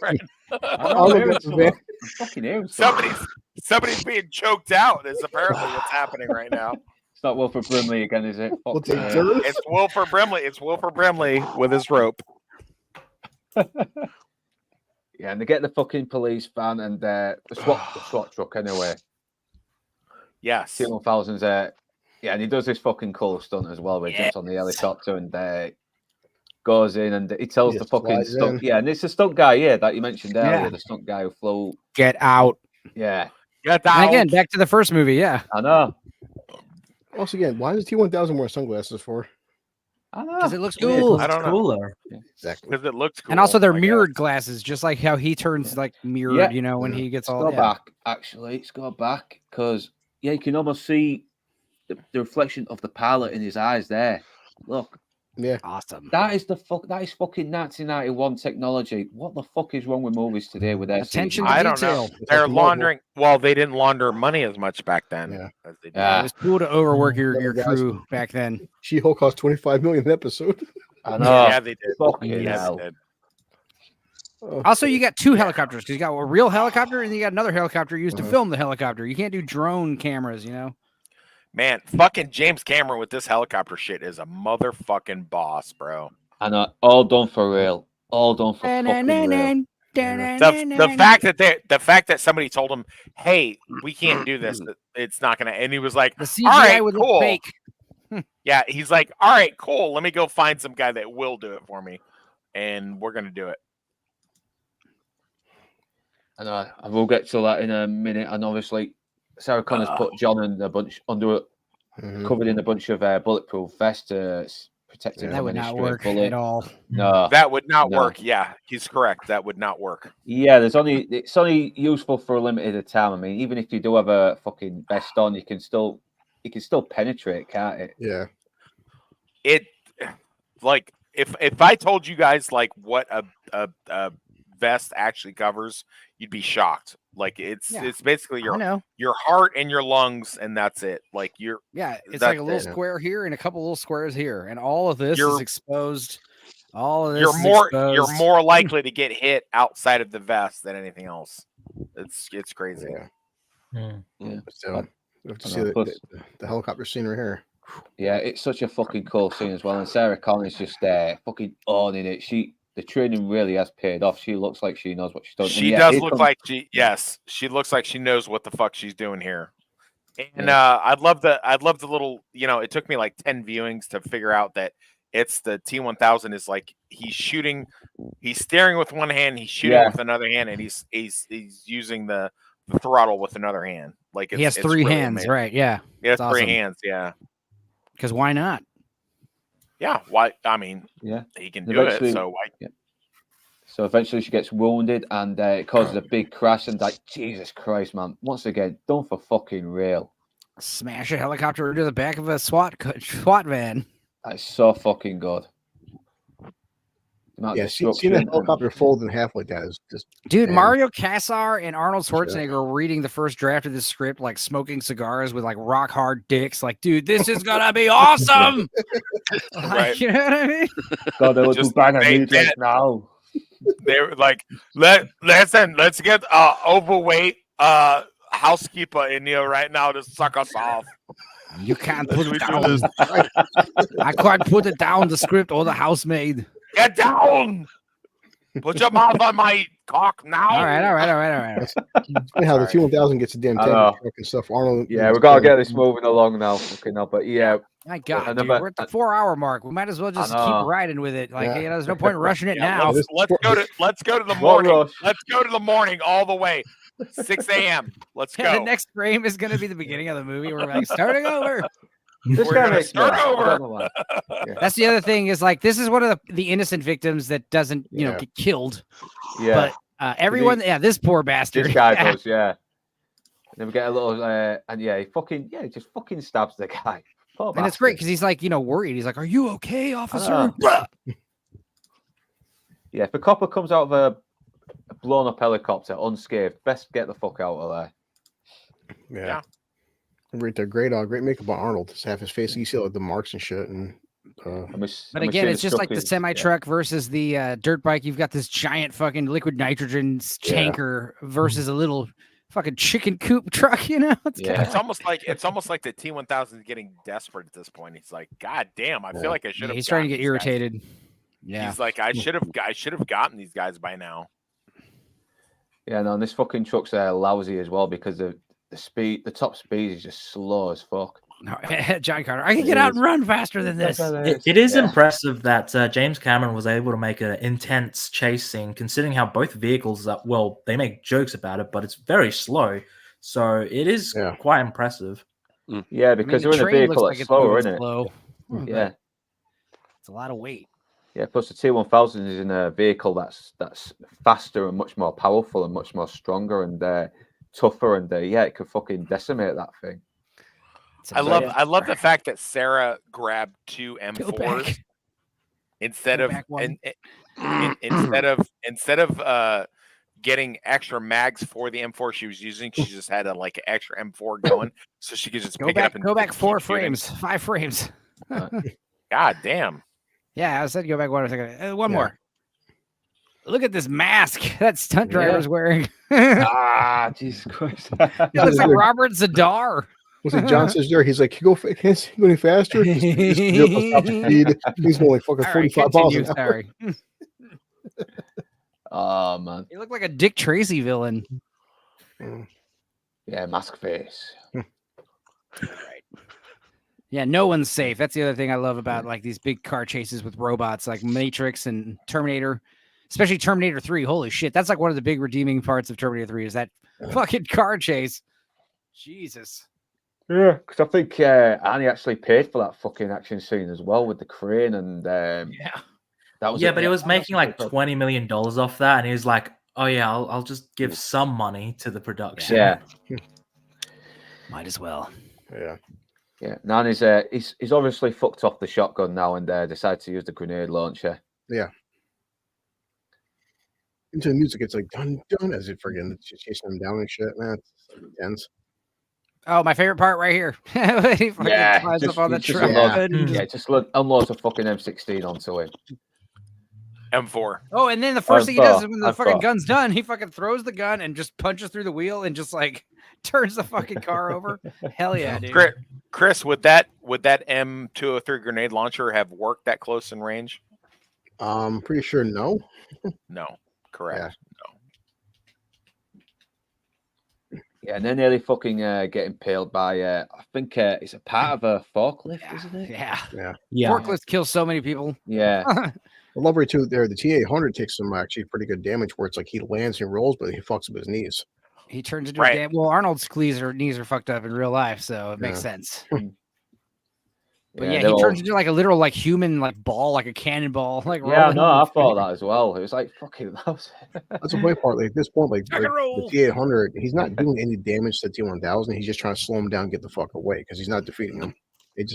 [SPEAKER 5] Somebody's being choked out. Is apparently what's happening right now.
[SPEAKER 1] It's not Wilford Brimley again, is it?
[SPEAKER 5] It's Wilford Brimley. It's Wilford Brimley with his rope.
[SPEAKER 1] Yeah, and they get the fucking police van and the SWAT truck anyway.
[SPEAKER 5] Yes.
[SPEAKER 1] T-1000's yeah, and he does this fucking cool stunt as well, where he jumps on the helicopter and goes in and he tells the fucking stunt. Yeah, and it's the stunt guy, that you mentioned earlier, the stunt guy who flew.
[SPEAKER 2] Get out.
[SPEAKER 1] Yeah.
[SPEAKER 5] Get out.
[SPEAKER 2] And again, back to the first movie, yeah.
[SPEAKER 1] I know.
[SPEAKER 4] Also, again, why does T-1000 wear sunglasses for?
[SPEAKER 1] I know.
[SPEAKER 2] Because it looks cool.
[SPEAKER 5] I don't know.
[SPEAKER 3] Cooler.
[SPEAKER 1] Yeah,
[SPEAKER 5] exactly. Because it looks cool.
[SPEAKER 2] And also they're mirrored glasses, just like how he turns like mirrored, you know, when he gets all
[SPEAKER 1] back. Actually, let's go back because you can almost see the reflection of the pilot in his eyes there. Look.
[SPEAKER 4] Yeah,
[SPEAKER 2] awesome.
[SPEAKER 1] That is fucking 1991 technology. What the fuck is wrong with movies today with their
[SPEAKER 2] attention
[SPEAKER 1] CGI?
[SPEAKER 2] to
[SPEAKER 5] I don't
[SPEAKER 2] detail?
[SPEAKER 5] know. They're laundering. Well, they didn't launder money as much back then.
[SPEAKER 4] Yeah.
[SPEAKER 5] As they did.
[SPEAKER 2] It was cool to overwork your crew back then.
[SPEAKER 4] She-Hulk cost $25 million an episode.
[SPEAKER 1] I know.
[SPEAKER 5] Yeah, they did.
[SPEAKER 1] Fucking
[SPEAKER 5] Yeah,
[SPEAKER 1] hell.
[SPEAKER 5] they did.
[SPEAKER 2] Also, you got two helicopters because you got a real helicopter and you got another helicopter used to film the helicopter. You can't do drone cameras, you know.
[SPEAKER 5] Man, fucking James Cameron with this helicopter shit is a motherfucking boss, bro.
[SPEAKER 1] I know. All done for real. All done for fucking real.
[SPEAKER 5] The fact that somebody told him, "Hey, we can't do this. It's not gonna," and he was like,
[SPEAKER 2] The CGI
[SPEAKER 5] "All right,
[SPEAKER 2] would
[SPEAKER 5] cool."
[SPEAKER 2] look fake.
[SPEAKER 5] Yeah, he's like, "All right, cool. Let me go find some guy that will do it for me, and we're gonna do it."
[SPEAKER 1] I know. I will get to that in a minute. And obviously, Sarah Connor's put John and a bunch under, covered in a bunch of bulletproof vests to protect him.
[SPEAKER 2] That
[SPEAKER 1] from
[SPEAKER 2] would
[SPEAKER 1] any
[SPEAKER 2] not
[SPEAKER 1] stray
[SPEAKER 2] work
[SPEAKER 1] bullet.
[SPEAKER 2] at all.
[SPEAKER 1] No,
[SPEAKER 5] that would not work. Yeah, he's correct. That would not work.
[SPEAKER 1] Yeah, it's only useful for a limited time. I mean, even if you do have a fucking vest on, you can still penetrate, can't it?
[SPEAKER 4] Yeah.
[SPEAKER 5] It like if I told you guys like what a vest actually covers, you'd be shocked. Like it's basically your heart and your lungs, and that's it. Like
[SPEAKER 2] it's like a little square here and a couple little squares here, and all of this is exposed. All of this
[SPEAKER 5] you're more likely to get hit outside of the vest than anything else. It's crazy.
[SPEAKER 4] So we have to see the helicopter scene right here.
[SPEAKER 1] Yeah, it's such a fucking cool scene as well. And Sarah Connor's just fucking owning it. The training really has paid off. She looks like she knows what she's doing.
[SPEAKER 5] She does look like she looks like she knows what the fuck she's doing here. And I'd love the little, it took me like 10 viewings to figure out that it's the T-1000 is like he's steering with one hand, he's shooting with another hand, and he's using the throttle with another hand. Like
[SPEAKER 2] he has three
[SPEAKER 5] really
[SPEAKER 2] hands,
[SPEAKER 5] amazing.
[SPEAKER 2] right? Yeah,
[SPEAKER 5] he has
[SPEAKER 2] awesome.
[SPEAKER 5] 3 hands. Yeah,
[SPEAKER 2] because why not?
[SPEAKER 5] Yeah, why? I mean, he can do it. So why?
[SPEAKER 1] Yeah. So eventually she gets wounded, and it causes a big crash. And like, Jesus Christ, man! Once again, done for fucking real.
[SPEAKER 2] Smash a helicopter into the back of a SWAT van.
[SPEAKER 1] That's so fucking good.
[SPEAKER 4] Seeing the helicopter fold in half like that is just...
[SPEAKER 2] Dude, damn. Mario Casar and Arnold Schwarzenegger are reading the first draft of this script, like smoking cigars with like rock hard dicks. Like, dude, this is gonna be awesome.
[SPEAKER 5] Right.
[SPEAKER 2] You know what I mean?
[SPEAKER 1] God, they will bang on music now.
[SPEAKER 5] They were like, let's get overweight housekeeper in here right now to suck us off.
[SPEAKER 2] You can't put it down. I can't put it down. The script or the housemaid.
[SPEAKER 5] Get down! Put your mouth on my cock now.
[SPEAKER 2] All right.
[SPEAKER 4] How the T-1000 gets a damn tank and stuff. Arnold.
[SPEAKER 1] Yeah, we gotta get this moving along now. Fucking hell, but yeah.
[SPEAKER 2] My God, dude, we're at the 4-hour mark. We might as well just keep riding with it. Like, there's no point rushing it now.
[SPEAKER 5] Let's go to the morning. Let's go to the morning all the way. 6 a.m. Let's go.
[SPEAKER 2] The next frame is going to be the beginning of the movie. We're like starting over.
[SPEAKER 5] We're gonna start over.
[SPEAKER 2] That's the other thing is like this is one of the innocent victims that doesn't get killed.
[SPEAKER 1] Yeah.
[SPEAKER 2] But everyone, this poor bastard.
[SPEAKER 1] This guy does, yeah. And then we get a little, he just fucking stabs the guy. Poor
[SPEAKER 2] and it's great because he's like, worried. He's like, "Are you okay, officer?"
[SPEAKER 1] Yeah, if a copper comes out of a blown up helicopter unscathed, best get the fuck out of
[SPEAKER 4] there. Yeah. Right there, great makeup on Arnold. Just have his face, you see like the marks and shit. And
[SPEAKER 2] but again, it's just like the semi truck versus the dirt bike. You've got this giant fucking liquid nitrogen tanker versus a little fucking chicken coop truck.
[SPEAKER 5] It's almost like the T-1000 is getting desperate at this point. He's like, God damn, I feel like I should have.
[SPEAKER 2] He's trying to get irritated.
[SPEAKER 5] Guys. Yeah, he's like, I should have gotten these guys by now.
[SPEAKER 1] Yeah, no, and this fucking truck's lousy as well because the top speed is just slow as fuck.
[SPEAKER 2] No, John Carter, I can get out and run faster than this.
[SPEAKER 3] It is impressive that James Cameron was able to make an intense chase scene, considering how both vehicles they make jokes about it, but it's very slow. So it is quite impressive.
[SPEAKER 1] Yeah, because they're in a vehicle that's slower, isn't it? Yeah.
[SPEAKER 2] It's a lot of weight.
[SPEAKER 1] Yeah, plus the T-1000 is in a vehicle that's faster and much more powerful and much more stronger and tougher, and it could fucking decimate that thing.
[SPEAKER 5] I love the fact that Sarah grabbed 2 M4s instead of getting extra mags for the M4 she was using, she just had a extra M4 going, so she could just pick it up and
[SPEAKER 2] go back 4 frames, 5 frames.
[SPEAKER 5] God damn.
[SPEAKER 2] Yeah, I said go back 1 second. One more. Look at this mask that stunt driver's wearing.
[SPEAKER 1] Jesus Christ!
[SPEAKER 2] It looks like Robert Zadar.
[SPEAKER 4] Was it John says there? He's like, can't go any faster? He's going like fucking 45 miles an hour.
[SPEAKER 2] Sorry.
[SPEAKER 1] Oh man,
[SPEAKER 2] You look like a Dick Tracy villain.
[SPEAKER 1] Yeah, mask face.
[SPEAKER 2] Right. Yeah, no one's safe. That's the other thing I love about these big car chases with robots like Matrix and Terminator, especially Terminator 3. Holy shit, that's one of the big redeeming parts of Terminator 3 is that fucking car chase. Jesus.
[SPEAKER 1] Yeah, because I think Annie actually paid for that fucking action scene as well with the crane and that was
[SPEAKER 3] but he was making like $20 million off that, and he was like, "Oh yeah, I'll just give some money to the production."
[SPEAKER 1] Yeah,
[SPEAKER 2] might as well.
[SPEAKER 4] Yeah.
[SPEAKER 1] Yeah, Nani's he's obviously fucked off the shotgun now and decided to use the grenade launcher.
[SPEAKER 4] Yeah. Into the music, it's like dun dun as if friggin' chasing them down and shit, man. It's intense.
[SPEAKER 2] Oh, my favorite part right here. He fucking flies up on the truck.
[SPEAKER 1] Just unloads a fucking M16 onto him.
[SPEAKER 5] M4.
[SPEAKER 2] Oh, and then the first thing he does is when the fucking gun's done, he fucking throws the gun and just punches through the wheel and just turns the fucking car over. Hell yeah, dude.
[SPEAKER 5] Chris, would that M203 grenade launcher have worked that close in range?
[SPEAKER 4] Pretty sure no.
[SPEAKER 5] No, correct.
[SPEAKER 1] Yeah, and then nearly fucking get impaled by I think it's a part of a forklift, isn't it?
[SPEAKER 2] Yeah. Forklift kills so many people.
[SPEAKER 1] Yeah.
[SPEAKER 4] I love right too there. The T-800 takes some actually pretty good damage where it's like he lands and rolls, but he fucks up his knees.
[SPEAKER 2] He turns into a well, Arnold's knees are fucked up in real life, so it makes sense. But he turns into a literal human ball, like a cannonball.
[SPEAKER 1] I thought that as well. It was fucking
[SPEAKER 4] that's the funny part. At this point, the T-800, he's not doing any damage to the T-1000. He's just trying to slow him down, get the fuck away because he's not defeating him.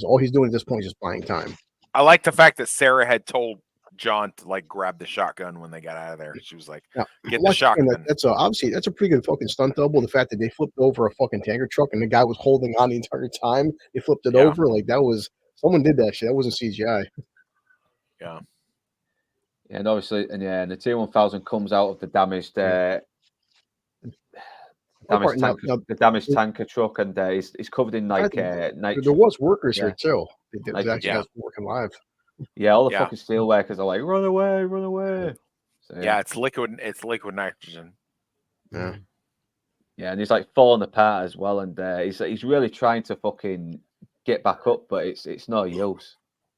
[SPEAKER 4] All he's doing at this point is just buying time.
[SPEAKER 5] I like the fact that Sarah had told John to grab the shotgun when they got out of there. She was like, "Get the shotgun."
[SPEAKER 4] That's obviously that's a pretty good fucking stunt double. The fact that they flipped over a fucking tanker truck and the guy was holding on the entire time. They flipped it over that was someone did that shit. That wasn't CGI.
[SPEAKER 5] Yeah.
[SPEAKER 1] And obviously, the T-1000 comes out of the damaged the damaged tanker truck, and he's covered in night.
[SPEAKER 4] There was workers here too. They actually working live.
[SPEAKER 1] Yeah, all the fucking steel workers are like, run away, run away. So,
[SPEAKER 5] it's liquid nitrogen.
[SPEAKER 4] Yeah.
[SPEAKER 1] Yeah, and he's falling apart as well, and he's really trying to fucking get back up, but it's no use.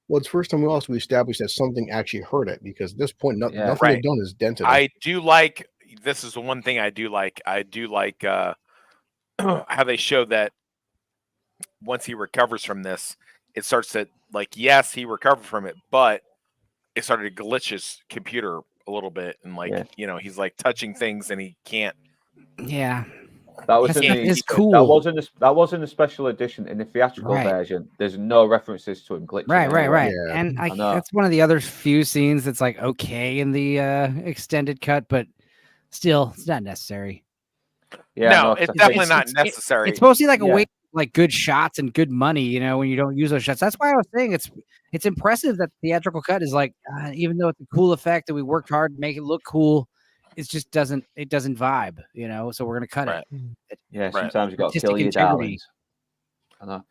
[SPEAKER 4] Well, it's the first time we established that something actually hurt it, because at this point nothing they've done is dented it.
[SPEAKER 5] I do like this is the one thing I do like. I do like how they show that once he recovers from this, it starts to yes, he recovered from it, but it started to glitch his computer a little bit, and he's touching things and he can't.
[SPEAKER 2] Yeah,
[SPEAKER 1] that was
[SPEAKER 2] cool.
[SPEAKER 1] That wasn't a special edition. In the theatrical version, there's no references to him glitching.
[SPEAKER 2] Right. Yeah. And that's one of the other few scenes that's okay in the extended cut, but still, it's not necessary.
[SPEAKER 5] Yeah, no, it's definitely not necessary.
[SPEAKER 2] It's mostly a way. Good shots and good money, when you don't use those shots. That's why I was saying it's impressive that the theatrical cut is even though it's a cool effect that we worked hard to make it look cool, it just doesn't vibe, so we're gonna cut it.
[SPEAKER 1] Yeah, sometimes you got to kill your darlings.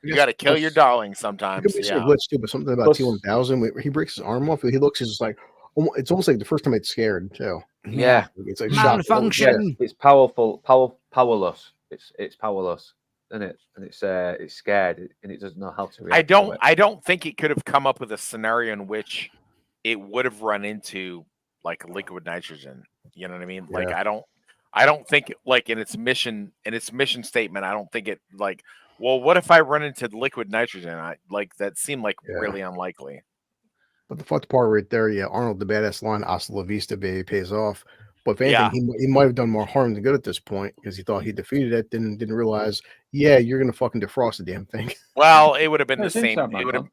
[SPEAKER 5] You got to kill your darlings sometimes.
[SPEAKER 4] It could be glitch too, but something about T-1000 where he breaks his arm off, he looks just it's almost like the first time it's scared too.
[SPEAKER 1] Yeah,
[SPEAKER 4] it's
[SPEAKER 2] malfunction.
[SPEAKER 1] It's powerless. It's powerless. And it's scared and it doesn't know how to react.
[SPEAKER 5] I don't think it could have come up with a scenario in which it would have run into liquid nitrogen. You know what I mean? I don't think in its mission statement, I don't think it well, what if I run into liquid nitrogen? That seemed really unlikely.
[SPEAKER 4] But the fucked part right there, Arnold the badass line, "Hasta la vista, baby," pays off. But if anything, he might have done more harm than good at this point because he thought he defeated it, didn't realize, you're gonna fucking defrost the damn thing.
[SPEAKER 5] Well, it would have been the same. It would have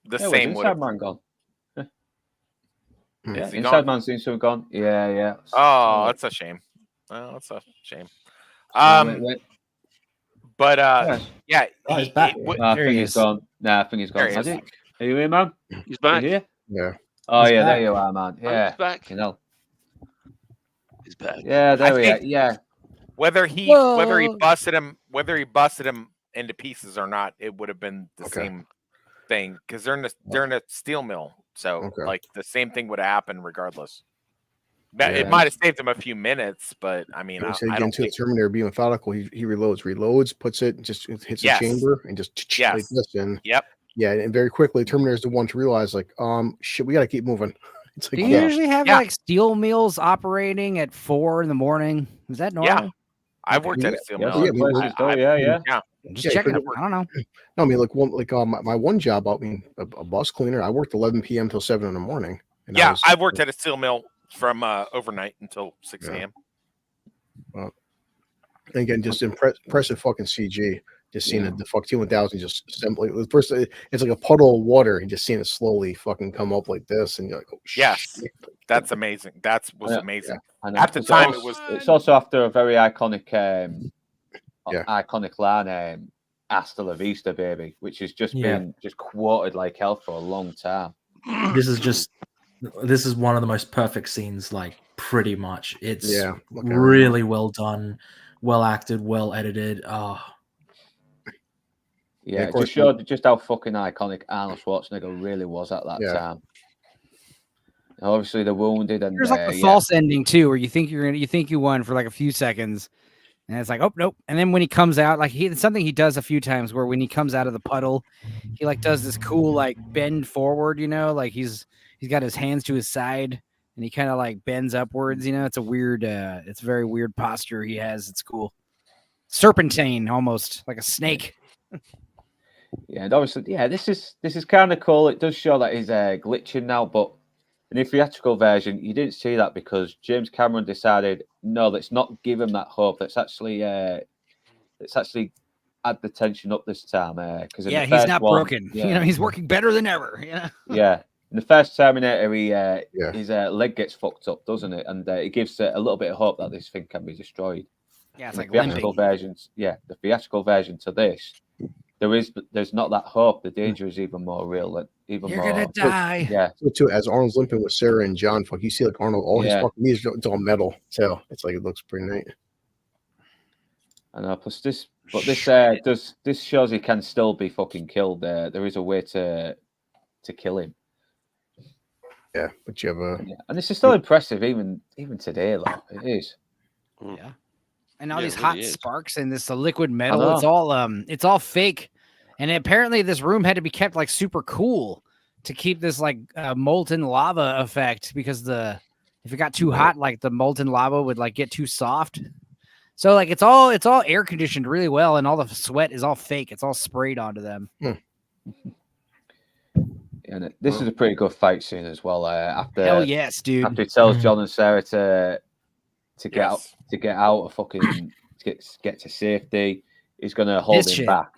[SPEAKER 5] the same.
[SPEAKER 1] Inside man gone. Yeah, Inside Man seems to have gone. Yeah.
[SPEAKER 5] Oh, that's a shame. Well, that's a shame. But yeah,
[SPEAKER 3] he's back.
[SPEAKER 1] I think he's gone. Nah, I think he's gone. Has he? Are you here, man?
[SPEAKER 6] He's back.
[SPEAKER 1] Are you here?
[SPEAKER 4] Yeah.
[SPEAKER 1] Oh,
[SPEAKER 3] he's
[SPEAKER 1] yeah,
[SPEAKER 3] back.
[SPEAKER 1] there you are, man. Yeah,
[SPEAKER 6] he's back.
[SPEAKER 1] You know.
[SPEAKER 6] He's back.
[SPEAKER 1] Yeah, there we are. Yeah.
[SPEAKER 5] Whether he busted him into pieces or not, it would have been the same thing because they're in a steel mill. So like the same thing would have happened regardless. It might have saved him a few minutes, but I mean, I don't think
[SPEAKER 4] Terminator be methodical. He reloads, puts it, just hits the chamber, and just like this. And and very quickly, Terminator's the one to realize, like, shit, we got to keep moving. It's like,
[SPEAKER 2] do you usually have like steel mills operating at 4 a.m? Is that normal?
[SPEAKER 5] Yeah, I've worked at a steel mill.
[SPEAKER 2] Just checking. I don't know.
[SPEAKER 4] No, I mean, like my one job, I mean, a bus cleaner. I worked 11 p.m. till 7 a.m. And
[SPEAKER 5] I've worked at a steel mill from overnight until 6 a.m.
[SPEAKER 4] Well, again, just impressive fucking CG. Just seeing the fuck T1000 just simply. First, it's like a puddle of water, and just seeing it slowly fucking come up like this, and you're like, oh shit.
[SPEAKER 5] That's amazing. That was amazing.
[SPEAKER 1] Yeah.
[SPEAKER 5] At the time,
[SPEAKER 1] it's also after a very iconic line, "Hasta la vista, baby," which has just been quoted like hell for a long time.
[SPEAKER 3] This is one of the most perfect scenes, like pretty much. It's really well done, well acted, well edited.
[SPEAKER 1] Yeah, it just showed just how fucking iconic Arnold Schwarzenegger really was at that time. Obviously, they're wounded, and
[SPEAKER 2] there's like the false ending too, where you think you won for like a few seconds, and it's like, oh nope. And then when he comes out, like it's something he does a few times, where when he comes out of the puddle, he like does this cool like bend forward, like he's got his hands to his side, and he kind of like bends upwards. It's a weird, it's a very weird posture he has. It's cool, serpentine, almost like a snake.
[SPEAKER 1] Yeah, and obviously, this is kind of cool. It does show that he's glitching now, but in the theatrical version, you didn't see that because James Cameron decided, no, let's not give him that hope. Let's actually add the tension up this time. Because
[SPEAKER 2] he's not broken. He's working better than ever.
[SPEAKER 1] Yeah. In the first Terminator, his leg gets fucked up, doesn't it? And it gives a little bit of hope that this thing can be destroyed.
[SPEAKER 2] Yeah, it's
[SPEAKER 1] in
[SPEAKER 2] like
[SPEAKER 1] the theatrical versions. Yeah, the theatrical version to this. There's not that hope. The danger is even more real. You're
[SPEAKER 2] gonna die.
[SPEAKER 4] So too, as Arnold's limping with Sarah and John, you see like Arnold, all his fucking knees, it's all metal. So it's like it looks pretty neat.
[SPEAKER 1] I know. Plus this shows he can still be fucking killed. There is a way to kill him.
[SPEAKER 4] Yeah, but you have
[SPEAKER 1] and this is still impressive even today. Like it is.
[SPEAKER 2] Yeah. And all these hot sparks and this liquid metal, it's all fake. And apparently this room had to be kept like super cool to keep this like molten lava effect, because if it got too hot, like the molten lava would like get too soft. So like it's all air conditioned really well, and all the sweat is all fake. It's all sprayed onto them.
[SPEAKER 1] And this is a pretty good fight scene as well.
[SPEAKER 2] Hell yes, dude.
[SPEAKER 1] After he tells John and Sarah to get out of fucking get to safety, he's gonna hold him back.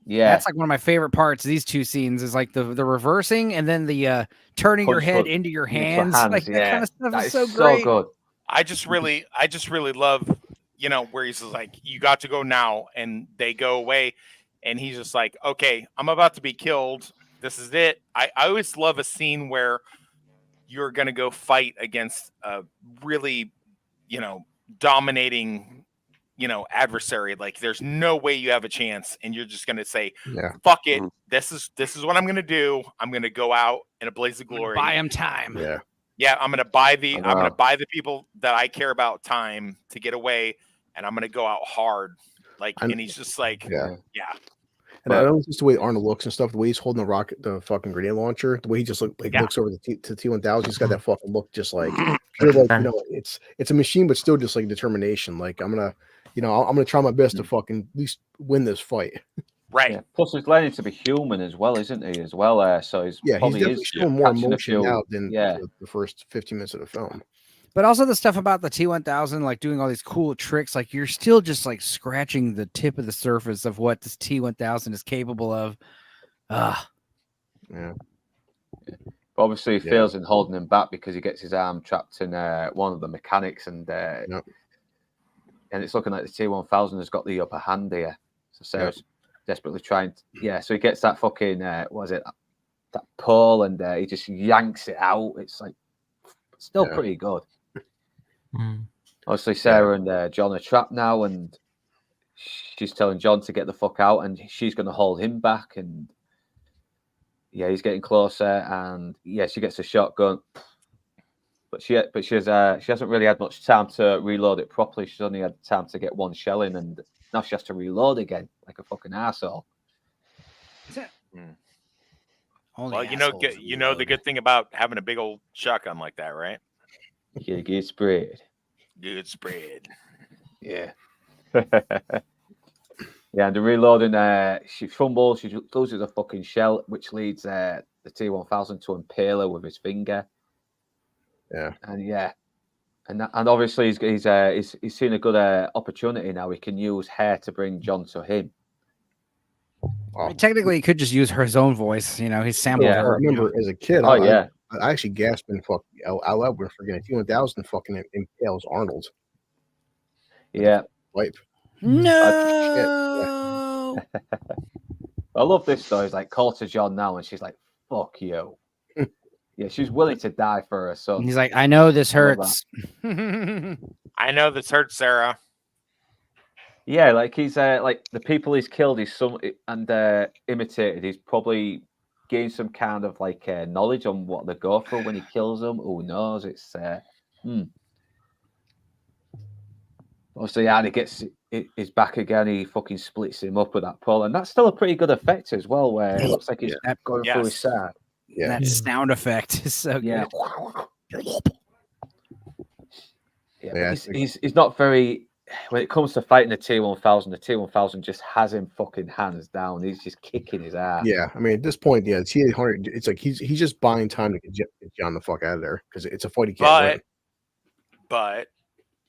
[SPEAKER 1] Yeah,
[SPEAKER 2] that's like one of my favorite parts of these two scenes is like the reversing and then the turning your head into your hands. Like that kind of stuff is so great.
[SPEAKER 5] Good. I just really love, where he's just like, you got to go now, and they go away, and he's just like, okay, I'm about to be killed. This is it. I always love a scene where you're gonna go fight against a really, dominating, adversary. Like there's no way you have a chance, and you're just gonna say, fuck it. This is what I'm gonna do. I'm gonna go out in a blaze of glory.
[SPEAKER 2] Buy him time.
[SPEAKER 5] I'm gonna buy the people that I care about time to get away, and I'm gonna go out hard. And he's just like,
[SPEAKER 4] And I don't just the way Arnold looks and stuff, the way he's holding the fucking grenade launcher, the way he just looks over to T1000, he's got that fucking look, just like, it's a machine, but still just like determination. Like I'm gonna try my best to fucking at least win this fight.
[SPEAKER 5] Right.
[SPEAKER 1] Yeah. Plus, he's learning to be human as well, isn't he? As well, so he's
[SPEAKER 4] definitely showing more emotion now than the first 15 minutes of the film.
[SPEAKER 2] But also the stuff about the T1000, like doing all these cool tricks, like you're still just like scratching the tip of the surface of what this T1000 is capable of.
[SPEAKER 1] Yeah. But obviously, he fails in holding him back because he gets his arm trapped in one of the mechanics, and it's looking like the T-1000 has got the upper hand here. So Sarah's desperately trying. So he gets that fucking that pole, and he just yanks it out. It's like still pretty good. Obviously, Sarah and John are trapped now, and she's telling John to get the fuck out, and she's going to hold him back. And he's getting closer, and she gets a shotgun, but she hasn't really had much time to reload it properly. She's only had time to get one shell in, and now she has to reload again like a fucking arsehole.
[SPEAKER 5] Well, you know the good thing about having a big old shotgun like that, right?
[SPEAKER 1] You get sprayed.
[SPEAKER 5] Good spread.
[SPEAKER 1] Yeah. And the reloading, she fumbles, she loses a fucking shell, which leads the T-1000 to impale her with his finger.
[SPEAKER 4] Yeah.
[SPEAKER 1] And obviously he's seen a good opportunity now. He can use her to bring John to him.
[SPEAKER 2] I mean, technically, he could just use his own voice. You know, he's sampled her.
[SPEAKER 4] I remember as a kid. I actually gasped and fucking out loud when forgetting T-1000 fucking impales Arnold.
[SPEAKER 1] Yeah.
[SPEAKER 4] Wipe.
[SPEAKER 2] No.
[SPEAKER 1] I love this story. He's like, call to John now, and she's like, "Fuck you." She's willing to die for her son.
[SPEAKER 2] He's like, I know this hurts.
[SPEAKER 5] I know this hurts, Sarah.
[SPEAKER 1] Yeah, like he's like the people he's killed and imitated. He's probably gained some kind of like knowledge on what they go through when he kills them. Who knows? It's obviously, and he gets his back again. He fucking splits him up with that pole, and that's still a pretty good effect as well. Where it looks like he's going through his side.
[SPEAKER 2] Yeah, that sound effect is so good.
[SPEAKER 1] He's not very. When it comes to fighting the T-1000, the T-1000 just has him fucking hands down. He's just kicking his ass.
[SPEAKER 4] Yeah, I mean, at this point, the T-800, it's like he's just buying time to get John the fuck out of there because it's a fight he can't win.
[SPEAKER 5] But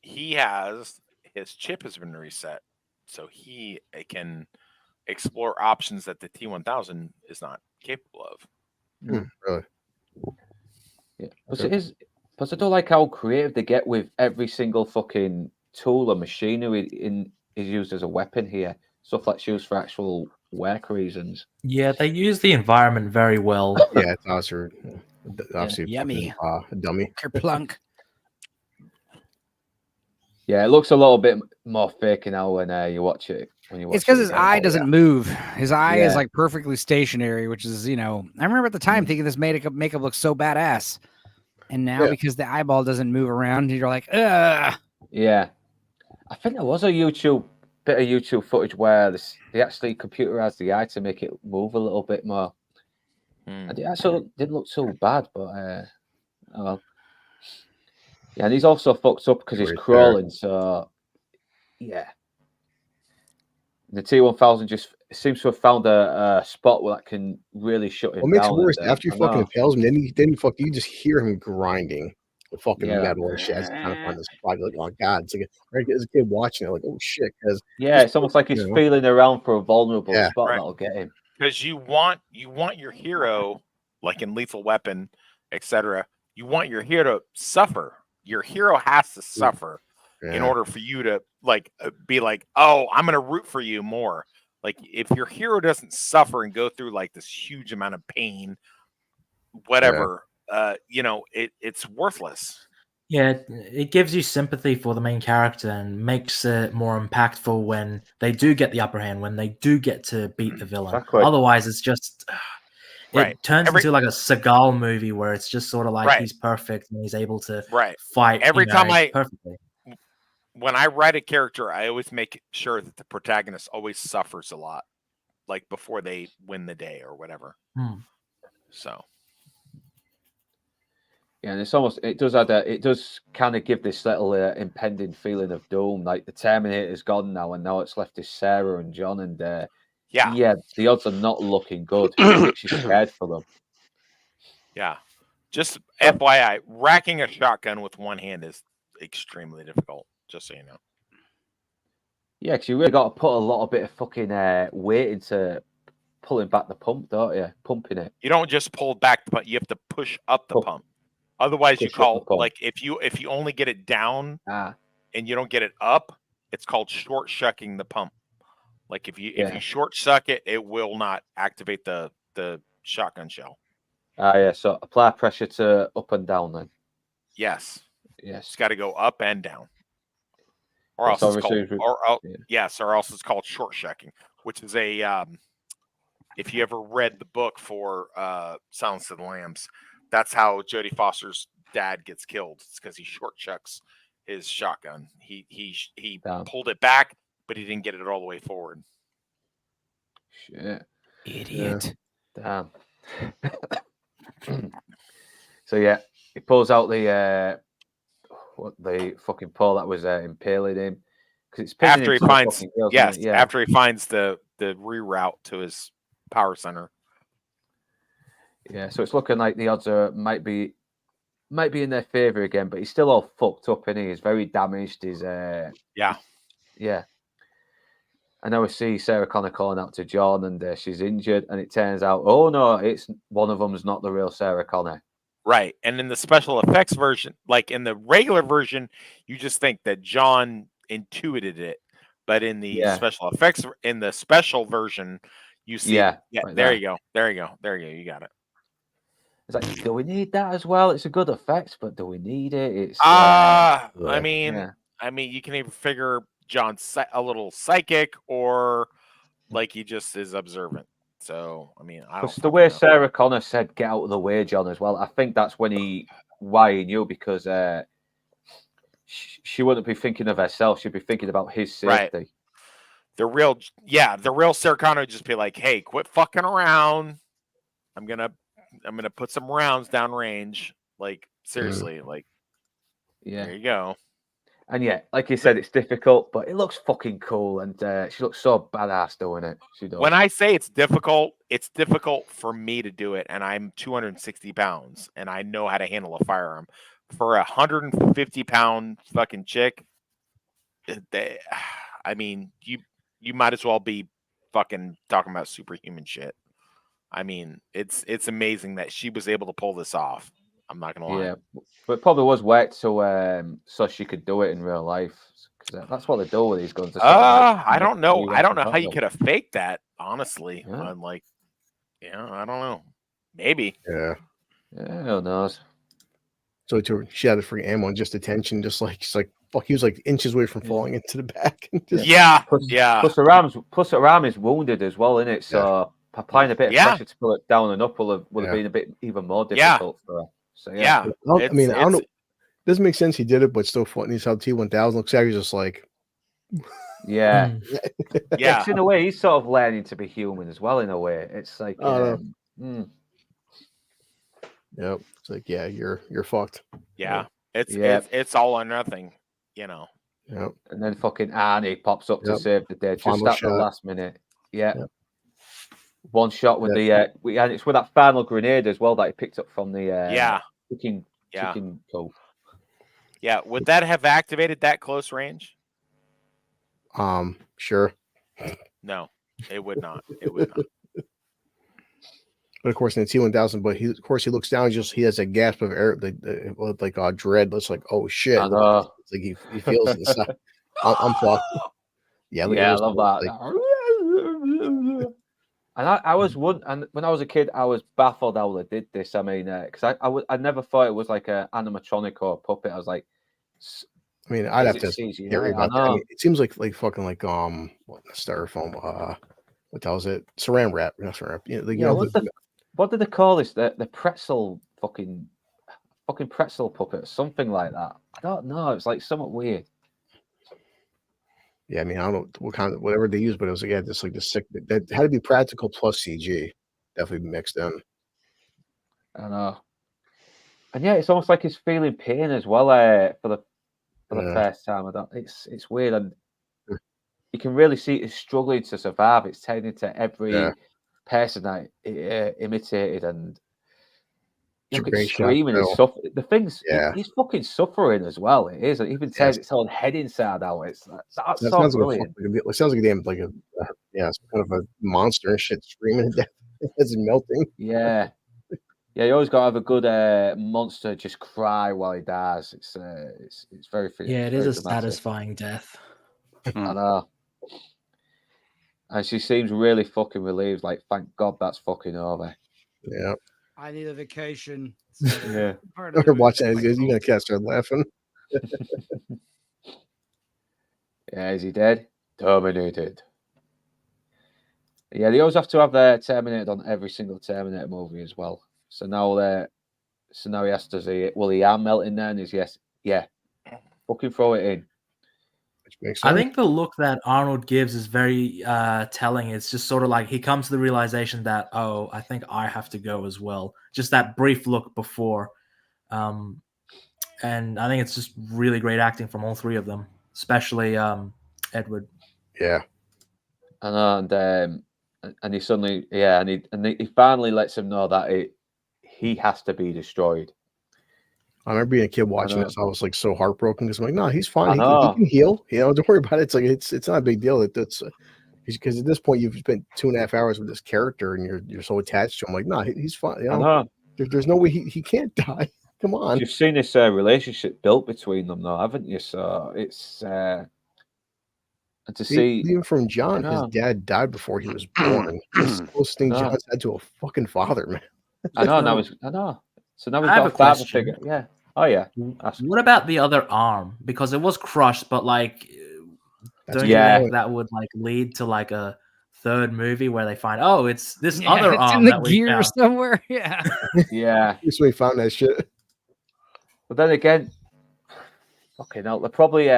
[SPEAKER 5] he has his chip has been reset, so he can explore options that the T-1000 is not capable of.
[SPEAKER 4] Really?
[SPEAKER 1] Yeah, but I don't like how creative they get with every single fucking tool or machinery is used as a weapon here. Stuff that's used for actual work reasons.
[SPEAKER 3] Yeah, they use the environment very well.
[SPEAKER 4] Yeah, it's obviously
[SPEAKER 2] yummy.
[SPEAKER 4] A dummy.
[SPEAKER 2] Kerplunk.
[SPEAKER 1] Yeah, it looks a little bit more fake now when you watch it.
[SPEAKER 2] It's because his eye doesn't move. His eye is like perfectly stationary, which is, I remember at the time thinking this makeup looks so badass. And now because the eyeball doesn't move around, you're like, ugh.
[SPEAKER 1] Yeah. I think there was a bit of YouTube footage where they actually computerized the eye to make it move a little bit more. And it actually didn't look so bad, but oh well. Yeah, and he's also fucked up because he's crawling, so yeah. The T-1000 just seems to have found a spot where that can really shut him down.
[SPEAKER 4] What makes it worse, after you fucking impales him, you just hear him grinding the fucking metal and shit. It's kind of fun. This spot, like, oh god, it's like as a kid watching it, like, oh shit, because
[SPEAKER 1] it's almost like he's feeling around for a vulnerable spot that'll get him.
[SPEAKER 5] Because you want your hero, like in Lethal Weapon, etc. You want your hero to suffer. Your hero has to suffer in order for you to be like, oh, I'm gonna root for you more. Like if your hero doesn't suffer and go through like this huge amount of pain, whatever, it's worthless.
[SPEAKER 3] Yeah, it gives you sympathy for the main character and makes it more impactful when they do get the upper hand, when they do get to beat the villain.
[SPEAKER 1] Exactly.
[SPEAKER 3] Otherwise, it's just it turns into like a Seagal movie where it's just sort of like he's perfect and he's able to fight
[SPEAKER 5] every time
[SPEAKER 3] perfectly.
[SPEAKER 5] When I write a character, I always make sure that the protagonist always suffers a lot, like before they win the day or whatever. So.
[SPEAKER 1] Yeah, and it does kind of give this little impending feeling of doom. Like the Terminator's gone now, and now it's left is Sarah and John, and the odds are not looking good. She's scared for them.
[SPEAKER 5] Yeah, just FYI, racking a shotgun with one hand is extremely difficult. Just so you know.
[SPEAKER 1] Yeah, because you really got to put a lot of bit of fucking weight into pulling back the pump, don't you? Pumping it.
[SPEAKER 5] You don't just pull back, but you have to push up the pump. Otherwise, you call like if you only get it down and you don't get it up, it's called short shucking the pump. Like if you short suck it, it will not activate the shotgun shell.
[SPEAKER 1] Yeah. So apply pressure to up and down then.
[SPEAKER 5] Yes.
[SPEAKER 1] Yes.
[SPEAKER 5] It's got to go up and down. Or else it's called, or else it's called short shucking, which is a if you ever read the book for Silence of the Lambs, that's how Jodie Foster's dad gets killed. It's because he short shucks his shotgun. He pulled it back, but he didn't get it all the way forward.
[SPEAKER 1] Shit.
[SPEAKER 2] Idiot.
[SPEAKER 1] Yeah. Damn. So yeah, he pulls out the fucking pole that was impaling him, because it's
[SPEAKER 5] after he finds after he finds the reroute to his power center.
[SPEAKER 1] Yeah, so it's looking like the odds might be in their favor again, but he's still all fucked up, and he's very damaged. He's yeah. And now we see Sarah Connor calling out to John, and she's injured, and it turns out, oh no, it's one of them's not the real Sarah Connor.
[SPEAKER 5] Right. And in the special effects version, like in the regular version, you just think that John intuited it. But in the special effects, in the special version, you see, right there you go. You got it.
[SPEAKER 1] It's like, do we need that as well? It's a good effect, but do we need it? It's
[SPEAKER 5] I mean, you can even figure John's a little psychic, or like he just is observant. So, I mean, I don't
[SPEAKER 1] the way Sarah Connor said, "Get out of the way, John," as well. I think that's why he knew, because she wouldn't be thinking of herself; she'd be thinking about his safety.
[SPEAKER 5] Right. The real Sarah Connor would just be like, "Hey, quit fucking around. I'm gonna put some rounds downrange. Like seriously, like there you go."
[SPEAKER 1] And yeah, like you said, it's difficult, but it looks fucking cool, and she looks so badass doing it. She does.
[SPEAKER 5] When I say it's difficult for me to do it, and I'm 260 pounds, and I know how to handle a firearm. For a 150-pound fucking chick, I mean, you might as well be fucking talking about superhuman shit. I mean, it's amazing that she was able to pull this off. I'm not gonna lie.
[SPEAKER 1] Yeah, but it probably was worked so she could do it in real life. Because that's what they do with these guns.
[SPEAKER 5] I don't know. I don't know how you could have faked that. Honestly, I'm like, I don't know. Maybe.
[SPEAKER 4] Yeah.
[SPEAKER 1] Who knows?
[SPEAKER 4] So she had the free ammo and just attention, just like she's like, fuck. He was like inches away from falling into the back.
[SPEAKER 1] Plus her arm is wounded as well, isn't it? So applying a bit of pressure to pull it down and up will have been a bit even more difficult for her. So
[SPEAKER 5] yeah.
[SPEAKER 4] I mean, I don't know. Doesn't make sense he did it, but still funny how T1000 looks at. He's just like,
[SPEAKER 1] yeah. It's in a way he's sort of learning to be human as well. In a way, it's like,
[SPEAKER 4] yep. It's like, you're fucked.
[SPEAKER 5] Yeah. It's all or nothing, Yep.
[SPEAKER 1] And then fucking Arnie pops up to save the day just at the last minute. Yep. One shot with and it's with that final grenade as well that he picked up from the chicken coat.
[SPEAKER 5] Yeah, would that have activated that close range?
[SPEAKER 4] Sure.
[SPEAKER 5] No, it would not. It would not.
[SPEAKER 4] But of course, in the T1000, he looks down. He has a gasp of air, like dread. It's like, oh shit! It's like he feels it inside. I'm fucked.
[SPEAKER 1] I love that. And I was and when I was a kid, I was baffled how they did this. I mean, because I never thought it was like an animatronic or a puppet. I was like,
[SPEAKER 4] I mean, I'd have to hear about that. I mean, it seems like fucking like styrofoam. What was it? Saran wrap. Not saran wrap.
[SPEAKER 1] What did they call this? The pretzel fucking pretzel puppet, something like that. I don't know. It's like somewhat weird.
[SPEAKER 4] Yeah, I mean, I don't know what kind of whatever they use, but it was just like the sick. That had to be practical plus CG, definitely mixed in.
[SPEAKER 1] I know, and it's almost like he's feeling pain as well for the first time. It's weird, and you can really see he's struggling to survive. It's turning to every person that it imitated, and he's screaming and stuff. The thing's he's fucking suffering as well. It is. It even says its own head inside out. It sounds like brilliant.
[SPEAKER 4] It sounds like a damn Yeah, it's kind of a monster and shit screaming to death as it's melting.
[SPEAKER 1] Yeah. Yeah, you always got to have a good monster just cry while he dies. It's very
[SPEAKER 3] Yeah, it
[SPEAKER 1] very
[SPEAKER 3] is a
[SPEAKER 1] dramatic.
[SPEAKER 3] satisfying death.
[SPEAKER 1] I know. And she seems really fucking relieved. Like, thank God that's fucking over.
[SPEAKER 4] Yeah.
[SPEAKER 2] I need a vacation.
[SPEAKER 1] Yeah.
[SPEAKER 4] You're watching it, you're gonna can't start laughing.
[SPEAKER 1] Yeah, is he dead? Terminated. Yeah, they always have to have their Terminated on every single Terminator movie as well. So now he has to see it. Will he arm melting there? And he's yes, yeah. Fucking throw it in.
[SPEAKER 3] I think the look that Arnold gives is very telling. It's just sort of like he comes to the realization that, oh, I think I have to go as well. Just that brief look before. And I think it's just really great acting from all three of them, especially Edward.
[SPEAKER 4] Yeah.
[SPEAKER 1] I know, and he suddenly, yeah, and he finally lets him know that he has to be destroyed.
[SPEAKER 4] I remember being a kid watching this. I was like so heartbroken because I'm like, no, he's fine. He can heal. You know, don't worry about it. It's like it's not a big deal. It's because at this point you've spent 2.5 hours with this character and you're so attached to him. Like, no, he's fine. You know, there's no way he can't die. Come on.
[SPEAKER 1] You've seen this relationship built between them, though, haven't you? So it's and to see
[SPEAKER 4] even from John, his dad died before he was born. It's the closest thing John's had to a fucking father, man.
[SPEAKER 1] I know. So now we've got a father figure. Yeah. Oh yeah.
[SPEAKER 3] What about the other arm? Because it was crushed, but like, don't you think that would like lead to like a third movie where they find, oh, it's this other arm
[SPEAKER 2] in the
[SPEAKER 3] that we
[SPEAKER 2] gear
[SPEAKER 3] found
[SPEAKER 2] somewhere? Yeah.
[SPEAKER 1] Yeah.
[SPEAKER 4] So we found that shit.
[SPEAKER 1] But then again, okay, now they probably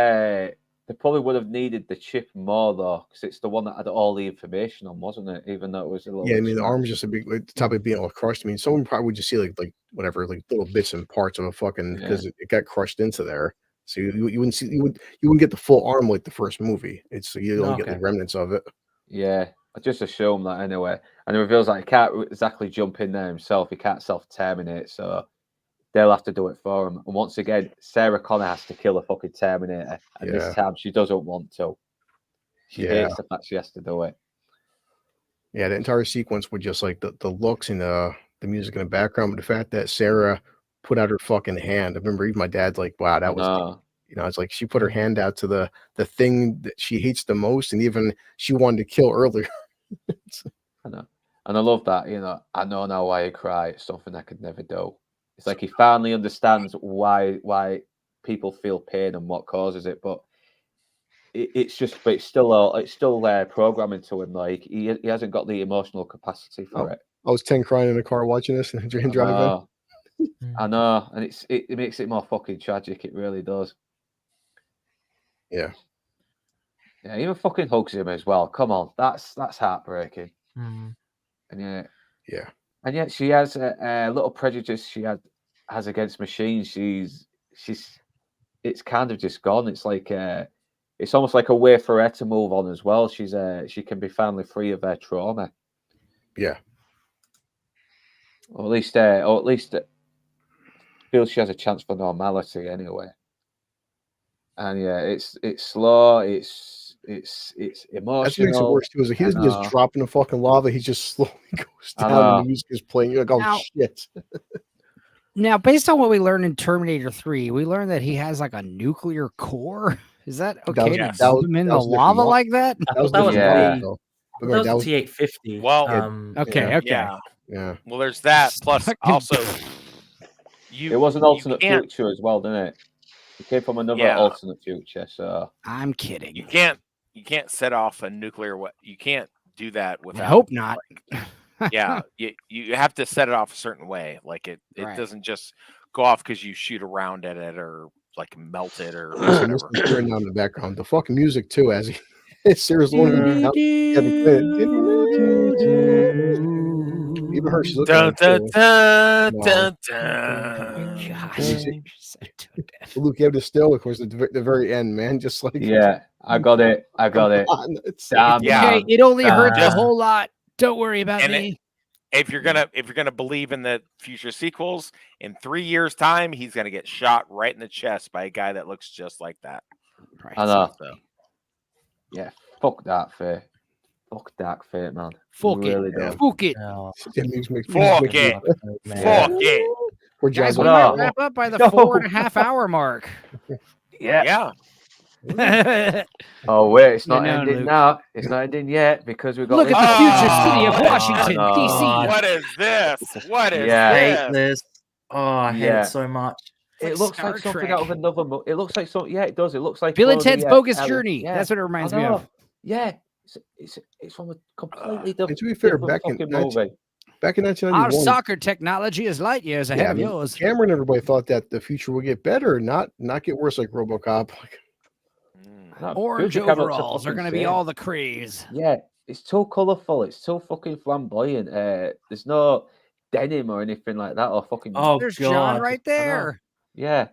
[SPEAKER 1] would have needed the chip more though, because it's the one that had all the information on, wasn't it? Even though it was a little.
[SPEAKER 4] Yeah, I mean the arm's just a big like, the top of being all crushed. I mean, someone probably would just see like whatever, like little bits and parts of a fucking because it got crushed into there. So you wouldn't see you wouldn't get the full arm like the first movie. It's you only get like remnants of it.
[SPEAKER 1] Yeah, I just assume that anyway. And it reveals like he can't exactly jump in there himself. He can't self-terminate, so they'll have to do it for him. And once again, Sarah Connor has to kill a fucking Terminator. And this time she doesn't want to. She hates the fact she has to do it.
[SPEAKER 4] Yeah, the entire sequence with just like the looks and the music in the background, but the fact that Sarah put out her fucking hand. I remember even my dad's like, wow, that was you know, it's like she put her hand out to the thing that she hates the most, and even she wanted to kill earlier.
[SPEAKER 1] I know. And I love that, you know, I know now why you cry. It's something I could never do. It's like he finally understands why people feel pain and what causes it, but it's still programming to him. Like he hasn't got the emotional capacity for it.
[SPEAKER 4] I was 10 crying in the car watching this and driving.
[SPEAKER 1] I know, and it makes it more fucking tragic. It really does.
[SPEAKER 4] Yeah.
[SPEAKER 1] Yeah, even fucking hugs him as well. Come on, that's heartbreaking.
[SPEAKER 3] Mm.
[SPEAKER 1] And
[SPEAKER 4] yeah.
[SPEAKER 1] And yet she has a little prejudice she has against machines. It's kind of just gone. It's like it's almost like a way for her to move on as well. She can be finally free of her trauma.
[SPEAKER 4] Yeah.
[SPEAKER 1] Or at least feels she has a chance for normality anyway. And yeah, it's slow. It's emotional.
[SPEAKER 4] That's what makes it worse too. Is like he doesn't just drop in the fucking lava. He just slowly goes down and the music is playing. You're like, oh shit.
[SPEAKER 2] Now, based on what we learned in Terminator 3, we learned that he has like a nuclear core. Is that okay to dump him in the lava like that?
[SPEAKER 3] That was the T-850.
[SPEAKER 5] Well,
[SPEAKER 2] okay.
[SPEAKER 4] Yeah.
[SPEAKER 5] Well, there's that. Plus, also,
[SPEAKER 1] it was an alternate future as well, didn't it? It came from another alternate future. So
[SPEAKER 2] I'm kidding.
[SPEAKER 5] You can't set off a nuclear. You can't do that without.
[SPEAKER 2] I hope not.
[SPEAKER 5] Yeah, you have to set it off a certain way. Like it doesn't just go off because you shoot around at it or like melt it or whatever.
[SPEAKER 4] Turning on the background, the fucking music too, as Sarah's going out. Even her, she's looking Luke, you have to still, of course, at the very end, man. Just like
[SPEAKER 1] I got it.
[SPEAKER 2] Okay, it only hurts a whole lot. Don't worry about me.
[SPEAKER 5] If you're gonna believe in the future sequels, in 3 years' time, he's gonna get shot right in the chest by a guy that looks just like that.
[SPEAKER 1] Right. I know. So. Yeah, fuck that, Faye. fuck Dark Fate, man.
[SPEAKER 2] Fuck
[SPEAKER 1] really
[SPEAKER 2] it. Fuck it.
[SPEAKER 5] Fuck it. Fuck it.
[SPEAKER 4] We're
[SPEAKER 2] Guys, we
[SPEAKER 4] juggling.
[SPEAKER 2] might wrap up by the 4.5 hour mark.
[SPEAKER 1] Yeah.
[SPEAKER 5] Yeah.
[SPEAKER 1] Oh wait, it's not
[SPEAKER 2] You're known,
[SPEAKER 1] ending
[SPEAKER 2] Luke.
[SPEAKER 1] now. It's not ending yet because we've got.
[SPEAKER 2] Look at the future city of Washington,
[SPEAKER 1] no.
[SPEAKER 2] D.C.
[SPEAKER 5] What is this? What is
[SPEAKER 1] Yeah.
[SPEAKER 3] I hate
[SPEAKER 5] this?
[SPEAKER 3] this. Oh, I hate
[SPEAKER 1] Yeah.
[SPEAKER 3] it so much.
[SPEAKER 1] It looks like
[SPEAKER 2] Star
[SPEAKER 1] something
[SPEAKER 2] Trek.
[SPEAKER 1] out of another movie. It looks like something. Yeah, it does. It looks like
[SPEAKER 2] Bill
[SPEAKER 1] one
[SPEAKER 2] and
[SPEAKER 1] of the,
[SPEAKER 2] Ted's Bogus
[SPEAKER 1] Ellie-
[SPEAKER 2] Journey.
[SPEAKER 1] Yeah.
[SPEAKER 2] That's what it reminds
[SPEAKER 1] I
[SPEAKER 2] me
[SPEAKER 1] know.
[SPEAKER 2] of.
[SPEAKER 1] Yeah, it's from a completely
[SPEAKER 4] And to be fair,
[SPEAKER 1] different
[SPEAKER 4] back in
[SPEAKER 1] fucking movie.
[SPEAKER 4] back in
[SPEAKER 2] Our
[SPEAKER 4] 1991,
[SPEAKER 2] soccer technology is light years ahead
[SPEAKER 4] yeah, I
[SPEAKER 2] of
[SPEAKER 4] mean,
[SPEAKER 2] yours.
[SPEAKER 4] Cameron and everybody thought that the future would get better, not get worse like RoboCop.
[SPEAKER 1] No,
[SPEAKER 2] Orange
[SPEAKER 1] Future Cameron's
[SPEAKER 2] overalls are
[SPEAKER 1] fucking
[SPEAKER 2] going to be
[SPEAKER 1] same.
[SPEAKER 2] all the craze.
[SPEAKER 1] Yeah, it's too colourful. It's too fucking flamboyant. There's no denim or anything like that, or fucking.
[SPEAKER 3] Oh
[SPEAKER 2] There's
[SPEAKER 3] God.
[SPEAKER 2] John right there.
[SPEAKER 1] Yeah.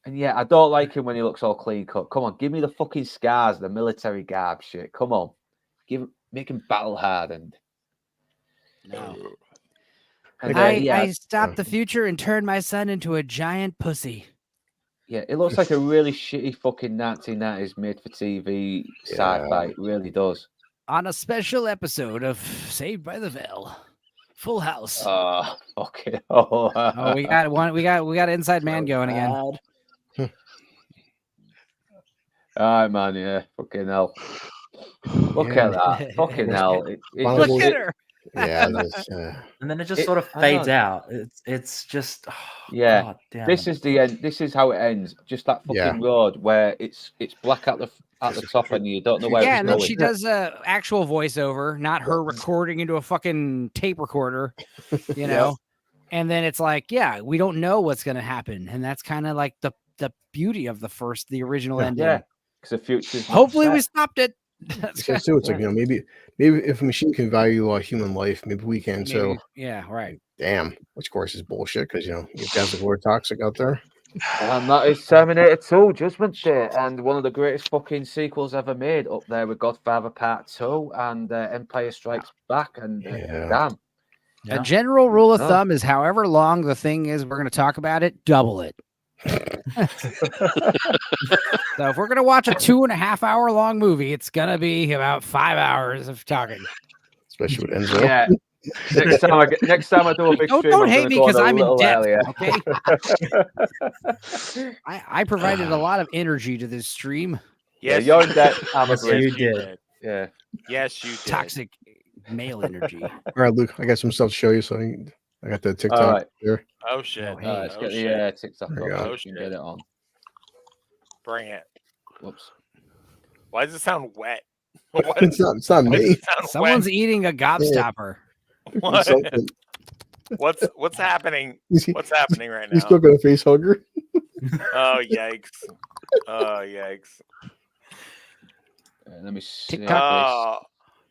[SPEAKER 1] And yeah, I don't like him when he looks all clean cut. Come on, give me the fucking scars, the military garb shit. Come on, make him battle hardened.
[SPEAKER 2] No.
[SPEAKER 1] And,
[SPEAKER 2] I stopped the future and turned my son into a giant pussy.
[SPEAKER 1] Yeah, it looks like a really shitty fucking 1990s made-for-TV sci-fi. It really does.
[SPEAKER 2] On a special episode of Saved by the Bell, Full House.
[SPEAKER 1] Oh, fucking hell.
[SPEAKER 2] Oh, we got one. We got Inside Man going again.
[SPEAKER 1] All right, man. Yeah, fucking hell. Look at that. Fucking hell.
[SPEAKER 2] Look at her.
[SPEAKER 4] Yeah,
[SPEAKER 3] and then it just sort of fades out. It's just
[SPEAKER 1] yeah.
[SPEAKER 3] God damn.
[SPEAKER 1] This is the end. This is how it ends. Just that fucking road where it's black at the top and you don't know where.
[SPEAKER 2] Yeah,
[SPEAKER 1] it's
[SPEAKER 2] and then
[SPEAKER 1] going.
[SPEAKER 2] she does actual voiceover, not her recording into a fucking tape recorder, you know. And then it's like, yeah, we don't know what's gonna happen, and that's kind of like the beauty of the original ending.
[SPEAKER 1] Yeah, because the future.
[SPEAKER 2] Hopefully, we stopped it.
[SPEAKER 4] It's like, you know, maybe if a machine can value human life, maybe we can. So
[SPEAKER 2] yeah, right.
[SPEAKER 4] Damn, which of course is bullshit because you know you guys are toxic out there.
[SPEAKER 1] And that is Terminator 2 Judgment Day, and one of the greatest fucking sequels ever made, up there with Godfather Part 2 and Empire Strikes Back. And damn.
[SPEAKER 2] A general rule of thumb is however long the thing is we're going to talk about it, double it. So if we're gonna watch a 2.5 hour long movie, it's gonna be about 5 hours of talking.
[SPEAKER 4] Especially with Enzo.
[SPEAKER 1] Yeah. Next time I do a big stream,
[SPEAKER 2] don't hate me because I'm in depth.
[SPEAKER 1] Earlier.
[SPEAKER 2] Okay. I provided a lot of energy to this stream.
[SPEAKER 5] Yes,
[SPEAKER 1] you're in depth.
[SPEAKER 3] Yes, you did.
[SPEAKER 1] Yeah.
[SPEAKER 5] Yes, you did.
[SPEAKER 2] Toxic male energy.
[SPEAKER 4] All right, Luke, I got some stuff to show you. So I got the TikTok here.
[SPEAKER 5] Oh shit!
[SPEAKER 1] Let's get the TikTok on.
[SPEAKER 4] Oh,
[SPEAKER 1] Shit. Get it on.
[SPEAKER 5] Bring it.
[SPEAKER 1] Whoops.
[SPEAKER 5] Why does it sound wet?
[SPEAKER 4] It's not me.
[SPEAKER 2] Someone's eating a gobstopper.
[SPEAKER 5] What? What's happening? What's happening right now?
[SPEAKER 4] He's still got a face hugger.
[SPEAKER 5] Oh yikes! Oh yikes!
[SPEAKER 1] Let me see.
[SPEAKER 5] Oh,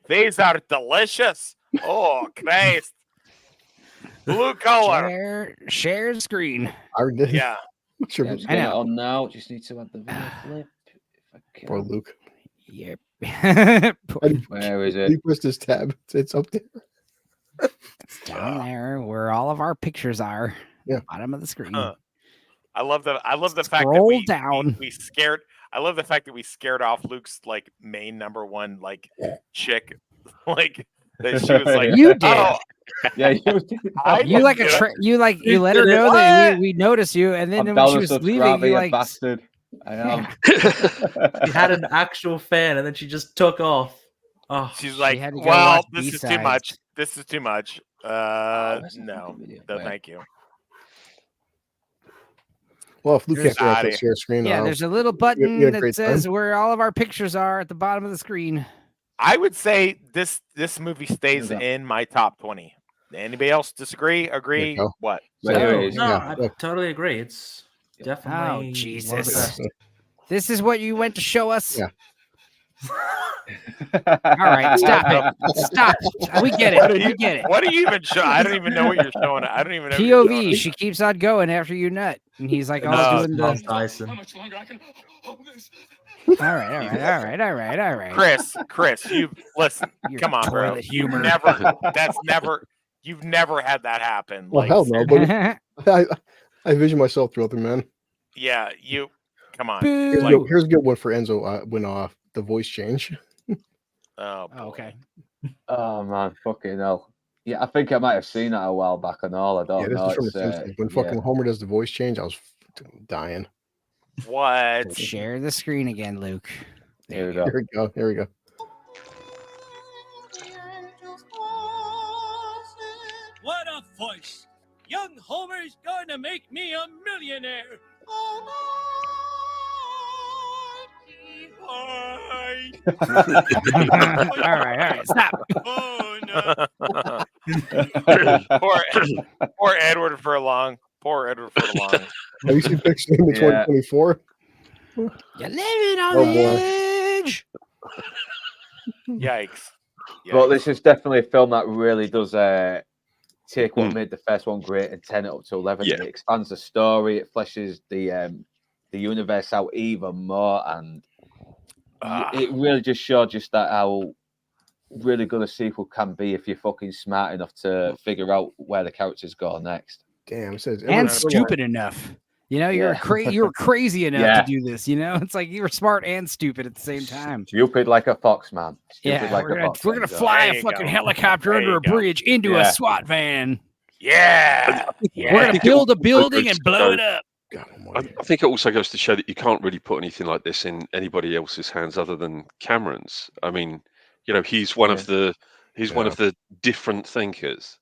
[SPEAKER 5] these are delicious. Oh Christ! Blue color.
[SPEAKER 2] Share screen.
[SPEAKER 4] I did.
[SPEAKER 5] Yeah.
[SPEAKER 1] Just get it on now. Just need to add the video clip.
[SPEAKER 4] Poor Luke.
[SPEAKER 2] Yep.
[SPEAKER 1] Where is it?
[SPEAKER 4] He pressed his tab. It's up there.
[SPEAKER 2] It's down there where all of our pictures are.
[SPEAKER 4] Yeah.
[SPEAKER 2] Bottom of the screen.
[SPEAKER 5] I love the fact that
[SPEAKER 2] Scroll down.
[SPEAKER 5] we scared. I love the fact that we scared off Luke's like main number one like chick, like that she was like
[SPEAKER 2] you did.
[SPEAKER 5] Oh,
[SPEAKER 1] yeah, you did.
[SPEAKER 2] You like you let her know that we noticed you, and then when she was leaving, you like
[SPEAKER 1] bastard. I am.
[SPEAKER 3] She had an actual fan, and then she just took off. Oh,
[SPEAKER 5] she's like,
[SPEAKER 2] had to go
[SPEAKER 5] well,
[SPEAKER 2] watch
[SPEAKER 5] this is too
[SPEAKER 2] B-sides.
[SPEAKER 5] much. This is too much. No, thank you.
[SPEAKER 4] Well, if Luke can't figure out
[SPEAKER 5] Outta
[SPEAKER 4] the share screen,
[SPEAKER 2] yeah, there's a little button that says where all of our pictures are at the bottom of the screen.
[SPEAKER 5] I would say this movie stays in my top 20. Anybody else disagree? Agree? What?
[SPEAKER 3] I totally agree. It's definitely.
[SPEAKER 2] Oh Jesus! This is what you went to show us.
[SPEAKER 4] Yeah.
[SPEAKER 2] All right, stop it. Stop. We get it. We get it.
[SPEAKER 5] What are you even showing? I don't even know what you're showing. I don't even know.
[SPEAKER 2] POV. She keeps on going after you nut, and he's like, "Oh, doing the."
[SPEAKER 3] Tyson.
[SPEAKER 11] How much longer I can hold this?
[SPEAKER 2] All right.
[SPEAKER 5] Chris, you listen.
[SPEAKER 2] Your
[SPEAKER 5] Come on, bro.
[SPEAKER 2] toilet humor.
[SPEAKER 5] You've never had that happen.
[SPEAKER 4] Well, hell no, but I vision myself throughout the man.
[SPEAKER 5] Yeah, you. Come on.
[SPEAKER 4] Here's a good one for Enzo. When the voice change.
[SPEAKER 5] Oh,
[SPEAKER 2] okay.
[SPEAKER 1] Oh man, fucking hell. Yeah, I think I might have seen that a while back and all. I don't know.
[SPEAKER 4] This is from The Simpsons. When fucking Homer does the voice change, I was dying.
[SPEAKER 5] What?
[SPEAKER 2] Share the screen again, Luke.
[SPEAKER 1] Here we go.
[SPEAKER 4] Here we go.
[SPEAKER 11] What a voice! Young Homer's going to make me a millionaire.
[SPEAKER 2] All right, stop.
[SPEAKER 11] Oh no!
[SPEAKER 5] Poor Edward Furlong. Poor Edward Furlong.
[SPEAKER 4] Have you seen pictures of him in 2024?
[SPEAKER 2] You're living on
[SPEAKER 4] Oh,
[SPEAKER 2] the
[SPEAKER 4] boy.
[SPEAKER 2] edge.
[SPEAKER 5] Yikes.
[SPEAKER 1] But this is definitely a film that really does take what made the first one great and 10 it up to 11.
[SPEAKER 6] Yeah.
[SPEAKER 1] It expands the story, it fleshes the universe out even more, and it really just showed just that how really good a sequel can be if you're fucking smart enough to figure out where the characters go next.
[SPEAKER 4] Damn, it says
[SPEAKER 2] And stupid enough. You know, you're crazy enough to do this. You know, it's like you were smart and stupid at the same time.
[SPEAKER 1] Stupid like a fox, man. Stupid like
[SPEAKER 2] we're
[SPEAKER 1] a fox.
[SPEAKER 2] We're gonna fly a fucking helicopter under a bridge into a SWAT van.
[SPEAKER 5] Yeah.
[SPEAKER 2] We're gonna build a building and blow it up.
[SPEAKER 6] I think it also goes to show that you can't really put anything like this in anybody else's hands other than Cameron's. I mean, you know, he's one of the one of the different thinkers.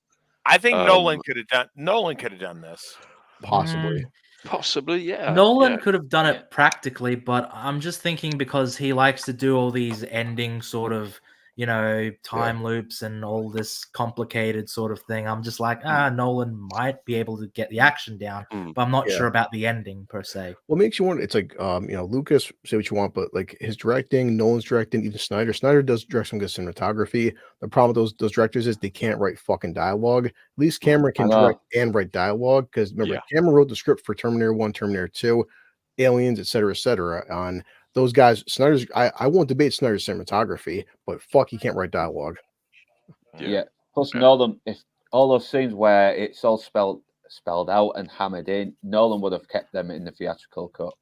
[SPEAKER 5] I think Nolan could have done this.
[SPEAKER 6] Possibly, yeah.
[SPEAKER 3] Nolan could have done it practically, but I'm just thinking because he likes to do all these ending sort of, you know, time loops and all this complicated sort of thing. I'm just like, Nolan might be able to get the action down, but I'm not sure about the ending per se.
[SPEAKER 4] What makes you want? It's like, you know, Lucas, say what you want, but like his directing, Nolan's directing, even Snyder. Snyder does direct some good cinematography. The problem with those directors is they can't write fucking dialogue. At least Cameron can direct and write dialogue, because remember, Cameron wrote the script for Terminator 1, Terminator 2, Aliens, et cetera, on those guys. Snyder's, I won't debate Snyder's cinematography, but fuck, he can't write dialogue.
[SPEAKER 1] Yeah. Plus, Nolan, if all those scenes where it's all spelled out and hammered in, Nolan would have kept them in the theatrical cut.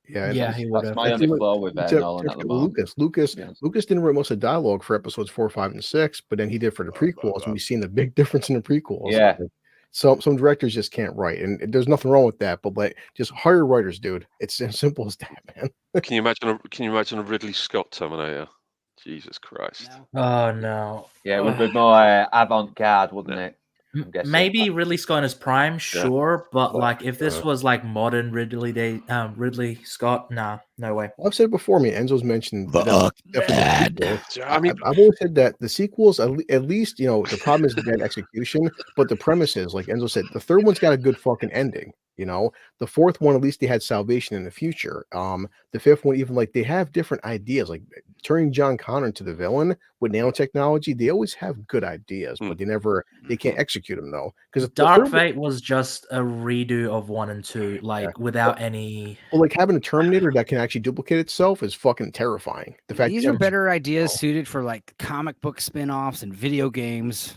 [SPEAKER 4] Yeah,
[SPEAKER 1] he would have. That's my only flaw with Nolan at the moment.
[SPEAKER 4] Lucas didn't write most of the dialogue for episodes 4, 5, and 6, but then he did for the prequels, and we've seen the big difference in the prequels.
[SPEAKER 1] Yeah.
[SPEAKER 4] Some directors just can't write, and there's nothing wrong with that. But like, just hire writers, dude. It's as simple as that, man.
[SPEAKER 6] Can you imagine a Ridley Scott Terminator? Jesus Christ!
[SPEAKER 3] Oh no!
[SPEAKER 1] Yeah, it would be more avant-garde, wouldn't it?
[SPEAKER 3] Maybe Ridley Scott in his prime, sure, but like if this was like modern Ridley Scott, nah, no way.
[SPEAKER 4] Well, I've said it before. Enzo's mentioned that. I mean, I've always said that the sequels, at least, you know, the problem is the bad execution, but the premise is, like Enzo said, the third one's got a good fucking ending. You know, the fourth one, at least they had salvation in the future. The fifth one, even like they have different ideas, like turning John Connor into the villain with nanotechnology. They always have good ideas, but they can't execute them though. Because
[SPEAKER 3] Dark Fate was just a redo of 1 and 2, like without any.
[SPEAKER 4] Well, like having a Terminator that can actually duplicate itself is fucking terrifying. The fact
[SPEAKER 2] these are better ideas suited for like comic book spin-offs and video games.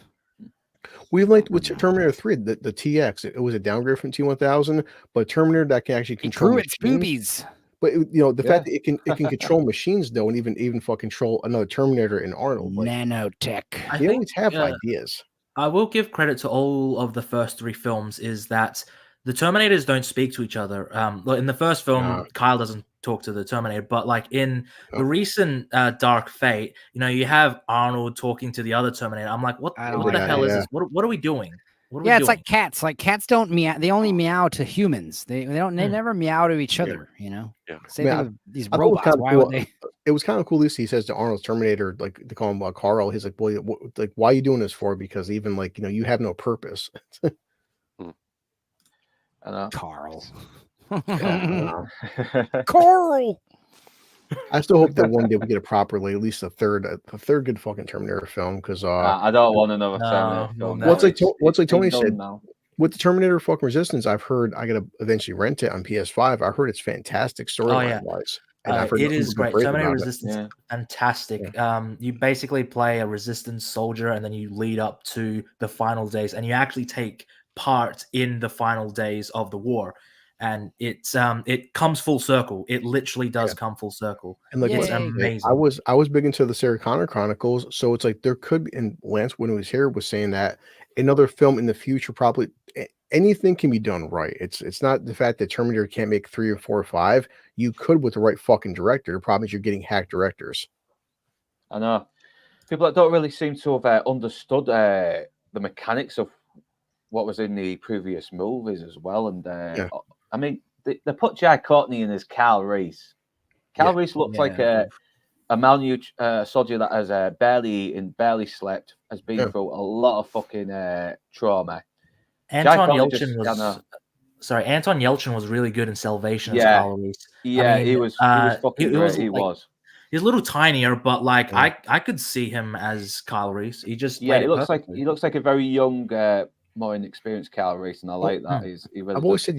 [SPEAKER 4] We liked with Terminator 3, the TX. It was a downgrade from T1000, but Terminator that can actually control
[SPEAKER 2] its boobies.
[SPEAKER 4] But you know, the fact that it can control machines though, and even fucking control another Terminator in Arnold. Like,
[SPEAKER 2] nanotech.
[SPEAKER 4] They always have ideas.
[SPEAKER 3] I will give credit to all of the first 3 films is that the Terminators don't speak to each other. In the first film, Kyle doesn't talk to the Terminator, but like in the recent Dark Fate, you know, you have Arnold talking to the other Terminator. I'm like, what the hell is this? What are we doing?
[SPEAKER 2] It's like cats. Like cats don't meow. They only meow to humans. They never meow to each other. You know.
[SPEAKER 6] Yeah.
[SPEAKER 2] Same thing with these robots. Why would they?
[SPEAKER 4] It was kind of cool. He says to Arnold's Terminator, like they call him Carl. He's like, boy, like why are you doing this for? Because even like, you know, you have no purpose.
[SPEAKER 2] Carl.
[SPEAKER 4] Carl. I still hope that one day we get a properly, at least a third good fucking Terminator film. Because
[SPEAKER 1] I don't want another Terminator film.
[SPEAKER 4] What's like Tony said with the Terminator fucking Resistance. I've heard I gotta eventually rent it on PS5. I heard it's fantastic storyline wise.
[SPEAKER 3] It is great. Terminator Resistance, fantastic. You basically play a Resistance soldier, and then you lead up to the final days, and you actually take part in the final days of the war. and it comes full circle. It literally does come full circle.
[SPEAKER 4] And like
[SPEAKER 3] it's amazing.
[SPEAKER 4] I was big into the Sarah Connor Chronicles, so it's like there could be, and Lance when he was here was saying that another film in the future, probably anything can be done right. It's not the fact that Terminator can't make 3 or 4 or 5. You could with the right fucking director. The problem is you're getting hacked directors.
[SPEAKER 1] I know people that don't really seem to have understood the mechanics of what was in the previous movies as well. And I mean, they put Jai Courtney in as Carl Reese. Carl Reese looks like a malnourished soldier that has barely slept, has been through a lot of fucking trauma.
[SPEAKER 3] Anton Yelchin was really good in Salvation as Carl Reese.
[SPEAKER 1] Yeah, I mean, he was fucking great. He was.
[SPEAKER 3] He's a little tinier, but like I could see him as Kyle Reese. He just
[SPEAKER 1] he looks like a very young, more inexperienced Kyle Reese, and I like that.
[SPEAKER 4] I've always said,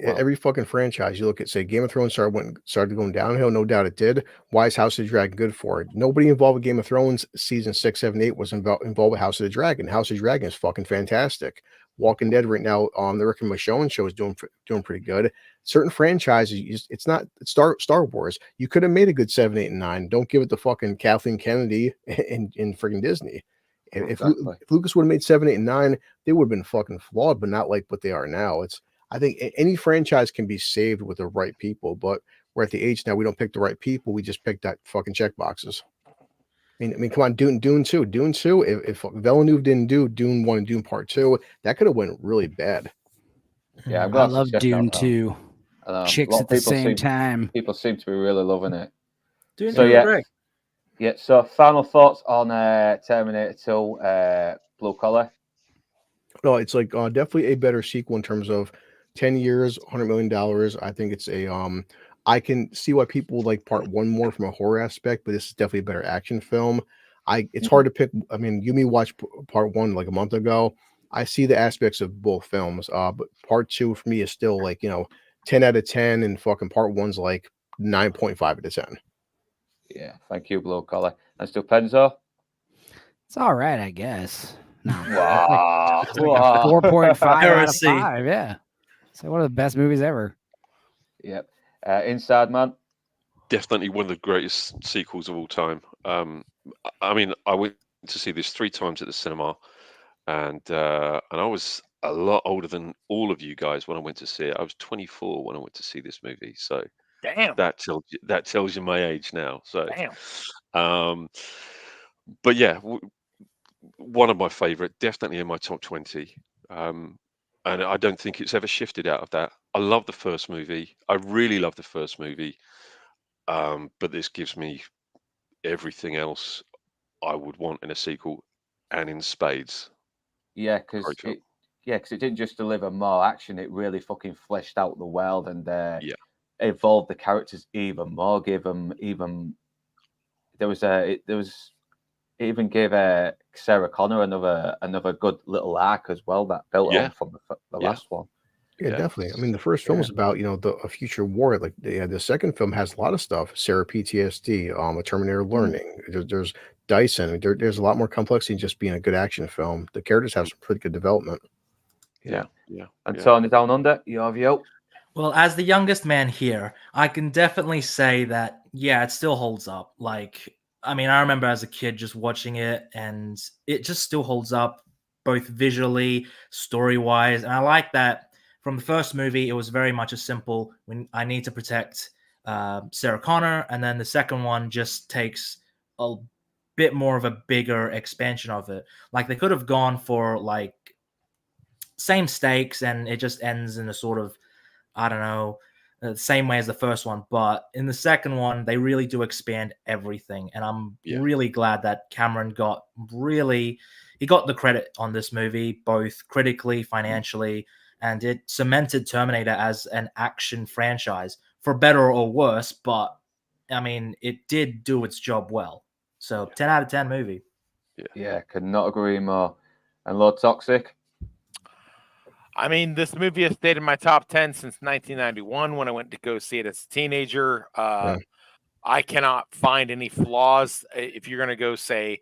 [SPEAKER 4] every fucking franchise you look at, say Game of Thrones started going downhill. No doubt it did. Why is House of the Dragon good for it? Nobody involved with Game of Thrones season 6, 7, 8 was involved with House of the Dragon. House of the Dragon is fucking fantastic. Walking Dead right now, the Rick and Michonne show is doing pretty good. Certain franchises, it's not Star Wars. You could have made a good 7, 8, and 9. Don't give it to fucking Kathleen Kennedy in friggin' Disney. If Lucas would have made 7, 8, and 9, they would have been fucking flawed, but not like what they are now. I think any franchise can be saved with the right people, but we're at the age now we don't pick the right people. We just pick that fucking check boxes. I mean, come on, Dune 2. If Villeneuve didn't do Dune 1 and Dune Part 2, that could have went really bad.
[SPEAKER 1] Yeah,
[SPEAKER 2] I love Dune 2. Chicks at the same time.
[SPEAKER 1] People seem to be really loving it.
[SPEAKER 3] Dune 2 great.
[SPEAKER 1] Yeah. So, final thoughts on Terminator 2, Blue Collar.
[SPEAKER 4] No, it's like definitely a better sequel in terms of 10 years, $100 million. I think it's I can see why people like Part 1 more from a horror aspect, but this is definitely a better action film. It's hard to pick. I mean, you watched Part 1 like a month ago. I see the aspects of both films, but Part 2 for me is still like 10 out of 10, and fucking Part 1's like 9.5 out of 10.
[SPEAKER 1] Yeah, thank you, Blue Collar. And Stupenzo?
[SPEAKER 2] It's all right, I guess. No,
[SPEAKER 1] wow.
[SPEAKER 2] It's like a 4.5 out of 5. Yeah, it's like one of the best movies ever.
[SPEAKER 1] Yep. Inside Man.
[SPEAKER 6] Definitely one of the greatest sequels of all time. I mean, I went to see this 3 times at the cinema, and I was a lot older than all of you guys when I went to see it. I was 24 when I went to see this movie, so
[SPEAKER 5] damn,
[SPEAKER 6] that tells you my age now. So damn. But yeah, one of my favorite, definitely in my top 20. And I don't think it's ever shifted out of that. I love the first movie. I really love the first movie. But this gives me everything else I would want in a sequel, and in spades.
[SPEAKER 1] Yeah, because it didn't just deliver more action. It really fucking fleshed out the world and evolved the characters even more. It even gave Sarah Connor another good little arc as well that built on from the last one.
[SPEAKER 4] Yeah, definitely. I mean, the first film was about a future war. Like the second film has a lot of stuff. Sarah PTSD, a Terminator learning. There's Dyson. There's a lot more complexity than just being a good action film. The characters have some pretty good development.
[SPEAKER 1] Yeah. And Tony Down Under, your view?
[SPEAKER 3] Well, as the youngest man here, I can definitely say that it still holds up. Like, I mean, I remember as a kid just watching it, and it just still holds up, both visually, story-wise. And I like that from the first movie, it was very much a simple, when I need to protect Sarah Connor, and then the second one just takes a bit more of a bigger expansion of it. Like, they could have gone for like same stakes, and it just ends in a sort of, I don't know, the same way as the first one. But in the second one, they really do expand everything. And I'm really glad that Cameron got the credit on this movie, both critically, financially, and it cemented Terminator as an action franchise, for better or worse. But I mean, it did do its job well. So 10 out of 10 movie.
[SPEAKER 1] Yeah, could not agree more. And Lord Toxic?
[SPEAKER 5] I mean, this movie has stayed in my top 10 since 1991 when I went to go see it as a teenager. I cannot find any flaws. If you're going to go say,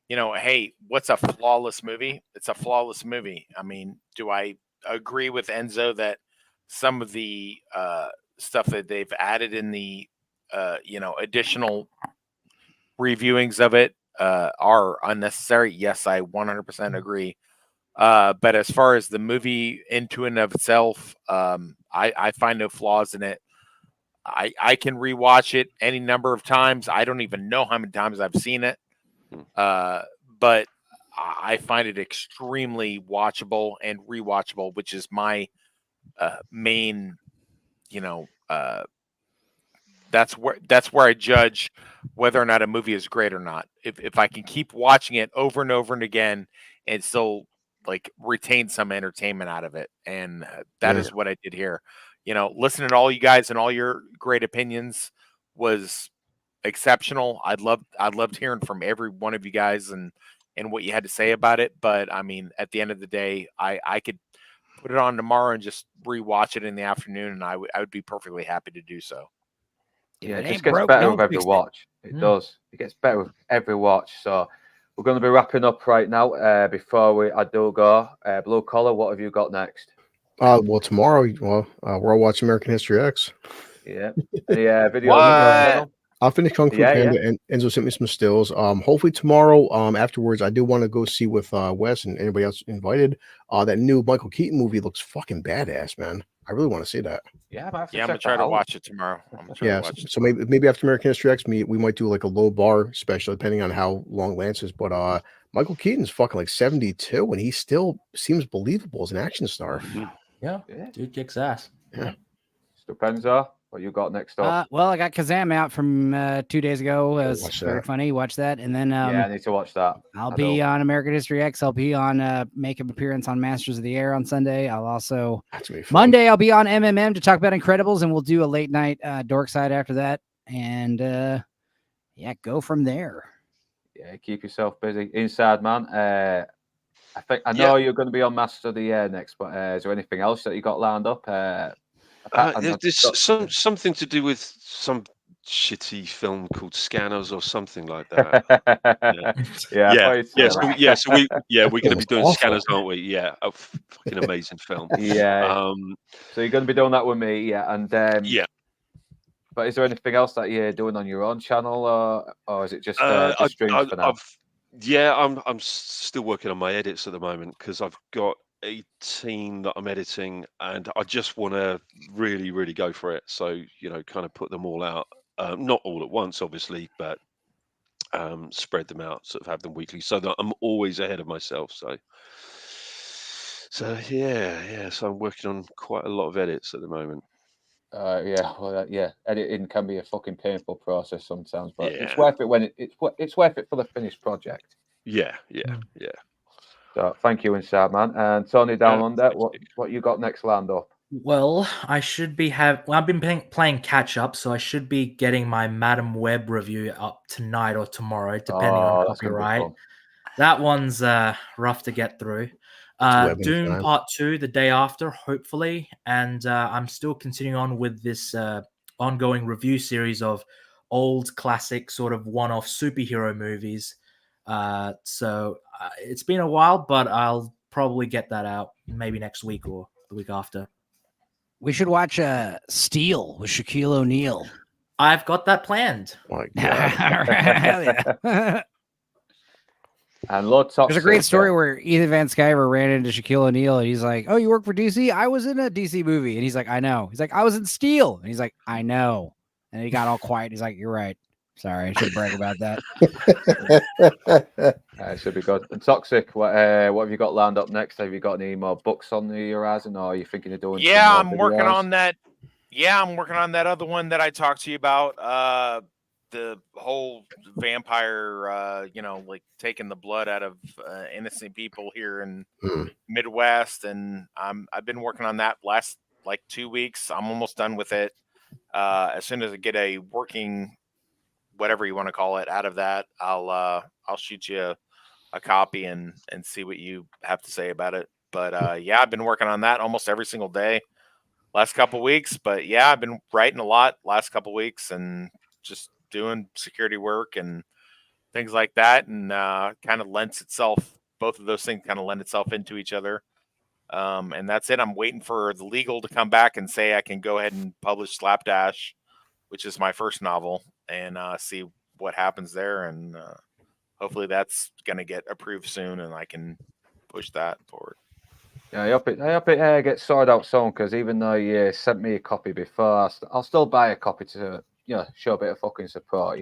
[SPEAKER 5] hey, what's a flawless movie? It's a flawless movie. I mean, do I agree with Enzo that some of the stuff that they've added in the additional reviewings of it are unnecessary. Yes, I 100% agree. But as far as the movie into and of itself, I find no flaws in it. I can rewatch it any number of times. I don't even know how many times I've seen it. But I find it extremely watchable and rewatchable, which is my main, that's where I judge whether or not a movie is great or not. If I can keep watching it over and over and again and still like retain some entertainment out of it, and that is what I did here. Listening to all you guys and all your great opinions was exceptional. I loved hearing from every one of you guys and what you had to say about it. But I mean, at the end of the day, I could put it on tomorrow and just rewatch it in the afternoon, and I would be perfectly happy to do so.
[SPEAKER 1] Yeah, it just gets better with every watch. It does. It gets better with every watch. So we're going to be wrapping up right now. Before I do go, Blue Collar, what have you got next?
[SPEAKER 4] Well, tomorrow, we're all watching American History X.
[SPEAKER 1] Yeah. Any video?
[SPEAKER 4] I'll finish Kung Fu Panda, and Enzo sent me some stills. Hopefully tomorrow, afterwards, I do want to go see with Wes and anybody else invited. That new Michael Keaton movie looks fucking badass, man. I really want to see that.
[SPEAKER 5] Yeah, I'm gonna try to watch it tomorrow.
[SPEAKER 4] So maybe after American History X, we might do like a low bar special, depending on how long Lance is. But Michael Keaton's fucking like 72, and he still seems believable as an action star.
[SPEAKER 3] Yeah. Dude kicks ass.
[SPEAKER 4] Yeah.
[SPEAKER 1] Stupenzo, what you got next up?
[SPEAKER 2] Well, I got Kazam out from 2 days ago. It was very funny. Watch that. And then
[SPEAKER 1] I need to watch that.
[SPEAKER 2] I'll be on American History X. I'll be on make an appearance on Masters of the Air on Sunday. I'll also Monday I'll be on MMM to talk about Incredibles, and we'll do a late night Dork Side after that. And go from there.
[SPEAKER 1] Yeah, keep yourself busy. Inside Man. I know you're going to be on Master of the Air next, but is there anything else that you got lined up?
[SPEAKER 6] There's something to do with some shitty film called Scanners or something like that. We're going to be doing Scanners, aren't we? Yeah, a fucking amazing film.
[SPEAKER 1] Yeah. So you're going to be doing that with me, and But is there anything else that you're doing on your own channel, or is it just streams for now?
[SPEAKER 6] I'm still working on my edits at the moment because I've got 18 that I'm editing, and I just want to really, really go for it. So kind of put them all out, not all at once, obviously, but spread them out, sort of have them weekly, so that I'm always ahead of myself. So So I'm working on quite a lot of edits at the moment.
[SPEAKER 1] Editing can be a fucking painful process sometimes, but it's worth it when it's worth it for the finished project.
[SPEAKER 6] Yeah.
[SPEAKER 1] So thank you, Inside Man. And Tony down under, what you got next lined up?
[SPEAKER 3] Well, I should be I've been playing catch up, so I should be getting my Madam Web review up tonight or tomorrow, depending on copyright. That one's rough to get through. Doom Part 2 the day after, hopefully, and I'm still continuing on with this ongoing review series of old classic sort of one-off superhero movies. So it's been a while, but I'll probably get that out maybe next week or the week after.
[SPEAKER 2] We should watch Steel with Shaquille O'Neal.
[SPEAKER 3] I've got that planned.
[SPEAKER 4] My God.
[SPEAKER 2] Hell yeah.
[SPEAKER 1] And Lord Toxic.
[SPEAKER 2] There's a great story where Ethan Van Sciver ran into Shaquille O'Neal, and he's like, "Oh, you work for DC? I was in a DC movie." And he's like, "I know." He's like, "I was in Steel." And he's like, "I know." And he got all quiet. He's like, "You're right. Sorry, I should brag about that."
[SPEAKER 1] Should be good. And Toxic, what have you got lined up next? Have you got any more books on the horizon, or are you thinking of doing?
[SPEAKER 5] I'm working on that. Yeah, I'm working on that other one that I talked to you about. The whole vampire, like taking the blood out of innocent people here in Midwest, and I've been working on that last 2 weeks. I'm almost done with it. As soon as I get a working, whatever you want to call it, out of that, I'll shoot you a copy and see what you have to say about it. But I've been working on that almost every single day last couple weeks. But I've been writing a lot last couple weeks and just doing security work and things like that, and kind of lends itself. Both of those things kind of lend itself into each other. And that's it. I'm waiting for the legal to come back and say I can go ahead and publish Slapdash, which is my first novel, and see what happens there. And hopefully that's going to get approved soon, and I can push that forward.
[SPEAKER 1] Yeah, I hope it gets sorted out soon, because even though you sent me a copy before, I'll still buy a copy to show a bit of fucking support.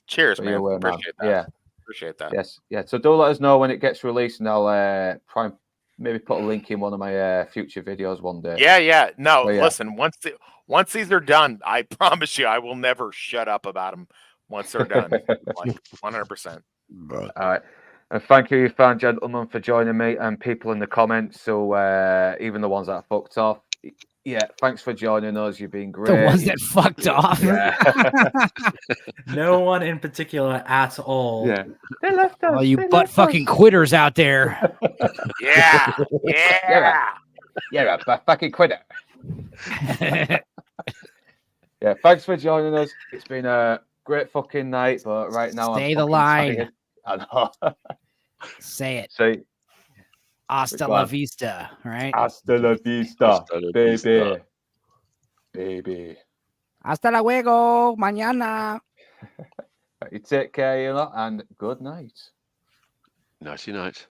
[SPEAKER 5] Cheers, man. Appreciate that.
[SPEAKER 1] Yeah,
[SPEAKER 5] appreciate that.
[SPEAKER 1] Yes, yeah. So do let us know when it gets released, and I'll try and maybe put a link in one of my future videos one day.
[SPEAKER 5] Yeah. No, listen. Once these are done, I promise you, I will never shut up about them. Once they're done, like 100%.
[SPEAKER 1] All right. And thank you, fine gentlemen, for joining me, and people in the comments. So even the ones that fucked off. Yeah, thanks for joining us. You've been great.
[SPEAKER 2] The ones that fucked off.
[SPEAKER 1] Yeah.
[SPEAKER 3] No one in particular at all.
[SPEAKER 1] Yeah. They left us.
[SPEAKER 2] Oh, you butt fucking quitters out there.
[SPEAKER 5] Yeah.
[SPEAKER 1] You're a fucking quitter. Yeah, thanks for joining us. It's been a great fucking night, but right now
[SPEAKER 2] Stay
[SPEAKER 1] I'm
[SPEAKER 2] the line.
[SPEAKER 1] tired. I know.
[SPEAKER 2] Say it.
[SPEAKER 1] Say
[SPEAKER 2] Hasta la vista, right?
[SPEAKER 1] Hasta la vista, baby. Baby.
[SPEAKER 2] Hasta luego, mañana.
[SPEAKER 1] You take care, and good night.
[SPEAKER 6] Nighty night.